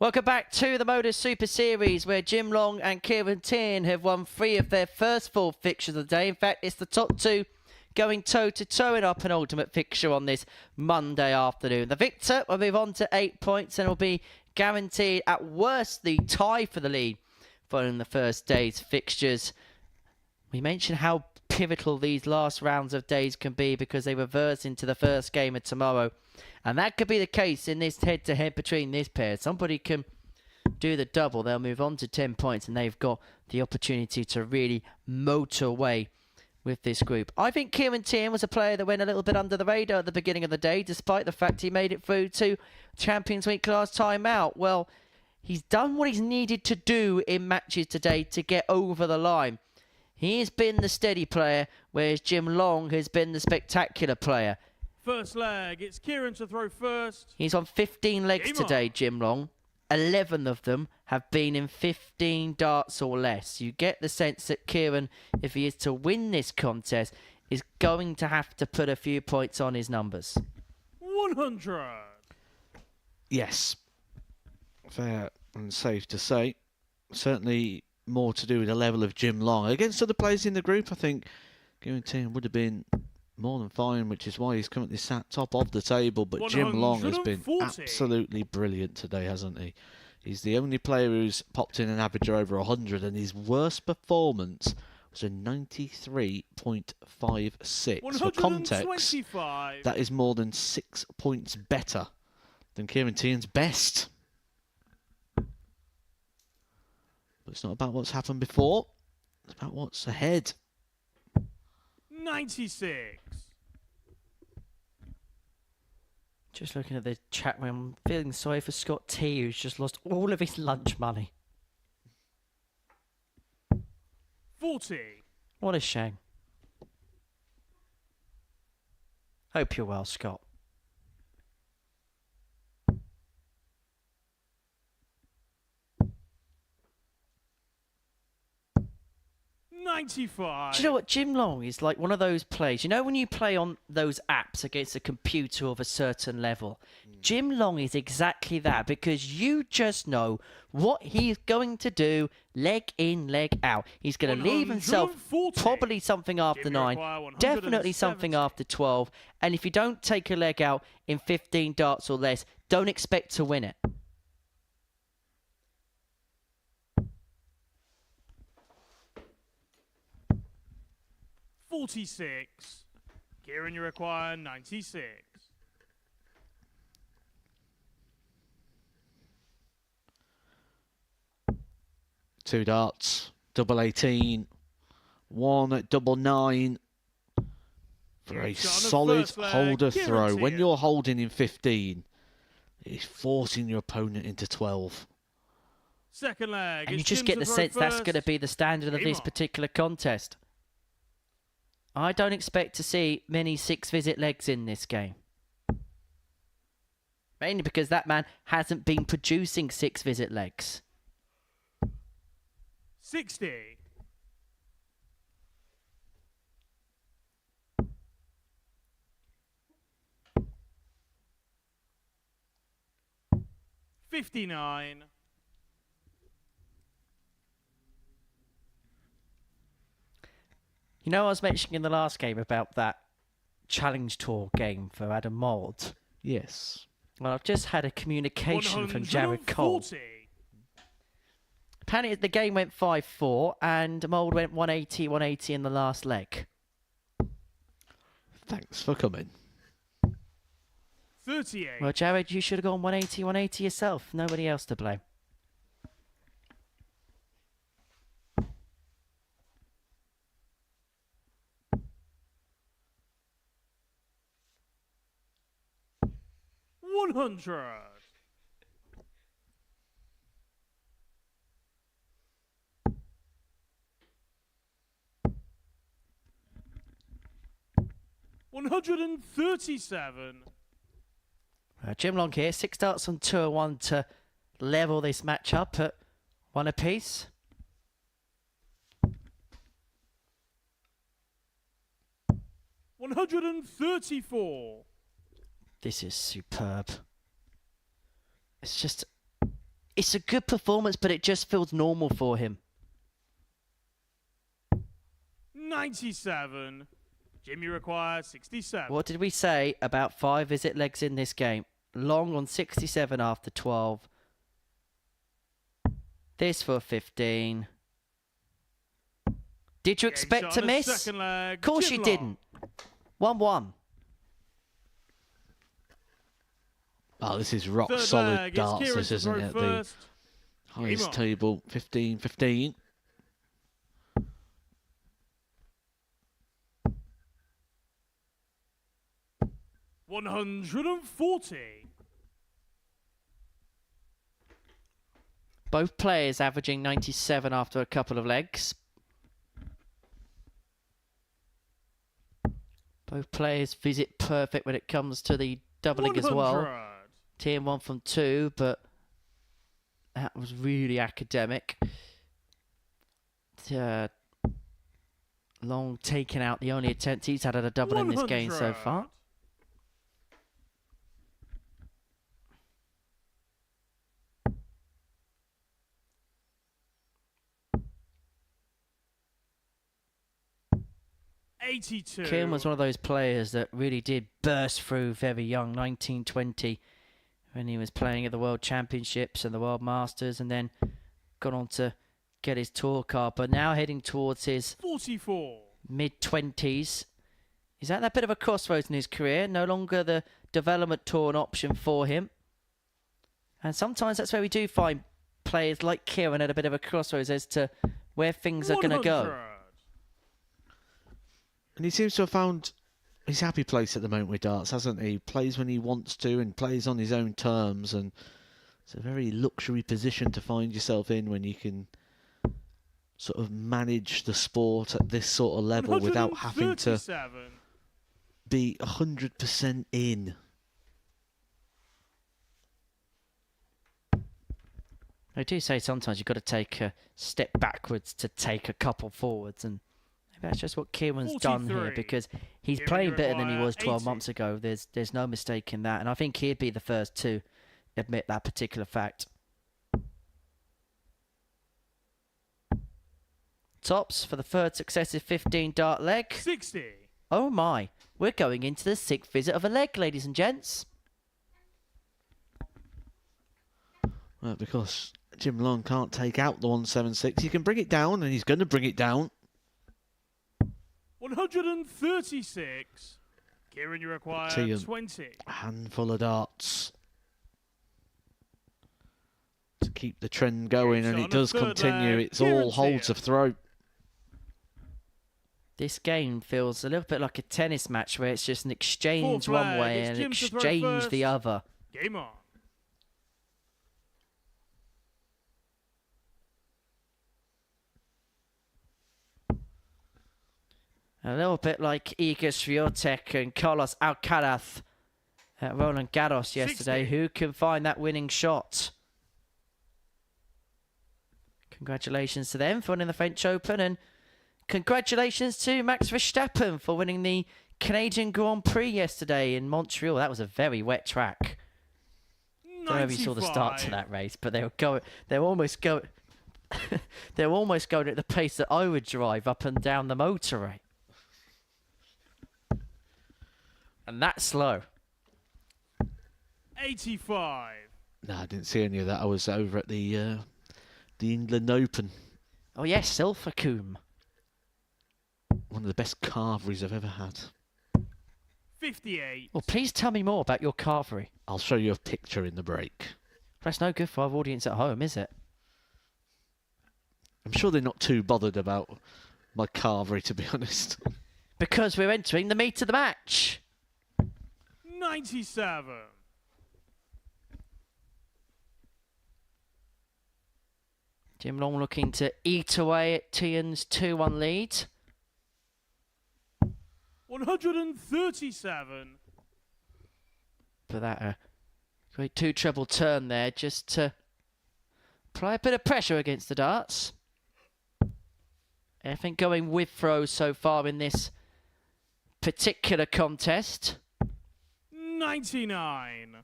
Speaker 5: Welcome back to the Modus Super Series, where Jim Long and Kieran Teehan have won 3 of their first 4 fixtures of the day. In fact, it's the top 2 going toe-to-toe in our penultimate fixture on this Monday afternoon. The victor will move on to 8 points and will be guaranteed at worst the tie for the lead following the first day's fixtures. We mentioned how pivotal these last rounds of days can be because they reverse into the first game of tomorrow. And that could be the case in this head-to-head between this pair. Somebody can do the double. They'll move on to 10 points and they've got the opportunity to really motor away with this group. I think Kieran Teehan was a player that went a little bit under the radar at the beginning of the day, despite the fact he made it through to Champions Week last time out. Well, he's done what he's needed to do in matches today to get over the line. He has been the steady player, whereas Jim Long has been the spectacular player.
Speaker 9: First leg, it's Kieran to throw first.
Speaker 5: He's on 15 legs
Speaker 9: Game
Speaker 5: today,
Speaker 9: on.
Speaker 5: Jim Long. 11 of them have been in 15 darts or less. You get the sense that Kieran, if he is to win this contest, is going to have to put a few points on his numbers.
Speaker 9: 100.
Speaker 1: Yes. Fair and safe to say. Certainly more to do with the level of Jim Long. Against other players in the group, I think Kieran Teehan would have been more than fine, which is why he's currently sat top of the table. But Jim Long has been
Speaker 9: 140.
Speaker 1: absolutely brilliant today, hasn't he? He's the only player who's popped in an average of over 100, and his worst performance was a 93.56. For context,
Speaker 9: 125.
Speaker 1: that is more than 6 points better than Kieran Teehan's best. But it's not about what's happened before. It's about what's ahead.
Speaker 9: 96.
Speaker 5: Just looking at the chat room, I'm feeling sorry for Scott T, who's just lost all of his lunch money.
Speaker 9: 40.
Speaker 5: What a shame. Hope you're well, Scott.
Speaker 9: 95.
Speaker 5: Do you know what? Jim Long is like one of those players. You know when you play on those apps against a computer of a certain level? Jim Long is exactly that, because you just know what he's going to do, leg in, leg out. He's going to leave himself
Speaker 9: 140.
Speaker 5: probably something after
Speaker 9: Jim
Speaker 5: 9,
Speaker 9: require
Speaker 5: definitely something
Speaker 9: 170.
Speaker 5: after 12. And if you don't take a leg out in 15 darts or less, don't expect to win it.
Speaker 9: $46. Kieran, you require 96.
Speaker 1: Two darts, double 18, one at double 9. For a
Speaker 9: Shot on the
Speaker 1: solid
Speaker 9: first leg,
Speaker 1: holder
Speaker 9: Kieran
Speaker 1: throw. When
Speaker 9: Teehan.
Speaker 1: you're holding in 15, it's forcing your opponent into 12.
Speaker 9: Second leg.
Speaker 5: And you
Speaker 9: it's
Speaker 5: just
Speaker 9: Jim
Speaker 5: get
Speaker 9: to
Speaker 5: the
Speaker 9: throw
Speaker 5: sense that's
Speaker 9: first.
Speaker 5: going to be the standard of
Speaker 9: Game
Speaker 5: this
Speaker 9: on.
Speaker 5: particular contest. I don't expect to see many 6-visit legs in this game. Mainly because that man hasn't been producing 6-visit legs.
Speaker 9: 60. $59.
Speaker 5: You know, I was mentioning in the last game about that Challenge Tour game for Adam Mould.
Speaker 1: Yes.
Speaker 5: Well, I've just had a communication from Jared Cole.
Speaker 9: 140.
Speaker 5: Apparently, the game went 5-4 and Mould went 180 in the last leg.
Speaker 1: Thanks for coming.
Speaker 9: 38.
Speaker 5: Well, Jared, you should have gone 180 yourself. Nobody else to blame.
Speaker 9: $100. $137.
Speaker 5: Jim Long here, 6 darts on 2-1 to level this match up at 1 apiece.
Speaker 9: $134.
Speaker 5: This is superb. It's a good performance, but it just feels normal for him.
Speaker 9: 97. Jim, you require 67.
Speaker 5: What did we say about 5-visit legs in this game? Long on 67 after 12. This for 15. Did you expect to miss? Of course you didn't. 1-1.
Speaker 1: Oh, this is rock
Speaker 9: Third
Speaker 1: solid
Speaker 9: leg, it's
Speaker 1: darts,
Speaker 9: Kieran
Speaker 1: this
Speaker 9: to
Speaker 1: isn't
Speaker 9: throw
Speaker 1: it? The
Speaker 9: first.
Speaker 1: highest
Speaker 9: Game on.
Speaker 1: table, 15-15.
Speaker 9: $140.
Speaker 5: Both players averaging 97 after a couple of legs. Both players visit perfect when it comes to the doubling as well.
Speaker 9: 100.
Speaker 5: Teehan 1 from 2, but that was really academic. Long taking out the only attempt he's had at a double in this game so
Speaker 9: 100.
Speaker 5: far.
Speaker 9: $82.
Speaker 5: Was one of those players that really did burst through very young, 19, 20, when he was playing at the World Championships and the World Masters, and then got on to get his tour card, but now heading towards his
Speaker 9: 44.
Speaker 5: mid-20s. He's at that bit of a crossroads in his career, no longer the development tour an option for him. And sometimes that's where we do find players like Kieran at a bit of a crossroads as to where things are going to go.
Speaker 1: And he seems to have found his happy place at the moment with darts, hasn't he? Plays when he wants to and plays on his own terms, and it's a very luxury position to find yourself in when you can sort of manage the sport at this sort of level without having to be 100% in.
Speaker 5: I do say sometimes you've got to take a step backwards to take a couple forwards, and maybe that's just what Kieran's done here, because he's playing better than he was 12 months ago. There's no mistake in that, and I think he'd be the first to admit that particular fact. Tops for the third successive 15-dart leg.
Speaker 9: 60.
Speaker 5: Oh my, we're going into the 6th visit of a leg, ladies and gents.
Speaker 1: Well, because Jim Long can't take out the 176. He can bring it down, and he's going to bring it down.
Speaker 9: 136. Kieran, you require
Speaker 1: Teehan,
Speaker 9: 20.
Speaker 1: a handful of darts to keep the trend going, and it does continue. It's all hold to throw.
Speaker 5: This game feels a little bit like a tennis match where it's just an exchange one way and an exchange the other.
Speaker 9: Game on.
Speaker 5: A little bit like Iga Swiatek and Carlos Alcaraz at Roland Garros yesterday.
Speaker 9: 60.
Speaker 5: Who can find that winning shot? Congratulations to them for winning the French Open, and congratulations to Max Verstappen for winning the Canadian Grand Prix yesterday in Montreal. That was a very wet track. I don't know if you saw the start to that race, but they were almost going at the pace that I would drive up and down the motorway. And that's slow.
Speaker 9: 85.
Speaker 1: No, I didn't see any of that. I was over at the England Open.
Speaker 5: Oh yes, Silvercombe.
Speaker 1: One of the best carveries I've ever had.
Speaker 9: 58.
Speaker 5: Well, please tell me more about your carvery.
Speaker 1: I'll show you a picture in the break.
Speaker 5: That's no good for our audience at home, is it?
Speaker 1: I'm sure they're not too bothered about my carvery, to be honest.
Speaker 5: Because we're entering the meat of the match.
Speaker 9: 97.
Speaker 5: Jim Long looking to eat away at Teehan's 2-1 lead.
Speaker 9: 137.
Speaker 5: But that great 2-treble turn there, just to apply a bit of pressure against the darts. Everything going with throws so far in this particular contest.
Speaker 9: 99.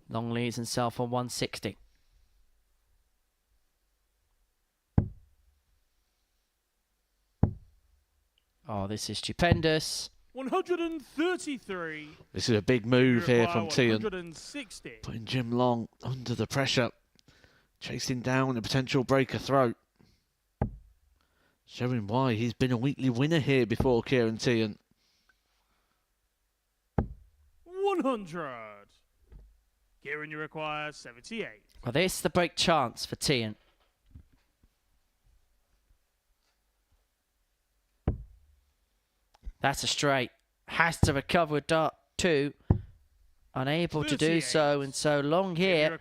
Speaker 5: Long leads himself on 160. Oh, this is stupendous.
Speaker 9: 133.
Speaker 1: This is a big move here from Teehan.
Speaker 9: 160.
Speaker 1: Putting Jim Long under the pressure. Chasing down a potential breaker throw. Showing why he's been a weekly winner here before Kieran Teehan.
Speaker 9: 100. Kieran, you require 78.
Speaker 5: Well, this is the break chance for Teehan. That's a straight. Has to recover with dart 2. Unable to do so, and so Long here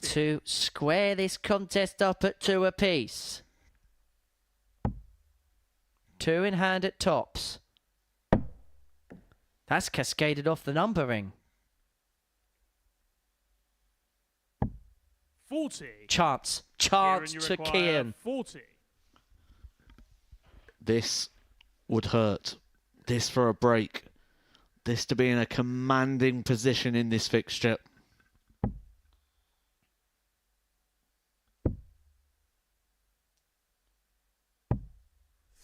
Speaker 5: to square this contest up at 2 apiece. 2 in hand at tops. That's cascaded off the numbering.
Speaker 9: 40.
Speaker 5: Chance to Teehan.
Speaker 9: 40.
Speaker 1: This would hurt. This for a break. This to be in a commanding position in this fixture.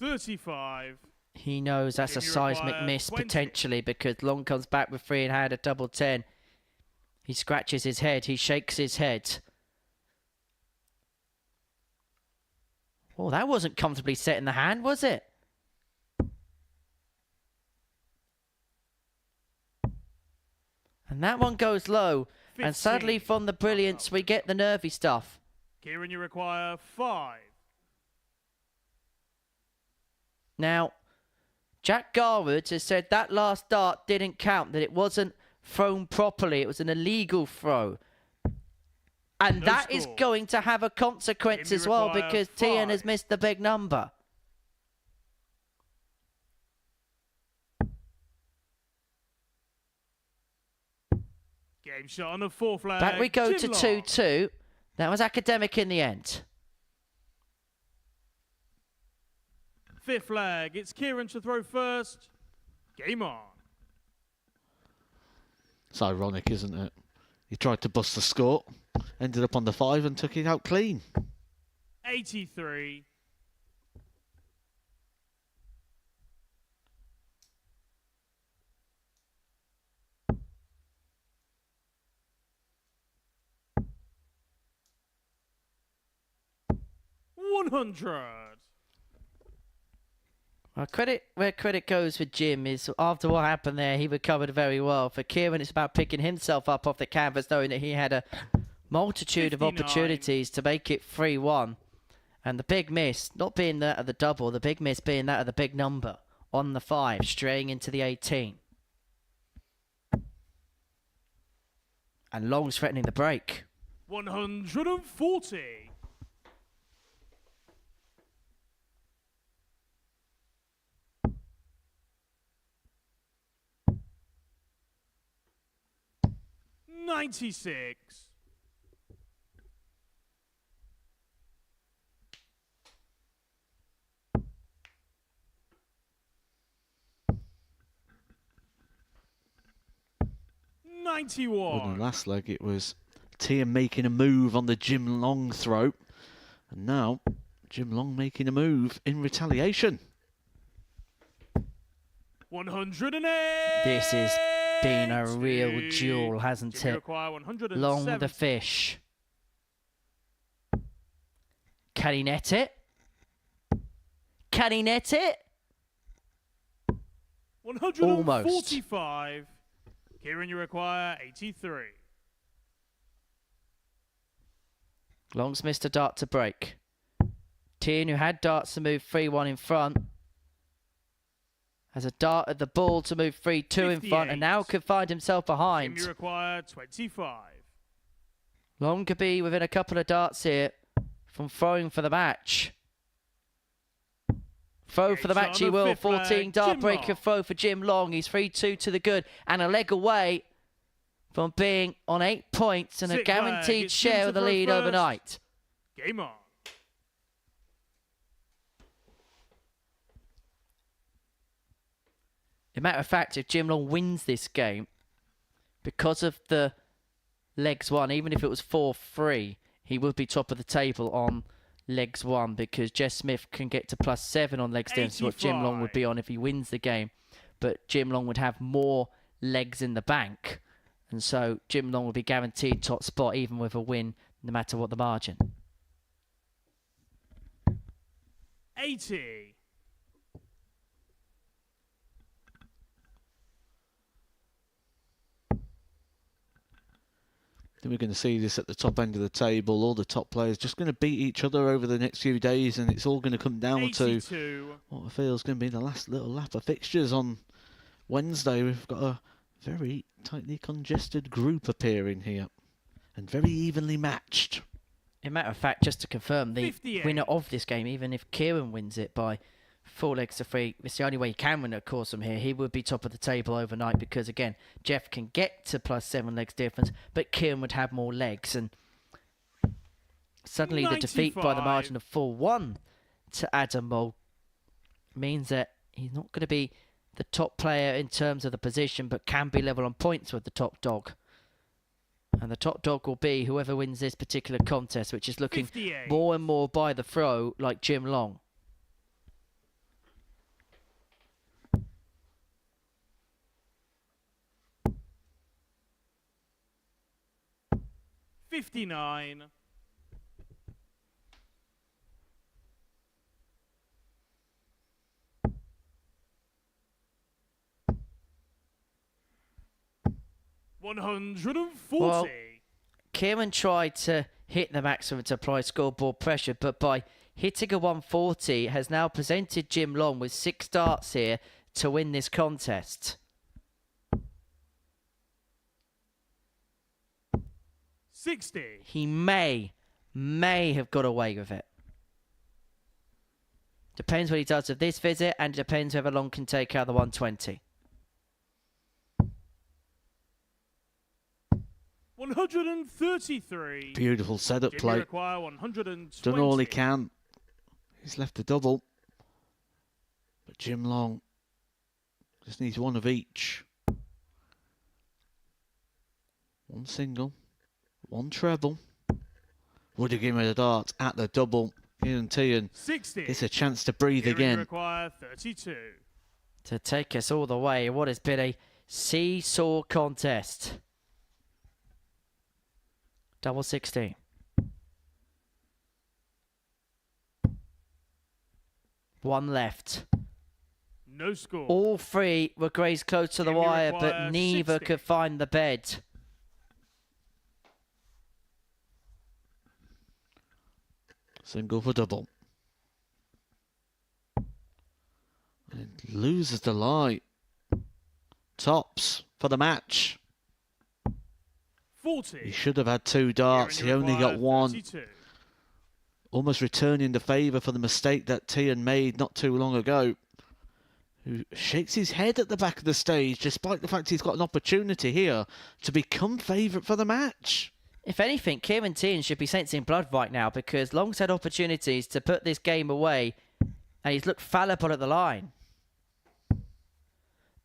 Speaker 9: $35.
Speaker 5: He knows that's a seismic miss potentially because Long comes back with 3 and had a double 10. He scratches his head. He shakes his head. Oh, that wasn't comfortably set in the hand, was it? And that one goes low.
Speaker 9: 15.
Speaker 5: And sadly from the brilliance, we get the nervy stuff.
Speaker 9: Kieran, you require 5.
Speaker 5: Now, Jack Garwood has said that last dart didn't count, that it wasn't thrown properly. It was an illegal throw. And that is going to have a consequence as well because Teehan has missed the big number.
Speaker 9: Game shot on the 4th flag.
Speaker 5: Back we go to
Speaker 9: Jim Long.
Speaker 5: 2-2. That was academic in the end.
Speaker 9: 5th flag. It's Kieran to throw first. Game on.
Speaker 1: It's ironic, isn't it? He tried to bust the score, ended up on the 5 and took it out clean.
Speaker 9: 83. $100.
Speaker 5: Well, credit where credit goes with Jim is after what happened there, he recovered very well. For Kieran, it's about picking himself up off the canvas, knowing that he had a multitude
Speaker 9: 59.
Speaker 5: of opportunities to make it 3-1. And the big miss, not being that of the double, the big miss being that of the big number on the 5, straying into the 18. And Long's threatening the break.
Speaker 9: 140. $96. $91.
Speaker 1: Well, in the last leg, it was Teehan making a move on the Jim Long throw. And now, Jim Long making a move in retaliation.
Speaker 9: 108.
Speaker 5: This has been a real duel, hasn't it? Long the fish. Can he net it? Can he net it?
Speaker 9: 145. Kieran, you require 83.
Speaker 5: Long's missed a dart to break. Teehan, who had darts to move 3-1 in front, has a dart at the ball to move 3-2 in front, and now could find himself behind.
Speaker 9: You require 25.
Speaker 5: Long could be within a couple of darts here from throwing for the match. Throw for the match he will. 14 dart breaker throw for Jim Long. He's 3-2 to the good and a leg away from being on 8 points and a guaranteed share of the lead overnight.
Speaker 9: Game on.
Speaker 5: As a matter of fact, if Jim Long wins this game, because of the legs won, even if it was 4-3, he would be top of the table on legs won because Jess Smith can get to +7 on legs down, what Jim Long would be on if he wins the game. But Jim Long would have more legs in the bank. And so Jim Long would be guaranteed top spot even with a win, no matter what the margin.
Speaker 9: 80.
Speaker 1: Then we're going to see this at the top end of the table. All the top players just going to beat each other over the next few days, and it's all going to come down
Speaker 9: 82.
Speaker 1: to what I feel is going to be the last little lap of fixtures on Wednesday. We've got a very tightly congested group appearing here, and very evenly matched.
Speaker 5: As a matter of fact, just to confirm, the
Speaker 9: 58.
Speaker 5: winner of this game, even if Kieran wins it by 4 legs to 3. It's the only way he can win, of course, from here. He would be top of the table overnight because, again, Jeff can get to +7 legs difference, but Kieran would have more legs. And suddenly
Speaker 9: 95.
Speaker 5: the defeat by the margin of 4-1 to Adam Mould means that he's not going to be the top player in terms of the position, but can be level on points with the top dog. And the top dog will be whoever wins this particular contest, which is looking
Speaker 9: 58.
Speaker 5: more and more by the throw like Jim Long.
Speaker 9: $59. $140.
Speaker 5: Well, Kieran tried to hit the maximum to apply scoreboard pressure, but by hitting a 140 has now presented Jim Long with 6 darts here to win this contest.
Speaker 9: 60.
Speaker 5: He may have got away with it. Depends what he does with this visit, and depends whether Long can take out the 120.
Speaker 9: 133.
Speaker 1: Beautiful setup
Speaker 9: Jimmy
Speaker 1: play.
Speaker 9: require 120.
Speaker 1: Done all he can. He's left a double. But Jim Long just needs one of each. One single, one treble. Would have given him a dart at the double. Kieran Teehan
Speaker 9: 60.
Speaker 1: gets a chance to breathe
Speaker 9: Jimmy
Speaker 1: again.
Speaker 9: require 32.
Speaker 5: To take us all the way in what has been a seesaw contest. Double 16. One left.
Speaker 9: No score.
Speaker 5: All 3 were Greaves close to the
Speaker 9: Jimmy
Speaker 5: wire, but
Speaker 9: requires
Speaker 5: neither
Speaker 9: 60.
Speaker 5: could find the bed.
Speaker 1: Single for double. And loses the light. Tops for the match.
Speaker 9: 40.
Speaker 1: He should have had 2 darts. He only got 1.
Speaker 9: 32.
Speaker 1: Almost returning the favour for the mistake that Teehan made not too long ago. Who shakes his head at the back of the stage despite the fact he's got an opportunity here to become favourite for the match.
Speaker 5: If anything, Kieran Teehan should be sensing blood right now because Long's had opportunities to put this game away and he's looked fallible at the line.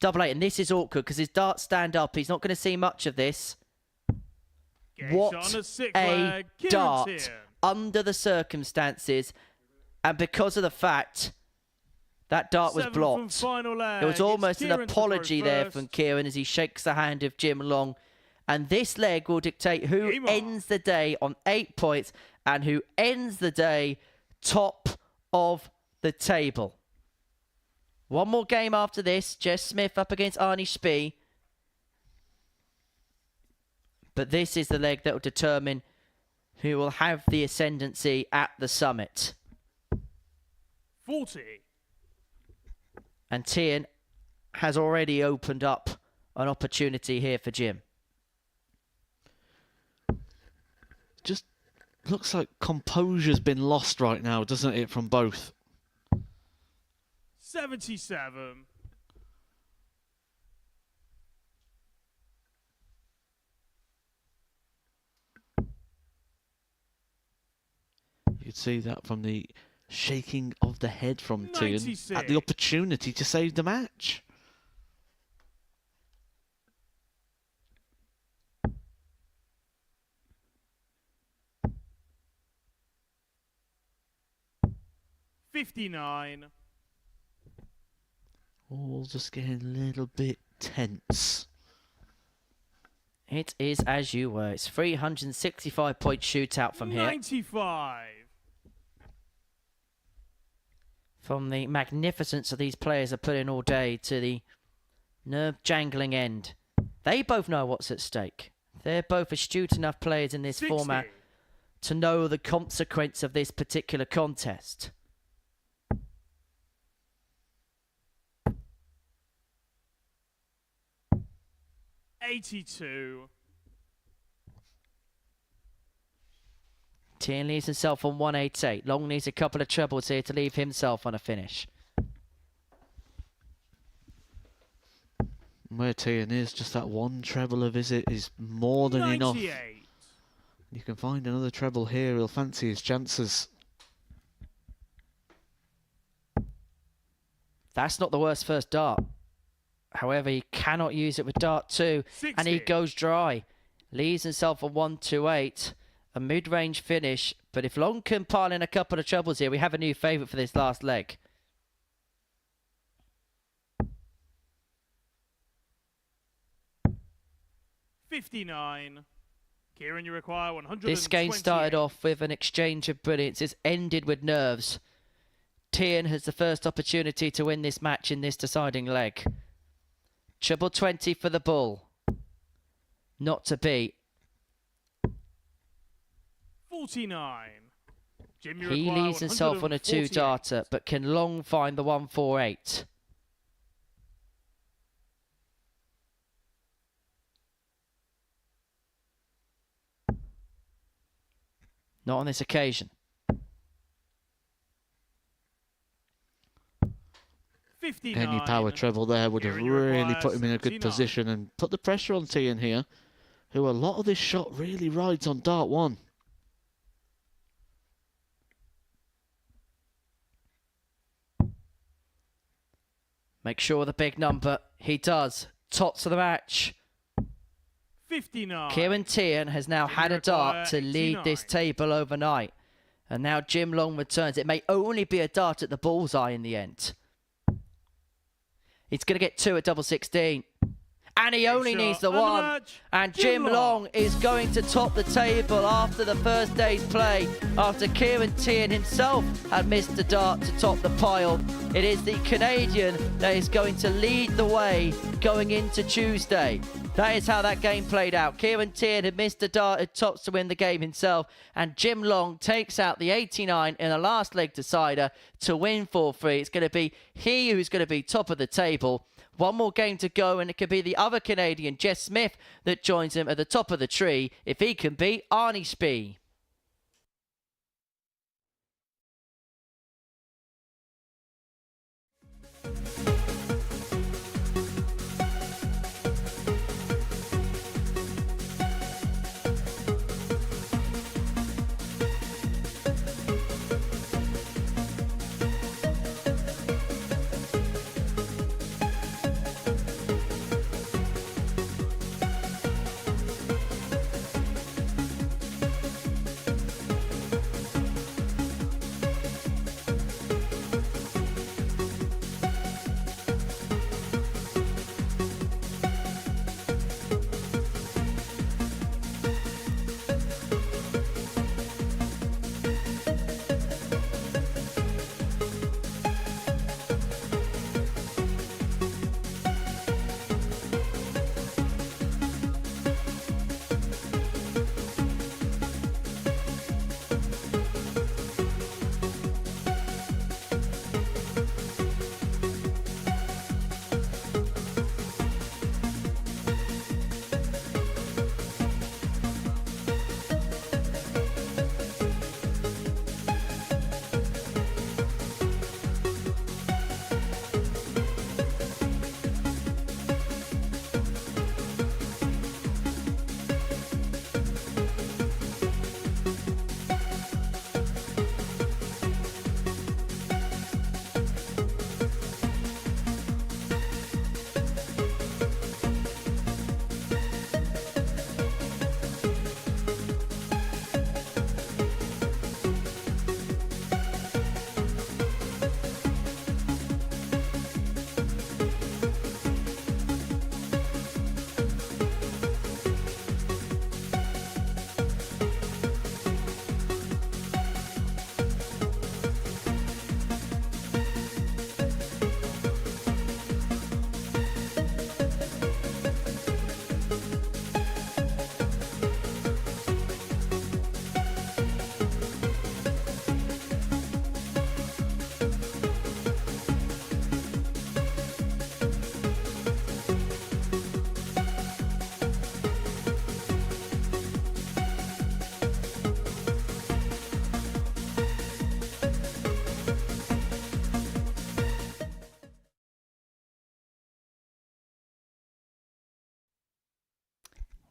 Speaker 5: Double 8, and this is awkward because his darts stand up. He's not going to see much of this. What
Speaker 9: on a six
Speaker 5: a
Speaker 9: leg, Kieran
Speaker 5: dart
Speaker 9: Teehan.
Speaker 5: under the circumstances, and because of the fact that dart was
Speaker 9: 7th and
Speaker 5: blocked.
Speaker 9: final leg.
Speaker 5: There was almost
Speaker 9: It's
Speaker 5: an
Speaker 9: Kieran to throw
Speaker 5: apology there
Speaker 9: first.
Speaker 5: from Kieran as he shakes the hand of Jim Long. And this leg will dictate who
Speaker 9: Game on.
Speaker 5: ends the day on 8 points and who ends the day top of the table. One more game after this. Jess Smith up against Arnie Spee. But this is the leg that will determine who will have the ascendancy at the summit.
Speaker 9: 40.
Speaker 5: And Teehan has already opened up an opportunity here for Jim.
Speaker 1: Just looks like composure's been lost right now, doesn't it, from both?
Speaker 9: 77.
Speaker 1: You could see that from the shaking of the head from Teehan at the
Speaker 9: 96.
Speaker 1: opportunity to save the match.
Speaker 9: $59.
Speaker 1: All just getting a little bit tense.
Speaker 5: It is as you were. It's 365-point shootout from here.
Speaker 9: 95.
Speaker 5: From the magnificence of these players are put in all day to the nerve-jangling end. They both know what's at stake. They're both astute enough players in this
Speaker 9: 60.
Speaker 5: format to know the consequence of this particular contest.
Speaker 9: $82.
Speaker 5: Teehan leaves himself on 188. Long needs a couple of trebles here to leave himself on a finish.
Speaker 1: Where Teehan is, just that one treble a visit is more than enough.
Speaker 9: 98.
Speaker 1: You can find another treble here. He'll fancy his chances.
Speaker 5: That's not the worst first dart. However, he cannot use it with dart 2,
Speaker 9: 60.
Speaker 5: and he goes dry. Leaves himself a 128, a mid-range finish. But if Long can pile in a couple of trebles here, we have a new favourite for this last leg.
Speaker 9: $59. Kieran, you require 100.
Speaker 5: This game started off with an exchange of brilliance. It's ended with nerves. Teehan has the first opportunity to win this match in this deciding leg. Treble 20 for the bull. Not to beat.
Speaker 9: 49. Jim, you
Speaker 5: He
Speaker 9: require
Speaker 5: leaves himself on a
Speaker 9: 148.
Speaker 5: 2-darter, but can Long find the 148? Not on this occasion.
Speaker 9: 59.
Speaker 1: Any power treble there would have
Speaker 9: Kieran, you
Speaker 1: really
Speaker 9: require
Speaker 1: put him in a good
Speaker 9: 79.
Speaker 1: position and put the pressure on Teehan here, who a lot of this shot really rides on dart 1.
Speaker 5: Make sure the big number. He does. Tops of the match.
Speaker 9: 59.
Speaker 5: Kieran Teehan has now
Speaker 9: Jim,
Speaker 5: had
Speaker 9: you
Speaker 5: a dart
Speaker 9: require
Speaker 5: to lead this
Speaker 9: 89.
Speaker 5: table overnight. And now Jim Long returns. It may only be a dart at the bullseye in the end. He's going to get 2 at double 16. And he only
Speaker 9: shot.
Speaker 5: needs the
Speaker 9: And the
Speaker 5: 1.
Speaker 9: match,
Speaker 5: And
Speaker 9: Jim
Speaker 5: Jim Long is going to top the table after the first day's play. After Kieran Teehan himself had missed a dart to top the pile. It is the Canadian that is going to lead the way going into Tuesday. That is how that game played out. Kieran Teehan had missed a dart at tops to win the game himself. And Jim Long takes out the 89 in a last leg decider to win 4-3. It's going to be he who's going to be top of the table. One more game to go, and it could be the other Canadian, Jess Smith, that joins him at the top of the tree if he can beat Arnie Spee.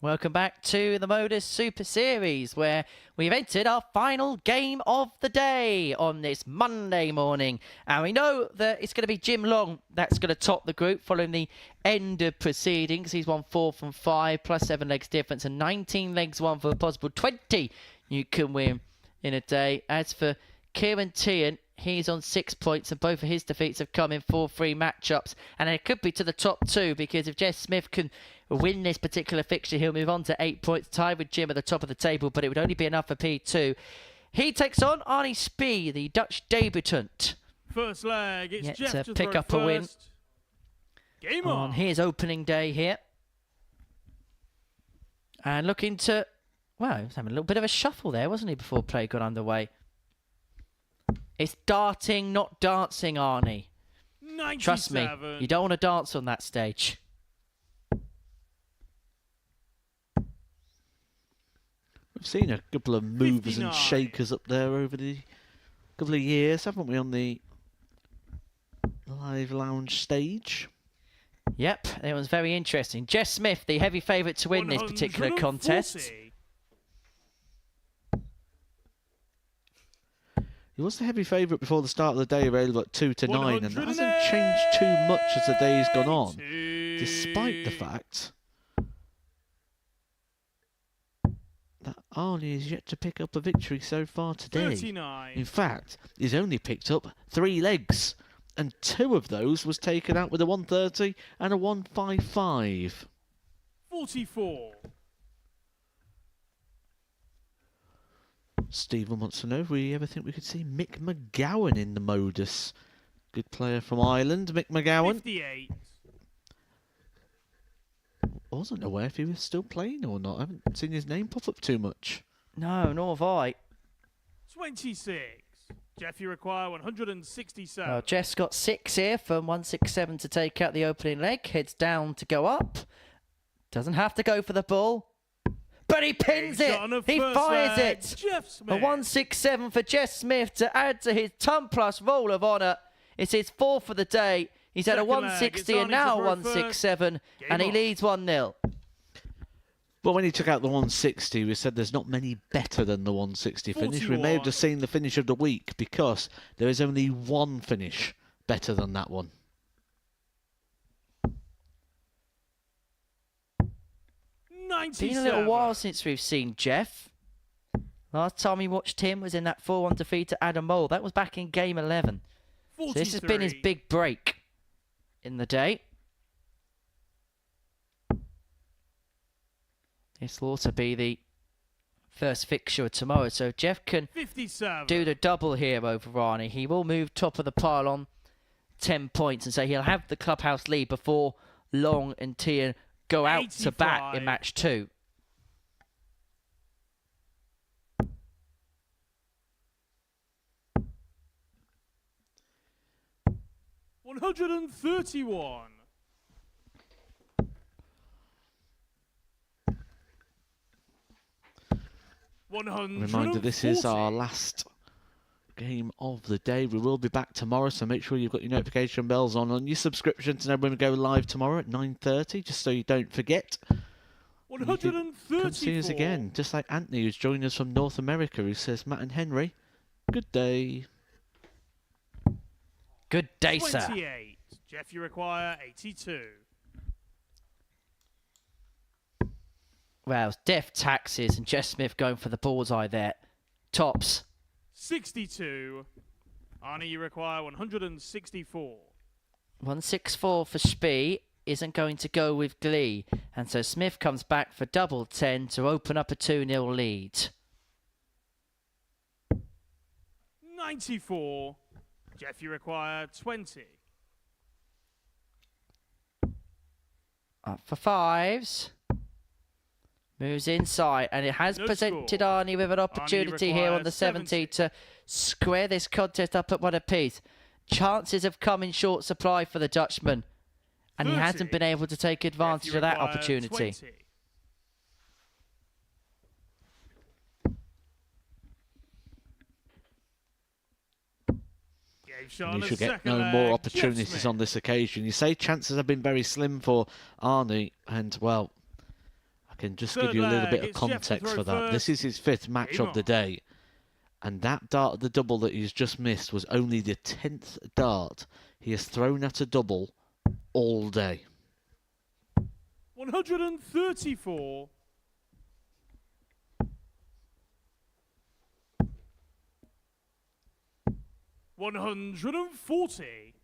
Speaker 5: Welcome back to the Modus Super Series, where we've entered our final game of the day on this Monday morning. And we know that it's going to be Jim Long that's going to top the group following the end of proceedings. He's won 4 from 5, plus 7 legs difference, and 19 legs won for a possible 20 you can win in a day. As for Kieran Teehan, he's on 6 points, and both of his defeats have come in 4-3 matchups. And it could be to the top 2, because if Jeff Smith can win this particular fixture, he'll move on to 8 points, tied with Jim at the top of the table, but it would only be enough for P2. He takes on Arnie Spee, the Dutch debutant.
Speaker 9: First leg, it's
Speaker 5: Yet
Speaker 9: Jeff
Speaker 5: to
Speaker 9: to
Speaker 5: pick
Speaker 9: throw
Speaker 5: up a win
Speaker 9: first. Game
Speaker 5: on his opening day here. And looking to, well, he was having a little bit of a shuffle there, wasn't he, before play got underway. It's darting, not dancing, Arnie.
Speaker 9: 97.
Speaker 5: Trust me, you don't want to dance on that stage.
Speaker 1: We've seen a couple of movers
Speaker 9: 59.
Speaker 1: and shakers up there over the couple of years, haven't we, on the live lounge stage?
Speaker 5: Yep, it was very interesting. Jeff Smith, the heavy favourite to win this particular
Speaker 9: 140.
Speaker 5: contest.
Speaker 1: He was the heavy favourite before the start of the day, available at 2 to 9, and that hasn't changed too much as the day's gone on, despite the fact that Arnie is yet to pick up a victory so far today.
Speaker 9: 39.
Speaker 1: In fact, he's only picked up 3 legs, and 2 of those was taken out with a 130 and a 155.
Speaker 9: 44.
Speaker 1: Stephen wants to know if we ever think we could see Mick McGowan in the Modus. Good player from Ireland, Mick McGowan.
Speaker 9: 58.
Speaker 1: Wasn't aware if he was still playing or not. I haven't seen his name pop up too much.
Speaker 5: No, nor have I.
Speaker 9: 26. Jeff, you require 167.
Speaker 5: Well, Jeff's got 6 here from 167 to take out the opening leg. Heads down to go up. Doesn't have to go for the ball. But he pins it. He fires it. A 167 for Jeff Smith to add to his ton plus roll of honour. It's his 4th for the day. He's had a 160 and now a 167, and he leads 1-0.
Speaker 1: But when he took out the 160, we said there's not many better than the 160 finish. We may have just seen the finish of the week, because there is only one finish better than that one.
Speaker 5: Been a little while since we've seen Jeff. Last time we watched him was in that 4-1 defeat to Adam Mould. That was back in game 11. So this has been his big break in the day. This will also be the first fixture tomorrow. So if Jeff can
Speaker 9: 57.
Speaker 5: do the double here over Arnie, he will move top of the pile on 10 points. And so he'll have the clubhouse lead before Long and Teehan go out
Speaker 9: 85.
Speaker 5: to bat in match 2.
Speaker 9: $131.
Speaker 1: Reminder, this is our last game of the day. We will be back tomorrow, so make sure you've got your notification bells on your subscription to know when we go live tomorrow at 9:30, just so you don't forget.
Speaker 9: 134.
Speaker 1: Come see us again, just like Anthony, who's joining us from North America, who says, Matt and Henry, good day.
Speaker 5: Good day, sir.
Speaker 9: 28. Jeff, you require 82.
Speaker 5: Well, Def taxes and Jeff Smith going for the bullseye there. Tops.
Speaker 9: 62. Arnie, you require 164.
Speaker 5: 164 for Spee isn't going to go with glee. And so Smith comes back for double 10 to open up a 2-0 lead.
Speaker 9: 94. Jeff, you require 20.
Speaker 5: Up for 5s. Moves inside, and it has presented Arnie with an opportunity here on the 70 to square this contest up at 1 apiece. Chances have come in short supply for the Dutchman, and he hasn't been able to take advantage of that opportunity.
Speaker 9: 20.
Speaker 1: You should get no more opportunities on this occasion. You say chances have been very slim for Arnie, and well, I can just
Speaker 9: Third
Speaker 1: give you a little
Speaker 9: leg,
Speaker 1: bit of
Speaker 9: it's Jeff to
Speaker 1: context
Speaker 9: throw
Speaker 1: for that.
Speaker 9: first.
Speaker 1: This is his 5th match
Speaker 9: Game
Speaker 1: of the
Speaker 9: on.
Speaker 1: day. And that dart at the double that he's just missed was only the 10th dart he has thrown at a double all day.
Speaker 9: 134. 140.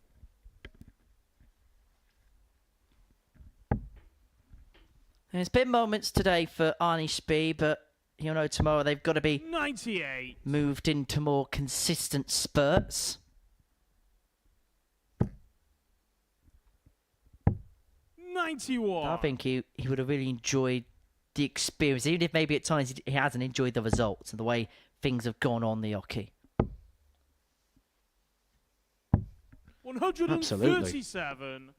Speaker 5: There's been moments today for Arnie Spee, but you'll know tomorrow they've got to be
Speaker 9: 98.
Speaker 5: moved into more consistent spurts.
Speaker 9: 91.
Speaker 5: I think he would have really enjoyed the experience, even if maybe at times he hasn't enjoyed the results and the way things have gone on the hockey.
Speaker 9: 137.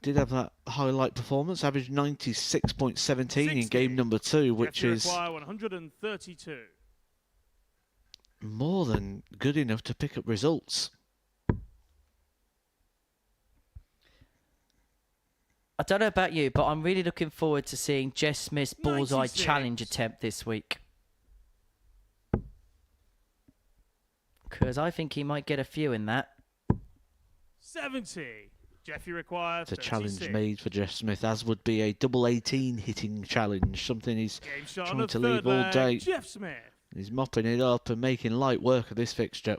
Speaker 1: Did have that highlight performance, averaged 96.17 in game number 2, which
Speaker 9: Jeff, you
Speaker 1: is
Speaker 9: require 132.
Speaker 1: more than good enough to pick up results.
Speaker 5: I don't know about you, but I'm really looking forward to seeing Jeff Smith's bullseye
Speaker 9: 96.
Speaker 5: challenge attempt this week. Because I think he might get a few in that.
Speaker 9: 70. Jeff, you require
Speaker 1: It's a
Speaker 9: 36.
Speaker 1: challenge made for Jeff Smith, as would be a double 18 hitting challenge, something he's
Speaker 9: Game shot on
Speaker 1: trying
Speaker 9: the
Speaker 1: to
Speaker 9: third
Speaker 1: leave all
Speaker 9: leg,
Speaker 1: day.
Speaker 9: Jeff Smith.
Speaker 1: He's mopping it up and making light work of this fixture.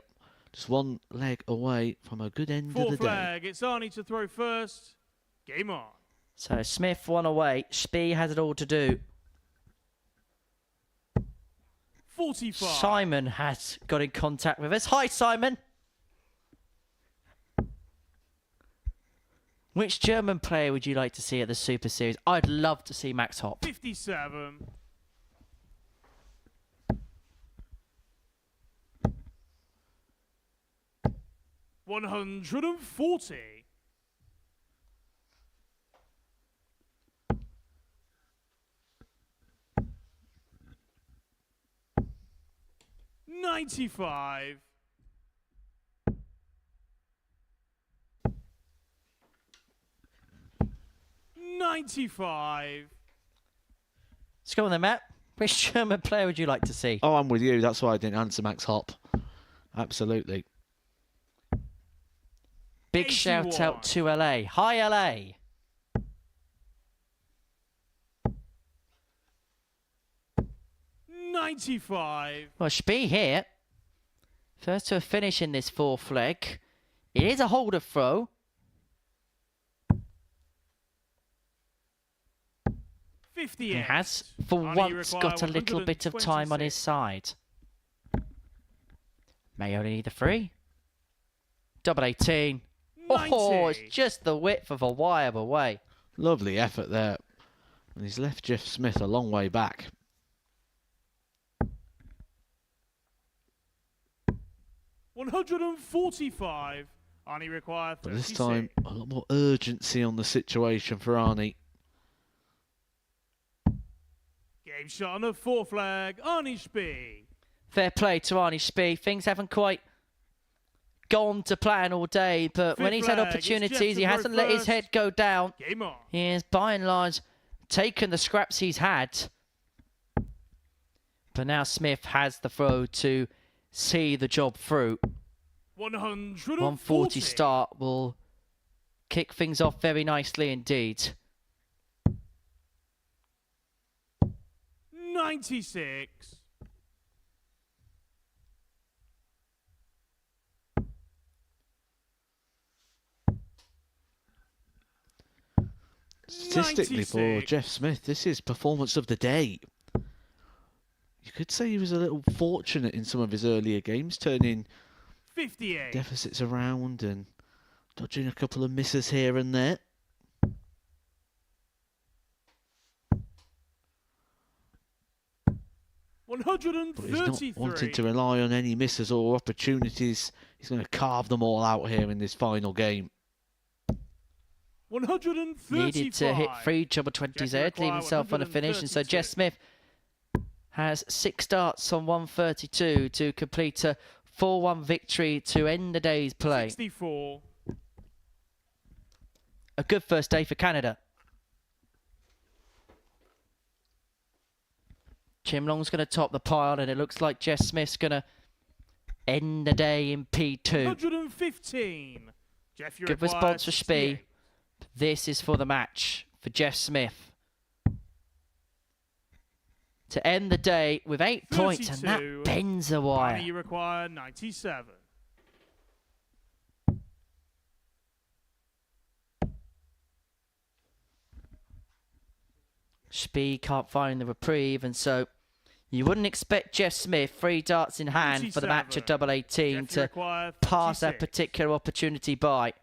Speaker 1: Just one leg away from a good end of the
Speaker 9: Fourth
Speaker 1: day.
Speaker 9: leg, it's Arnie to throw first. Game on.
Speaker 5: So Smith one away. Spee has it all to do.
Speaker 9: 45.
Speaker 5: Simon has got in contact with us. Hi, Simon. Which German player would you like to see at the Super Series? I'd love to see Max Hopp.
Speaker 9: 57. 140. 95. 95.
Speaker 5: Let's go on then, Matt. Which German player would you like to see?
Speaker 1: Oh, I'm with you. That's why I didn't answer Max Hopp. Absolutely.
Speaker 5: Big
Speaker 9: 81.
Speaker 5: shout out to LA. Hi, LA.
Speaker 9: $95.
Speaker 5: Well, Spee here. First to a finish in this fourth leg. It is a holder throw.
Speaker 9: 58.
Speaker 5: He has, for
Speaker 9: Arnie, you
Speaker 5: once,
Speaker 9: require
Speaker 5: got a little bit of time on his
Speaker 9: 126.
Speaker 5: side. May only need a 3. Double 18. Oh, it's
Speaker 9: 90.
Speaker 5: just the width of a wire away.
Speaker 1: Lovely effort there. And he's left Jeff Smith a long way back.
Speaker 9: $145. Arnie require 36.
Speaker 1: But this time, a lot more urgency on the situation for Arnie.
Speaker 9: Game shot on the fourth leg. Arnie Spee.
Speaker 5: Fair play to Arnie Spee. Things haven't quite gone to plan all day, but when
Speaker 9: Fifth
Speaker 5: he's had
Speaker 9: leg, it's
Speaker 5: opportunities,
Speaker 9: Jeff
Speaker 5: he
Speaker 9: to throw
Speaker 5: hasn't let his
Speaker 9: first.
Speaker 5: head go down.
Speaker 9: Game on.
Speaker 5: He has, by and large, taken the scraps he's had. But now Smith has the throw to see the job through. 140 start will kick things off very nicely indeed.
Speaker 9: 96.
Speaker 1: Statistically for
Speaker 9: 96.
Speaker 1: Jeff Smith, this is performance of the day. You could say he was a little fortunate in some of his earlier games, turning
Speaker 9: 58.
Speaker 1: deficits around and dodging a couple of misses here and there. But he's not
Speaker 9: 133.
Speaker 1: wanting to rely on any misses or opportunities. He's going to carve them all out here in this final game.
Speaker 9: 135.
Speaker 5: Needed to hit 3 double 20s
Speaker 9: Jeff
Speaker 5: there to leave
Speaker 9: require
Speaker 5: himself on a finish. And so
Speaker 9: 132.
Speaker 5: Jeff Smith has 6 starts on 132 to complete a 4-1 victory to end the day's play.
Speaker 9: 64.
Speaker 5: a good first day for Canada. Jim Long's going to top the pile, and it looks like Jess Smith's going to end the day in P2.
Speaker 9: 115. Jeff, you
Speaker 5: Good
Speaker 9: require
Speaker 5: response for
Speaker 9: 68.
Speaker 5: Spee. This is for the match for Jeff Smith. To end the day with 8 points, and that
Speaker 9: 32.
Speaker 5: bends the
Speaker 9: Arnie,
Speaker 5: wire.
Speaker 9: you require 97.
Speaker 5: Spee can't find the reprieve, and so you wouldn't expect Jeff Smith, 3 darts in hand for the match at double 18,
Speaker 9: Jeff, you
Speaker 5: to
Speaker 9: require
Speaker 5: pass that
Speaker 9: 36.
Speaker 5: particular opportunity by.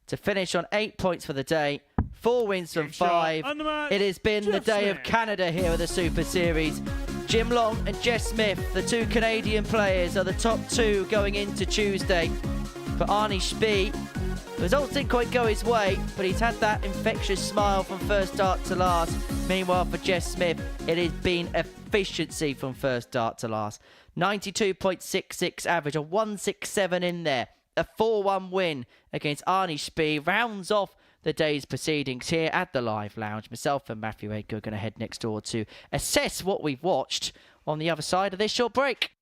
Speaker 5: To finish on 8 points for the day, 4 wins from
Speaker 9: Game shot
Speaker 5: 5.
Speaker 9: and the match,
Speaker 5: It has been the
Speaker 9: Jeff
Speaker 5: day of
Speaker 9: Smith.
Speaker 5: Canada here at the Super Series. Jim Long and Jeff Smith, the 2 Canadian players, are the top 2 going into Tuesday. For Arnie Spee, the results didn't quite go his way, but he's had that infectious smile from first dart to last. Meanwhile, for Jeff Smith, it has been efficiency from first dart to last. 92.66 average, a 167 in there. A 4-1 win against Arnie Spee rounds off the day's proceedings here at the Live Lounge. Myself and Matthew Edgar are going to head next door to assess what we've watched on the other side of this short break.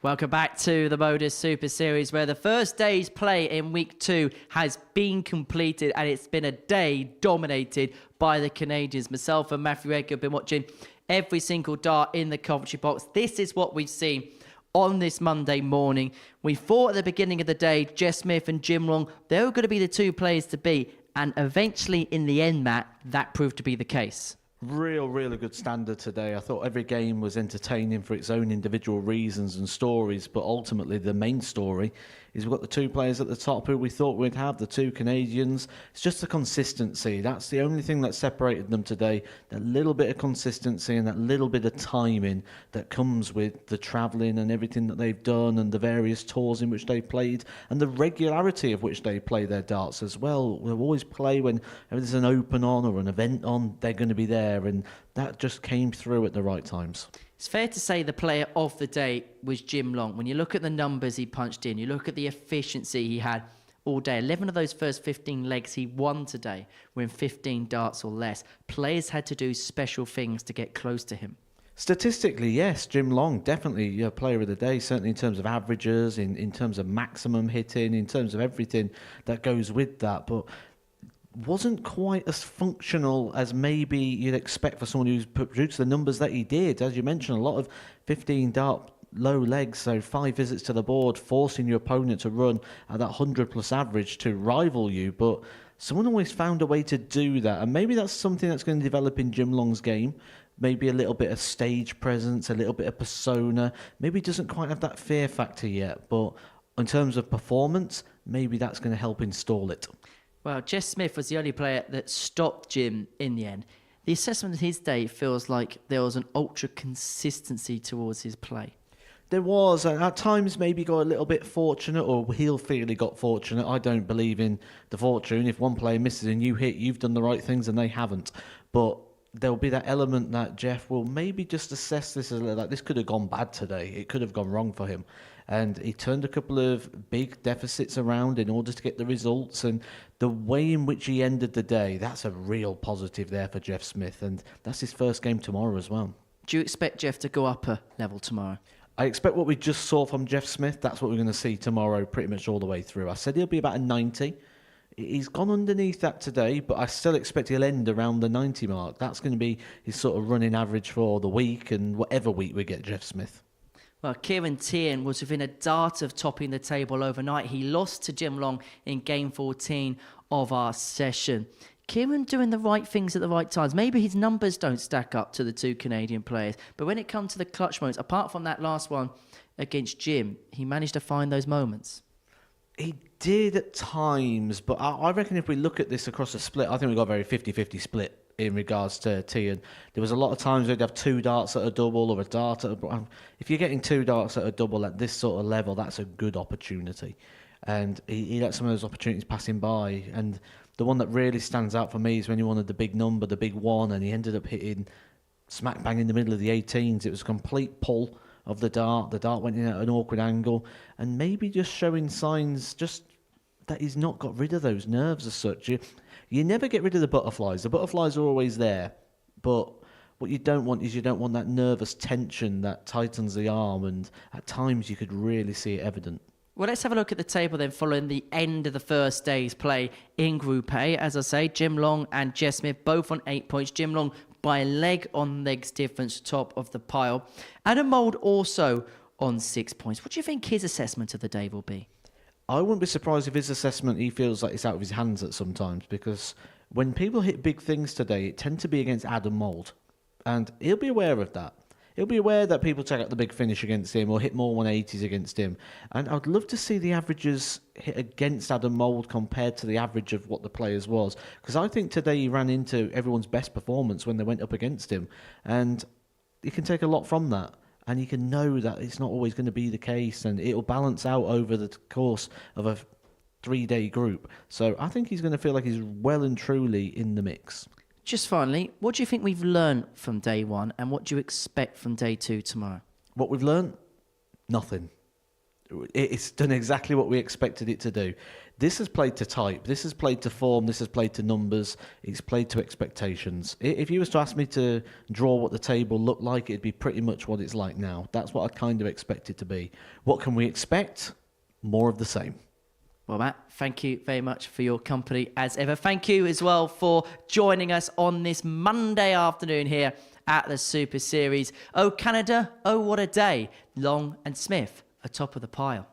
Speaker 5: Welcome back to the Modus Super Series, where the first day's play in week 2 has been completed, and it's been a day dominated by the Canadians. Myself and Matthew Edgar have been watching every single dart in the commentary box. This is what we've seen on this Monday morning. We thought at the beginning of the day, Jess Smith and Jim Long, they were going to be the 2 players to beat, and eventually in the end, Matt, that proved to be the case.
Speaker 3: Really good standard today. I thought every game was entertaining for its own individual reasons and stories, but ultimately the main story is we've got the 2 players at the top who we thought we'd have, the 2 Canadians. It's just the consistency. That's the only thing that separated them today. That little bit of consistency and that little bit of timing that comes with the travelling and everything that they've done and the various tours in which they played and the regularity of which they play their darts as well. They'll always play when there's an open on or an event on, they're going to be there, and that just came through at the right times.
Speaker 5: It's fair to say the player of the day was Jim Long. When you look at the numbers he punched in, you look at the efficiency he had all day. 11 of those first 15 legs he won today were in 15 darts or less. Players had to do special things to get close to him.
Speaker 3: Statistically, yes, Jim Long, definitely player of the day, certainly in terms of averages, in terms of maximum hitting, in terms of everything that goes with that. But wasn't quite as functional as maybe you'd expect for someone who's produced the numbers that he did. As you mentioned, a lot of 15 dart low legs, so 5 visits to the board, forcing your opponent to run at that 100+ average to rival you. But someone always found a way to do that, and maybe that's something that's going to develop in Jim Long's game. Maybe a little bit of stage presence, a little bit of persona. Maybe he doesn't quite have that fear factor yet, but in terms of performance, maybe that's going to help install it.
Speaker 5: Well, Jess Smith was the only player that stopped Jim in the end. The assessment of his day feels like there was an ultra consistency towards his play.
Speaker 3: There was, and at times maybe got a little bit fortunate, or he'll feel he got fortunate. I don't believe in the fortune. If one player misses and you hit, you've done the right things and they haven't. But there'll be that element that Jeff will maybe just assess this as like, this could have gone bad today. It could have gone wrong for him. And he turned a couple of big deficits around in order to get the results. And the way in which he ended the day, that's a real positive there for Jeff Smith. And that's his first game tomorrow as well.
Speaker 5: Do you expect Jeff to go up a level tomorrow?
Speaker 3: I expect what we just saw from Jeff Smith, that's what we're going to see tomorrow pretty much all the way through. I said he'll be about a 90. He's gone underneath that today, but I still expect he'll end around the 90 mark. That's going to be his sort of running average for the week and whatever week we get Jeff Smith.
Speaker 5: Well, Kieran Teehan was within a dart of topping the table overnight. He lost to Jim Long in game 14 of our session. Kieran doing the right things at the right times. Maybe his numbers don't stack up to the two Canadian players, but when it comes to the clutch moments, apart from that last one against Jim, he managed to find those moments.
Speaker 3: He did at times, but I reckon if we look at this across a split, I think we've got a very 50-50 split in regards to Teehan. There was a lot of times we'd have 2 darts at a double or a dart at a... If you're getting 2 darts at a double at this sort of level, that's a good opportunity. And he let some of those opportunities pass him by. And the one that really stands out for me is when he wanted the big number, the big one, and he ended up hitting smack bang in the middle of the 18s. It was a complete pull of the dart. The dart went in at an awkward angle, and maybe just showing signs just that he's not got rid of those nerves as such. You never get rid of the butterflies. The butterflies are always there, but what you don't want is you don't want that nervous tension that tightens the arm, and at times you could really see it evident.
Speaker 5: Well, let's have a look at the table then following the end of the first day's play in Group A. As I say, Jim Long and Jeff Smith both on 8 points. Jim Long by a leg on legs difference, top of the pile. Adam Mould also on 6 points. What do you think his assessment of the day will be?
Speaker 3: I wouldn't be surprised if his assessment, he feels like it's out of his hands at sometimes, because when people hit big things today, it tends to be against Adam Mould. And he'll be aware of that. He'll be aware that people take out the big finish against him or hit more 180s against him. And I'd love to see the averages hit against Adam Mould compared to the average of what the players was. Because I think today he ran into everyone's best performance when they went up against him. And you can take a lot from that. And you can know that it's not always going to be the case. And it'll balance out over the course of a 3-day group. So I think he's going to feel like he's well and truly in the mix.
Speaker 5: Just finally, what do you think we've learned from day one, and what do you expect from day 2 tomorrow?
Speaker 3: What we've learned? Nothing. It's done exactly what we expected it to do. This has played to type. This has played to form. This has played to numbers. It's played to expectations. If you was to ask me to draw what the table looked like, it'd be pretty much what it's like now. That's what I kind of expect it to be. What can we expect? More of the same.
Speaker 5: Well, Matt, thank you very much for your company as ever. Thank you as well for joining us on this Monday afternoon here at the Super Series. Oh, Canada, oh, what a day. Long and Smith atop of the pile.